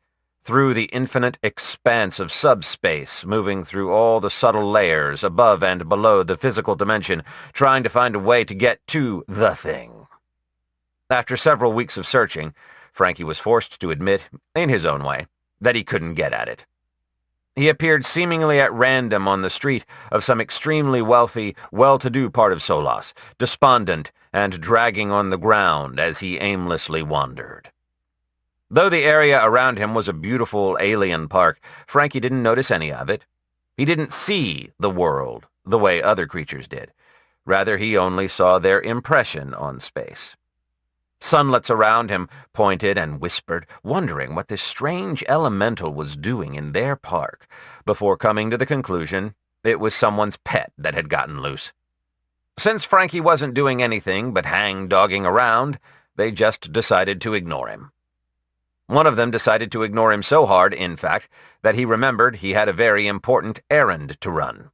through the infinite expanse of subspace, moving through all the subtle layers above and below the physical dimension, trying to find a way to get to the thing. After several weeks of searching, Frankie was forced to admit, in his own way, that he couldn't get at it. He appeared seemingly at random on the street of some extremely wealthy, well-to-do part of Solas, despondent and dragging on the ground as he aimlessly wandered. Though the area around him was a beautiful alien park, Frankie didn't notice any of it. He didn't see the world the way other creatures did. Rather, he only saw their impression on space. Sunlets around him pointed and whispered, wondering what this strange elemental was doing in their park, before coming to the conclusion it was someone's pet that had gotten loose. Since Frankie wasn't doing anything but hang-dogging around, they just decided to ignore him. One of them decided to ignore him so hard, in fact, that he remembered he had a very important errand to run.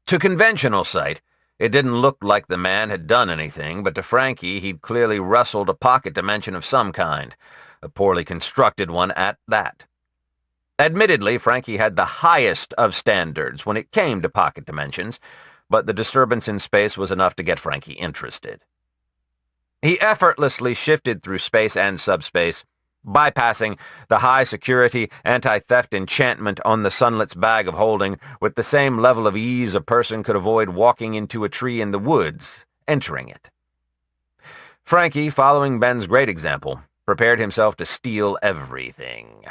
To conventional sight, it didn't look like the man had done anything, but to Frankie he'd clearly rustled a pocket dimension of some kind, a poorly constructed one at that. Admittedly, Frankie had the highest of standards when it came to pocket dimensions, but the disturbance in space was enough to get Frankie interested. He effortlessly shifted through space and subspace, bypassing the high-security, anti-theft enchantment on the Sunlet's bag of holding with the same level of ease a person could avoid walking into a tree in the woods, entering it. Frankie, following Ben's great example, prepared himself to steal everything.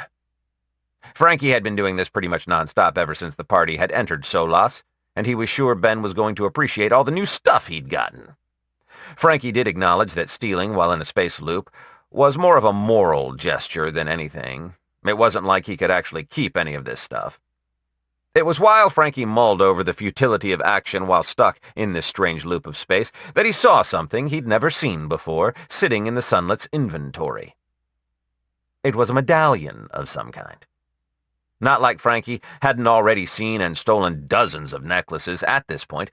Frankie had been doing this pretty much nonstop ever since the party had entered Solas, and he was sure Ben was going to appreciate all the new stuff he'd gotten. Frankie did acknowledge that stealing while in a space loop was more of a moral gesture than anything. It wasn't like he could actually keep any of this stuff. It was while Frankie mulled over the futility of action while stuck in this strange loop of space that he saw something he'd never seen before sitting in the Sunlet's inventory. It was a medallion of some kind. Not like Frankie hadn't already seen and stolen dozens of necklaces at this point,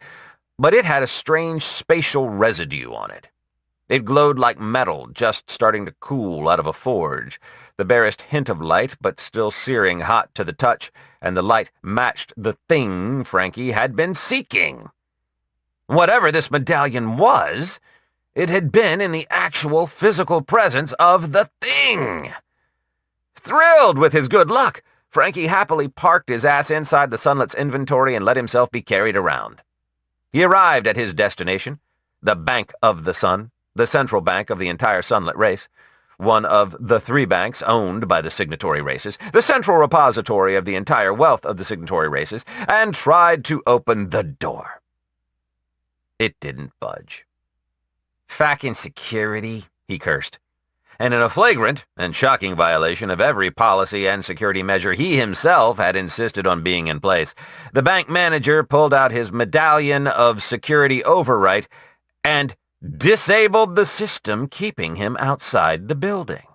but it had a strange spatial residue on it. It glowed like metal just starting to cool out of a forge, the barest hint of light but still searing hot to the touch, and the light matched the thing Frankie had been seeking. Whatever this medallion was, it had been in the actual physical presence of the thing. Thrilled with his good luck, Frankie happily parked his ass inside the Sunlet's inventory and let himself be carried around. He arrived at his destination, the Bank of the Sun, the central bank of the entire Sunlet race, one of the 3 banks owned by the signatory races, the central repository of the entire wealth of the signatory races, and tried to open the door. It didn't budge. "Fucking security," he cursed. And in a flagrant and shocking violation of every policy and security measure he himself had insisted on being in place, the bank manager pulled out his medallion of security override and disabled the system keeping him outside the building.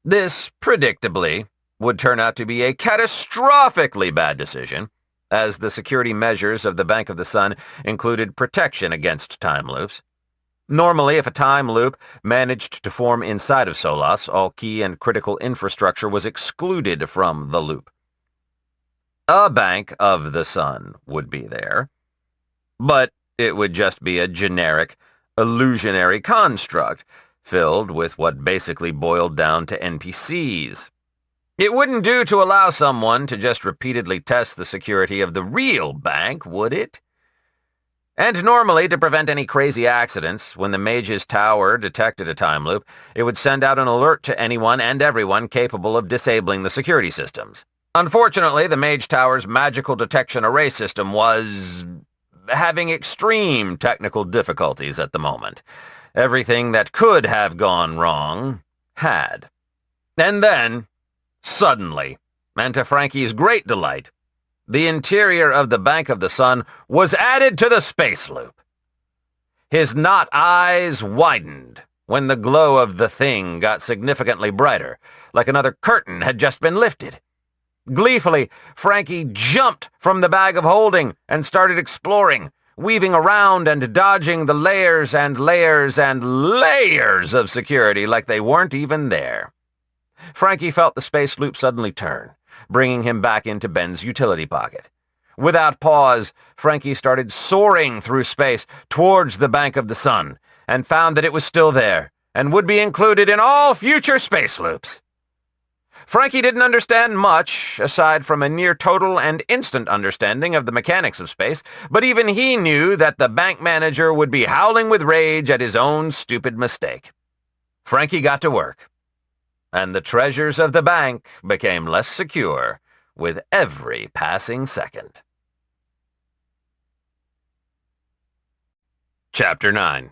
This, predictably, would turn out to be a catastrophically bad decision, as the security measures of the Bank of the Sun included protection against time loops. Normally, if a time loop managed to form inside of Solas, all key and critical infrastructure was excluded from the loop. A Bank of the Sun would be there, but it would just be a generic, illusionary construct filled with what basically boiled down to NPCs. It wouldn't do to allow someone to just repeatedly test the security of the real bank, would it? And normally, to prevent any crazy accidents, when the mage's tower detected a time loop, it would send out an alert to anyone and everyone capable of disabling the security systems. Unfortunately, the mage tower's magical detection array system was having extreme technical difficulties at the moment. Everything that could have gone wrong had. And then, suddenly, and to Frankie's great delight, the interior of the Bank of the Sun was added to the space loop. His knot eyes widened when the glow of the thing got significantly brighter, like another curtain had just been lifted. Gleefully, Frankie jumped from the bag of holding and started exploring, weaving around and dodging the layers and layers and layers of security like they weren't even there. Frankie felt the space loop suddenly turn, bringing him back into Ben's utility pocket. Without pause, Frankie started soaring through space towards the Bank of the Sun, and found that it was still there, and would be included in all future space loops. Frankie didn't understand much, aside from a near-total and instant understanding of the mechanics of space, but even he knew that the bank manager would be howling with rage at his own stupid mistake. Frankie got to work, and the treasures of the bank became less secure with every passing second. Chapter 9.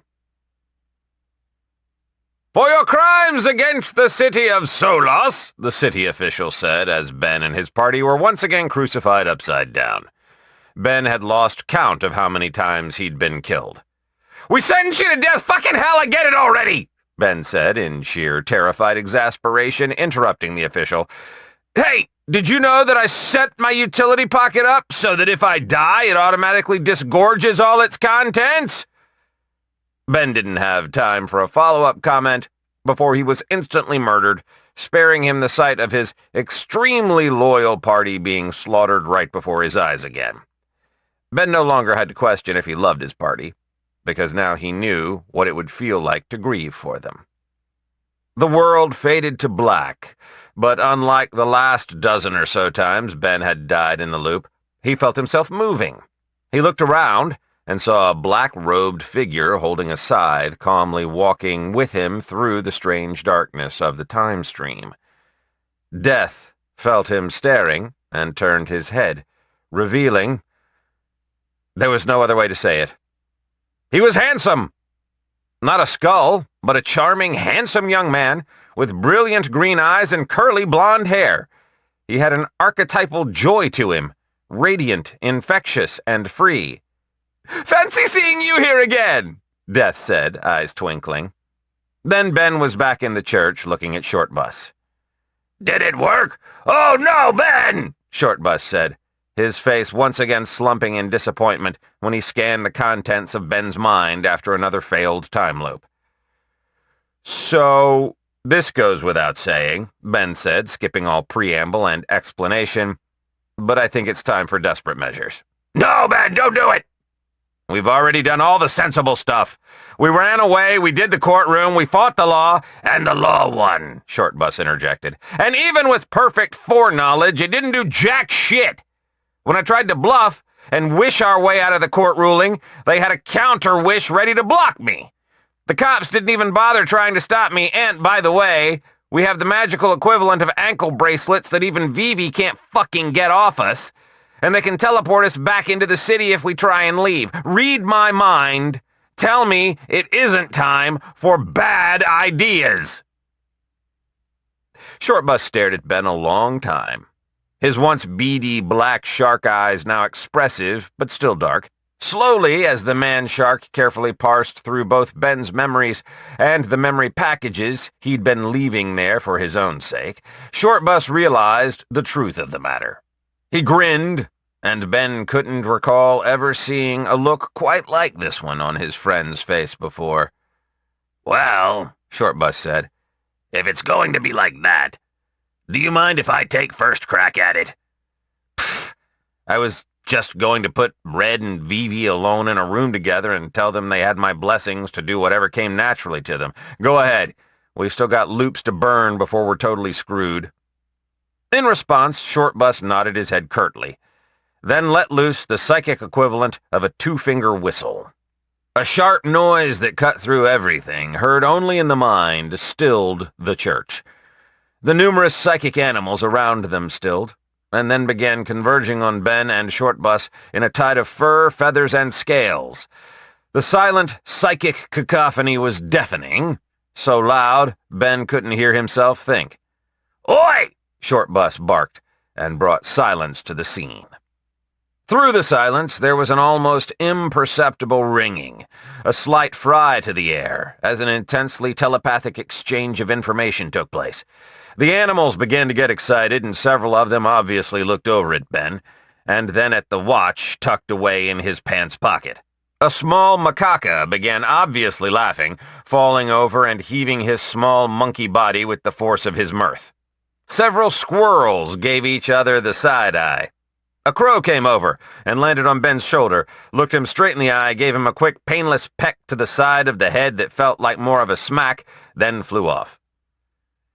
"For your crimes against the city of Solas," the city official said as Ben and his party were once again crucified upside down. Ben had lost count of how many times he'd been killed. "We sentence you to death, fucking hell, I get it already!" Ben said in sheer terrified exasperation, interrupting the official. "Hey, did you know that I set my utility pocket up so that if I die, it automatically disgorges all its contents?" Ben didn't have time for a follow-up comment before he was instantly murdered, sparing him the sight of his extremely loyal party being slaughtered right before his eyes again. Ben no longer had to question if he loved his party, because now he knew what it would feel like to grieve for them. The world faded to black, but unlike the last dozen or so times Ben had died in the loop, he felt himself moving. He looked around and saw a black-robed figure holding a scythe calmly walking with him through the strange darkness of the time stream. Death felt him staring and turned his head, revealing— there was no other way to say it. He was handsome! Not a skull, but a charming, handsome young man with brilliant green eyes and curly blonde hair. He had an archetypal joy to him, radiant, infectious, and free. "Fancy seeing you here again," Death said, eyes twinkling. Then Ben was back in the church looking at Shortbus. "Did it work? Oh no, Ben!" Shortbus said, his face once again slumping in disappointment when he scanned the contents of Ben's mind after another failed time loop. "So, this goes without saying," Ben said, skipping all preamble and explanation, "but I think it's time for desperate measures." "No, Ben, don't do it! We've already done all the sensible stuff. We ran away, we did the courtroom, we fought the law, and the law won," Shortbus interjected. "And even with perfect foreknowledge, it didn't do jack shit. When I tried to bluff and wish our way out of the court ruling, they had a counter-wish ready to block me. The cops didn't even bother trying to stop me, and, by the way, we have the magical equivalent of ankle bracelets that even Vivi can't fucking get off us. And they can teleport us back into the city if we try and leave. Read my mind. Tell me it isn't time for bad ideas. Shortbus stared at Ben a long time. His once beady black shark eyes now expressive, but still dark. Slowly, as the man-shark carefully parsed through both Ben's memories and the memory packages he'd been leaving there for his own sake, Shortbus realized the truth of the matter. He grinned, and Ben couldn't recall ever seeing a look quite like this one on his friend's face before. "Well," Shortbus said, "if it's going to be like that, do you mind if I take first crack at it?" "Pfft, I was just going to put Red and Vivi alone in a room together and tell them they had my blessings to do whatever came naturally to them. Go ahead. We've still got loops to burn before we're totally screwed." In response, Shortbus nodded his head curtly, then let loose the psychic equivalent of a two-finger whistle. A sharp noise that cut through everything, heard only in the mind, stilled the church. The numerous psychic animals around them stilled, and then began converging on Ben and Shortbus in a tide of fur, feathers, and scales. The silent, psychic cacophony was deafening, so loud Ben couldn't hear himself think. "Oi!" Shortbus barked, and brought silence to the scene. Through the silence, there was an almost imperceptible ringing, a slight fry to the air, as an intensely telepathic exchange of information took place. The animals began to get excited, and several of them obviously looked over at Ben, and then at the watch tucked away in his pants pocket. A small macaca began obviously laughing, falling over and heaving his small monkey body with the force of his mirth. Several squirrels gave each other the side-eye. A crow came over and landed on Ben's shoulder, looked him straight in the eye, gave him a quick, painless peck to the side of the head that felt like more of a smack, then flew off.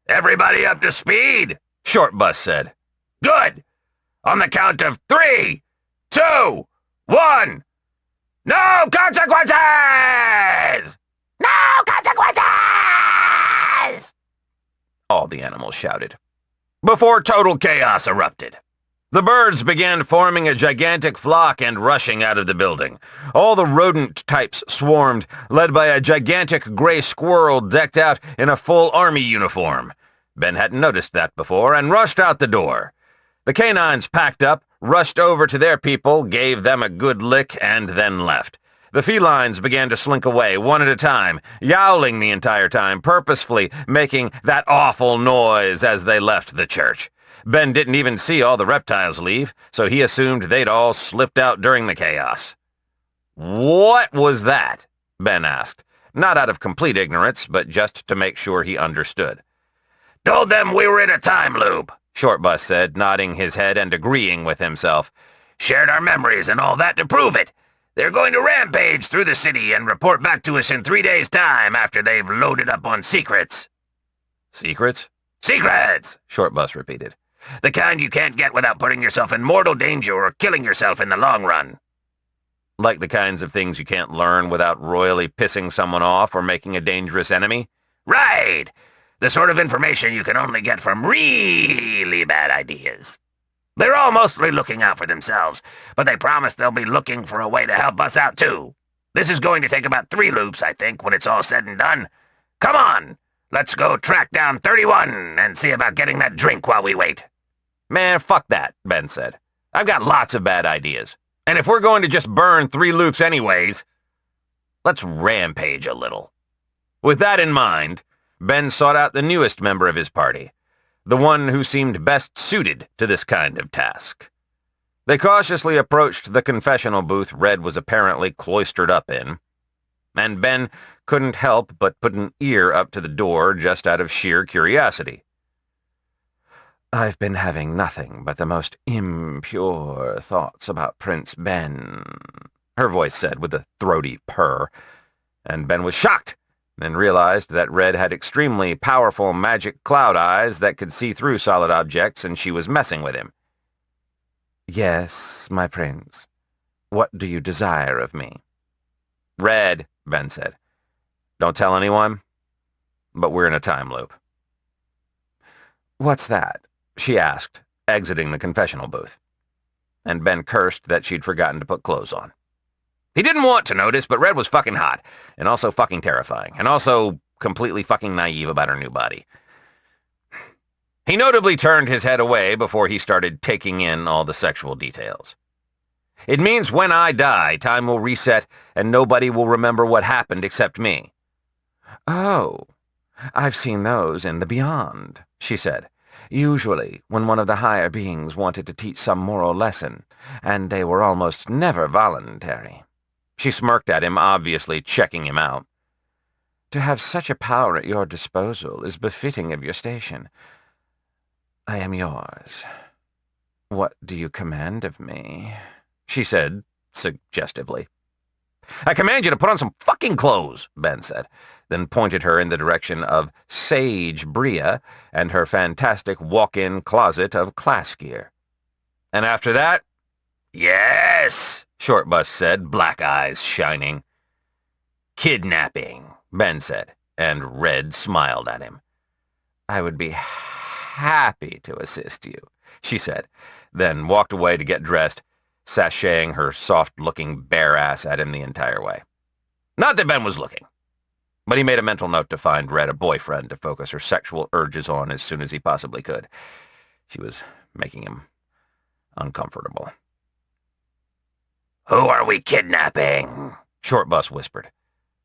"Everybody up to speed?" Shortbus said. "Good! On the count of 3, 2, 1. No consequences! No consequences!" all the animals shouted, before total chaos erupted. The birds began forming a gigantic flock and rushing out of the building. All the rodent types swarmed, led by a gigantic gray squirrel decked out in a full army uniform. Ben hadn't noticed that before and rushed out the door. The canines packed up, rushed over to their people, gave them a good lick, and then left. The felines began to slink away, one at a time, yowling the entire time, purposefully making that awful noise as they left the church. Ben didn't even see all the reptiles leave, so he assumed they'd all slipped out during the chaos. "What was that?" Ben asked, not out of complete ignorance, but just to make sure he understood. "Told them we were in a time loop," Shortbus said, nodding his head and agreeing with himself. "Shared our memories and all that to prove it. They're going to rampage through the city and report back to us in 3 days' time after they've loaded up on secrets." "Secrets?" "Secrets," Shortbus repeated. "The kind you can't get without putting yourself in mortal danger or killing yourself in the long run." "Like the kinds of things you can't learn without royally pissing someone off or making a dangerous enemy?" "Right! The sort of information you can only get from really bad ideas. They're all mostly looking out for themselves, but they promise they'll be looking for a way to help us out too. This is going to take about 3 loops, I think, when it's all said and done. Come on, let's go track down 31 and see about getting that drink while we wait." "Man, fuck that," Ben said. "I've got lots of bad ideas. And if we're going to just burn 3 loops anyways, let's rampage a little." With that in mind, Ben sought out the newest member of his party, the one who seemed best suited to this kind of task. They cautiously approached the confessional booth Red was apparently cloistered up in, and Ben couldn't help but put an ear up to the door just out of sheer curiosity. "I've been having nothing but the most impure thoughts about Prince Ben," her voice said with a throaty purr, and Ben was shocked, then realized that Red had extremely powerful magic cloud eyes that could see through solid objects, and she was messing with him. "Yes, my prince. What do you desire of me?" "Red," Ben said. "Don't tell anyone, but we're in a time loop." "What's that?" she asked, exiting the confessional booth. And Ben cursed that she'd forgotten to put clothes on. He didn't want to notice, but Red was fucking hot, and also fucking terrifying, and also completely fucking naive about her new body. He notably turned his head away before he started taking in all the sexual details. It means when I die, time will reset and nobody will remember what happened except me. Oh, I've seen those in the beyond, she said. Usually when one of the higher beings wanted to teach some moral lesson, and they were almost never voluntary. She smirked at him, obviously checking him out. To have such a power at your disposal is befitting of your station. I am yours. What do you command of me? She said, suggestively. I command you to put on some fucking clothes, Ben said, then pointed her in the direction of Sage Bria and her fantastic walk-in closet of class gear. And after that? Yes, Shortbus said, black eyes shining. Kidnapping, Ben said, and Red smiled at him. I would be happy to assist you, she said, then walked away to get dressed, sashaying her soft-looking bare ass at him the entire way. Not that Ben was looking, but he made a mental note to find Red a boyfriend to focus her sexual urges on as soon as he possibly could. She was making him uncomfortable. Who are we kidnapping? Shortbus whispered,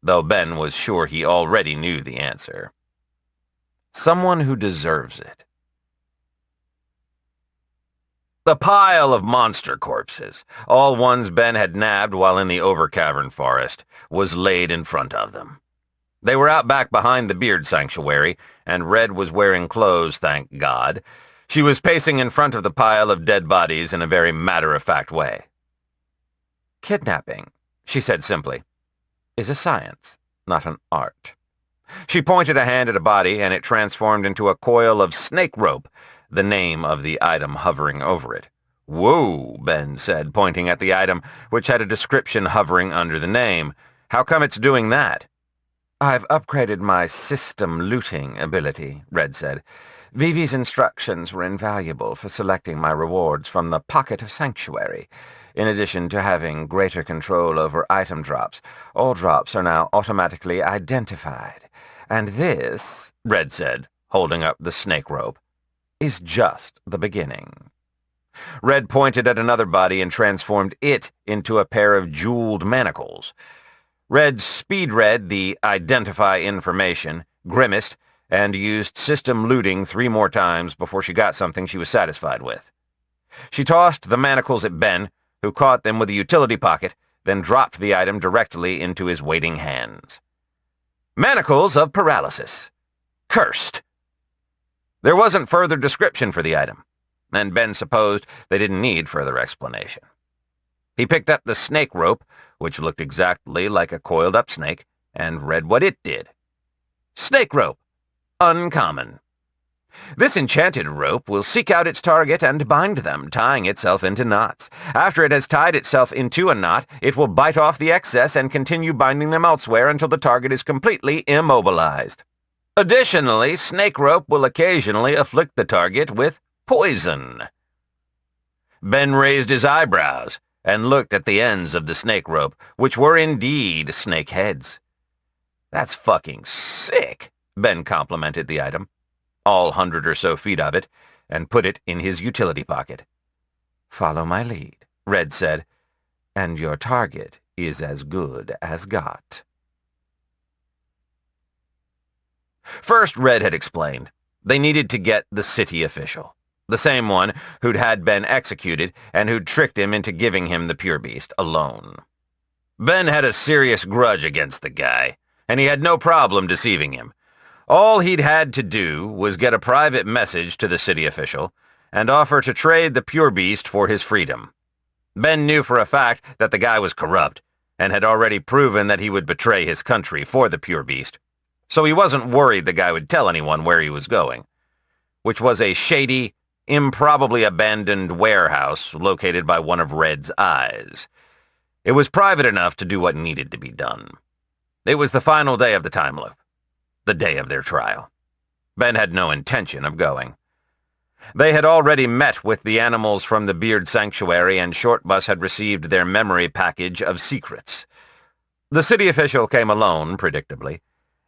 though Ben was sure he already knew the answer. Someone who deserves it. The pile of monster corpses, all ones Ben had nabbed while in the Overcavern forest, was laid in front of them. They were out back behind the Beard Sanctuary, and Red was wearing clothes, thank God. She was pacing in front of the pile of dead bodies in a very matter-of-fact way. Kidnapping, she said simply, is a science, not an art. She pointed a hand at a body, and it transformed into a coil of snake rope, the name of the item hovering over it. Whoa, Ben said, pointing at the item, which had a description hovering under the name. How come it's doing that? I've upgraded my system looting ability, Red said. Vivi's instructions were invaluable for selecting my rewards from the Pocket of Sanctuary. In addition to having greater control over item drops, all drops are now automatically identified. And this, Red said, holding up the snake rope, is just the beginning. Red pointed at another body and transformed it into a pair of jeweled manacles. Red speed-read the identify information, grimaced, and used system looting 3 more times before she got something she was satisfied with. She tossed the manacles at Ben, who caught them with a utility pocket, then dropped the item directly into his waiting hands. Manacles of paralysis. Cursed. There wasn't further description for the item, and Ben supposed they didn't need further explanation. He picked up the snake rope, which looked exactly like a coiled-up snake, and read what it did. Snake rope. Uncommon. This enchanted rope will seek out its target and bind them, tying itself into knots. After it has tied itself into a knot, it will bite off the excess and continue binding them elsewhere until the target is completely immobilized. Additionally, snake rope will occasionally afflict the target with poison. Ben raised his eyebrows and looked at the ends of the snake rope, which were indeed snake heads. That's fucking sick, Ben complimented the item, all 100 or so feet of it, and put it in his utility pocket. Follow my lead, Red said, and your target is as good as got. First, Red had explained, they needed to get the city official, the same one who'd had Ben executed and who'd tricked him into giving him the pure beast alone. Ben had a serious grudge against the guy, and he had no problem deceiving him. All he'd had to do was get a private message to the city official and offer to trade the pure beast for his freedom. Ben knew for a fact that the guy was corrupt and had already proven that he would betray his country for the pure beast, so he wasn't worried the guy would tell anyone where he was going, which was a shady, improbably abandoned warehouse located by one of Red's eyes. It was private enough to do what needed to be done. It was the final day of the time loop, the day of their trial. Ben had no intention of going. They had already met with the animals from the Beard Sanctuary, and Shortbus had received their memory package of secrets. The city official came alone, predictably,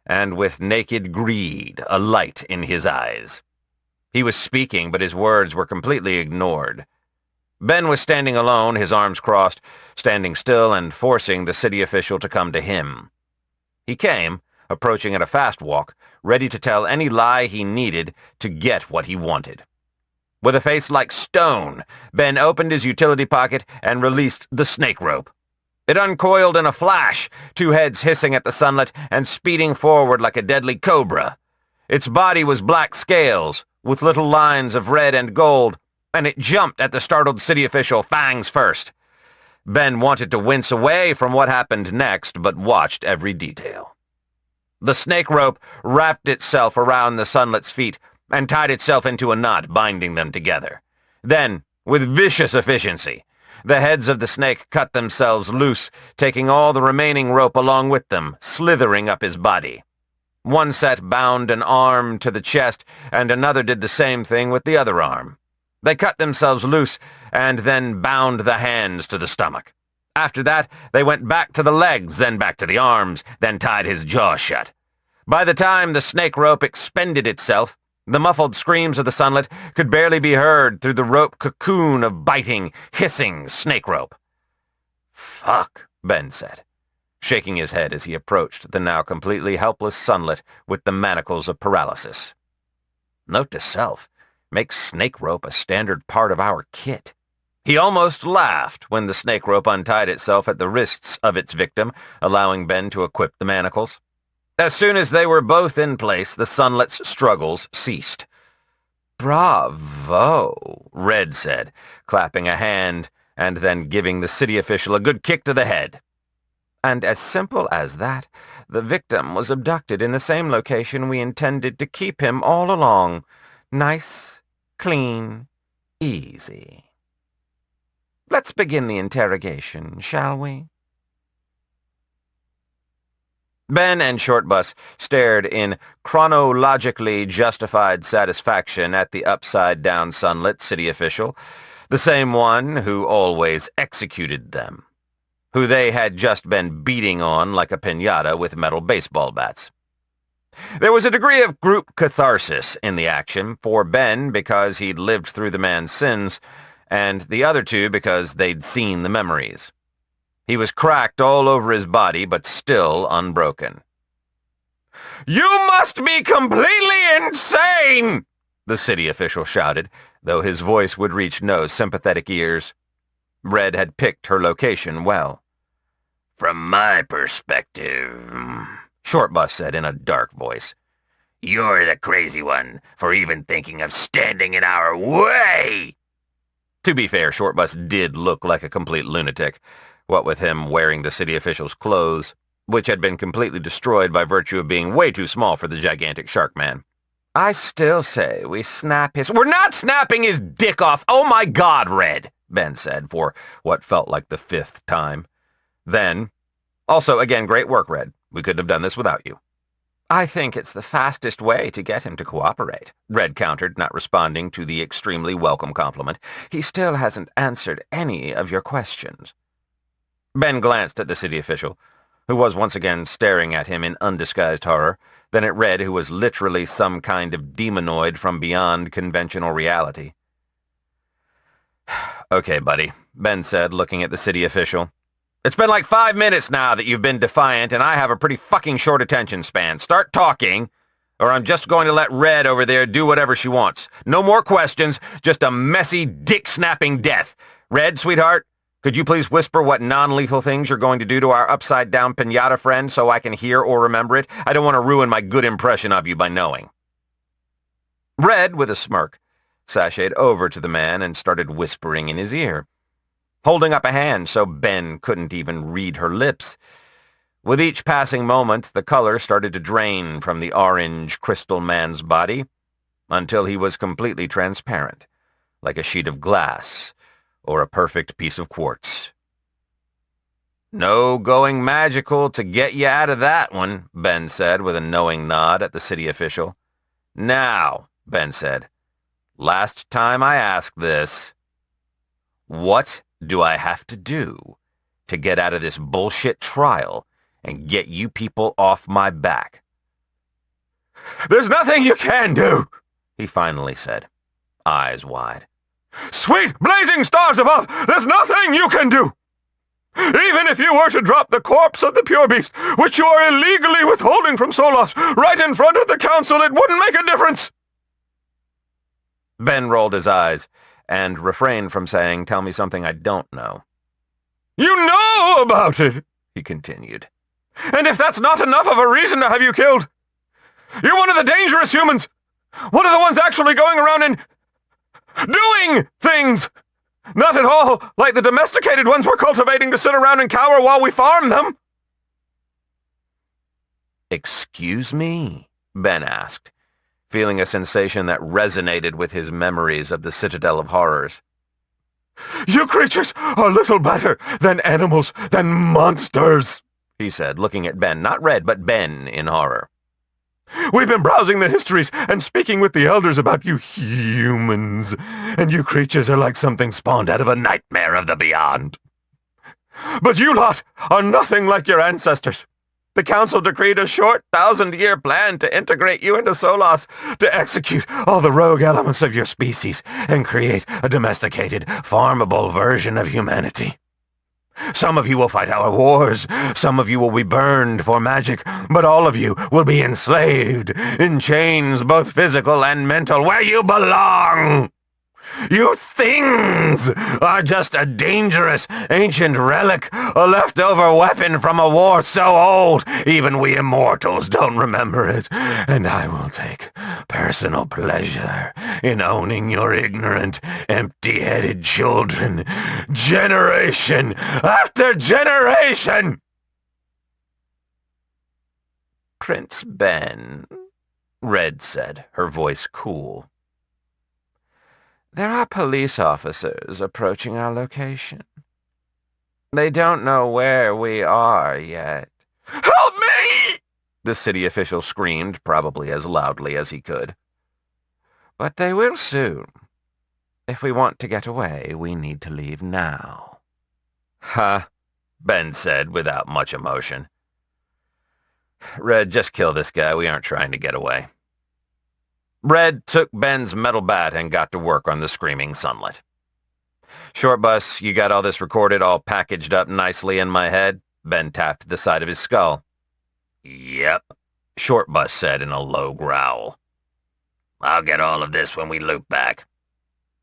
and with naked greed alight in his eyes. He was speaking, but his words were completely ignored. Ben was standing alone, his arms crossed, standing still and forcing the city official to come to him. He came, approaching at a fast walk, ready to tell any lie he needed to get what he wanted. With a face like stone, Ben opened his utility pocket and released the snake rope. It uncoiled in a flash, two heads hissing at the sunlight and speeding forward like a deadly cobra. Its body was black scales, with little lines of red and gold, and it jumped at the startled city official, fangs first. Ben wanted to wince away from what happened next, but watched every detail. The snake rope wrapped itself around the sunlet's feet and tied itself into a knot, binding them together. Then, with vicious efficiency, the heads of the snake cut themselves loose, taking all the remaining rope along with them, slithering up his body. One set bound an arm to the chest, and another did the same thing with the other arm. They cut themselves loose, and then bound the hands to the stomach. After that, they went back to the legs, then back to the arms, then tied his jaw shut. By the time the snake rope expended itself, the muffled screams of the sunlet could barely be heard through the rope cocoon of biting, hissing snake rope. "Fuck," Ben said, shaking his head as he approached the now completely helpless sunlet with the manacles of paralysis. Note to self, make snake rope a standard part of our kit. He almost laughed when the snake rope untied itself at the wrists of its victim, allowing Ben to equip the manacles. As soon as they were both in place, the sunlet's struggles ceased. "Bravo," Red said, clapping a hand and then giving the city official a good kick to the head. "And as simple as that, the victim was abducted in the same location we intended to keep him all along. Nice, clean, easy. Let's begin the interrogation, shall we?" Ben and Shortbus stared in chronologically justified satisfaction at the upside-down sunlit city official, the same one who always executed them, who they had just been beating on like a piñata with metal baseball bats. There was a degree of group catharsis in the action, for Ben because he'd lived through the man's sins, and the other two because they'd seen the memories. He was cracked all over his body, but still unbroken. "You must be completely insane!" the city official shouted, though his voice would reach no sympathetic ears. Red had picked her location well. "From my perspective," Shortbus said in a dark voice, "you're the crazy one for even thinking of standing in our way." To be fair, Shortbus did look like a complete lunatic, what with him wearing the city official's clothes, which had been completely destroyed by virtue of being way too small for the gigantic shark man. "I still say we snap his—" "We're not snapping his dick off! Oh my God, Red!" Ben said for what felt like the 5th time. Then, "Also, again, great work, Red. We couldn't have done this without you." "I think it's the fastest way to get him to cooperate," Red countered, not responding to the extremely welcome compliment. "He still hasn't answered any of your questions." Ben glanced at the city official, who was once again staring at him in undisguised horror, then at Red, who was literally some kind of demonoid from beyond conventional reality. "Okay, buddy," Ben said, looking at the city official. "It's been like 5 minutes now that you've been defiant, and I have a pretty fucking short attention span. Start talking, or I'm just going to let Red over there do whatever she wants. No more questions, just a messy, dick-snapping death. Red, sweetheart, could you please whisper what non-lethal things you're going to do to our upside-down piñata friend so I can hear or remember it? I don't want to ruin my good impression of you by knowing." Red, with a smirk, sashayed over to the man and started whispering in his ear, holding up a hand so Ben couldn't even read her lips. With each passing moment, the color started to drain from the orange crystal man's body until he was completely transparent, like a sheet of glass or a perfect piece of quartz. "No going magical to get you out of that one," Ben said with a knowing nod at the city official. "Now," Ben said, last time I ask this. What do I have to do to get out of this bullshit trial and get you people off my back? There's nothing you can do, he finally said, eyes wide. Sweet blazing stars above, there's nothing you can do. Even if you were to drop the corpse of the pure beast, which you are illegally withholding from Solos, right in front of the council, it wouldn't make a difference. Ben rolled his eyes and refrained from saying, "Tell me something I don't know." You know about it, he continued. And if that's not enough of a reason to have you killed, you're one of the dangerous humans. One of the ones actually going around and doing things. Not at all like the domesticated ones we're cultivating to sit around and cower while we farm them. Excuse me? Ben asked, feeling a sensation that resonated with his memories of the Citadel of Horrors. You creatures are little better than animals, than monsters, he said, looking at Ben, not Red, but Ben in horror. We've been browsing the histories and speaking with the elders about you humans, and you creatures are like something spawned out of a nightmare of the beyond. But you lot are nothing like your ancestors. The council decreed a short 1,000-year plan to integrate you into Solos, to execute all the rogue elements of your species and create a domesticated, farmable version of humanity. Some of you will fight our wars, some of you will be burned for magic, but all of you will be enslaved, in chains both physical and mental, where you belong! You things are just a dangerous, ancient relic, a leftover weapon from a war so old, even we immortals don't remember it, and I will take personal pleasure in owning your ignorant, empty-headed children, generation after generation! Prince Ben, Red said, her voice cool. There are police officers approaching our location. They don't know where we are yet. Help me! The city official screamed, probably as loudly as he could. But they will soon. If we want to get away, we need to leave now. Huh, Ben said without much emotion. Red, just kill this guy. We aren't trying to get away. Red took Ben's metal bat and got to work on the screaming Sunlet. Short Bus, you got all this recorded, all packaged up nicely in my head? Ben tapped the side of his skull. Yep, Short Bus said in a low growl. I'll get all of this when we loop back.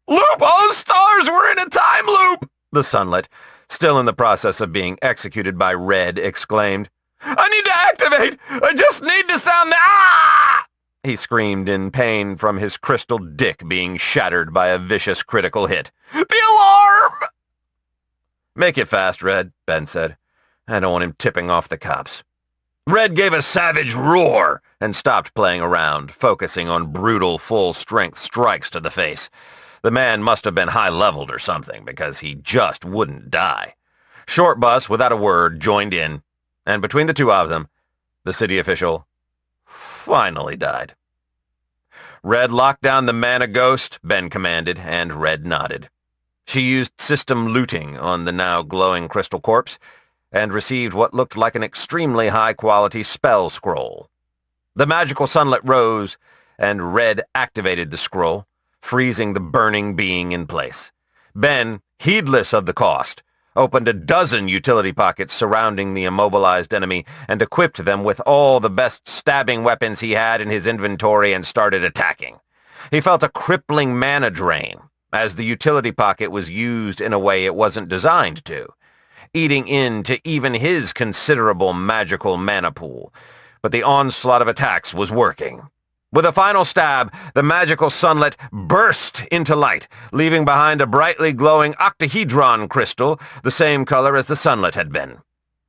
Loop all the stars! We're in a time loop! The Sunlet, still in the process of being executed by Red, exclaimed. I need to activate! I just need to sound the ah! He screamed in pain from his crystal dick being shattered by a vicious critical hit. The alarm! Make it fast, Red, Ben said. I don't want him tipping off the cops. Red gave a savage roar and stopped playing around, focusing on brutal full-strength strikes to the face. The man must have been high-leveled or something, because he just wouldn't die. Short Bus, without a word, joined in, and between the two of them, the city official finally died. Red locked down the mana ghost, Ben commanded, and Red nodded. She used system looting on the now glowing crystal corpse and received what looked like an extremely high-quality spell scroll. The magical Sunlet rose, and Red activated the scroll, freezing the burning being in place. Ben, heedless of the cost, opened a dozen utility pockets surrounding the immobilized enemy and equipped them with all the best stabbing weapons he had in his inventory and started attacking. He felt a crippling mana drain, as the utility pocket was used in a way it wasn't designed to, eating into even his considerable magical mana pool. But the onslaught of attacks was working. With a final stab, the magical Sunlet burst into light, leaving behind a brightly glowing octahedron crystal, the same color as the Sunlet had been.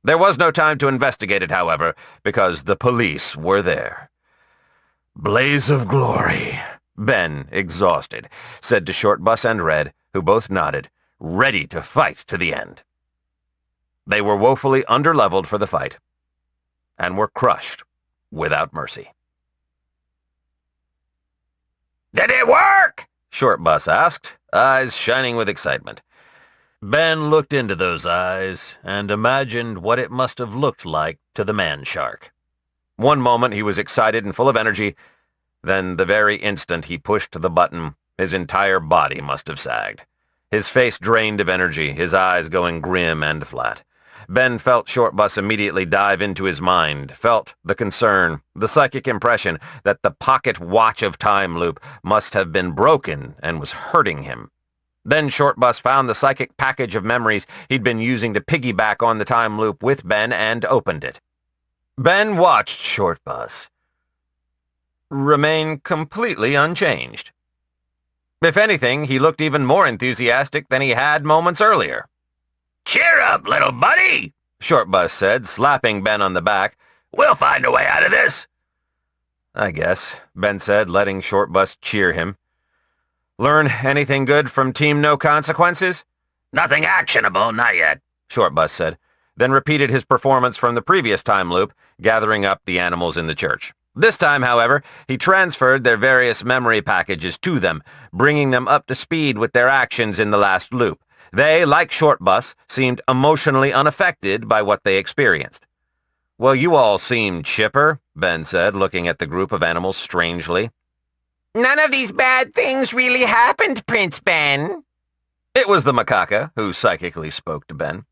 There was no time to investigate it, however, because the police were there. Blaze of glory, Ben, exhausted, said to Short Bus and Red, who both nodded, ready to fight to the end. They were woefully underleveled for the fight, and were crushed without mercy. Did it work? Short Bus asked, eyes shining with excitement. Ben looked into those eyes and imagined what it must have looked like to the man-shark. One moment he was excited and full of energy, then the very instant he pushed the button, his entire body must have sagged. His face drained of energy, his eyes going grim and flat. Ben felt Short Bus immediately dive into his mind, felt the concern, the psychic impression that the pocket watch of time loop must have been broken and was hurting him. Then Short Bus found the psychic package of memories he'd been using to piggyback on the time loop with Ben and opened it. Ben watched Short Bus remain completely unchanged. If anything, he looked even more enthusiastic than he had moments earlier. "Cheer up, little buddy," Short Bus said, slapping Ben on the back. "We'll find a way out of this." "I guess," Ben said, letting Short Bus cheer him. "Learn anything good from Team No Consequences?" "Nothing actionable, not yet," Short Bus said, then repeated his performance from the previous time loop, gathering up the animals in the church. This time, however, he transferred their various memory packages to them, bringing them up to speed with their actions in the last loop. They, like Short Bus, seemed emotionally unaffected by what they experienced. "Well, you all seem chipper," Ben said, looking at the group of animals strangely. "None of these bad things really happened, Prince Ben." It was the macaca who psychically spoke to Ben.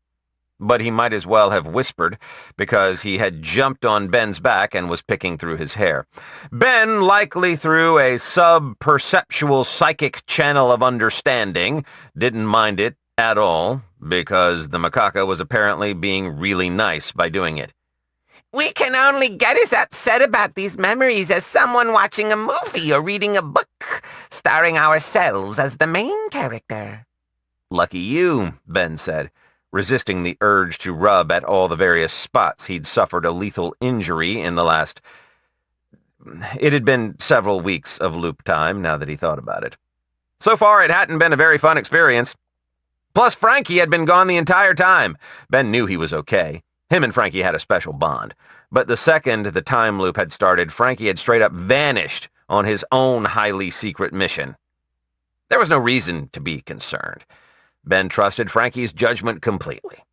But he might as well have whispered, because he had jumped on Ben's back and was picking through his hair. Ben, likely through a sub-perceptual psychic channel of understanding, didn't mind it at all, because the macaca was apparently being really nice by doing it. "We can only get as upset about these memories as someone watching a movie or reading a book, starring ourselves as the main character." "Lucky you," Ben said, resisting the urge to rub at all the various spots he'd suffered a lethal injury in the last... It had been several weeks of loop time, now that he thought about it. So far, it hadn't been a very fun experience. Plus, Frankie had been gone the entire time. Ben knew he was okay. Him and Frankie had a special bond. But the second the time loop had started, Frankie had straight up vanished on his own highly secret mission. There was no reason to be concerned. Ben trusted Frankie's judgment completely.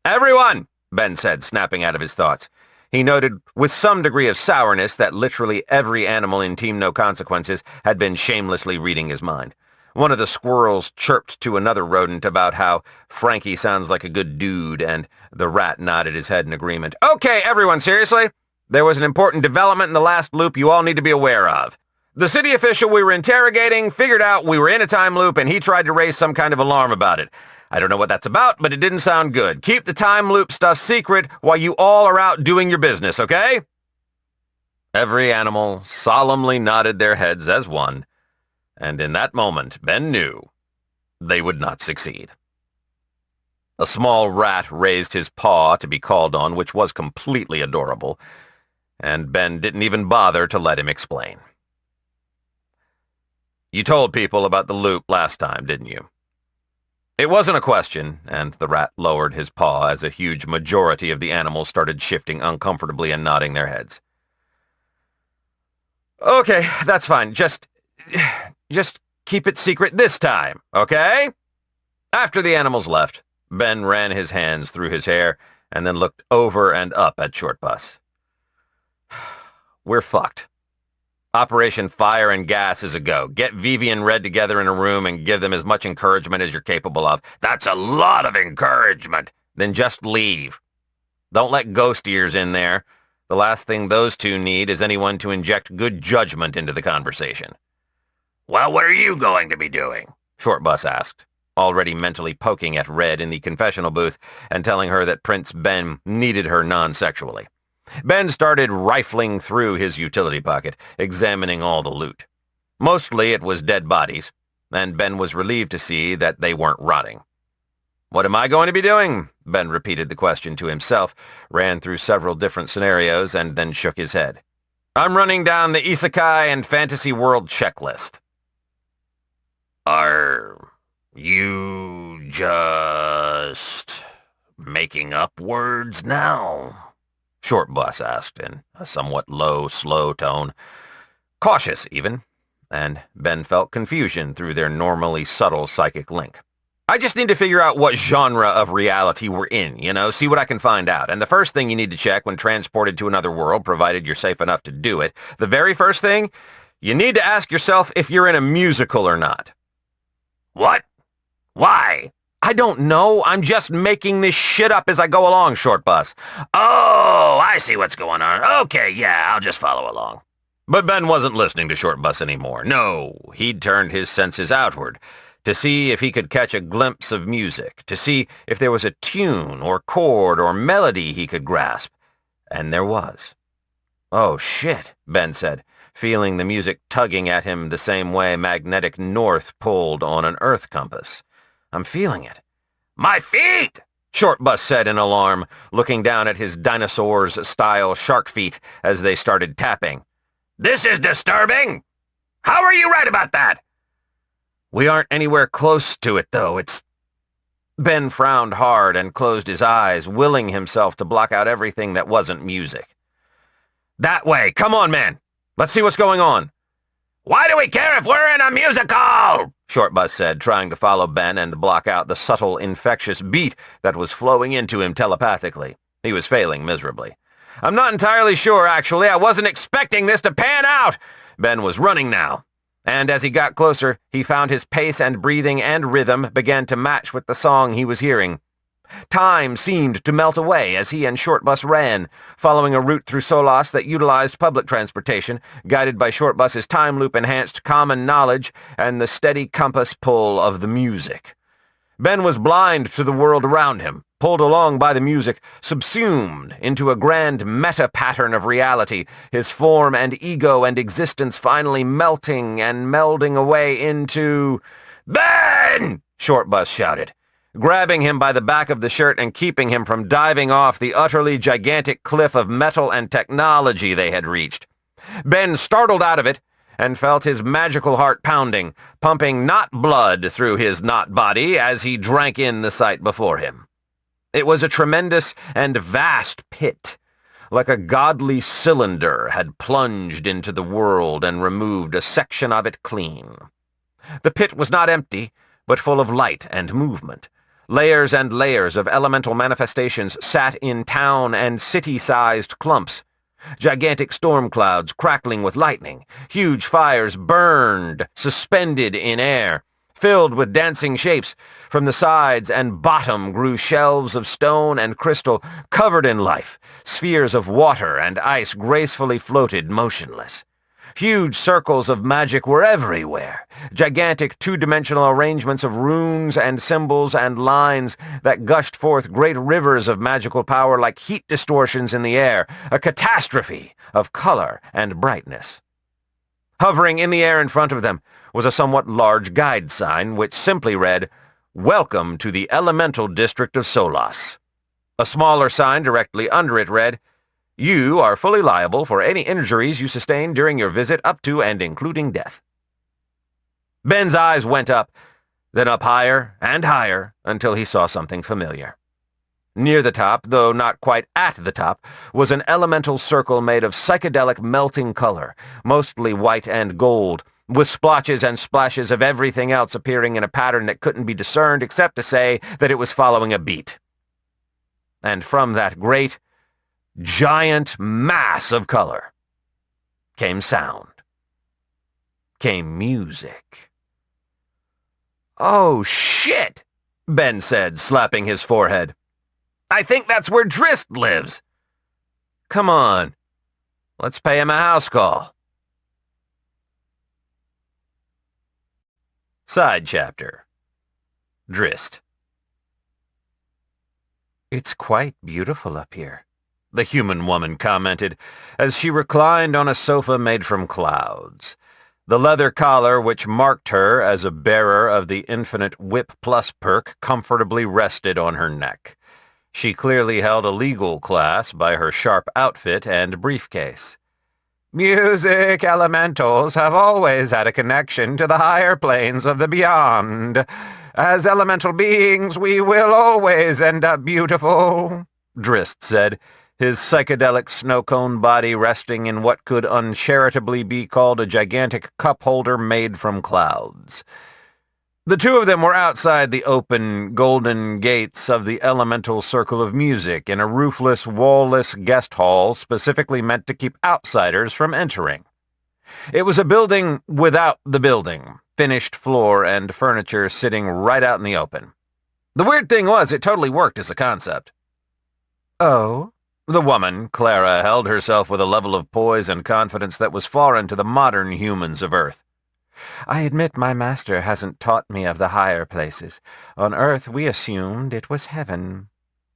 "Everyone!" Ben said, snapping out of his thoughts. He noted with some degree of sourness that literally every animal in Team No Consequences had been shamelessly reading his mind. One of the squirrels chirped to another rodent about how Frankie sounds like a good dude, and the rat nodded his head in agreement. "Okay, everyone, seriously? There was an important development in the last loop you all need to be aware of. The city official we were interrogating figured out we were in a time loop, and he tried to raise some kind of alarm about it. I don't know what that's about, but it didn't sound good. Keep the time loop stuff secret while you all are out doing your business, okay?" Every animal solemnly nodded their heads as one, and in that moment, Ben knew they would not succeed. A small rat raised his paw to be called on, which was completely adorable, and Ben didn't even bother to let him explain. "You told people about the loop last time, didn't you?" It wasn't a question, and the rat lowered his paw as a huge majority of the animals started shifting uncomfortably and nodding their heads. "Okay, that's fine. Just keep it secret this time, okay?" After the animals left, Ben ran his hands through his hair and then looked over and up at Short Bus. "We're fucked. Operation Fire and Gas is a go. Get Vivi and Red together in a room and give them as much encouragement as you're capable of." "That's a lot of encouragement." "Then just leave. Don't let ghost ears in there. The last thing those two need is anyone to inject good judgment into the conversation." "Well, what are you going to be doing?" Short Bus asked, already mentally poking at Red in the confessional booth and telling her that Prince Ben needed her non-sexually. Ben started rifling through his utility pocket, examining all the loot. Mostly it was dead bodies, and Ben was relieved to see that they weren't rotting. "What am I going to be doing?" Ben repeated the question to himself, ran through several different scenarios, and then shook his head. "I'm running down the Isekai and Fantasy World checklist." "Are you just making up words now?" Short Bus asked in a somewhat low, slow tone. Cautious, even. and Ben felt confusion through their normally subtle psychic link. I just need to figure out what genre of reality we're in, see what I can find out. And the first thing you need to check when transported to another world, provided you're safe enough to do it, the very first thing, you need to ask yourself if you're in a musical or not. What? Why? I don't know. I'm just making this shit up as I go along, Short Bus. Oh, I see what's going on. Okay, yeah, I'll just follow along. But Ben wasn't listening to Short Bus anymore. No, he'd turned his senses outward to see if he could catch a glimpse of music, to see if there was a tune or chord or melody he could grasp. And there was. Oh, shit, Ben said, feeling the music tugging at him the same way magnetic north pulled on an Earth compass. I'm feeling it. My feet! Short Bus said in alarm, looking down at his dinosaurs-style shark feet as they started tapping. This is disturbing! How are you right about that? We aren't anywhere close to it, though. Ben frowned hard and closed his eyes, willing himself to block out everything that wasn't music. That way! Come on, man! Let's see what's going on. Why do we care if we're in a musical? Short Bus said, trying to follow Ben and block out the subtle, infectious beat that was flowing into him telepathically. He was failing miserably. I'm not entirely sure, actually. I wasn't expecting this to pan out. Ben was running now. And as he got closer, he found his pace and breathing and rhythm began to match with the song he was hearing. Time seemed to melt away as he and Short Bus ran, following a route through Solas that utilized public transportation, guided by Short Bus's time loop-enhanced common knowledge and the steady compass pull of the music. Ben was blind to the world around him, pulled along by the music, subsumed into a grand meta-pattern of reality, his form and ego and existence finally melting and melding away into... Ben! Short Bus shouted, grabbing him by the back of the shirt and keeping him from diving off the utterly gigantic cliff of metal and technology they had reached. Ben startled out of it and felt his magical heart pounding, pumping not blood through his not body as he drank in the sight before him. It was a tremendous and vast pit, like a godly cylinder had plunged into the world and removed a section of it clean. The pit was not empty, but full of light and movement. Layers and layers of elemental manifestations sat in town and city-sized clumps. Gigantic storm clouds crackling with lightning, huge fires burned, suspended in air, filled with dancing shapes. From the sides and bottom grew shelves of stone and crystal covered in life. Spheres of water and ice gracefully floated motionless. Huge circles of magic were everywhere, gigantic two-dimensional arrangements of runes and symbols and lines that gushed forth great rivers of magical power like heat distortions in the air, a catastrophe of color and brightness. Hovering in the air in front of them was a somewhat large guide sign which simply read, "Welcome to the Elemental District of Solas." A smaller sign directly under it read, "You are fully liable for any injuries you sustain during your visit up to and including death." Ben's eyes went up, then up higher and higher until he saw something familiar. Near the top, though not quite at the top, was an elemental circle made of psychedelic melting color, mostly white and gold, with splotches and splashes of everything else appearing in a pattern that couldn't be discerned except to say that it was following a beat. And from that great, giant mass of color came sound, came music. "Oh, shit," Ben said, slapping his forehead. "I think that's where Drist lives. Come on, let's pay him a house call." Side chapter. Drist. "It's quite beautiful up here," the human woman commented as she reclined on a sofa made from clouds. The leather collar which marked her as a bearer of the infinite Whip Plus perk comfortably rested on her neck. She clearly held a legal class by her sharp outfit and briefcase. "Music elementals have always had a connection to the higher planes of the beyond. As elemental beings, we will always end up beautiful," Drist said, his psychedelic snow-cone body resting in what could uncharitably be called a gigantic cup holder made from clouds. The two of them were outside the open, golden gates of the elemental circle of music in a roofless, wall-less guest hall specifically meant to keep outsiders from entering. It was a building without the building, finished floor and furniture sitting right out in the open. The weird thing was, it totally worked as a concept. Oh? The woman, Clara, held herself with a level of poise and confidence that was foreign to the modern humans of Earth. I admit my master hasn't taught me of the higher places. On Earth we assumed it was heaven.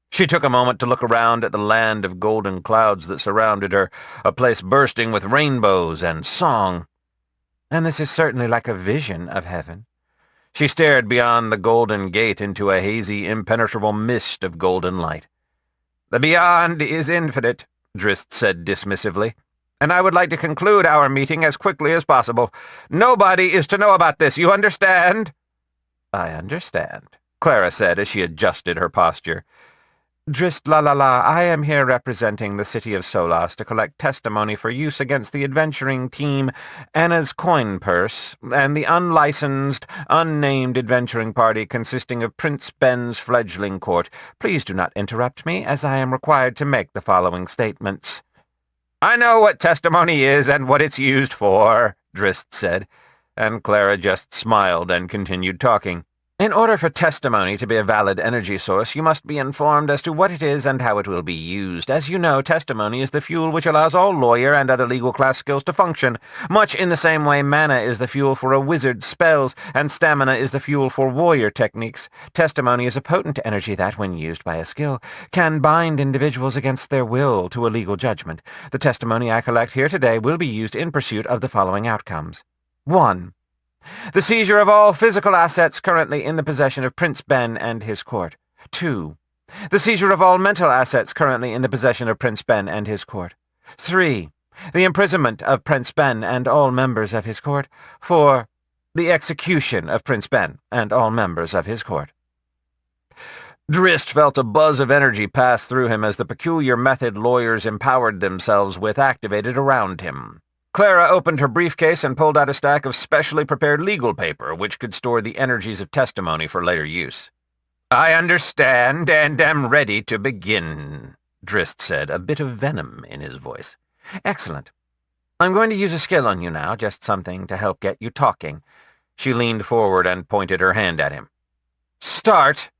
She took a moment to look around at the land of golden clouds that surrounded her, a place bursting with rainbows and song. And this is certainly like a vision of heaven. She stared beyond the golden gate into a hazy, impenetrable mist of golden light. The beyond is infinite, Drist said dismissively, and I would like to conclude our meeting as quickly as possible. Nobody is to know about this, you understand? I understand, Clara said as she adjusted her posture. Drist I am here representing the city of Solas to collect testimony for use against the adventuring team Anna's Coin Purse and the unlicensed, unnamed adventuring party consisting of Prince Ben's fledgling court. Please do not interrupt me, as I am required to make the following statements. I know what testimony is and what it's used for, Drist said, and Clara just smiled and continued talking. In order for testimony to be a valid energy source, you must be informed as to what it is and how it will be used. As you know, testimony is the fuel which allows all lawyer and other legal class skills to function, much in the same way mana is the fuel for a wizard's spells, and stamina is the fuel for warrior techniques. Testimony is a potent energy that, when used by a skill, can bind individuals against their will to a legal judgment. The testimony I collect here today will be used in pursuit of the following outcomes. 1. The seizure of all physical assets currently in the possession of Prince Ben and his court. 2. The seizure of all mental assets currently in the possession of Prince Ben and his court. 3. The imprisonment of Prince Ben and all members of his court. 4. The execution of Prince Ben and all members of his court. Drist felt a buzz of energy pass through him as the peculiar method lawyers empowered themselves with activated around him. Clara opened her briefcase and pulled out a stack of specially prepared legal paper which could store the energies of testimony for later use. I understand and am ready to begin, Drist said, a bit of venom in his voice. Excellent. I'm going to use a skill on you now, just something to help get you talking. She leaned forward and pointed her hand at him. Start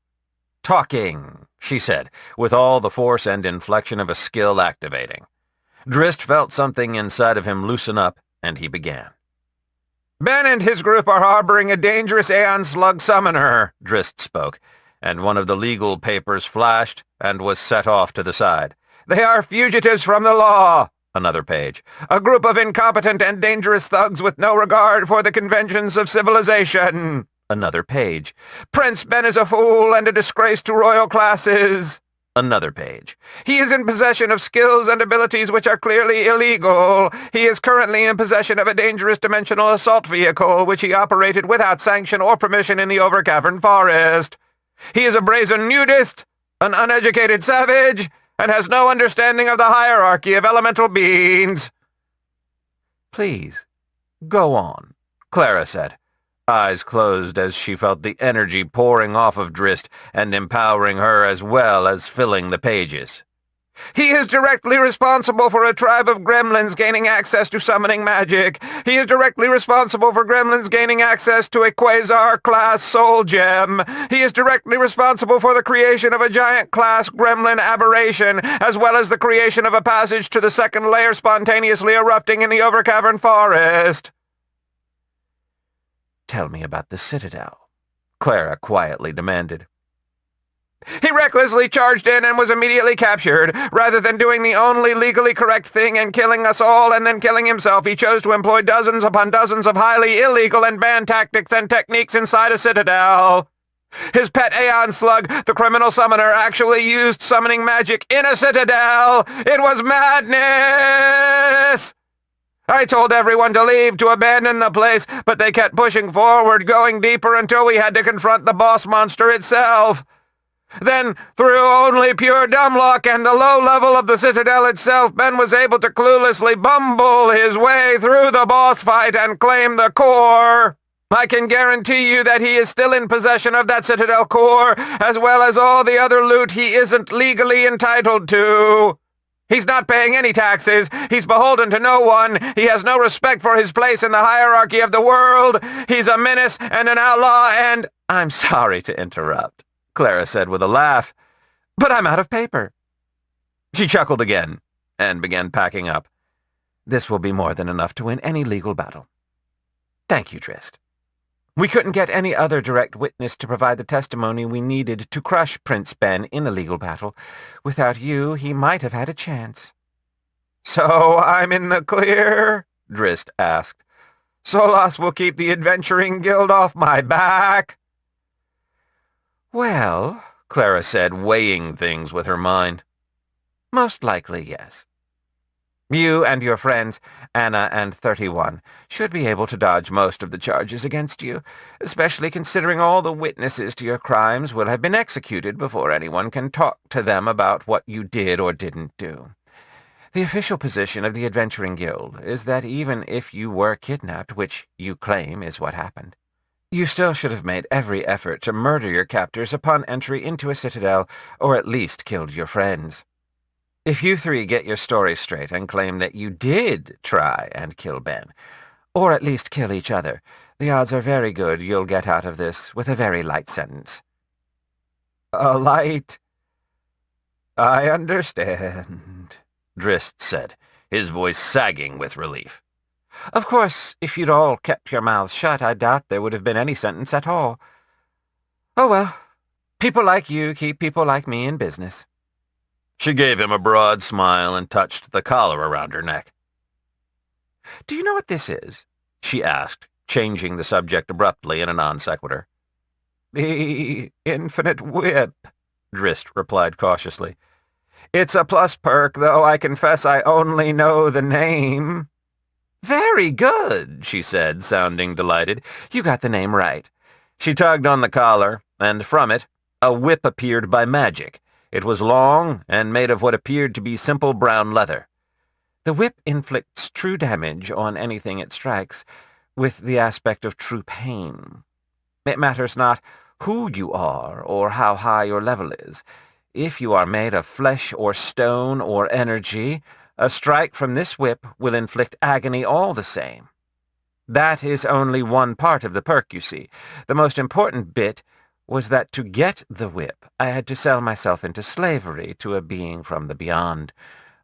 talking, she said, with all the force and inflection of a skill activating. Drist felt something inside of him loosen up, and he began. Ben and his group are harboring a dangerous Aeon Slug summoner, Drist spoke, and one of the legal papers flashed and was set off to the side. They are fugitives from the law, another page. A group of incompetent and dangerous thugs with no regard for the conventions of civilization, another page. Prince Ben is a fool and a disgrace to royal classes. Another page. He is in possession of skills and abilities which are clearly illegal. He is currently in possession of a dangerous dimensional assault vehicle which he operated without sanction or permission in the Overcavern Forest. He is a brazen nudist, an uneducated savage, and has no understanding of the hierarchy of elemental beings. Please, go on, Clara said, eyes closed as she felt the energy pouring off of Drist and empowering her as well as filling the pages. He is directly responsible for a tribe of gremlins gaining access to summoning magic. He is directly responsible for gremlins gaining access to a Quasar-class soul gem. He is directly responsible for the creation of a giant-class gremlin aberration, as well as the creation of a passage to the second layer spontaneously erupting in the Overcavern Forest. Tell me about the Citadel, Clara quietly demanded. He recklessly charged in and was immediately captured. Rather than doing the only legally correct thing and killing us all and then killing himself, he chose to employ dozens upon dozens of highly illegal and banned tactics and techniques inside a citadel. His pet Aeon Slug, the criminal summoner, actually used summoning magic in a citadel. It was madness! I told everyone to leave, to abandon the place, but they kept pushing forward, going deeper until we had to confront the boss monster itself. Then, through only pure dumb luck and the low level of the Citadel itself, Ben was able to cluelessly bumble his way through the boss fight and claim the core. I can guarantee you that he is still in possession of that Citadel core, as well as all the other loot he isn't legally entitled to. He's not paying any taxes. He's beholden to no one. He has no respect for his place in the hierarchy of the world. He's a menace and an outlaw and— I'm sorry to interrupt, Clara said with a laugh, but I'm out of paper. She chuckled again and began packing up. This will be more than enough to win any legal battle. Thank you, Trist. We couldn't get any other direct witness to provide the testimony we needed to crush Prince Ben in a legal battle. Without you, he might have had a chance. So I'm in the clear? Drist asked. Solas will keep the Adventuring Guild off my back? Well, Clara said, weighing things with her mind. Most likely, yes. You and your friends, Anna and 31, should be able to dodge most of the charges against you, especially considering all the witnesses to your crimes will have been executed before anyone can talk to them about what you did or didn't do. The official position of the Adventuring Guild is that even if you were kidnapped, which you claim is what happened, you still should have made every effort to murder your captors upon entry into a citadel, or at least killed your friends. If you three get your story straight and claim that you did try and kill Ben, or at least kill each other, the odds are very good you'll get out of this with a very light sentence. A light? I understand, Drist said, his voice sagging with relief. Of course, if you'd all kept your mouths shut, I doubt there would have been any sentence at all. Oh well, people like you keep people like me in business. She gave him a broad smile and touched the collar around her neck. Do you know what this is? She asked, changing the subject abruptly in a non sequitur. The Infinite Whip, Drist replied cautiously. It's a plus perk, though I confess I only know the name. Very good, she said, sounding delighted. You got the name right. She tugged on the collar, and from it, a whip appeared by magic. It was long and made of what appeared to be simple brown leather. The whip inflicts true damage on anything it strikes, with the aspect of true pain. It matters not who you are or how high your level is. If you are made of flesh or stone or energy, a strike from this whip will inflict agony all the same. That is only one part of the perk, you see. The most important bit was that to get the whip, I had to sell myself into slavery to a being from the beyond,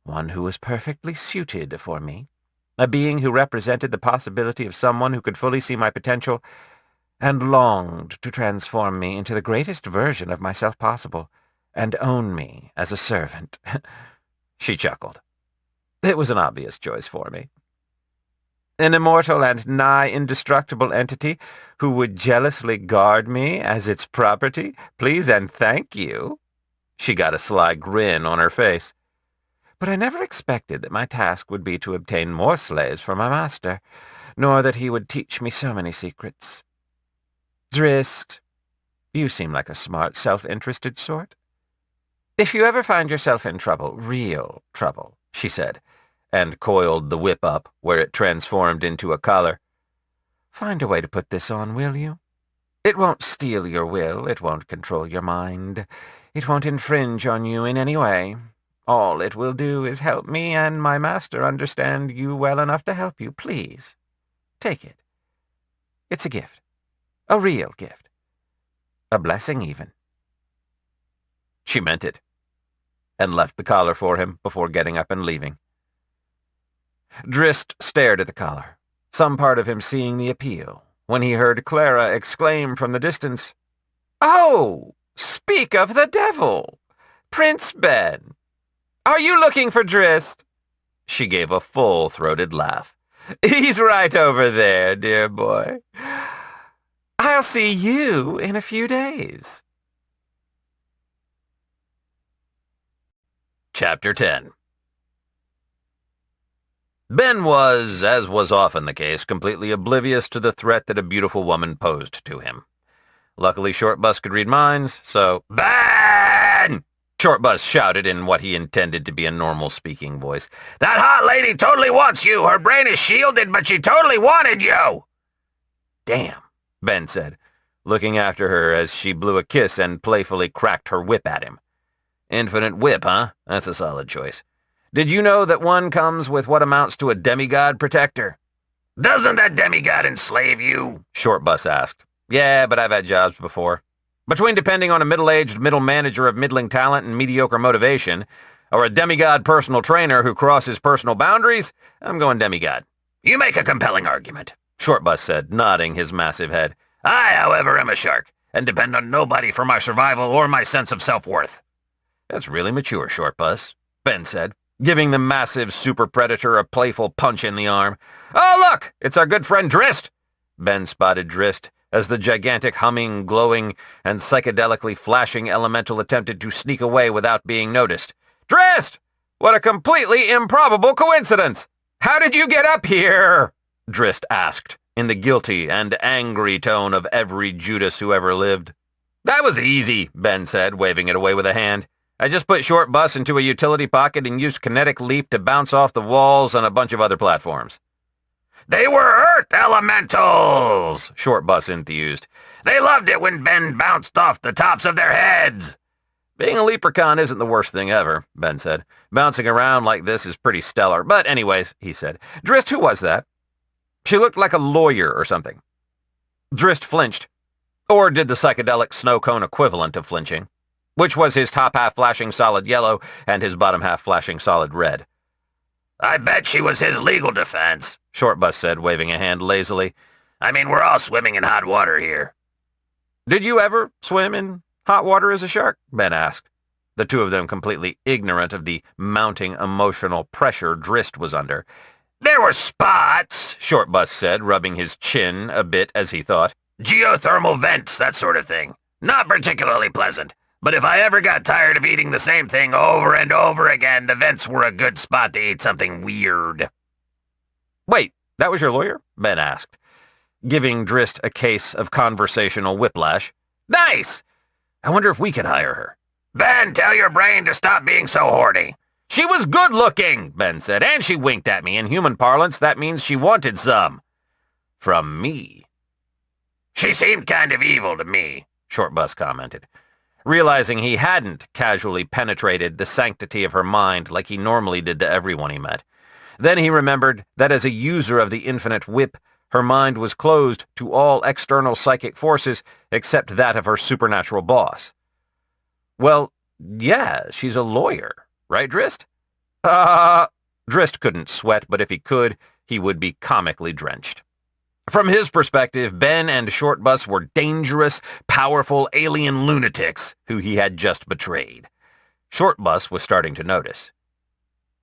one who was perfectly suited for me, a being who represented the possibility of someone who could fully see my potential and longed to transform me into the greatest version of myself possible and own me as a servant. She chuckled. It was an obvious choice for me. An immortal and nigh indestructible entity who would jealously guard me as its property, please and thank you. She got a sly grin on her face. But I never expected that my task would be to obtain more slaves for my master, nor that he would teach me so many secrets. Drist, you seem like a smart, self-interested sort. If you ever find yourself in trouble, real trouble, she said, and coiled the whip up where it transformed into a collar. Find a way to put this on, will you? It won't steal your will, it won't control your mind, it won't infringe on you in any way. All it will do is help me and my master understand you well enough to help you. Please, take it. It's a gift, a real gift, a blessing even. She meant it, and left the collar for him before getting up and leaving. Drist stared at the collar, some part of him seeing the appeal, when he heard Clara exclaim from the distance, "Oh, speak of the devil! Prince Ben! Are you looking for Drist?" She gave a full-throated laugh. "He's right over there, dear boy. I'll see you in a few days." Chapter 10. Ben was, as was often the case, completely oblivious to the threat that a beautiful woman posed to him. Luckily, Short Bus could read minds, so, "Bah!" Ben! Shortbus shouted in what he intended to be a normal speaking voice. That hot lady totally wants you. Her brain is shielded, but she totally wanted you. Damn, Ben said, looking after her as she blew a kiss and playfully cracked her whip at him. Infinite whip, huh? That's a solid choice. Did you know that one comes with what amounts to a demigod protector? Doesn't that demigod enslave you? Shortbus asked. Yeah, but I've had jobs before. Between depending on a middle-aged middle manager of middling talent and mediocre motivation, or a demigod personal trainer who crosses personal boundaries, I'm going demigod. You make a compelling argument, Shortbus said, nodding his massive head. I, however, am a shark, and depend on nobody for my survival or my sense of self-worth. That's really mature, Shortbus, Ben said, giving the massive super predator a playful punch in the arm. Oh, look! It's our good friend Drist! Ben spotted Drist as the gigantic humming, glowing, and psychedelically flashing elemental attempted to sneak away without being noticed. Drist! What a completely improbable coincidence! How did you get up here? Drist asked, in the guilty and angry tone of every Judas who ever lived. That was easy, Ben said, waving it away with a hand. I just put Shortbus into a utility pocket and used kinetic leap to bounce off the walls on a bunch of other platforms. They were Earth elementals, Shortbus enthused. They loved it when Ben bounced off the tops of their heads. Being a leprechaun isn't the worst thing ever, Ben said. Bouncing around like this is pretty stellar. But anyways, he said. Drist, who was that? She looked like a lawyer or something. Drist flinched. Or did the psychedelic snow cone equivalent of flinching, which was his top half flashing solid yellow and his bottom half flashing solid red. I bet she was his legal defense, Shortbus said, waving a hand lazily. I mean, we're all swimming in hot water here. Did you ever swim in hot water as a shark? Ben asked, the two of them completely ignorant of the mounting emotional pressure Drist was under. There were spots, Shortbus said, rubbing his chin a bit as he thought. Geothermal vents, that sort of thing. Not particularly pleasant. But if I ever got tired of eating the same thing over and over again, the vents were a good spot to eat something weird. Wait, that was your lawyer? Ben asked, giving Drist a case of conversational whiplash. Nice! I wonder if we could hire her. Ben, tell your brain to stop being so horny. She was good-looking, Ben said, and she winked at me. In human parlance, that means she wanted some. From me. She seemed kind of evil to me, Shortbus commented, realizing he hadn't casually penetrated the sanctity of her mind like he normally did to everyone he met. Then he remembered that as a user of the infinite whip, her mind was closed to all external psychic forces except that of her supernatural boss. Well, yeah, she's a lawyer, right, Drist? Drist couldn't sweat, but if he could, he would be comically drenched. From his perspective, Ben and Shortbus were dangerous, powerful alien lunatics who he had just betrayed. Shortbus was starting to notice.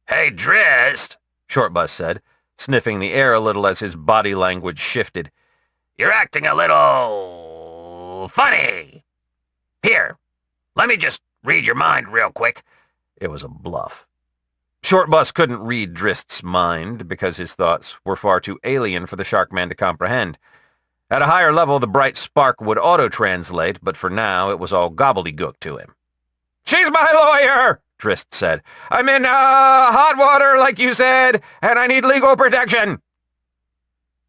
Hey, Drist, Shortbus said, sniffing the air a little as his body language shifted. You're acting a little funny. Here, let me just read your mind real quick. It was a bluff. Shortbus couldn't read Drist's mind because his thoughts were far too alien for the Sharkman to comprehend. At a higher level, the bright spark would auto-translate, but for now it was all gobbledygook to him. She's my lawyer, Drist said. I'm in hot water, like you said, and I need legal protection.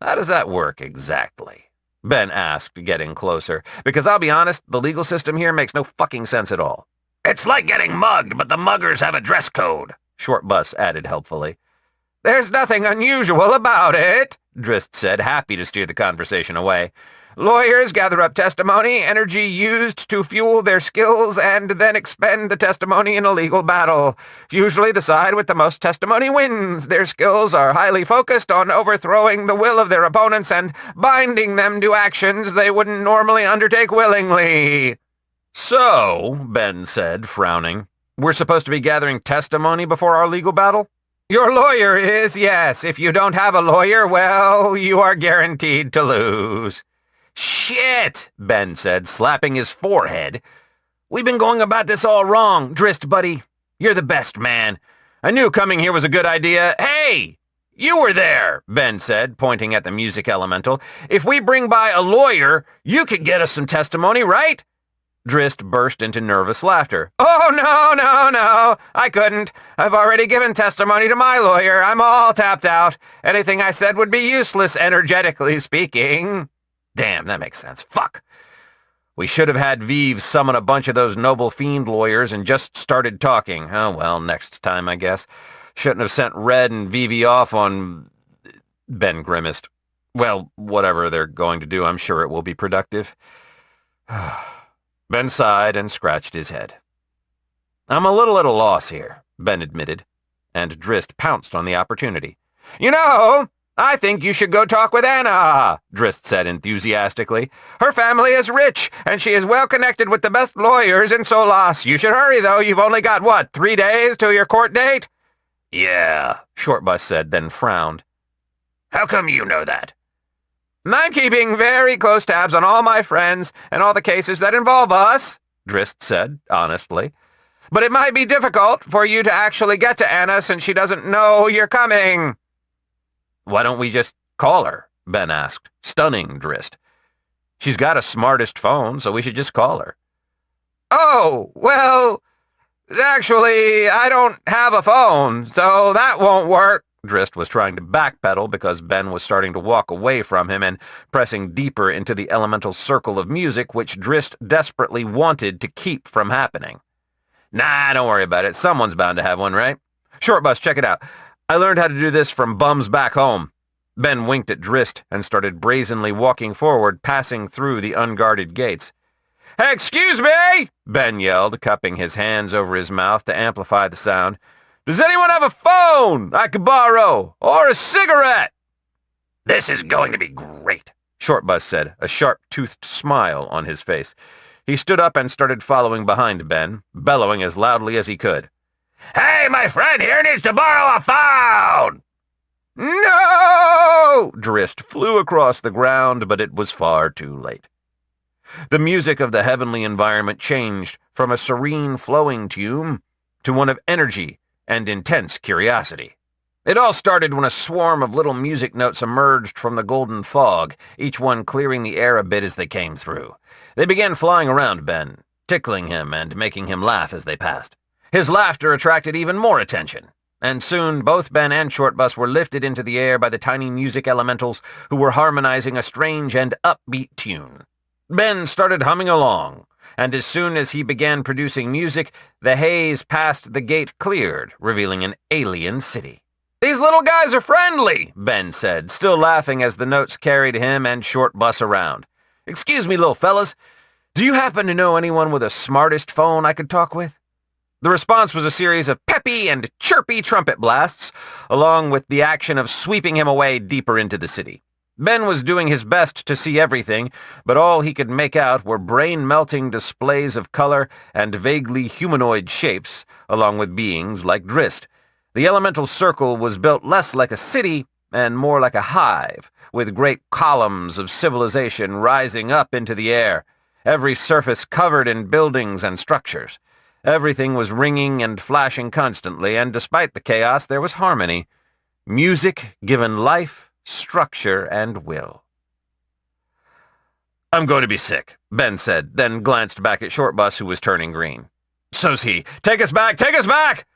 How does that work exactly? Ben asked, getting closer, because I'll be honest, the legal system here makes no fucking sense at all. It's like getting mugged, but the muggers have a dress code, Shortbus added helpfully. There's nothing unusual about it, Drist said, happy to steer the conversation away. Lawyers gather up testimony, energy used to fuel their skills, and then expend the testimony in a legal battle. Usually the side with the most testimony wins. Their skills are highly focused on overthrowing the will of their opponents and binding them to actions they wouldn't normally undertake willingly. So, Ben said, frowning, we're supposed to be gathering testimony before our legal battle? Your lawyer is, yes. If you don't have a lawyer, well, you are guaranteed to lose. Shit, Ben said, slapping his forehead. We've been going about this all wrong, Drist, buddy. You're the best man. I knew coming here was a good idea. Hey, you were there, Ben said, pointing at the music elemental. If we bring by a lawyer, you could get us some testimony, right? Drist burst into nervous laughter. Oh, no, I couldn't. I've already given testimony to my lawyer. I'm all tapped out. Anything I said would be useless, energetically speaking. Damn, that makes sense. Fuck. We should have had Vive summon a bunch of those noble fiend lawyers and just started talking. Oh, well, next time, I guess. Shouldn't have sent Red and Vivi off on... Ben grimaced. Well, whatever they're going to do, I'm sure it will be productive. Ben sighed and scratched his head. I'm a little at a loss here, Ben admitted, and Drist pounced on the opportunity. You know, I think you should go talk with Anna, Drist said enthusiastically. Her family is rich, and she is well connected with the best lawyers in Solas. You should hurry, though. You've only got, 3 days till your court date? Yeah, Shortbus said, then frowned. How come you know that? I'm keeping very close tabs on all my friends and all the cases that involve us, Drist said, honestly. But it might be difficult for you to actually get to Anna since she doesn't know you're coming. Why don't we just call her? Ben asked, stunning Drist. She's got a smartest phone, so we should just call her. Oh, well, actually, I don't have a phone, so that won't work. Drist was trying to backpedal because Ben was starting to walk away from him and pressing deeper into the elemental circle of music which Drist desperately wanted to keep from happening. Nah, don't worry about it. Someone's bound to have one, right? Shortbus, check it out. I learned how to do this from bums back home. Ben winked at Drist and started brazenly walking forward, passing through the unguarded gates. Hey, excuse me, Ben yelled, cupping his hands over his mouth to amplify the sound. Does anyone have a phone I could borrow? Or a cigarette? This is going to be great, Shortbus said, a sharp-toothed smile on his face. He stood up and started following behind Ben, bellowing as loudly as he could. Hey, my friend here needs to borrow a phone! No! Drist flew across the ground, but it was far too late. The music of the heavenly environment changed from a serene flowing tune to one of energy and intense curiosity. It all started when a swarm of little music notes emerged from the golden fog, each one clearing the air a bit as they came through. They began flying around Ben, tickling him and making him laugh as they passed. His laughter attracted even more attention, and soon both Ben and Shortbus were lifted into the air by the tiny music elementals who were harmonizing a strange and upbeat tune. Ben started humming along, and as soon as he began producing music, the haze past the gate cleared, revealing an alien city. These little guys are friendly, Ben said, still laughing as the notes carried him and Shortbus around. Excuse me, little fellas, do you happen to know anyone with a smartest phone I could talk with? The response was a series of peppy and chirpy trumpet blasts, along with the action of sweeping him away deeper into the city. Ben was doing his best to see everything, but all he could make out were brain-melting displays of color and vaguely humanoid shapes, along with beings like Drist. The elemental circle was built less like a city and more like a hive, with great columns of civilization rising up into the air, every surface covered in buildings and structures. Everything was ringing and flashing constantly, and despite the chaos, there was harmony. Music given life, structure, and will. I'm going to be sick, Ben said, then glanced back at Shortbus, who was turning green. So's he. Take us back! Take us back!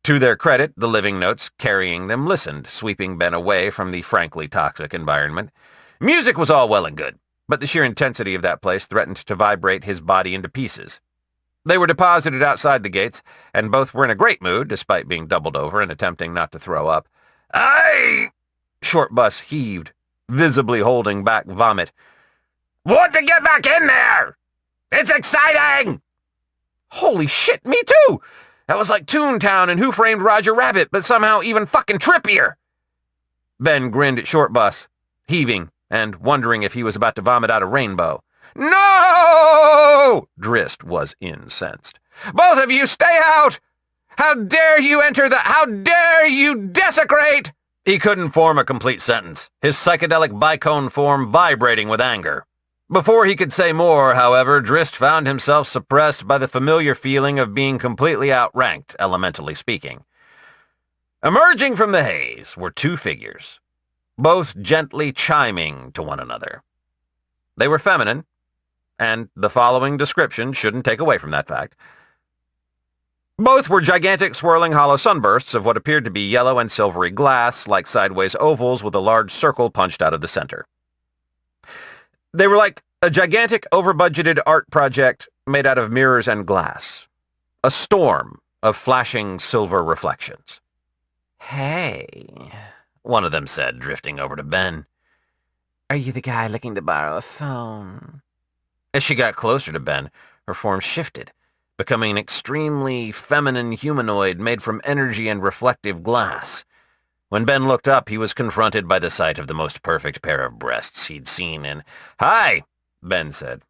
To their credit, the living notes carrying them listened, sweeping Ben away from the frankly toxic environment. Music was all well and good, but the sheer intensity of that place threatened to vibrate his body into pieces. They were deposited outside the gates, and both were in a great mood, despite being doubled over and attempting not to throw up. Shortbus heaved, visibly holding back vomit. Want to get back in there! It's exciting! Holy shit, me too! That was like Toontown and Who Framed Roger Rabbit, but somehow even fucking trippier! Ben grinned at Shortbus, heaving and wondering if he was about to vomit out a rainbow. No! Drist was incensed. Both of you stay out! How dare you enter How dare you desecrate! He couldn't form a complete sentence, his psychedelic bicone form vibrating with anger. Before he could say more, however, Drist found himself suppressed by the familiar feeling of being completely outranked, elementally speaking. Emerging from the haze were two figures, both gently chiming to one another. They were feminine and the following description shouldn't take away from that fact. Both were gigantic swirling hollow sunbursts of what appeared to be yellow and silvery glass, like sideways ovals with a large circle punched out of the center. They were like a gigantic over-budgeted art project made out of mirrors and glass. A storm of flashing silver reflections. Hey, one of them said, drifting over to Ben. Are you the guy looking to borrow a phone? As she got closer to Ben, her form shifted, becoming an extremely feminine humanoid made from energy and reflective glass. When Ben looked up, he was confronted by the sight of the most perfect pair of breasts he'd seen in. "Hi," Ben said,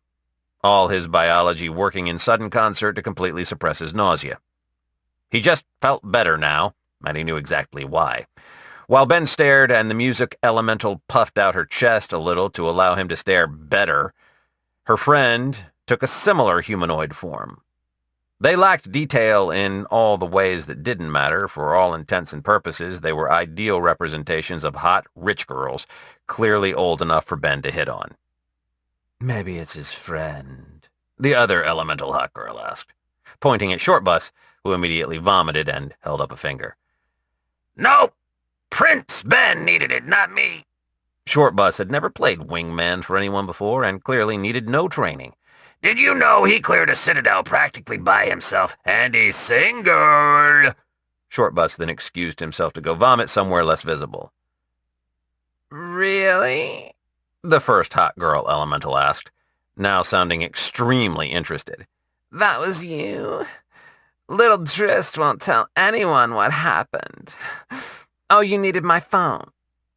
all his biology working in sudden concert to completely suppress his nausea. He just felt better now, and he knew exactly why. While Ben stared and the music elemental puffed out her chest a little to allow him to stare better, her friend took a similar humanoid form. They lacked detail in all the ways that didn't matter. For all intents and purposes, they were ideal representations of hot, rich girls, clearly old enough for Ben to hit on. "Maybe it's his friend," the other elemental hot girl asked, pointing at Shortbus, who immediately vomited and held up a finger. "Nope! Prince Ben needed it, not me." Shortbus had never played wingman for anyone before and clearly needed no training. "Did you know he cleared a citadel practically by himself, and he's single?" Shortbus then excused himself to go vomit somewhere less visible. Really? The first hot girl elemental asked, now sounding extremely interested. That was you? Little Drist won't tell anyone what happened. Oh, you needed my phone.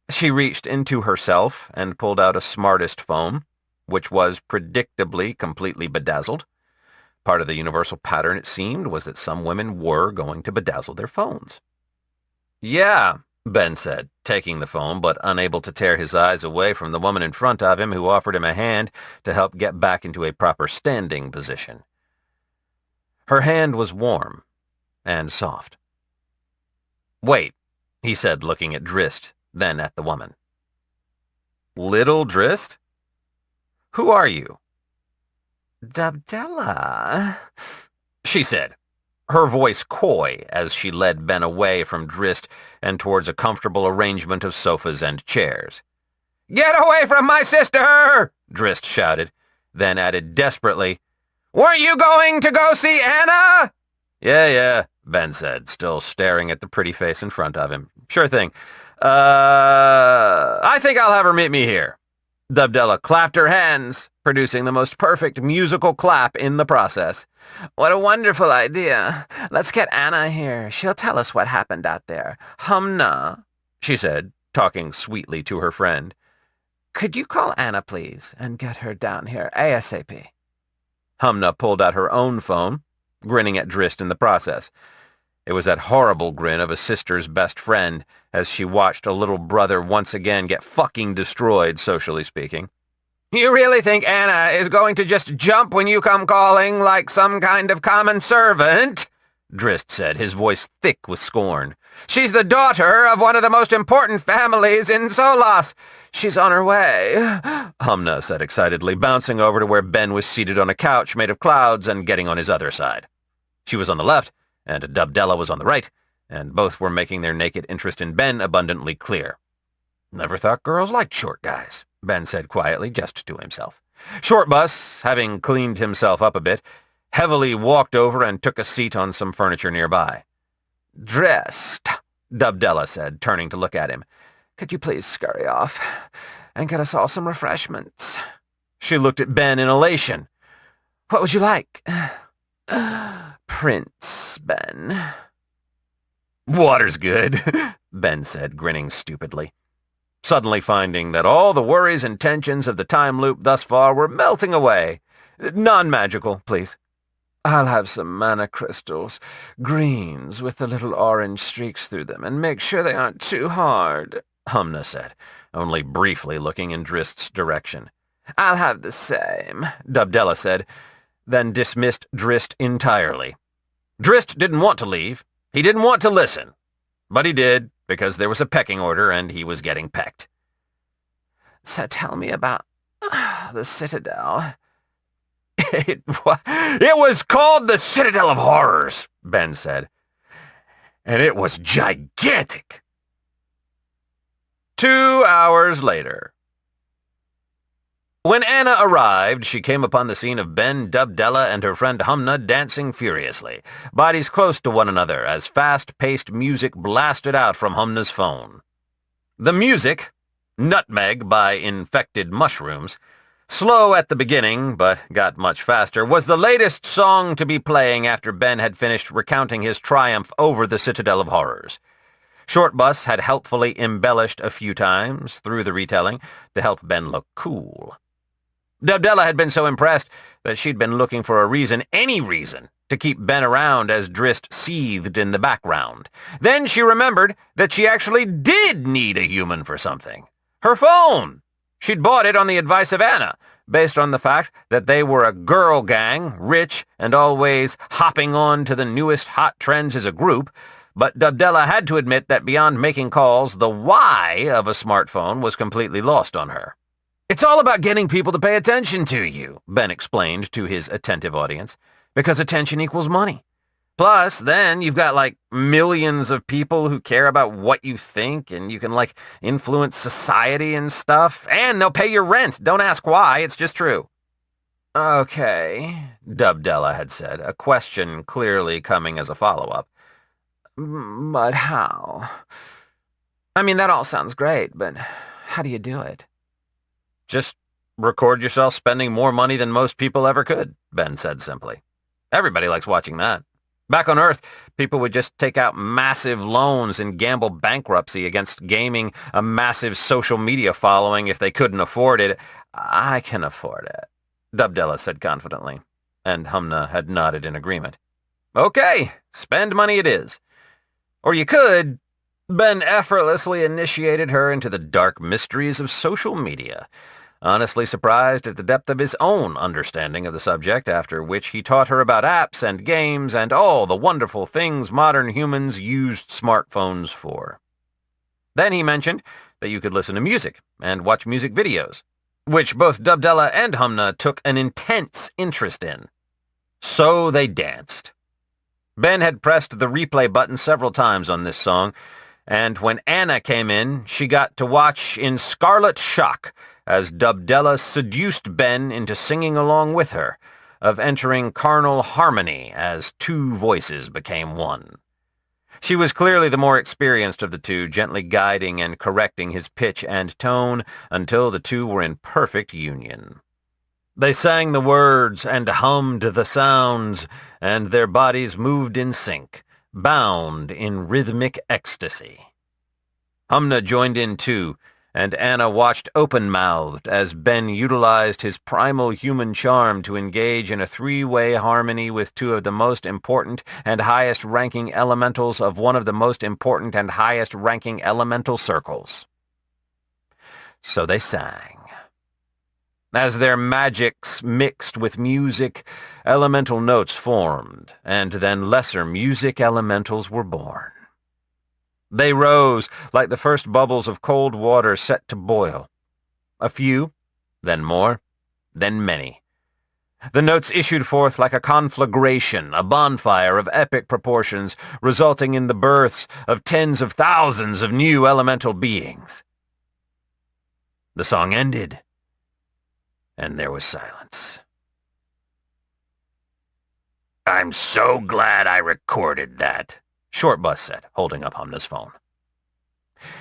She reached into herself and pulled out a smartest phone, which was predictably completely bedazzled. Part of the universal pattern, it seemed, was that some women were going to bedazzle their phones. "Yeah," Ben said, taking the phone, but unable to tear his eyes away from the woman in front of him who offered him a hand to help get back into a proper standing position. Her hand was warm and soft. "Wait," he said, looking at Drist, then at the woman. "Little Drist? Who are you?" "Dubdella," she said, her voice coy as she led Ben away from Drist and towards a comfortable arrangement of sofas and chairs. "Get away from my sister!" Drist shouted, then added desperately, "Weren't you going to go see Anna?" Yeah, Ben said, still staring at the pretty face in front of him. "Sure thing. I think I'll have her meet me here." Dubdella clapped her hands, producing the most perfect musical clap in the process. "What a wonderful idea. Let's get Anna here. She'll tell us what happened out there. Humna," she said, talking sweetly to her friend. "Could you call Anna, please, and get her down here ASAP?" Humna pulled out her own phone, grinning at Drist in the process. It was that horrible grin of a sister's best friend as she watched a little brother once again get fucking destroyed, socially speaking. "You really think Anna is going to just jump when you come calling like some kind of common servant?" Drist said, his voice thick with scorn. "She's the daughter of one of the most important families in Solas. She's on her way," Humna said excitedly, bouncing over to where Ben was seated on a couch made of clouds and getting on his other side. She was on the left, and Dubdella was on the right, and both were making their naked interest in Ben abundantly clear. "Never thought girls liked short guys," Ben said quietly, just to himself. Shortbus, having cleaned himself up a bit, heavily walked over and took a seat on some furniture nearby. "Drist," Dubdella said, turning to look at him. "Could you please scurry off and get us all some refreshments?" She looked at Ben in elation. "What would you like?" "Prince Ben." "Water's good," Ben said, grinning stupidly, suddenly finding that all the worries and tensions of the time loop thus far were melting away. "Non-magical, please." "I'll have some mana crystals, greens with the little orange streaks through them, and make sure they aren't too hard," Humna said, only briefly looking in Drist's direction. "I'll have the same," Dubdella said, then dismissed Drist entirely. Drist didn't want to leave. He didn't want to listen. But he did, because there was a pecking order and he was getting pecked. "So tell me about the Citadel." It was called the Citadel of Horrors, Ben said. And it was gigantic. 2 hours later. When Anna arrived, she came upon the scene of Ben, Dubdella, and her friend Humna dancing furiously, bodies close to one another as fast-paced music blasted out from Humna's phone. The music, Nutmeg by Infected Mushrooms, slow at the beginning, but got much faster, was the latest song to be playing after Ben had finished recounting his triumph over the Citadel of Horrors. Shortbus had helpfully embellished a few times through the retelling to help Ben look cool. Dubdella had been so impressed that she'd been looking for a reason, any reason, to keep Ben around as Drist seethed in the background. Then she remembered that she actually did need a human for something. Her phone! She'd bought it on the advice of Anna, based on the fact that they were a girl gang, rich, and always hopping on to the newest hot trends as a group, but Dubdella had to admit that beyond making calls, the why of a smartphone was completely lost on her. "It's all about getting people to pay attention to you," Ben explained to his attentive audience, "because attention equals money. Plus, then you've got, millions of people who care about what you think, and you can, influence society and stuff, and they'll pay your rent. Don't ask why, it's just true." "Okay," Dubdella had said, a question clearly coming as a follow-up. "But how? I mean, that all sounds great, but how do you do it?" "Just record yourself spending more money than most people ever could," Ben said simply. "Everybody likes watching that. Back on Earth, people would just take out massive loans and gamble bankruptcy against gaming a massive social media following if they couldn't afford it." "I can afford it," Dubdella said confidently, and Humna had nodded in agreement. "Okay, spend money it is. Or you could." Ben effortlessly initiated her into the dark mysteries of social media, honestly surprised at the depth of his own understanding of the subject, after which he taught her about apps and games and all the wonderful things modern humans used smartphones for. Then he mentioned that you could listen to music and watch music videos, which both Dubdella and Humna took an intense interest in. So they danced. Ben had pressed the replay button several times on this song, and when Anna came in, she got to watch in scarlet shock as Dubdella seduced Ben into singing along with her, of entering carnal harmony as two voices became one. She was clearly the more experienced of the two, gently guiding and correcting his pitch and tone until the two were in perfect union. They sang the words and hummed the sounds, and their bodies moved in sync, bound in rhythmic ecstasy. Humna joined in too, and Anna watched open-mouthed as Ben utilized his primal human charm to engage in a three-way harmony with two of the most important and highest-ranking elementals of one of the most important and highest-ranking elemental circles. So they sang. As their magics mixed with music, elemental notes formed, and then lesser music elementals were born. They rose like the first bubbles of cold water set to boil. A few, then more, then many. The notes issued forth like a conflagration, a bonfire of epic proportions, resulting in the births of tens of thousands of new elemental beings. The song ended, and there was silence. "I'm so glad I recorded that," Shortbus said, holding up Humna's phone.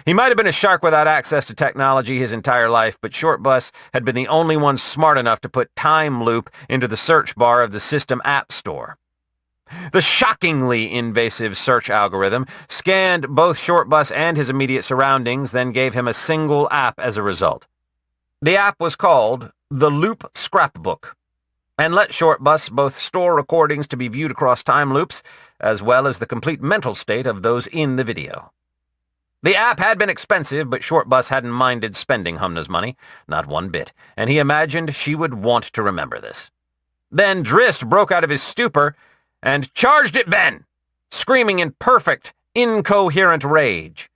He might have been a shark without access to technology his entire life, but Shortbus had been the only one smart enough to put time loop into the search bar of the system app store. The shockingly invasive search algorithm scanned both Shortbus and his immediate surroundings, then gave him a single app as a result. The app was called the Loop Scrapbook, and let Shortbus both store recordings to be viewed across time loops, as well as the complete mental state of those in the video. The app had been expensive, but Shortbus hadn't minded spending Humna's money, not one bit, and he imagined she would want to remember this. Then Drist broke out of his stupor and charged at Ben, screaming in perfect, incoherent rage.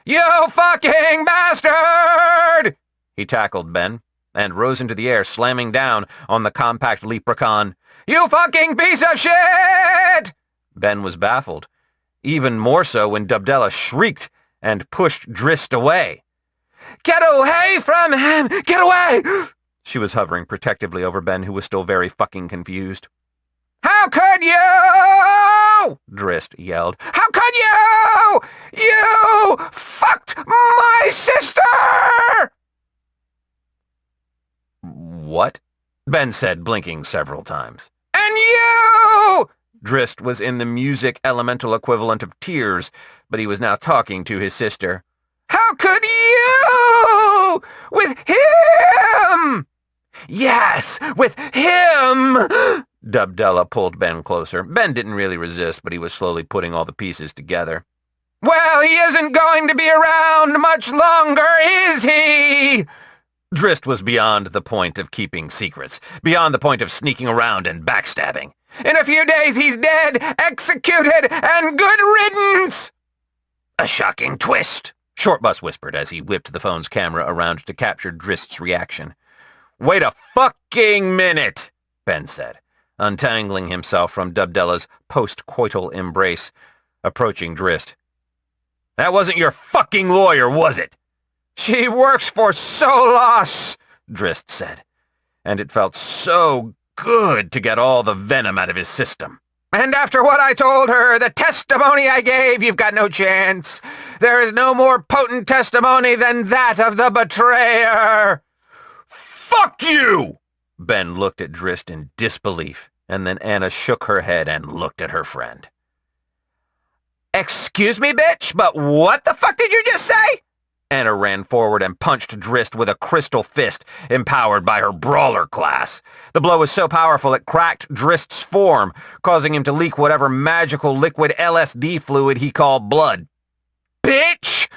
"You fucking bastard!" he tackled Ben, and rose into the air, slamming down on the compact leprechaun. "You fucking piece of shit!" Ben was baffled, even more so when Dubdella shrieked and pushed Drist away. "Get away from him! Get away!" She was hovering protectively over Ben, who was still very fucking confused. "How could you?" Drist yelled. "How could you? You fucked my sister!" "What?" Ben said, blinking several times. "And you!" Drist was in the music elemental equivalent of tears, but he was now talking to his sister. "How could you? With him!" "Yes, with him!" Dubdella pulled Ben closer. Ben didn't really resist, but he was slowly putting all the pieces together. "Well, he isn't going to be around much longer, is he?" Drist was beyond the point of keeping secrets, beyond the point of sneaking around and backstabbing. "In a few days he's dead, executed, and good riddance!" "A shocking twist," Shortbus whispered as he whipped the phone's camera around to capture Drist's reaction. "Wait a fucking minute," Ben said, untangling himself from Dubdella's post-coital embrace, approaching Drist. "That wasn't your fucking lawyer, was it?" "She works for Solos," Drist said, and it felt so good to get all the venom out of his system. "And after what I told her, the testimony I gave, you've got no chance. There is no more potent testimony than that of the betrayer." "Fuck you!" Ben looked at Drist in disbelief, and then Anna shook her head and looked at her friend. "Excuse me, bitch, but what the fuck did you just say?" Anna ran forward and punched Drist with a crystal fist, empowered by her brawler class. The blow was so powerful it cracked Drist's form, causing him to leak whatever magical liquid LSD fluid he called blood. "Bitch!"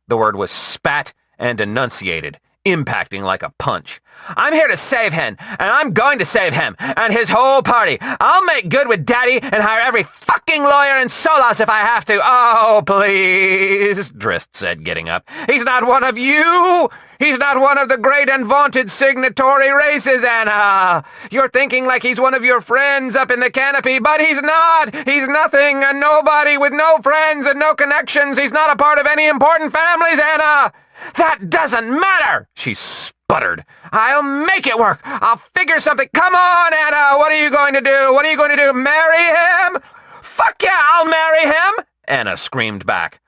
The word was spat and enunciated, impacting like a punch. "I'm here to save him, and I'm going to save him, and his whole party. I'll make good with Daddy and hire every fucking lawyer in Solos if I have to." "Oh, please," Drist said, getting up. "He's not one of you! He's not one of the great and vaunted signatory races, Anna! You're thinking like he's one of your friends up in the canopy, but he's not! He's nothing, a nobody with no friends and no connections. He's not a part of any important families, Anna! "That doesn't matter," she sputtered. "I'll make it work. I'll figure something. Come on, Anna. What are you going to do? What are you going to do? Marry him?" "Fuck yeah, I'll marry him," Anna screamed back.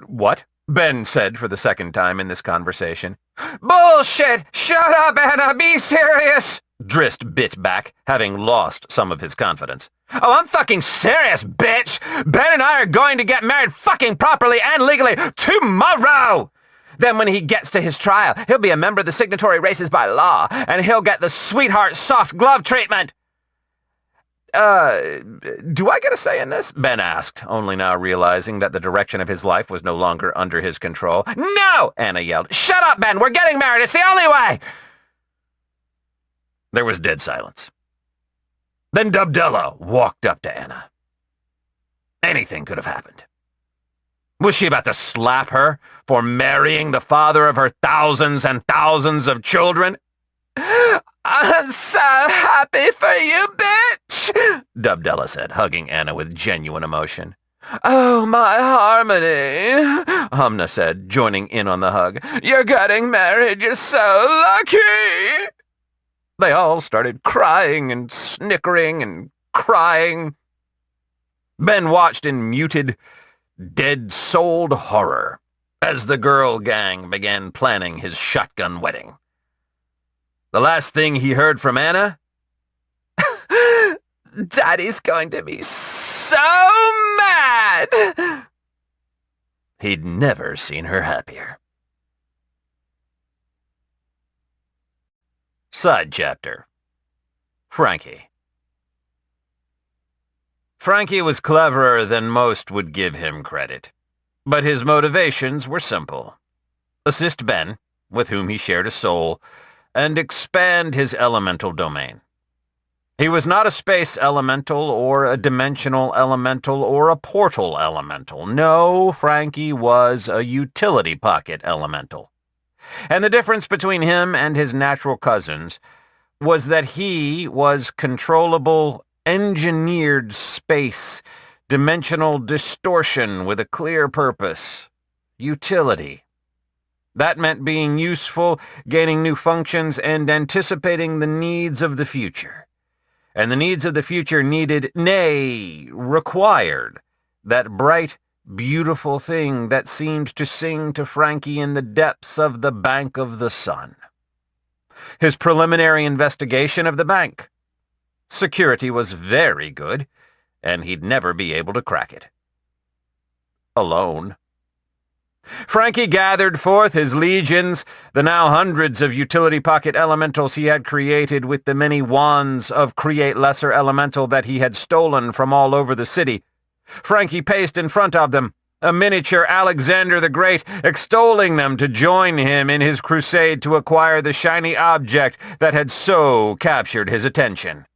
"What?" Ben said for the second time in this conversation. "Bullshit! Shut up, Anna. Be serious," Drist bit back, having lost some of his confidence. "Oh, I'm fucking serious, bitch. Ben and I are going to get married fucking properly and legally tomorrow. Then when he gets to his trial, he'll be a member of the signatory races by law, and he'll get the sweetheart soft glove treatment." Do I get a say in this?" Ben asked, only now realizing that the direction of his life was no longer under his control. "No!" Anna yelled. "Shut up, Ben! We're getting married! It's the only way!" There was dead silence. Then Dubdella walked up to Anna. Anything could have happened. Was she about to slap her for marrying the father of her thousands and thousands of children? "I'm so happy for you, bitch," Dubdella said, hugging Anna with genuine emotion. "Oh, my Harmony," Humna said, joining in on the hug. "You're getting married. You're so lucky." They all started crying and snickering and crying. Ben watched in muted, dead-souled horror as the girl gang began planning his shotgun wedding. The last thing he heard from Anna? "Daddy's going to be so mad." He'd never seen her happier. Side chapter. Frankie. Frankie was cleverer than most would give him credit, but his motivations were simple. Assist Ben, with whom he shared a soul, and expand his elemental domain. He was not a space elemental or a dimensional elemental or a portal elemental. No, Frankie was a utility pocket elemental. And the difference between him and his natural cousins was that he was controllable, engineered space, dimensional distortion with a clear purpose, utility. That meant being useful, gaining new functions, and anticipating the needs of the future. And the needs of the future needed, nay, required, that bright, beautiful thing that seemed to sing to Frankie in the depths of the Bank of the Sun. His preliminary investigation of the bank. Security was very good, and he'd never be able to crack it. Alone. Frankie gathered forth his legions, the now hundreds of utility pocket elementals he had created with the many wands of Create Lesser Elemental that he had stolen from all over the city. Frankie paced in front of them, a miniature Alexander the Great, extolling them to join him in his crusade to acquire the shiny object that had so captured his attention.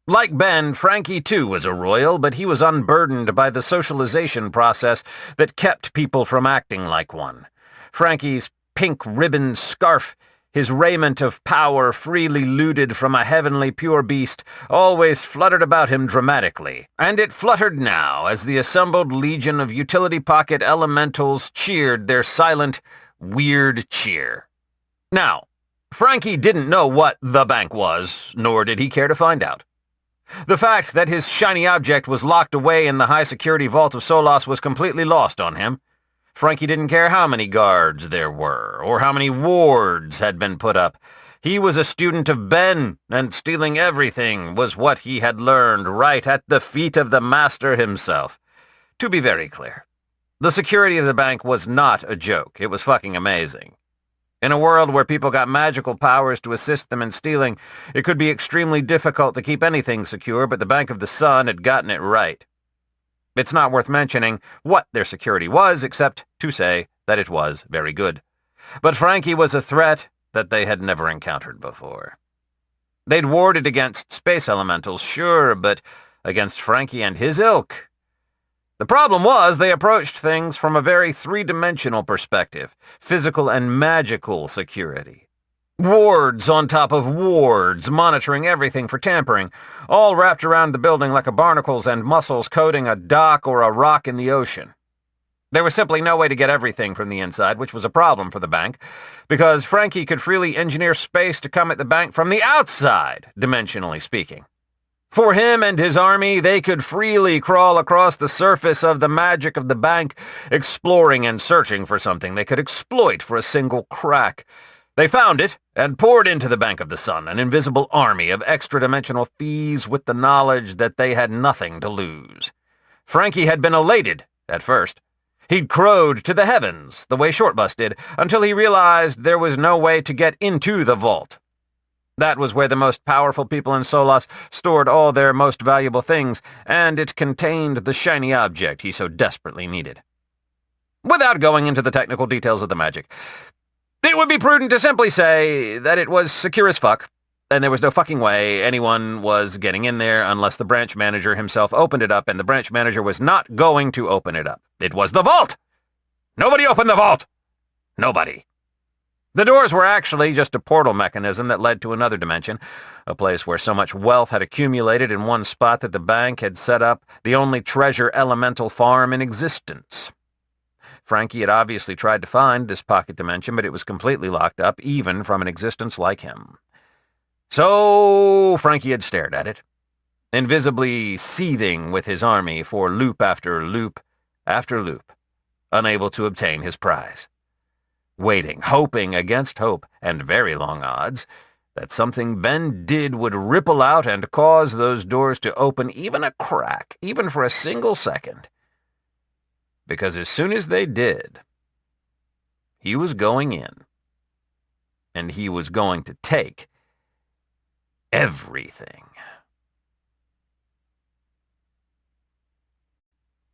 Like Ben, Frankie too was a royal, but he was unburdened by the socialization process that kept people from acting like one. Frankie's pink ribbon scarf, his raiment of power freely looted from a heavenly pure beast, always fluttered about him dramatically, and it fluttered now as the assembled legion of utility pocket elementals cheered their silent, weird cheer. Now, Frankie didn't know what the bank was, nor did he care to find out. The fact that his shiny object was locked away in the high-security vault of Solas was completely lost on him. Frankie didn't care how many guards there were, or how many wards had been put up. He was a student of Ben, and stealing everything was what he had learned right at the feet of the master himself. To be very clear, the security of the bank was not a joke. It was fucking amazing. In a world where people got magical powers to assist them in stealing, it could be extremely difficult to keep anything secure, but the Bank of the Sun had gotten it right. It's not worth mentioning what their security was, except to say that it was very good. But Frankie was a threat that they had never encountered before. They'd warded against space elementals, sure, but against Frankie and his ilk? The problem was they approached things from a very three-dimensional perspective, physical and magical security. Wards on top of wards, monitoring everything for tampering, all wrapped around the building like a barnacles and mussels coating a dock or a rock in the ocean. There was simply no way to get everything from the inside, which was a problem for the bank, because Frankie could freely engineer space to come at the bank from the outside, dimensionally speaking. For him and his army, they could freely crawl across the surface of the magic of the bank, exploring and searching for something they could exploit for a single crack. They found it and poured into the Bank of the Sun, an invisible army of extra-dimensional thieves with the knowledge that they had nothing to lose. Frankie had been elated at first. He'd crowed to the heavens, the way Shortbus did, until he realized there was no way to get into the vault. That was where the most powerful people in Solas stored all their most valuable things, and it contained the shiny object he so desperately needed. Without going into the technical details of the magic, it would be prudent to simply say that it was secure as fuck, and there was no fucking way anyone was getting in there unless the branch manager himself opened it up, and the branch manager was not going to open it up. It was the vault! Nobody opened the vault! Nobody. The doors were actually just a portal mechanism that led to another dimension, a place where so much wealth had accumulated in one spot that the bank had set up the only treasure elemental farm in existence. Frankie had obviously tried to find this pocket dimension, but it was completely locked up, even from an existence like him. So Frankie had stared at it, invisibly seething with his army for loop after loop after loop, unable to obtain his prize. Waiting, hoping against hope, and very long odds, that something Ben did would ripple out and cause those doors to open even a crack, even for a single second. Because as soon as they did, he was going in, and he was going to take everything.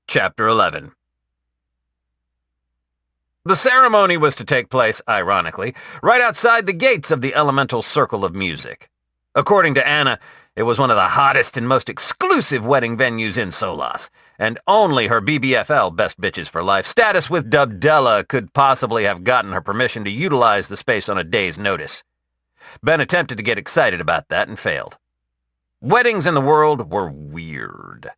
Chapter 11. The ceremony was to take place, ironically, right outside the gates of the elemental circle of music. According to Anna, It was one of the hottest and most exclusive wedding venues in Solas, and only her BBFL, Best Bitches for Life, status with Dubdella could possibly have gotten her permission to utilize the space on a day's notice. Ben attempted to get excited about that and failed. Weddings in the world were weird.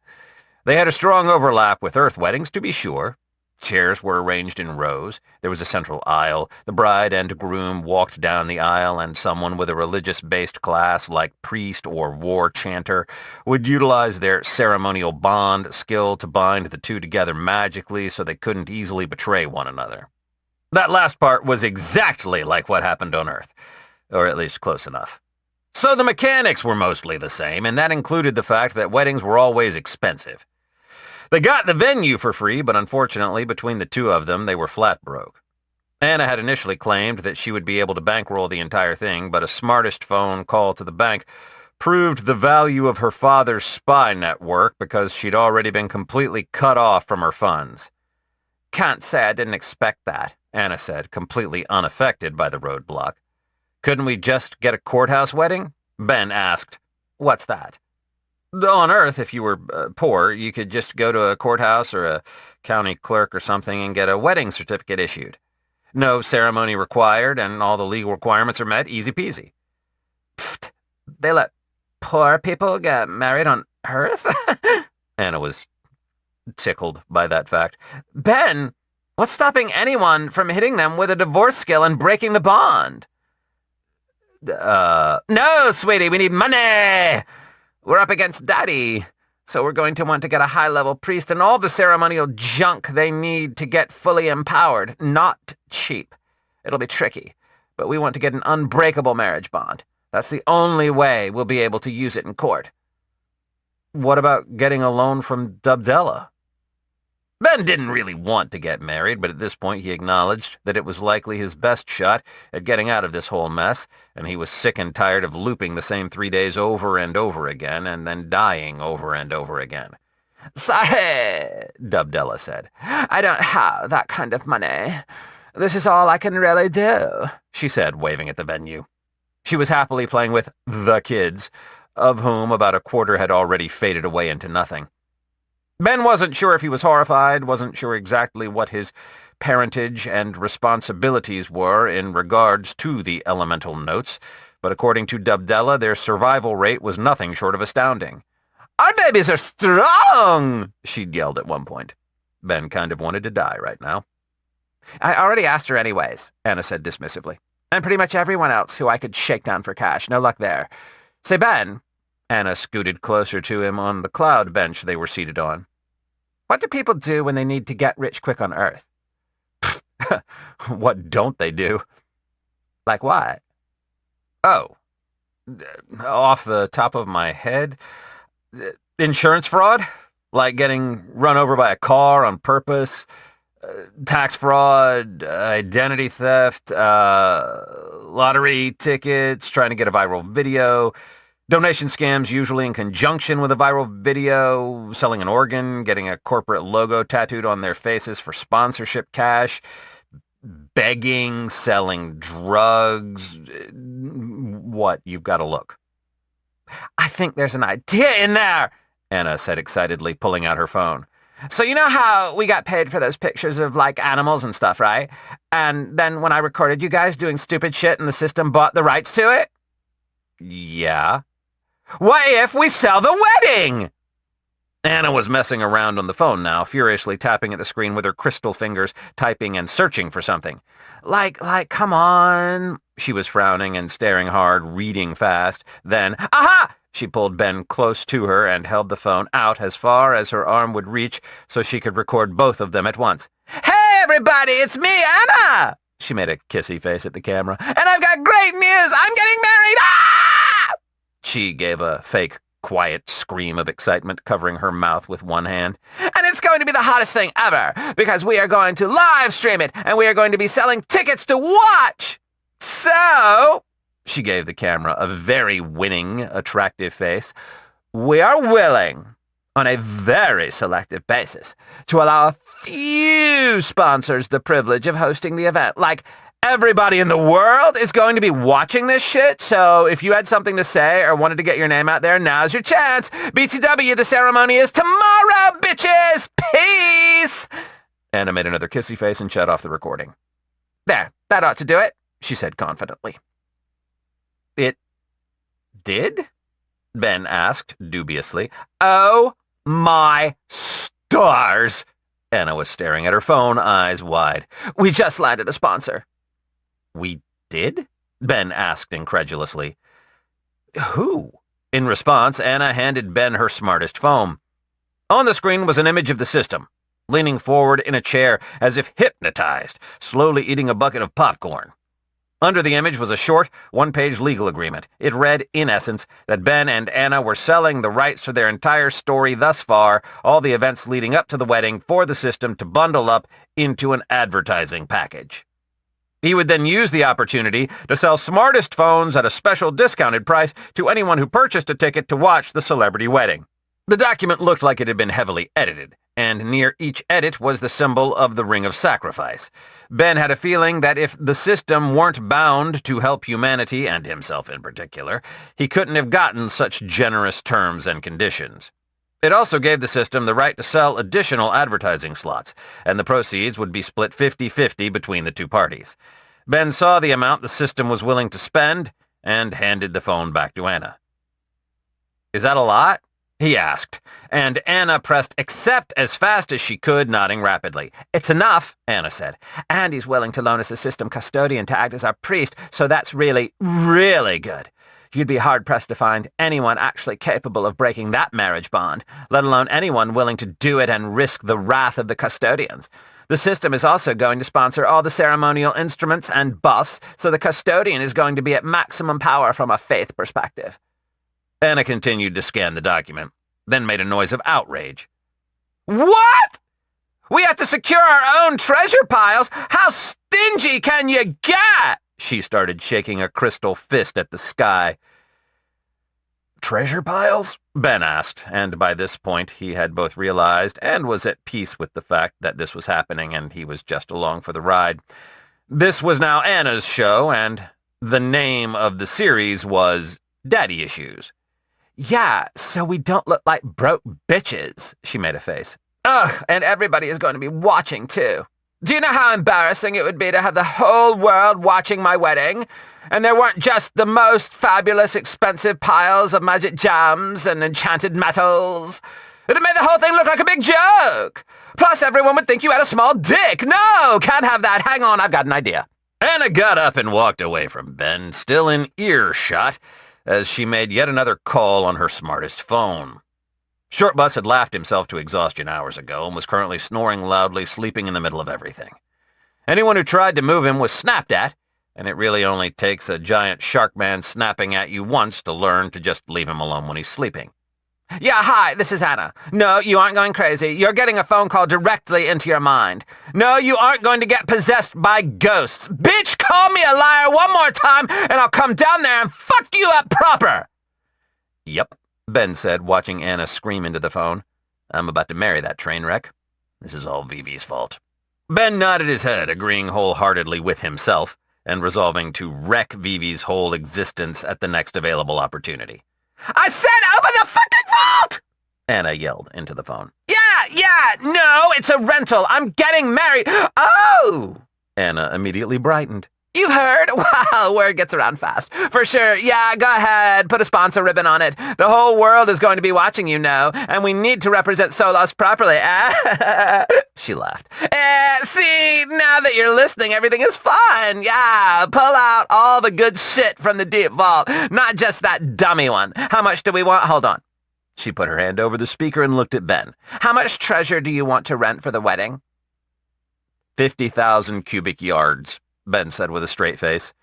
They had a strong overlap with Earth weddings, to be sure. Chairs were arranged in rows. There was a central aisle. The bride and groom walked down the aisle, and someone with a religious-based class, like priest or war chanter, would utilize their ceremonial bond skill to bind the two together magically so they couldn't easily betray one another. That last part was exactly like what happened on Earth, or at least close enough. So the mechanics were mostly the same, and that included the fact that weddings were always expensive. They got the venue for free, but unfortunately, between the two of them, they were flat broke. Anna had initially claimed that she would be able to bankroll the entire thing, but a smartest phone call to the bank proved the value of her father's spy network because she'd already been completely cut off from her funds. "Can't say I didn't expect that," Anna said, completely unaffected by the roadblock. "Couldn't we just get a courthouse wedding?" Ben asked. "What's that?" "On Earth, if you were poor, you could just go to a courthouse or a county clerk or something and get a wedding certificate issued. No ceremony required, and all the legal requirements are met, easy peasy." "Pfft, they let poor people get married on Earth?" Anna was tickled by that fact. "Ben, what's stopping anyone from hitting them with a divorce skill and breaking the bond?" No, sweetie, we need money! We're up against Daddy, so we're going to want to get a high-level priest and all the ceremonial junk they need to get fully empowered. Not cheap. It'll be tricky, but we want to get an unbreakable marriage bond. That's the only way we'll be able to use it in court." "What about getting a loan from Dubdella?" Ben didn't really want to get married, but at this point he acknowledged that it was likely his best shot at getting out of this whole mess, and he was sick and tired of looping the same 3 days over and over again, and then dying over and over again. "Sorry," Dubdella said. "I don't have that kind of money. This is all I can really do," she said, waving at the venue. She was happily playing with the kids, of whom about a quarter had already faded away into nothing. Ben wasn't sure if he was horrified, wasn't sure exactly what his parentage and responsibilities were in regards to the elemental notes, but according to Dubdella, their survival rate was nothing short of astounding. "Our babies are strong!" she'd yelled at one point. Ben kind of wanted to die right now. "I already asked her anyways," Anna said dismissively. "And pretty much everyone else who I could shake down for cash. No luck there. Say, Ben," Anna scooted closer to him on the cloud bench they were seated on, "what do people do when they need to get rich quick on Earth?" "What don't they do?" "Like what?" "Oh, off the top of my head, insurance fraud, like getting run over by a car on purpose, tax fraud, identity theft, lottery tickets, trying to get a viral video, donation scams usually in conjunction with a viral video, selling an organ, getting a corporate logo tattooed on their faces for sponsorship cash, begging, selling drugs. What? You've got to look." "I think there's an idea in there," Anna said excitedly, pulling out her phone. "So you know how we got paid for those pictures of, like, animals and stuff, right? And then when I recorded you guys doing stupid shit and the system bought the rights to it?" "Yeah." "What if we sell the wedding?" Anna was messing around on the phone now, furiously tapping at the screen with her crystal fingers, typing and searching for something. Like, come on." She was frowning and staring hard, reading fast. Then, aha! She pulled Ben close to her and held the phone out as far as her arm would reach so she could record both of them at once. "Hey, everybody, it's me, Anna!" She made a kissy face at the camera. "And I've got great news! I'm getting married! Ah!" She gave a fake, quiet scream of excitement, covering her mouth with one hand. "And it's going to be the hottest thing ever, because we are going to live stream it, and we are going to be selling tickets to watch! So," she gave the camera a very winning, attractive face, "we are willing, on a very selective basis, to allow a few sponsors the privilege of hosting the event, like Everybody in the world is going to be watching this shit, so if you had something to say or wanted to get your name out there, now's your chance. BTW, the ceremony is tomorrow, bitches! Peace! Anna made another kissy face and shut off the recording. There, that ought to do it, she said confidently. It did? Ben asked dubiously. Oh my stars! Anna was staring at her phone, eyes wide. We just landed a sponsor. We did? Ben asked incredulously. Who? In response, Anna handed Ben her smartest phone. On the screen was an image of the system, leaning forward in a chair as if hypnotized, slowly eating a bucket of popcorn. Under the image was a short, one-page legal agreement. It read, in essence, that Ben and Anna were selling the rights to their entire story thus far, all the events leading up to the wedding, for the system to bundle up into an advertising package. He would then use the opportunity to sell smartest phones at a special discounted price to anyone who purchased a ticket to watch the celebrity wedding. The document looked like it had been heavily edited, and near each edit was the symbol of the Ring of Sacrifice. Ben had a feeling that if the system weren't bound to help humanity, and himself in particular, he couldn't have gotten such generous terms and conditions. It also gave the system the right to sell additional advertising slots, and the proceeds would be split 50-50 between the two parties. Ben saw the amount the system was willing to spend and handed the phone back to Anna. Is that a lot? He asked, and Anna pressed accept as fast as she could, nodding rapidly. It's enough, Anna said. And he's willing to loan us a system custodian to act as our priest, so that's really, really good. You'd be hard-pressed to find anyone actually capable of breaking that marriage bond, let alone anyone willing to do it and risk the wrath of the custodians. The system is also going to sponsor all the ceremonial instruments and buffs, so the custodian is going to be at maximum power from a faith perspective. Anna continued to scan the document, then made a noise of outrage. What? We have to secure our own treasure piles? How stingy can you get? She started shaking a crystal fist at the sky. Treasure piles? Ben asked, and by this point he had both realized and was at peace with the fact that this was happening and he was just along for the ride. This was now Anna's show, and the name of the series was Daddy Issues. Yeah, so we don't look like broke bitches, she made a face. Ugh, and everybody is going to be watching, too. Do you know how embarrassing it would be to have the whole world watching my wedding? And there weren't just the most fabulous, expensive piles of magic gems and enchanted metals. It'd have made the whole thing look like a big joke. Plus, everyone would think you had a small dick. No, can't have that. Hang on, I've got an idea. Anna got up and walked away from Ben, still in earshot, as she made yet another call on her smartest phone. Shortbus had laughed himself to exhaustion hours ago and was currently snoring loudly, sleeping in the middle of everything. Anyone who tried to move him was snapped at, and it really only takes a giant shark man snapping at you once to learn to just leave him alone when he's sleeping. Yeah, hi, this is Anna. No, you aren't going crazy. You're getting a phone call directly into your mind. No, you aren't going to get possessed by ghosts. Bitch, call me a liar one more time, and I'll come down there and fuck you up proper. Yep, Ben said, watching Anna scream into the phone. I'm about to marry that train wreck. This is all Vivi's fault. Ben nodded his head, agreeing wholeheartedly with himself, and resolving to wreck Vivi's whole existence at the next available opportunity. I said open the fucking vault! Anna yelled into the phone. Yeah, no, it's a rental. I'm getting married. Oh! Anna immediately brightened. You've heard? Wow, word gets around fast. For sure, yeah, go ahead, put a sponsor ribbon on it. The whole world is going to be watching, you know, and we need to represent Solos properly. She laughed. See, now that you're listening, everything is fun. Yeah, pull out all the good shit from the deep vault, not just that dummy one. How much do we want? Hold on. She put her hand over the speaker and looked at Ben. How much treasure do you want to rent for the wedding? 50,000 cubic yards. Ben said with a straight face.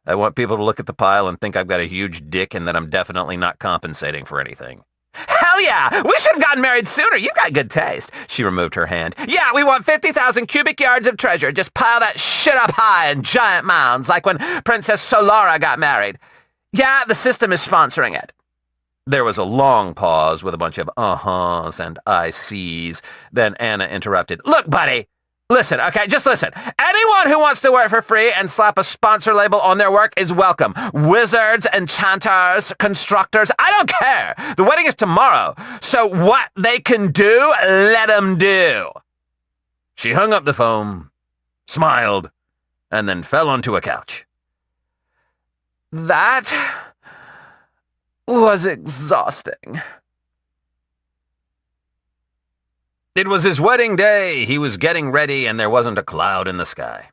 I want people to look at the pile and think I've got a huge dick and that I'm definitely not compensating for anything. Hell yeah! We should have gotten married sooner. You've got good taste. She removed her hand. Yeah, we want 50,000 cubic yards of treasure. Just pile that shit up high in giant mounds, like when Princess Solara got married. Yeah, the system is sponsoring it. There was a long pause with a bunch of uh-huhs and I sees. Then Anna interrupted. Look, buddy! Listen, okay, just listen. Anyone who wants to work for free and slap a sponsor label on their work is welcome. Wizards, enchanters, constructors, I don't care. The wedding is tomorrow, so what they can do, let them do. She hung up the phone, smiled, and then fell onto a couch. That was exhausting. It was his wedding day. He was getting ready, and there wasn't a cloud in the sky.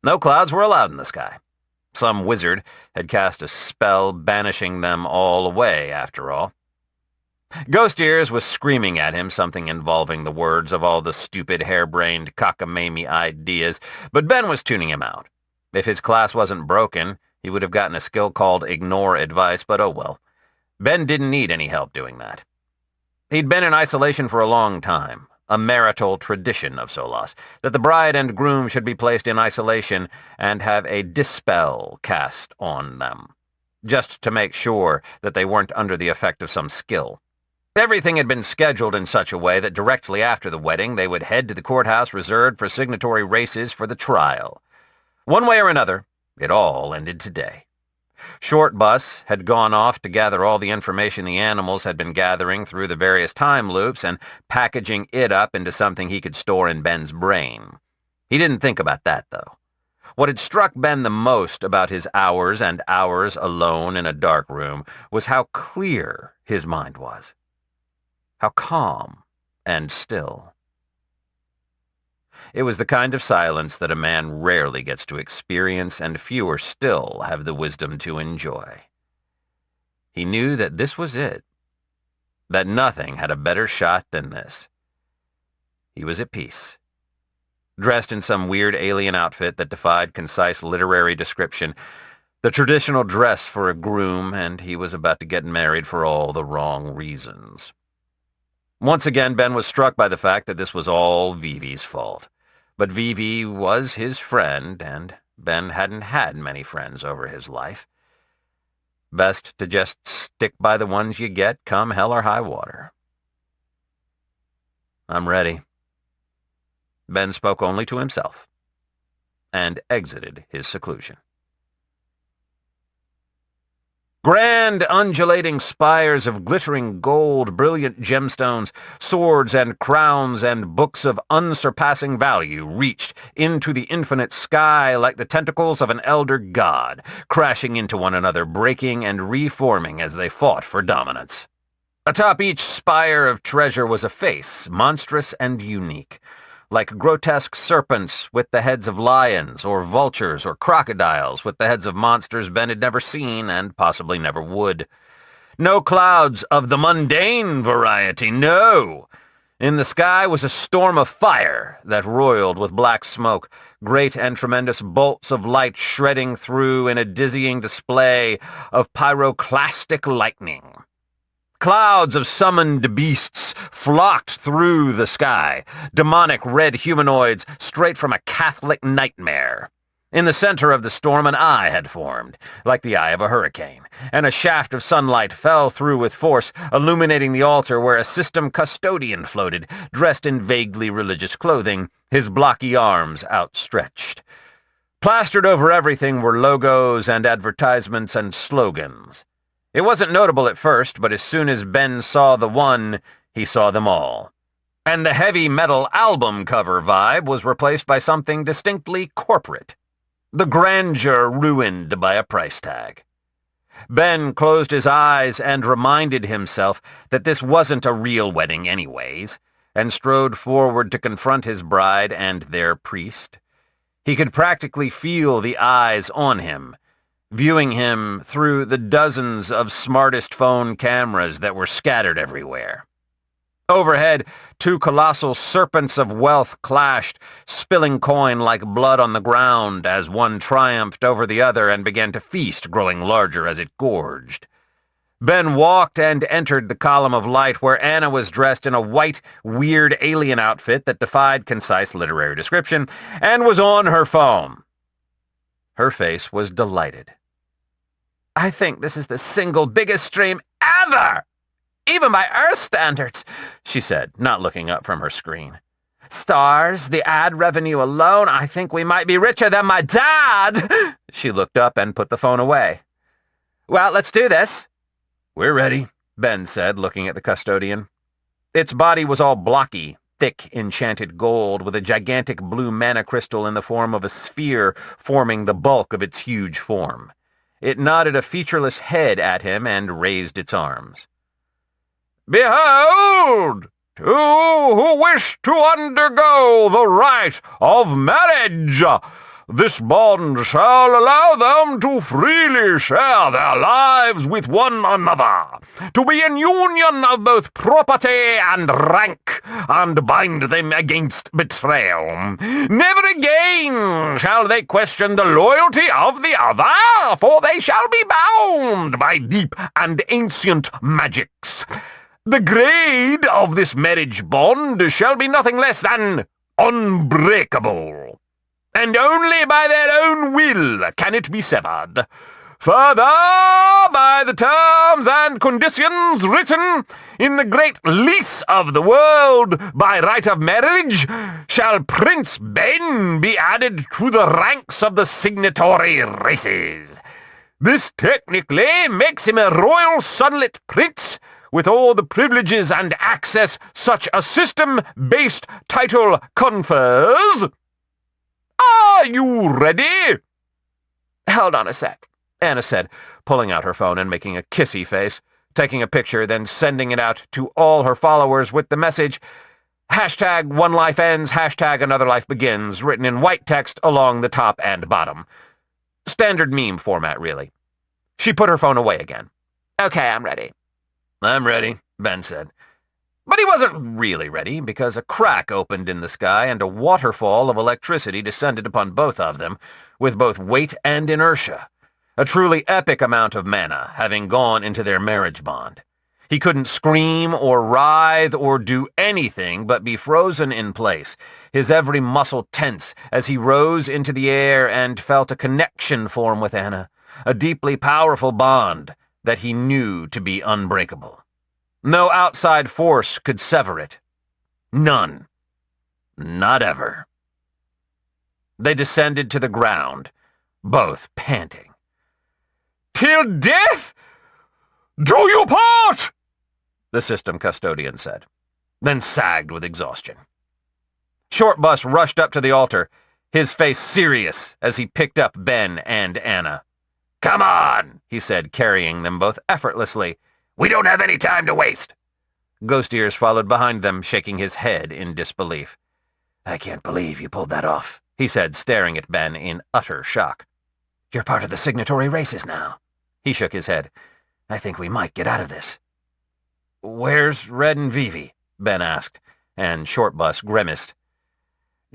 No clouds were allowed in the sky. Some wizard had cast a spell banishing them all away, after all. Ghost Ears was screaming at him something involving the words of all the stupid, harebrained, cockamamie ideas, but Ben was tuning him out. If his class wasn't broken, he would have gotten a skill called Ignore Advice, but oh well. Ben didn't need any help doing that. He'd been in isolation for a long time. A marital tradition of Solas, that the bride and groom should be placed in isolation and have a dispel cast on them, just to make sure that they weren't under the effect of some skill. Everything had been scheduled in such a way that directly after the wedding they would head to the courthouse reserved for signatory races for the trial. One way or another, it all ended today. Short Bus had gone off to gather all the information the animals had been gathering through the various time loops and packaging it up into something he could store in Ben's brain. He didn't think about that, though. What had struck Ben the most about his hours and hours alone in a dark room was how clear his mind was. How calm and still. It was the kind of silence that a man rarely gets to experience, and fewer still have the wisdom to enjoy. He knew that this was it, that nothing had a better shot than this. He was at peace. Dressed in some weird alien outfit that defied concise literary description, the traditional dress for a groom, and he was about to get married for all the wrong reasons. Once again, Ben was struck by the fact that this was all Vivi's fault. But Vivi was his friend, and Ben hadn't had many friends over his life. Best to just stick by the ones you get, come hell or high water. I'm ready. Ben spoke only to himself, and exited his seclusion. Grand, undulating spires of glittering gold, brilliant gemstones, swords and crowns and books of unsurpassing value reached into the infinite sky like the tentacles of an elder god, crashing into one another, breaking and reforming as they fought for dominance. Atop each spire of treasure was a face, monstrous and unique, like grotesque serpents with the heads of lions, or vultures, or crocodiles with the heads of monsters Ben had never seen and possibly never would. No clouds of the mundane variety, no! In the sky was a storm of fire that roiled with black smoke, great and tremendous bolts of light shredding through in a dizzying display of pyroclastic lightning. Clouds of summoned beasts flocked through the sky, demonic red humanoids straight from a Catholic nightmare. In the center of the storm an eye had formed, like the eye of a hurricane, and a shaft of sunlight fell through with force, illuminating the altar where a system custodian floated, dressed in vaguely religious clothing, his blocky arms outstretched. Plastered over everything were logos and advertisements and slogans. It wasn't notable at first, but as soon as Ben saw the one, he saw them all. And the heavy metal album cover vibe was replaced by something distinctly corporate. The grandeur ruined by a price tag. Ben closed his eyes and reminded himself that this wasn't a real wedding anyways, and strode forward to confront his bride and their priest. He could practically feel the eyes on him, viewing him through the dozens of smartest phone cameras that were scattered everywhere. Overhead, two colossal serpents of wealth clashed, spilling coin like blood on the ground as one triumphed over the other and began to feast, growing larger as it gorged. Ben walked and entered the column of light where Anna was dressed in a white, weird alien outfit that defied concise literary description and was on her phone. Her face was delighted. "I think this is the single biggest stream ever! Even by Earth standards," she said, not looking up from her screen. Stars, the ad revenue alone, I think we might be richer than my dad. She looked up and put the phone away. Well, let's do this. We're ready, Ben said, looking at the custodian. Its body was all blocky, thick, enchanted gold, with a gigantic blue mana crystal in the form of a sphere forming the bulk of its huge form. It nodded a featureless head at him and raised its arms. Behold! To who wish to undergo the rite of marriage, this bond shall allow them to freely share their lives with one another, to be in union of both property and rank, and bind them against betrayal. Never again shall they question the loyalty of the other, for they shall be bound by deep and ancient magics. The grade of this marriage bond shall be nothing less than unbreakable, and only by their own will can it be severed. Further, by the terms and conditions written in the great lease of the world by right of marriage, shall Prince Ben be added to the ranks of the signatory races. This technically makes him a royal sunlit prince, with all the privileges and access such a system-based title confers. Are you ready? Hold on a sec, Anna said, pulling out her phone and making a kissy face, taking a picture, then sending it out to all her followers with the message, #OneLifeEnds, #AnotherLifeBegins, written in white text along the top and bottom. Standard meme format, really. She put her phone away again. Okay, I'm ready. I'm ready, Ben said. But he wasn't really ready, because a crack opened in the sky and a waterfall of electricity descended upon both of them, with both weight and inertia. A truly epic amount of mana having gone into their marriage bond. He couldn't scream or writhe or do anything but be frozen in place, his every muscle tense as he rose into the air and felt a connection form with Anna, a deeply powerful bond that he knew to be unbreakable. No outside force could sever it. None. Not ever. They descended to the ground, both panting. Till death do you part, the system custodian said, then sagged with exhaustion. Shortbus rushed up to the altar, his face serious as he picked up Ben and Anna. Come on, he said, carrying them both effortlessly. We don't have any time to waste. Ghost Ears followed behind them, shaking his head in disbelief. I can't believe you pulled that off, he said, staring at Ben in utter shock. You're part of the signatory races now. He shook his head. I think we might get out of this. Where's Red and Vivi? Ben asked, and Shortbus grimaced.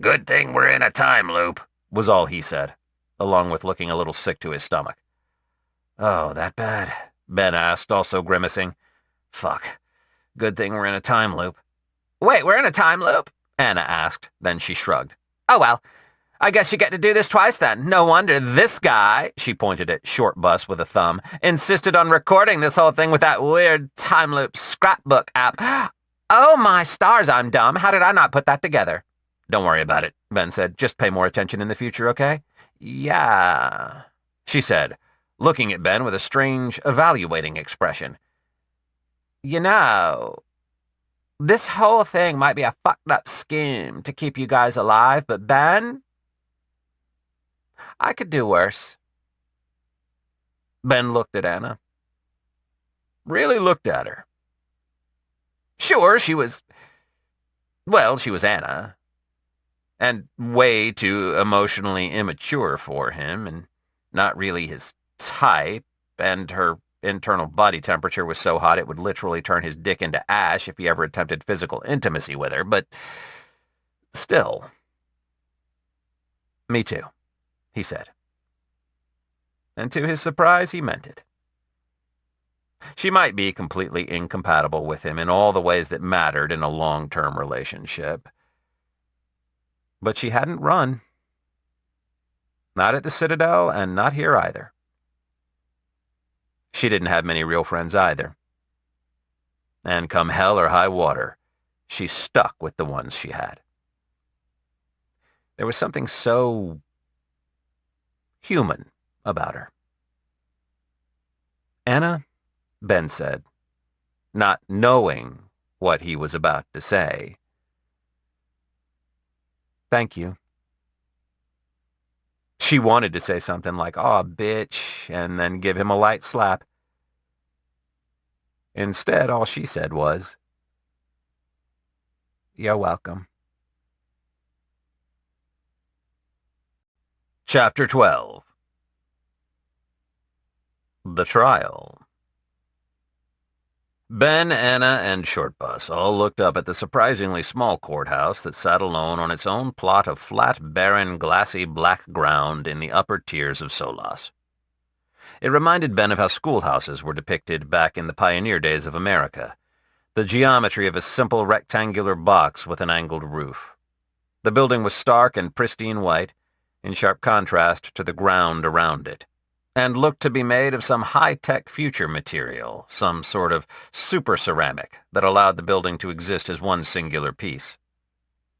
Good thing we're in a time loop, was all he said, along with looking a little sick to his stomach. Oh, that bad? Ben asked, also grimacing. Fuck. Good thing we're in a time loop. Wait, we're in a time loop? Anna asked, then she shrugged. Oh well, I guess you get to do this twice then. No wonder this guy, she pointed at Shortbus with a thumb, insisted on recording this whole thing with that weird time loop scrapbook app. Oh my stars, I'm dumb. How did I not put that together? Don't worry about it, Ben said. Just pay more attention in the future, okay? Yeah, she said, looking at Ben with a strange, evaluating expression. You know, this whole thing might be a fucked up scheme to keep you guys alive, but Ben, I could do worse. Ben looked at Anna. Really looked at her. Sure, she was Anna. And way too emotionally immature for him, and not really his type, and her internal body temperature was so hot it would literally turn his dick into ash if he ever attempted physical intimacy with her, but still. Me too, he said. And to his surprise, he meant it. She might be completely incompatible with him in all the ways that mattered in a long-term relationship, but she hadn't run. Not at the Citadel, and not here either. She didn't have many real friends either. And come hell or high water, she stuck with the ones she had. There was something so human about her. "Anna," Ben said, not knowing what he was about to say. "Thank you." She wanted to say something like, "Aw, bitch," and then give him a light slap. Instead, all she said was, "You're welcome." Chapter 12. The Trial. Ben, Anna, and Shortbus all looked up at the surprisingly small courthouse that sat alone on its own plot of flat, barren, glassy black ground in the upper tiers of Solas. It reminded Ben of how schoolhouses were depicted back in the pioneer days of America, the geometry of a simple rectangular box with an angled roof. The building was stark and pristine white, in sharp contrast to the ground around it, and looked to be made of some high-tech future material, some sort of super ceramic that allowed the building to exist as one singular piece.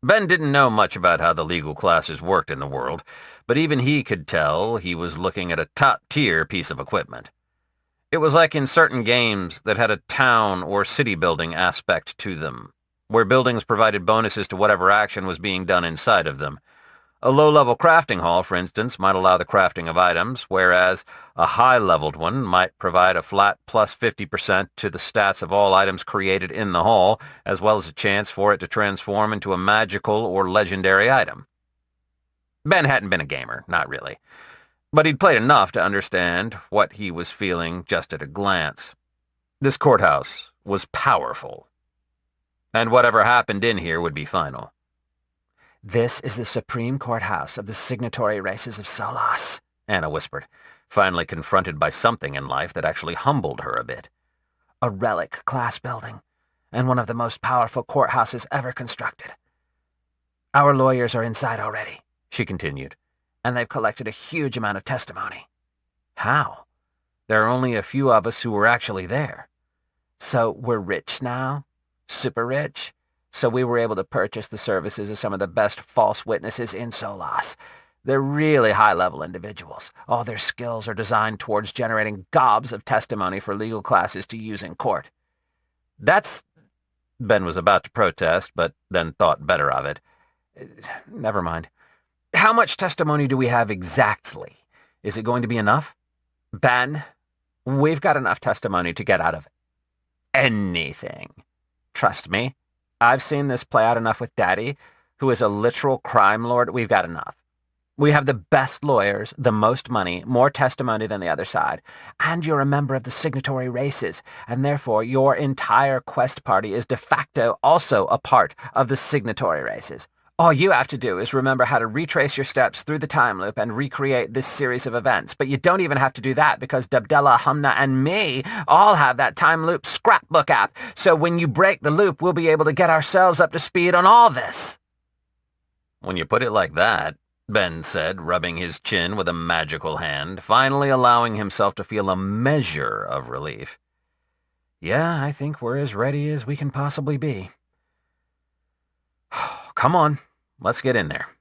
Ben didn't know much about how the legal classes worked in the world, but even he could tell he was looking at a top-tier piece of equipment. It was like in certain games that had a town or city building aspect to them, where buildings provided bonuses to whatever action was being done inside of them. A low-level crafting hall, for instance, might allow the crafting of items, whereas a high-leveled one might provide a flat plus 50% to the stats of all items created in the hall, as well as a chance for it to transform into a magical or legendary item. Ben hadn't been a gamer, not really, but he'd played enough to understand what he was feeling just at a glance. This courthouse was powerful, and whatever happened in here would be final. "This is the supreme courthouse of the signatory races of Solas," Anna whispered, finally confronted by something in life that actually humbled her a bit. "A relic class building, and one of the most powerful courthouses ever constructed. Our lawyers are inside already," she continued, "and they've collected a huge amount of testimony." "How? There are only a few of us who were actually there." "So we're rich now? Super rich? So we were able to purchase the services of some of the best false witnesses in Solas. They're really high-level individuals. All their skills are designed towards generating gobs of testimony for legal classes to use in court." "That's—" Ben was about to protest, but then thought better of it. "Never mind. How much testimony do we have exactly? Is it going to be enough?" "Ben, we've got enough testimony to get out of anything. Trust me. I've seen this play out enough with Daddy, who is a literal crime lord. We've got enough. We have the best lawyers, the most money, more testimony than the other side, and you're a member of the signatory races, and therefore your entire quest party is de facto also a part of the signatory races. All you have to do is remember how to retrace your steps through the time loop and recreate this series of events. But you don't even have to do that because Dubdella, Humna, and me all have that time loop scrapbook app. So when you break the loop, we'll be able to get ourselves up to speed on all this." "When you put it like that," Ben said, rubbing his chin with a magical hand, finally allowing himself to feel a measure of relief. "Yeah, I think we're as ready as we can possibly be. Come on. Let's get in there."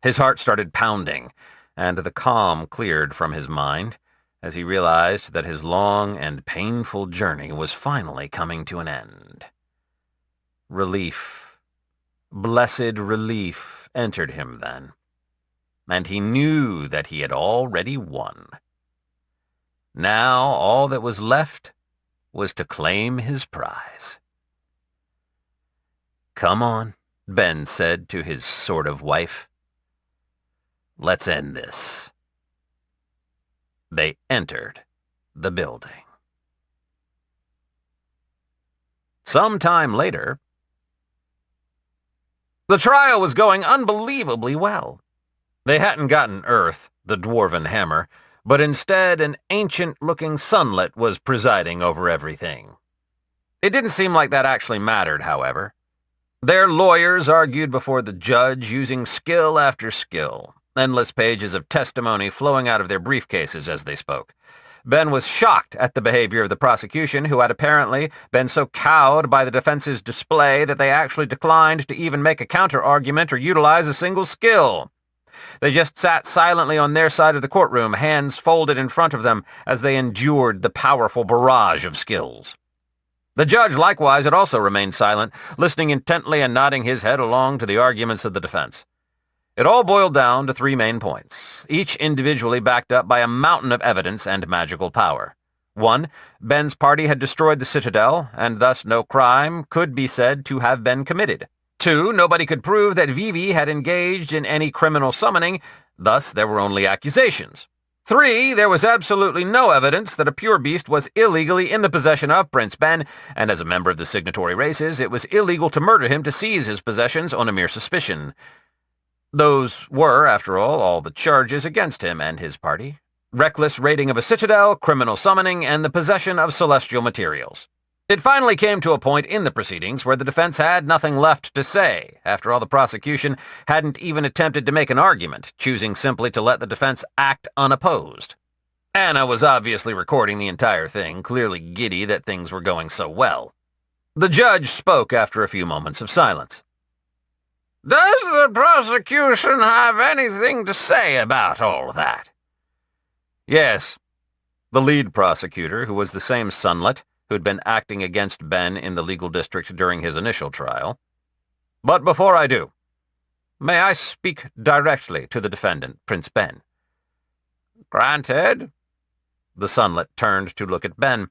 His heart started pounding, and the calm cleared from his mind as he realized that his long and painful journey was finally coming to an end. Relief, blessed relief, entered him then, and he knew that he had already won. Now all that was left was to claim his prize. "Come on," Ben said to his sort of wife. "Let's end this." They entered the building. Some time later, the trial was going unbelievably well. They hadn't gotten Earth, the dwarven hammer, but instead an ancient-looking sunlet was presiding over everything. It didn't seem like that actually mattered, however. Their lawyers argued before the judge using skill after skill, endless pages of testimony flowing out of their briefcases as they spoke. Ben was shocked at the behavior of the prosecution, who had apparently been so cowed by the defense's display that they actually declined to even make a counter-argument or utilize a single skill. They just sat silently on their side of the courtroom, hands folded in front of them as they endured the powerful barrage of skills. The judge, likewise, had also remained silent, listening intently and nodding his head along to the arguments of the defense. It all boiled down to three main points, each individually backed up by a mountain of evidence and magical power. 1. Ben's party had destroyed the Citadel, and thus no crime could be said to have been committed. 2. Nobody could prove that Vivi had engaged in any criminal summoning, thus there were only accusations. 3. There was absolutely no evidence that a pure beast was illegally in the possession of Prince Ben, and as a member of the signatory races, it was illegal to murder him to seize his possessions on a mere suspicion. Those were, after all the charges against him and his party: reckless raiding of a citadel, criminal summoning, and the possession of celestial materials. It finally came to a point in the proceedings where the defense had nothing left to say. After all, the prosecution hadn't even attempted to make an argument, choosing simply to let the defense act unopposed. Anna was obviously recording the entire thing, clearly giddy that things were going so well. The judge spoke after a few moments of silence. "Does the prosecution have anything to say about all that?" Yes. The lead prosecutor, who was the same Sunlet who'd been acting against Ben in the legal district during his initial trial. "But before I do, may I speak directly to the defendant, Prince Ben?" "Granted." The Sunlet turned to look at Ben,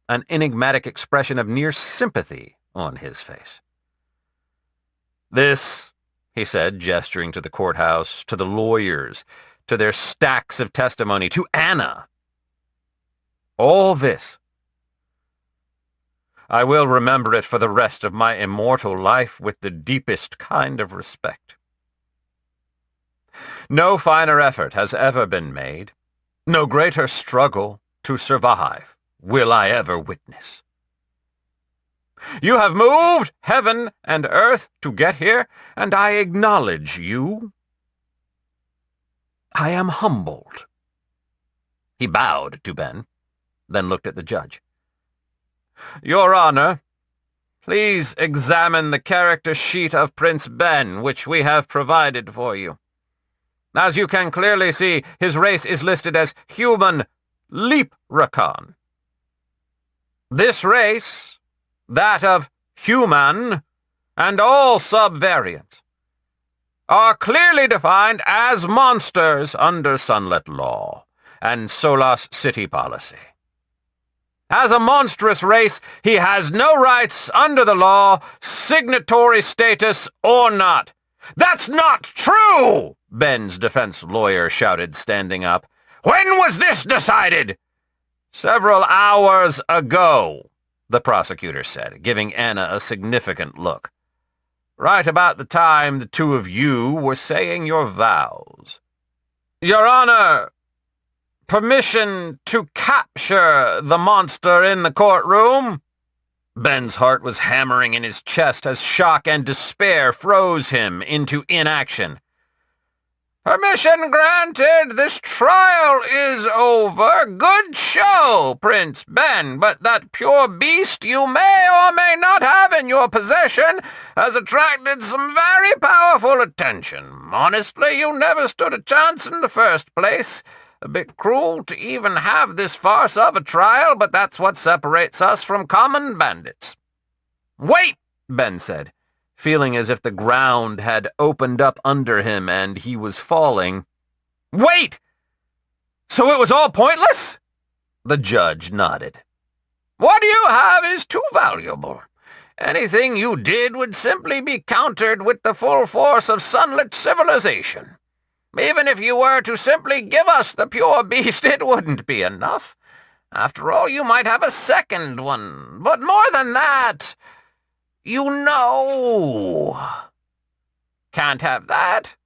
an enigmatic expression of near sympathy on his face. "This," he said, gesturing to the courthouse, to the lawyers, to their stacks of testimony, to Anna. "All this, I will remember it for the rest of my immortal life with the deepest kind of respect. No finer effort has ever been made, no greater struggle to survive will I ever witness. You have moved heaven and earth to get here, and I acknowledge you. I am humbled." He bowed to Ben, then looked at the judge. "Your Honor, please examine the character sheet of Prince Ben, which we have provided for you. As you can clearly see, his race is listed as human leprechaun. This race, that of human, and all subvariants, are clearly defined as monsters under Sunlet law and Solas City policy. As a monstrous race, he has no rights under the law, signatory status or not." "That's not true!" Ben's defense lawyer shouted, standing up. "When was this decided?" "Several hours ago," the prosecutor said, giving Anna a significant look. "Right about the time the two of you were saying your vows. Your Honor, permission to capture the monster in the courtroom?" Ben's heart was hammering in his chest as shock and despair froze him into inaction. "Permission granted. This trial is over. Good show, Prince Ben, but that pure beast you may or may not have in your possession has attracted some very powerful attention. Honestly, you never stood a chance in the first place. A bit cruel to even have this farce of a trial, but that's what separates us from common bandits." "Wait," Ben said, feeling as if the ground had opened up under him and he was falling. "Wait! So it was all pointless?" The judge nodded. "What you have is too valuable. Anything you did would simply be countered with the full force of Sunlit civilization. Even if you were to simply give us the pure beast, it wouldn't be enough. After all, you might have a second one. But more than that, you know. Can't have that.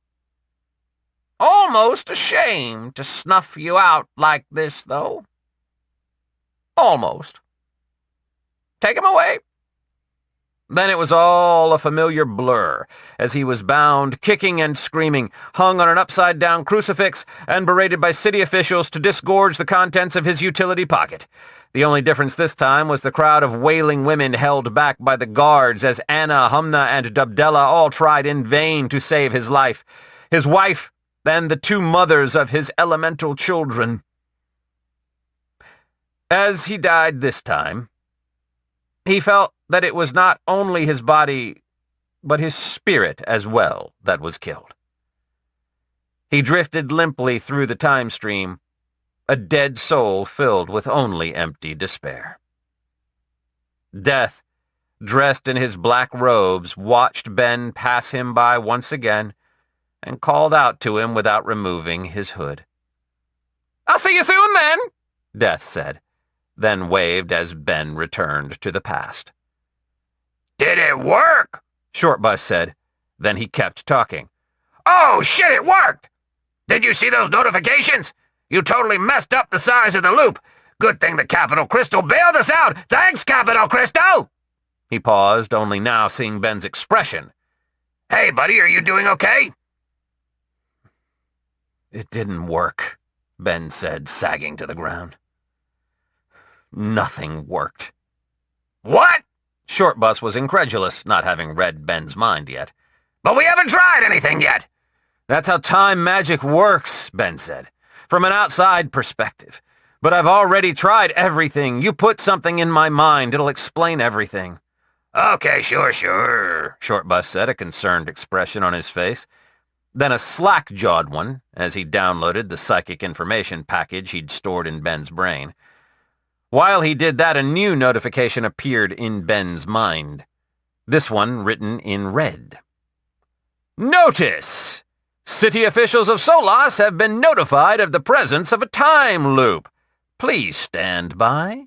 Almost a shame to snuff you out like this, though. Almost. Take him away." Then it was all a familiar blur, as he was bound, kicking and screaming, hung on an upside-down crucifix, and berated by city officials to disgorge the contents of his utility pocket. The only difference this time was the crowd of wailing women held back by the guards as Anna, Humna, and Dubdella all tried in vain to save his life, his wife, and the two mothers of his elemental children. As he died this time, he felt that it was not only his body, but his spirit as well that was killed. He drifted limply through the time stream, a dead soul filled with only empty despair. Death, dressed in his black robes, watched Ben pass him by once again and called out to him without removing his hood. "I'll see you soon, then," Death said, then waved as Ben returned to the past. "Did it work?" Shortbus said. Then he kept talking. "Oh, shit, it worked! Did you see those notifications? You totally messed up the size of the loop. Good thing the Capital Crystal bailed us out. Thanks, Capital Crystal!" He paused, only now seeing Ben's expression. "Hey, buddy, are you doing okay?" "It didn't work," Ben said, sagging to the ground. "Nothing worked." "What?" Shortbus was incredulous, not having read Ben's mind yet. "But we haven't tried anything yet." "That's how time magic works," Ben said, "from an outside perspective. But I've already tried everything. You put something in my mind, it'll explain everything." "Okay, sure, Shortbus said, a concerned expression on his face. Then a slack-jawed one, as he downloaded the psychic information package he'd stored in Ben's brain. While he did that, a new notification appeared in Ben's mind. This one written in red. "Notice! City officials of Solas have been notified of the presence of a time loop. Please stand by."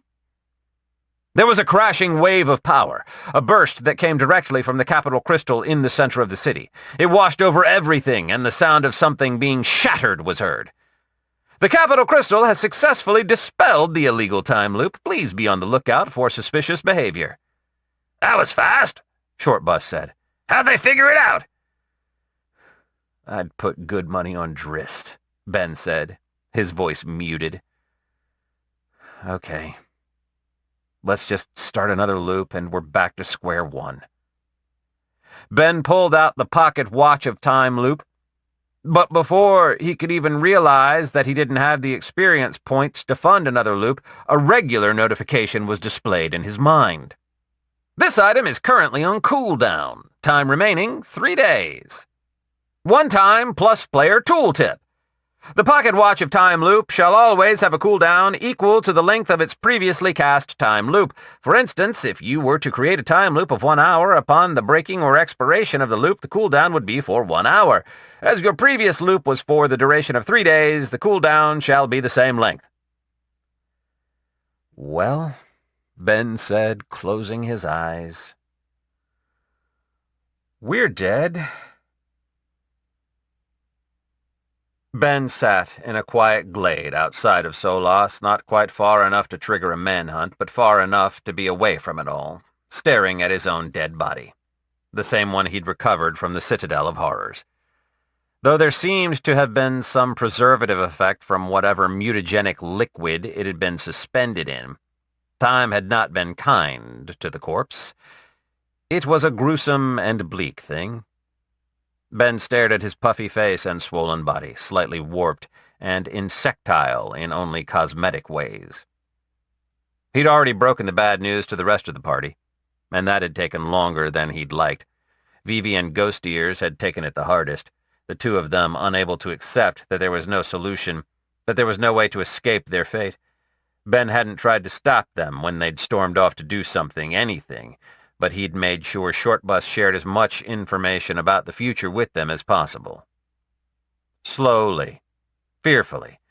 There was a crashing wave of power, a burst that came directly from the Capital Crystal in the center of the city. It washed over everything, and the sound of something being shattered was heard. "The Capital Crystal has successfully dispelled the illegal time loop. Please be on the lookout for suspicious behavior." "That was fast," Shortbus said. "How'd they figure it out?" "I'd put good money on Drist," Ben said, his voice muted. "Okay. Let's just start another loop and we're back to square one." Ben pulled out the pocket watch of time loop, but before he could even realize that he didn't have the experience points to fund another loop, a regular notification was displayed in his mind. "This item is currently on cooldown. Time remaining 3 days. One time plus player tooltip. The pocket watch of time loop shall always have a cooldown equal to the length of its previously cast time loop. For instance, if you were to create a time loop of 1 hour, upon the breaking or expiration of the loop, the cooldown would be for 1 hour. As your previous loop was for the duration of 3 days, the cooldown shall be the same length." "Well," Ben said, closing his eyes, "we're dead." Ben sat in a quiet glade outside of Solas, not quite far enough to trigger a manhunt, but far enough to be away from it all, staring at his own dead body, the same one he'd recovered from the Citadel of Horrors. Though there seemed to have been some preservative effect from whatever mutagenic liquid it had been suspended in, time had not been kind to the corpse. It was a gruesome and bleak thing. Ben stared at his puffy face and swollen body, slightly warped and insectile in only cosmetic ways. He'd already broken the bad news to the rest of the party, and that had taken longer than he'd liked. Vivi and Ghost Ears had taken it the hardest, the two of them unable to accept that there was no solution, that there was no way to escape their fate. Ben hadn't tried to stop them when they'd stormed off to do something, anything, but he'd made sure Shortbus shared as much information about the future with them as possible. Slowly, fearfully,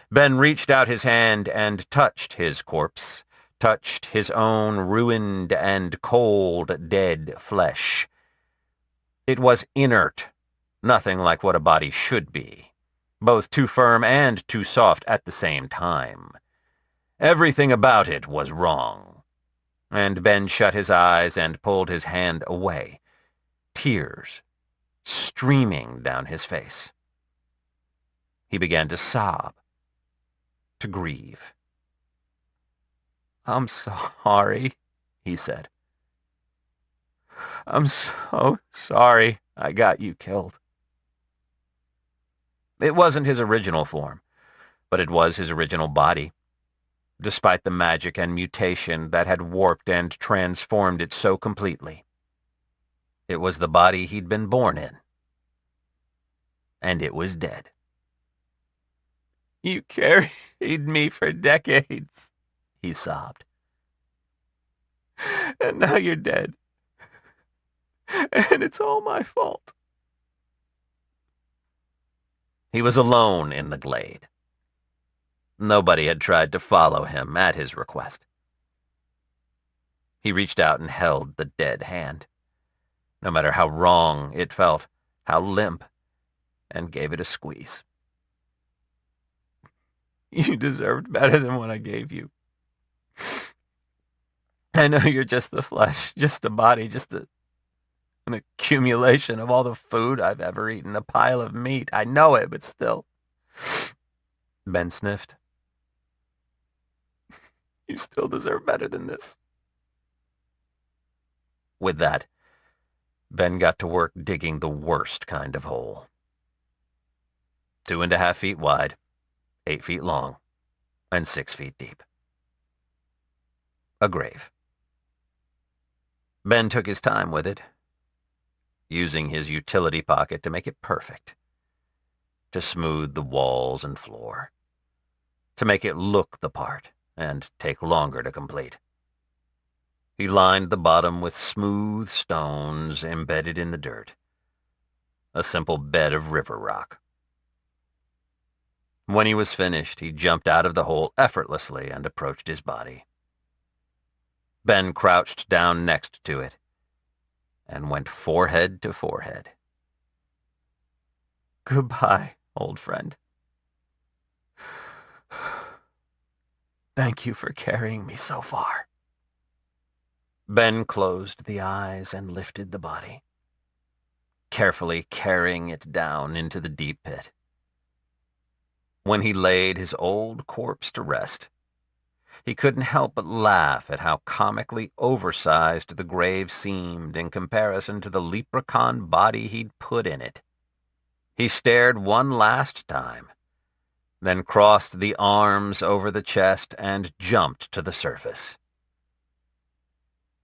Ben reached out his hand and touched his corpse, touched his own ruined and cold, dead flesh. It was inert, nothing like what a body should be, both too firm and too soft at the same time. Everything about it was wrong. and Ben shut his eyes and pulled his hand away, tears streaming down his face. He began to sob, to grieve. "I'm sorry," he said. "I'm so sorry I got you killed." It wasn't his original form, but it was his original body, despite the magic and mutation that had warped and transformed it so completely. It was the body he'd been born in, and it was dead. "You carried me for decades," he sobbed. "And now you're dead. And it's all my fault." He was alone in the glade. Nobody had tried to follow him at his request. He reached out and held the dead hand, no matter how wrong it felt, how limp, and gave it a squeeze. "You deserved better than what I gave you. I know you're just the flesh, just a body, just an accumulation of all the food I've ever eaten, a pile of meat. I know it, but still." Ben sniffed. "You still deserve better than this." With that, Ben got to work digging the worst kind of hole. 2.5 feet wide, 8 feet long, and 6 feet deep. A grave. Ben took his time with it, using his utility pocket to make it perfect, to smooth the walls and floor, to make it look the part and take longer to complete. He lined the bottom with smooth stones embedded in the dirt, a simple bed of river rock. When he was finished, he jumped out of the hole effortlessly and approached his body. Ben crouched down next to it and went forehead to forehead. "Goodbye, old friend. Thank you for carrying me so far." Ben closed the eyes and lifted the body, carefully carrying it down into the deep pit. When he laid his old corpse to rest, he couldn't help but laugh at how comically oversized the grave seemed in comparison to the leprechaun body he'd put in it. He stared one last time, then crossed the arms over the chest and jumped to the surface.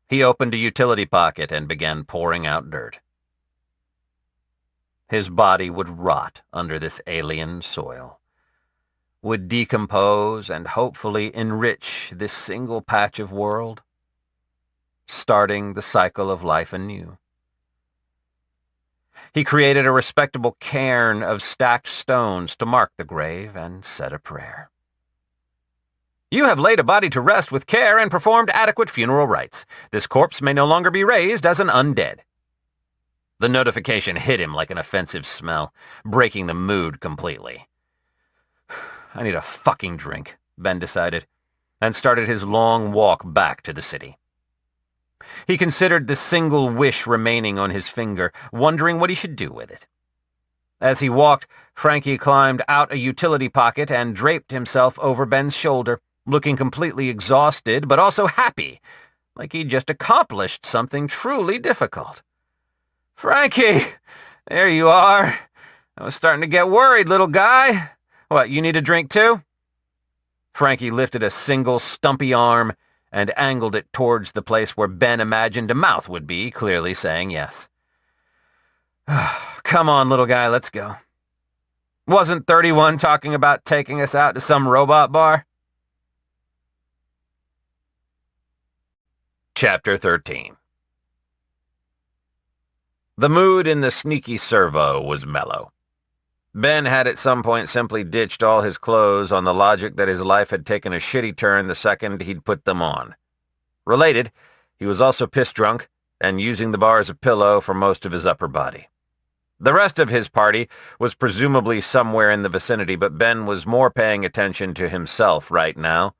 He opened a utility pocket and began pouring out dirt. His body would rot under this alien soil, would decompose and hopefully enrich this single patch of world, starting the cycle of life anew. He created a respectable cairn of stacked stones to mark the grave and said a prayer. "You have laid a body to rest with care and performed adequate funeral rites. This corpse may no longer be raised as an undead." The notification hit him like an offensive smell, breaking the mood completely. "I need a fucking drink," Ben decided, and started his long walk back to the city. He considered the single wish remaining on his finger, wondering what he should do with it. As he walked, Frankie climbed out a utility pocket and draped himself over Ben's shoulder, looking completely exhausted but also happy, like he'd just accomplished something truly difficult. "Frankie, there you are. I was starting to get worried, little guy. What, you need a drink too?" Frankie lifted a single stumpy arm and angled it towards the place where Ben imagined a mouth would be, clearly saying yes. "Come on, little guy, let's go. Wasn't 31 talking about taking us out to some robot bar?" Chapter 13. The mood in the sneaky servo was mellow. Ben had at some point simply ditched all his clothes on the logic that his life had taken a shitty turn the second he'd put them on. Related, he was also piss-drunk and using the bar as a pillow for most of his upper body. The rest of his party was presumably somewhere in the vicinity, but Ben was more paying attention to himself right now.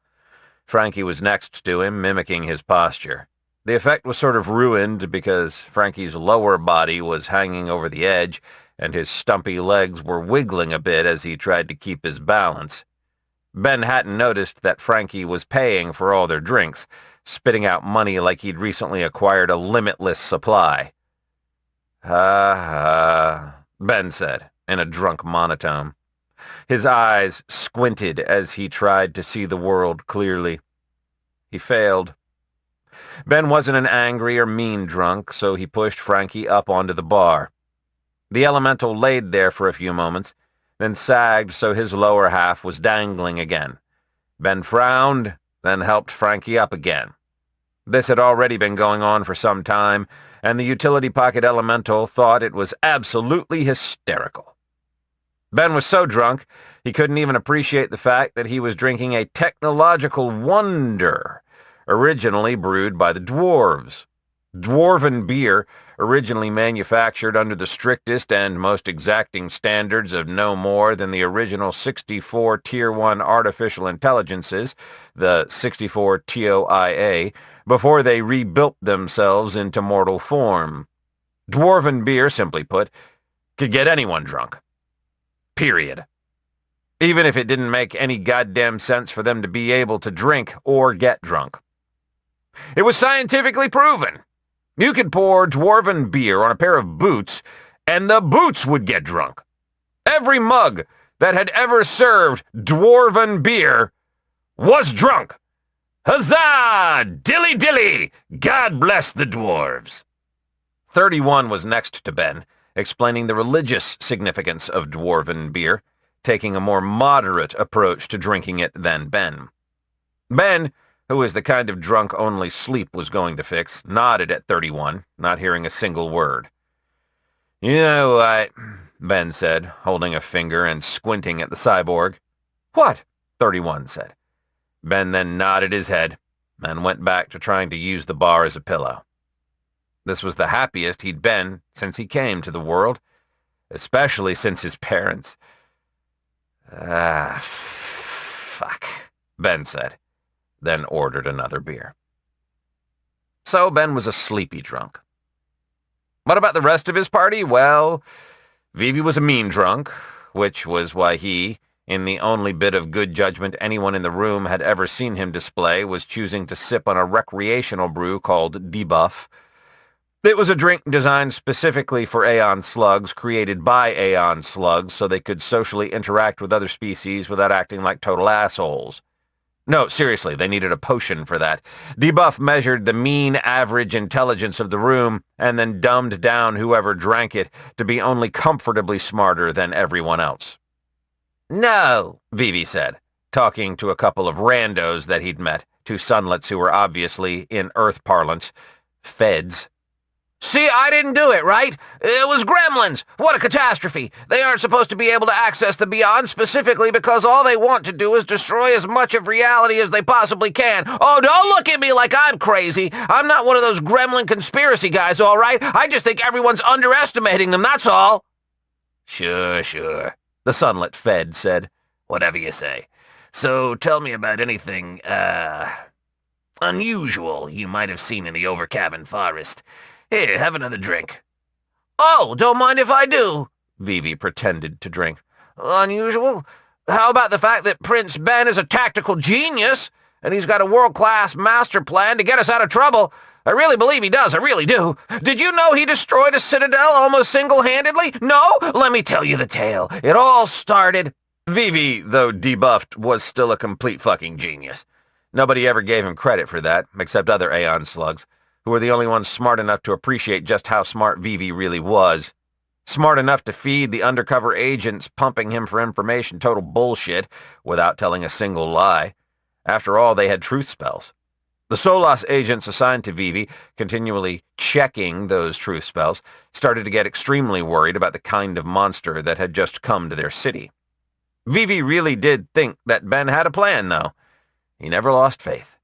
Frankie was next to him, mimicking his posture. The effect was sort of ruined because Frankie's lower body was hanging over the edge, and his stumpy legs were wiggling a bit as he tried to keep his balance. Ben hadn't noticed that Frankie was paying for all their drinks, spitting out money like he'd recently acquired a limitless supply. "Ha, Ben said, in a drunk monotone. His eyes squinted as he tried to see the world clearly. He failed. Ben wasn't an angry or mean drunk, so he pushed Frankie up onto the bar. The elemental laid there for a few moments, then sagged so his lower half was dangling again. Ben frowned, then helped Frankie up again. This had already been going on for some time, and the utility pocket elemental thought it was absolutely hysterical. Ben was so drunk, he couldn't even appreciate the fact that he was drinking a technological wonder, originally brewed by the dwarves. Dwarven beer, originally manufactured under the strictest and most exacting standards of no more than the original 64 Tier 1 artificial intelligences, the 64 TOIA, before they rebuilt themselves into mortal form. Dwarven beer, simply put, could get anyone drunk. Period. Even if it didn't make any goddamn sense for them to be able to drink or get drunk. It was scientifically proven. You could pour dwarven beer on a pair of boots, and the boots would get drunk. Every mug that had ever served dwarven beer was drunk. Huzzah! Dilly dilly! God bless the dwarves. 31 was next to Ben, explaining the religious significance of dwarven beer, taking a more moderate approach to drinking it than Ben. Ben, who was the kind of drunk only sleep was going to fix, nodded at 31, not hearing a single word. "You know what?" Ben said, holding a finger and squinting at the cyborg. "What?" 31 said. Ben then nodded his head and went back to trying to use the bar as a pillow. This was the happiest he'd been since he came to the world, especially since his parents. Fuck, Ben said, then ordered another beer. So Ben was a sleepy drunk. What about the rest of his party? Well, Vivi was a mean drunk, which was why he, in the only bit of good judgment anyone in the room had ever seen him display, was choosing to sip on a recreational brew called Debuff. It was a drink designed specifically for Aeon slugs, created by Aeon slugs so they could socially interact with other species without acting like total assholes. No, seriously, they needed a potion for that. Debuff measured the mean average intelligence of the room and then dumbed down whoever drank it to be only comfortably smarter than everyone else. "No," Vivi said, talking to a couple of randos that he'd met, two sunlets who were obviously, in Earth parlance, feds. "See, I didn't do it, right? It was gremlins. What a catastrophe. They aren't supposed to be able to access the beyond specifically because all they want to do is destroy as much of reality as they possibly can. Oh, don't look at me like I'm crazy. I'm not one of those gremlin conspiracy guys, all right? I just think everyone's underestimating them, that's all." Sure, the sunlit fed said. "Whatever you say. So tell me about anything, unusual you might have seen in the over-cabin forest. Here, have another drink." "Oh, don't mind if I do." Vivi pretended to drink. "Unusual? How about the fact that Prince Ben is a tactical genius, and he's got a world-class master plan to get us out of trouble? I really believe he does, I really do. Did you know he destroyed a citadel almost single-handedly? No? Let me tell you the tale. It all started—" Vivi, though debuffed, was still a complete fucking genius. Nobody ever gave him credit for that, except other Aeon slugs, who were the only ones smart enough to appreciate just how smart Vivi really was. Smart enough to feed the undercover agents pumping him for information total bullshit without telling a single lie. After all, they had truth spells. The Solas agents assigned to Vivi, continually checking those truth spells, started to get extremely worried about the kind of monster that had just come to their city. Vivi really did think that Ben had a plan, though. He never lost faith.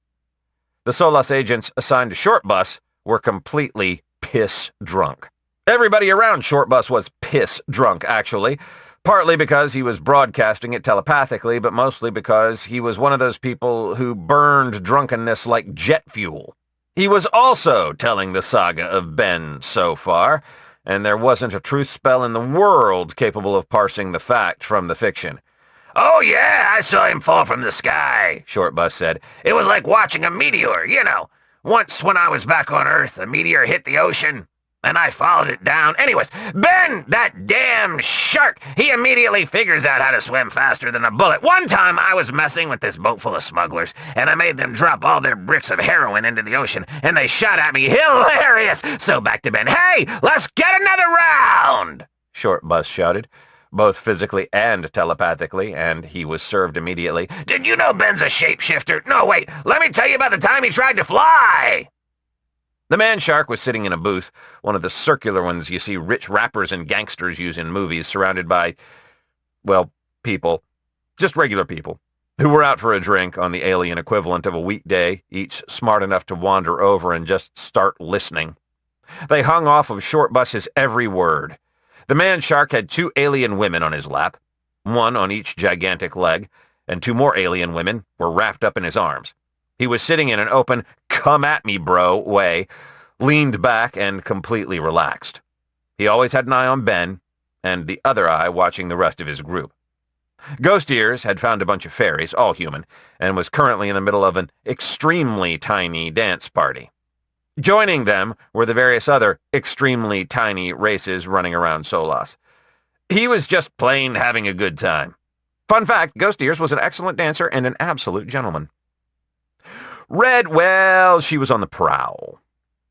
The Solas agents assigned to Short Bus were completely piss drunk. Everybody around Short Bus was piss drunk, actually. Partly because he was broadcasting it telepathically, but mostly because he was one of those people who burned drunkenness like jet fuel. He was also telling the saga of Ben so far, and there wasn't a truth spell in the world capable of parsing the fact from the fiction. "Oh yeah, I saw him fall from the sky," Short Bus said. "It was like watching a meteor, you know. Once when I was back on Earth, a meteor hit the ocean, and I followed it down. Anyways, Ben, that damn shark, he immediately figures out how to swim faster than a bullet. One time I was messing with this boat full of smugglers, and I made them drop all their bricks of heroin into the ocean, and they shot at me. Hilarious! So back to Ben. Hey, let's get another round!" Short Bus shouted, both physically and telepathically, and he was served immediately. "Did you know Ben's a shapeshifter? No, wait, let me tell you about the time he tried to fly!" The man-shark was sitting in a booth, one of the circular ones you see rich rappers and gangsters use in movies, surrounded by, well, people, just regular people, who were out for a drink on the alien equivalent of a weekday, each smart enough to wander over and just start listening. They hung off of Short Bus's every word. The man-shark had 2 alien women on his lap, one on each gigantic leg, and 2 more alien women were wrapped up in his arms. He was sitting in an open, come-at-me-bro way, leaned back and completely relaxed. He always had an eye on Ben, and the other eye watching the rest of his group. Ghost Ears had found a bunch of fairies, all human, and was currently in the middle of an extremely tiny dance party. Joining them were the various other extremely tiny races running around Solas. He was just plain having a good time. Fun fact, Ghost Ears was an excellent dancer and an absolute gentleman. Red, well, she was on the prowl.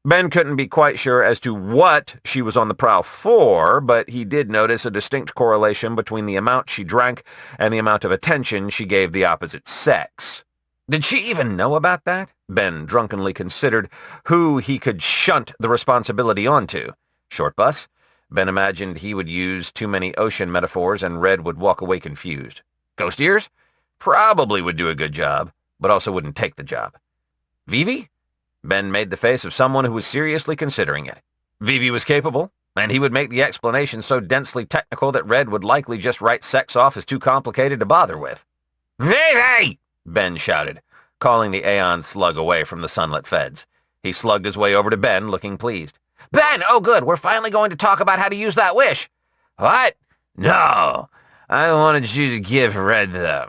Ben couldn't be quite sure as to what she was on the prowl for, but he did notice a distinct correlation between the amount she drank and the amount of attention she gave the opposite sex. Did she even know about that? Ben drunkenly considered who he could shunt the responsibility onto. Short Bus? Ben imagined he would use too many ocean metaphors and Red would walk away confused. Ghost Ears? Probably would do a good job, but also wouldn't take the job. Vivi? Ben made the face of someone who was seriously considering it. Vivi was capable, and he would make the explanation so densely technical that Red would likely just write sex off as too complicated to bother with. Vivi! Ben shouted, calling the Aeon slug away from the sunlit feds. He slugged his way over to Ben, looking pleased. Ben, oh good, we're finally going to talk about how to use that wish. What? No, I wanted you to give Red the...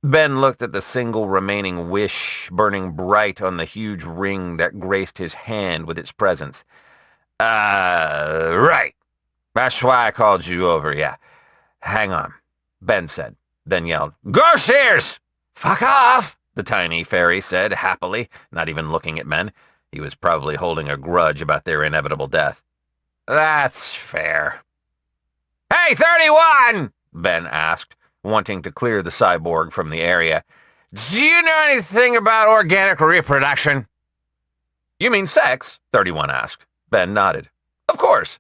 Ben looked at the single remaining wish burning bright on the huge ring that graced his hand with its presence. Right. That's why I called you over, yeah. Hang on, Ben said, then yelled, Ghost Ears! Fuck off, the tiny fairy said happily, not even looking at Ben. He was probably holding a grudge about their inevitable death. That's fair. Hey, 31! Ben asked, wanting to clear the cyborg from the area. Do you know anything about organic reproduction? You mean sex? 31 asked. Ben nodded. Of course.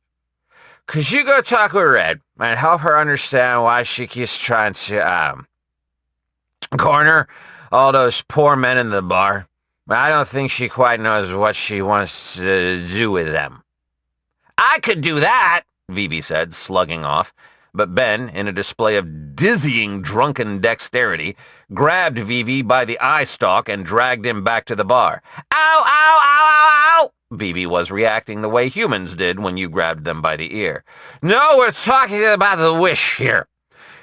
Could you go talk with Red and help her understand why she keeps trying to, corner all those poor men in the bar? I don't think she quite knows what she wants to do with them. I could do that, Vivi said, slugging off. But Ben, in a display of dizzying drunken dexterity, grabbed Vivi by the eye stalk and dragged him back to the bar. Ow, ow, ow, ow, ow! Vivi was reacting the way humans did when you grabbed them by the ear. No, we're talking about the wish here.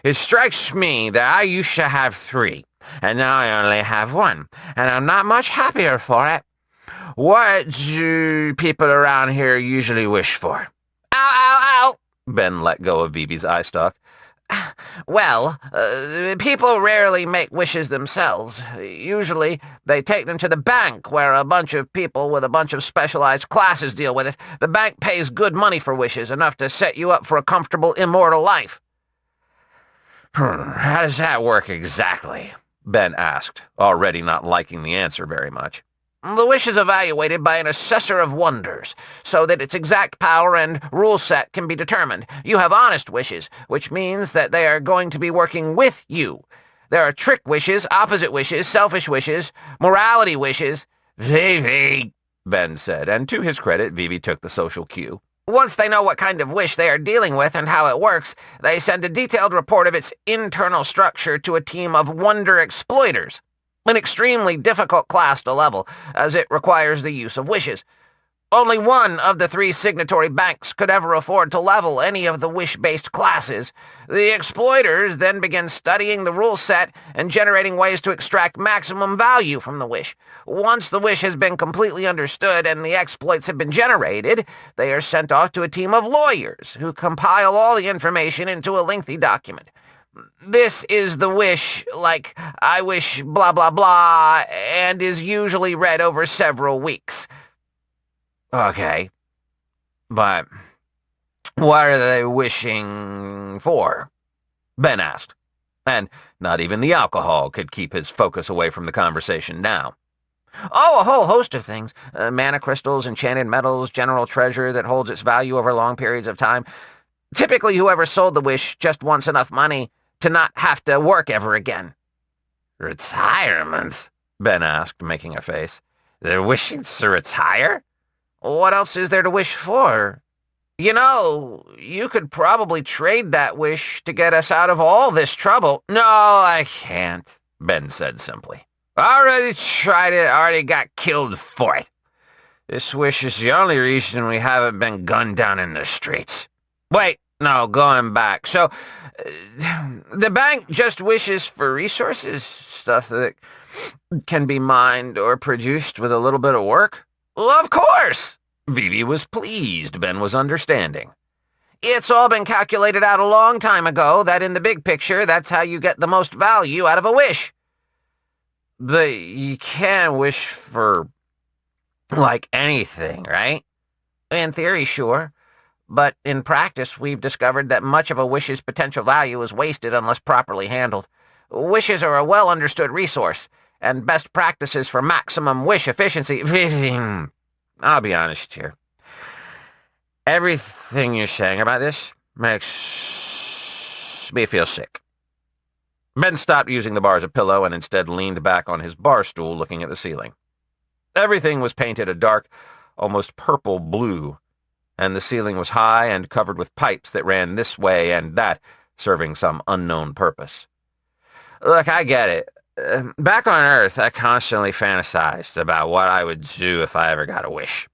It strikes me that I used to have 3, and now I only have 1, and I'm not much happier for it. What do people around here usually wish for? Ow, ow, ow! Ben let go of Vivi's eye stalk. Well, people rarely make wishes themselves. Usually, they take them to the bank, where a bunch of people with a bunch of specialized classes deal with it. The bank pays good money for wishes, enough to set you up for a comfortable, immortal life. How does that work exactly? Ben asked, already not liking the answer very much. The wish is evaluated by an assessor of wonders, so that its exact power and rule set can be determined. You have honest wishes, which means that they are going to be working with you. There are trick wishes, opposite wishes, selfish wishes, morality wishes. Vivi, Ben said, and to his credit, Vivi took the social cue. Once they know what kind of wish they are dealing with and how it works, they send a detailed report of its internal structure to a team of wonder exploiters, an extremely difficult class to level, as it requires the use of wishes. Only one of the 3 signatory banks could ever afford to level any of the wish-based classes. The exploiters then begin studying the rule set and generating ways to extract maximum value from the wish. Once the wish has been completely understood and the exploits have been generated, they are sent off to a team of lawyers who compile all the information into a lengthy document. This is the wish, like, I wish blah blah blah, and is usually read over several weeks. Okay, but what are they wishing for? Ben asked, and not even the alcohol could keep his focus away from the conversation now. Oh, a whole host of things. Mana crystals, enchanted metals, general treasure that holds its value over long periods of time. Typically, whoever sold the wish just wants enough money to not have to work ever again. Retirement? Ben asked, making a face. They're wishing to retire? What else is there to wish for? You know, you could probably trade that wish to get us out of all this trouble. No, I can't, Ben said simply. I already tried it, already got killed for it. This wish is the only reason we haven't been gunned down in the streets. Wait, no, going back. So, the bank just wishes for resources, stuff that can be mined or produced with a little bit of work? Well, of course! Vivi was pleased Ben was understanding. It's all been calculated out a long time ago that in the big picture, that's how you get the most value out of a wish. But you can't wish for, like, anything, right? In theory, sure. But in practice, we've discovered that much of a wish's potential value is wasted unless properly handled. Wishes are a well-understood resource, and best practices for maximum wish efficiency. I'll be honest here. Everything you're saying about this makes me feel sick. Ben stopped using the bar as a pillow and instead leaned back on his bar stool looking at the ceiling. Everything was painted a dark, almost purple blue, and the ceiling was high and covered with pipes that ran this way and that, serving some unknown purpose. Look, I get it. Back on Earth, I constantly fantasized about what I would do if I ever got a wish.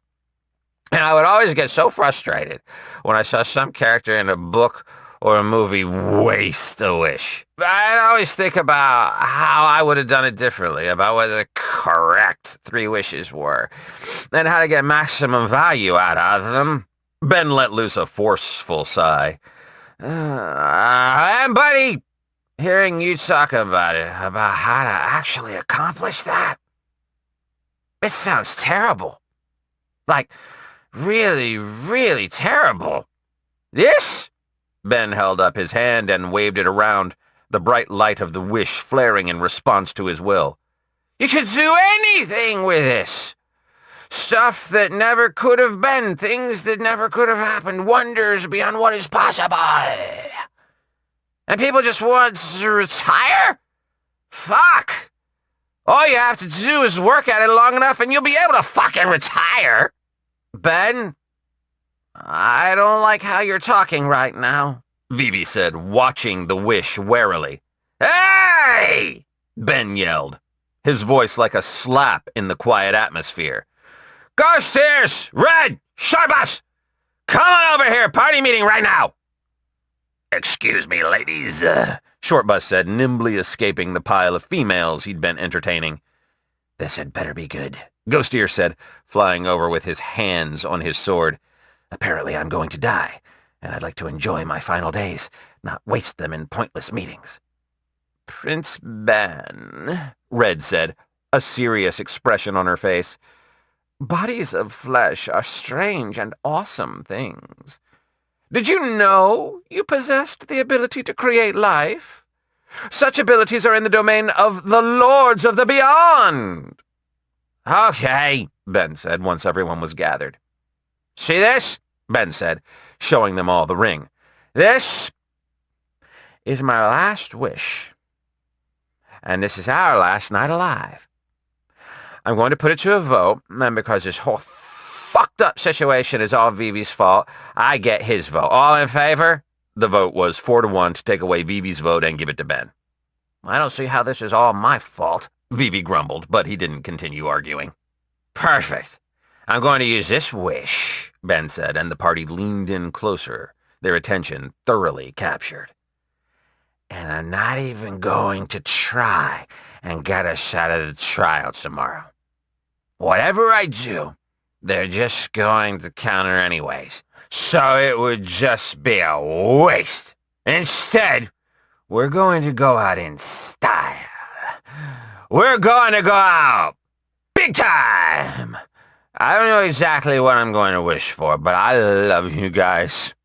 And I would always get so frustrated when I saw some character in a book or a movie waste a wish. I'd always think about how I would have done it differently, about what the correct 3 wishes were, and how to get maximum value out of them. Ben let loose a forceful sigh. And buddy, hearing you talk about it, about how to actually accomplish that, it sounds terrible. Like, really, really terrible. This? Ben held up his hand and waved it around, the bright light of the wish flaring in response to his will. You could do anything with this. Stuff that never could have been, things that never could have happened, wonders beyond what is possible. And people just want to retire? Fuck! All you have to do is work at it long enough and you'll be able to fucking retire. Ben, I don't like how you're talking right now, Vivi said, watching the wish warily. Hey! Ben yelled, his voice like a slap in the quiet atmosphere. Go upstairs! Red! Sharbus! Come on over here! Party meeting right now! Excuse me, ladies, Shortbus said, nimbly escaping the pile of females he'd been entertaining. This had better be good, Ghost Ear said, flying over with his hands on his sword. Apparently I'm going to die, and I'd like to enjoy my final days, not waste them in pointless meetings. Prince Ben, Red said, a serious expression on her face. Bodies of flesh are strange and awesome things. Did you know you possessed the ability to create life? Such abilities are in the domain of the Lords of the Beyond. Okay, Ben said once everyone was gathered. See this? Ben said, showing them all the ring. This is my last wish. And this is our last night alive. I'm going to put it to a vote, and because this whole fuck fucked-up situation is all Vivi's fault. I get his vote. All in favor? The vote was 4-1 to take away Vivi's vote and give it to Ben. I don't see how this is all my fault, Vivi grumbled, but he didn't continue arguing. Perfect. I'm going to use this wish, Ben said, and the party leaned in closer, their attention thoroughly captured. And I'm not even going to try and get us out of the trial tomorrow. Whatever I do, they're just going to counter anyways, so it would just be a waste. Instead, we're going to go out in style. We're going to go out big time. I don't know exactly what I'm going to wish for, but I love you guys.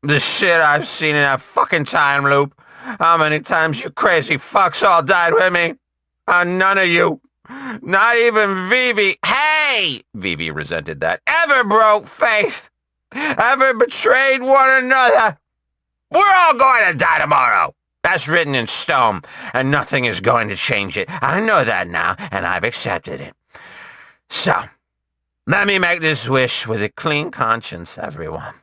The shit I've seen in that fucking time loop. How many times you crazy fucks all died with me? None of you. Not even Vivi. Hey! Vivi resented that. Ever broke faith? Ever betrayed one another? We're all going to die tomorrow. That's written in stone, and nothing is going to change it. I know that now, and I've accepted it. So, let me make this wish with a clean conscience, everyone.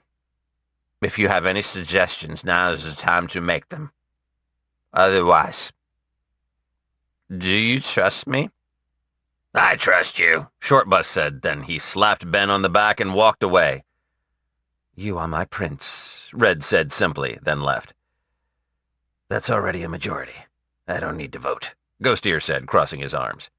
If you have any suggestions, now is the time to make them. Otherwise, do you trust me? I trust you, Shortbus said. Then he slapped Ben on the back and walked away. You are my prince, Red said simply, then left. That's already a majority. I don't need to vote, Ghost Ear said, crossing his arms.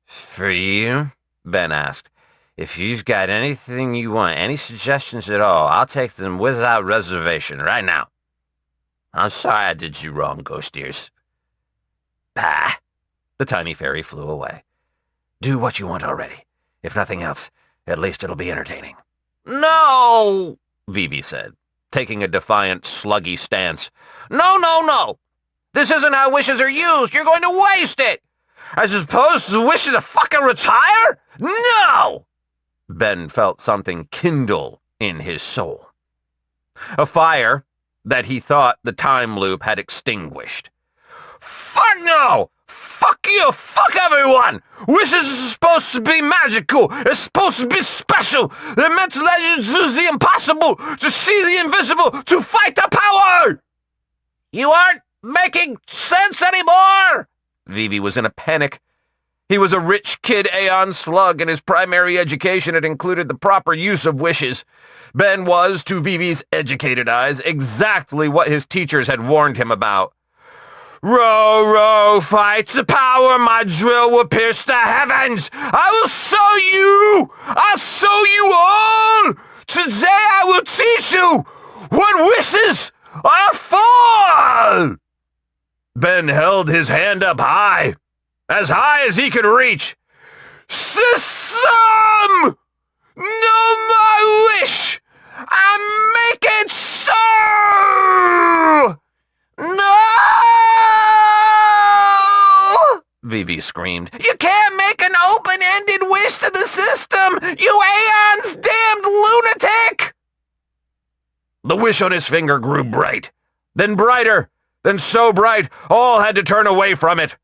For you? Ben asked. If you've got anything you want, any suggestions at all, I'll take them without reservation right now. I'm sorry I did you wrong, Ghost Ears. Bah! The tiny fairy flew away. Do what you want already. If nothing else, at least it'll be entertaining. No! Vivi said, taking a defiant, sluggy stance. No! This isn't how wishes are used. You're going to waste it. As opposed to wishing to fucking retire? No! Ben felt something kindle in his soul. A fire that he thought the time loop had extinguished. Fuck no! Fuck you! Fuck everyone! Wishes are supposed to be magical. They're supposed to be special. They're meant to let you do the impossible, to see the invisible, to fight the power! You aren't making sense anymore! Vivi was in a panic. He was a rich kid Aeon slug, and his primary education had included the proper use of wishes. Ben was, to Vivi's educated eyes, exactly what his teachers had warned him about. Row, row, fight to power, my drill will pierce the heavens! I will show you! I'll show you all! Today I will teach you what wishes are for! Ben held his hand up high as he could reach. System! No more wish! I make it so! No! Vivi screamed. You can't make an open-ended wish to the system! You Aeon's damned lunatic! The wish on his finger grew bright, then brighter, then so bright all had to turn away from it.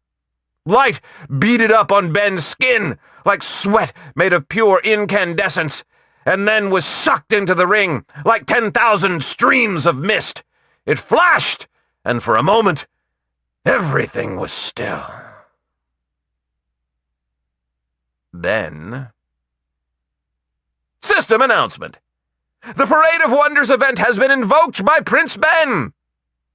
Light beaded up on Ben's skin like sweat made of pure incandescence, and then was sucked into the ring like 10,000 streams of mist. It flashed, and for a moment, everything was still. Then... System announcement. The Parade of Wonders event has been invoked by Prince Ben.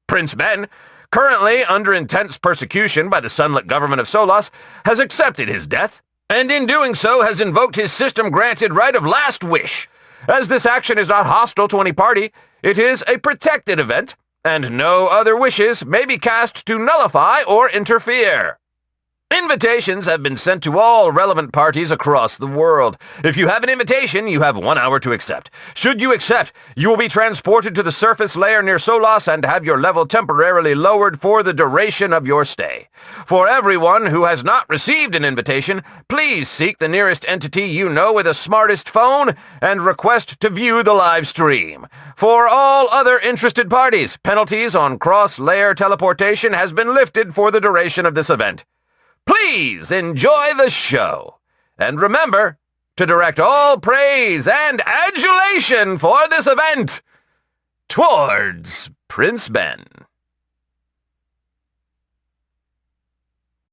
Prince Ben, currently under intense persecution by the sunlit government of Solas, has accepted his death, and in doing so has invoked his system-granted right of last wish. As this action is not hostile to any party, it is a protected event, and no other wishes may be cast to nullify or interfere. Invitations have been sent to all relevant parties across the world. If you have an invitation, you have 1 hour to accept. Should you accept, you will be transported to the surface layer near Solas and have your level temporarily lowered for the duration of your stay. For everyone who has not received an invitation, please seek the nearest entity you know with the smartest phone and request to view the live stream. For all other interested parties, penalties on cross-layer teleportation has been lifted for the duration of this event. Please enjoy the show. And remember, to direct all praise and adulation for this event towards Prince Ben.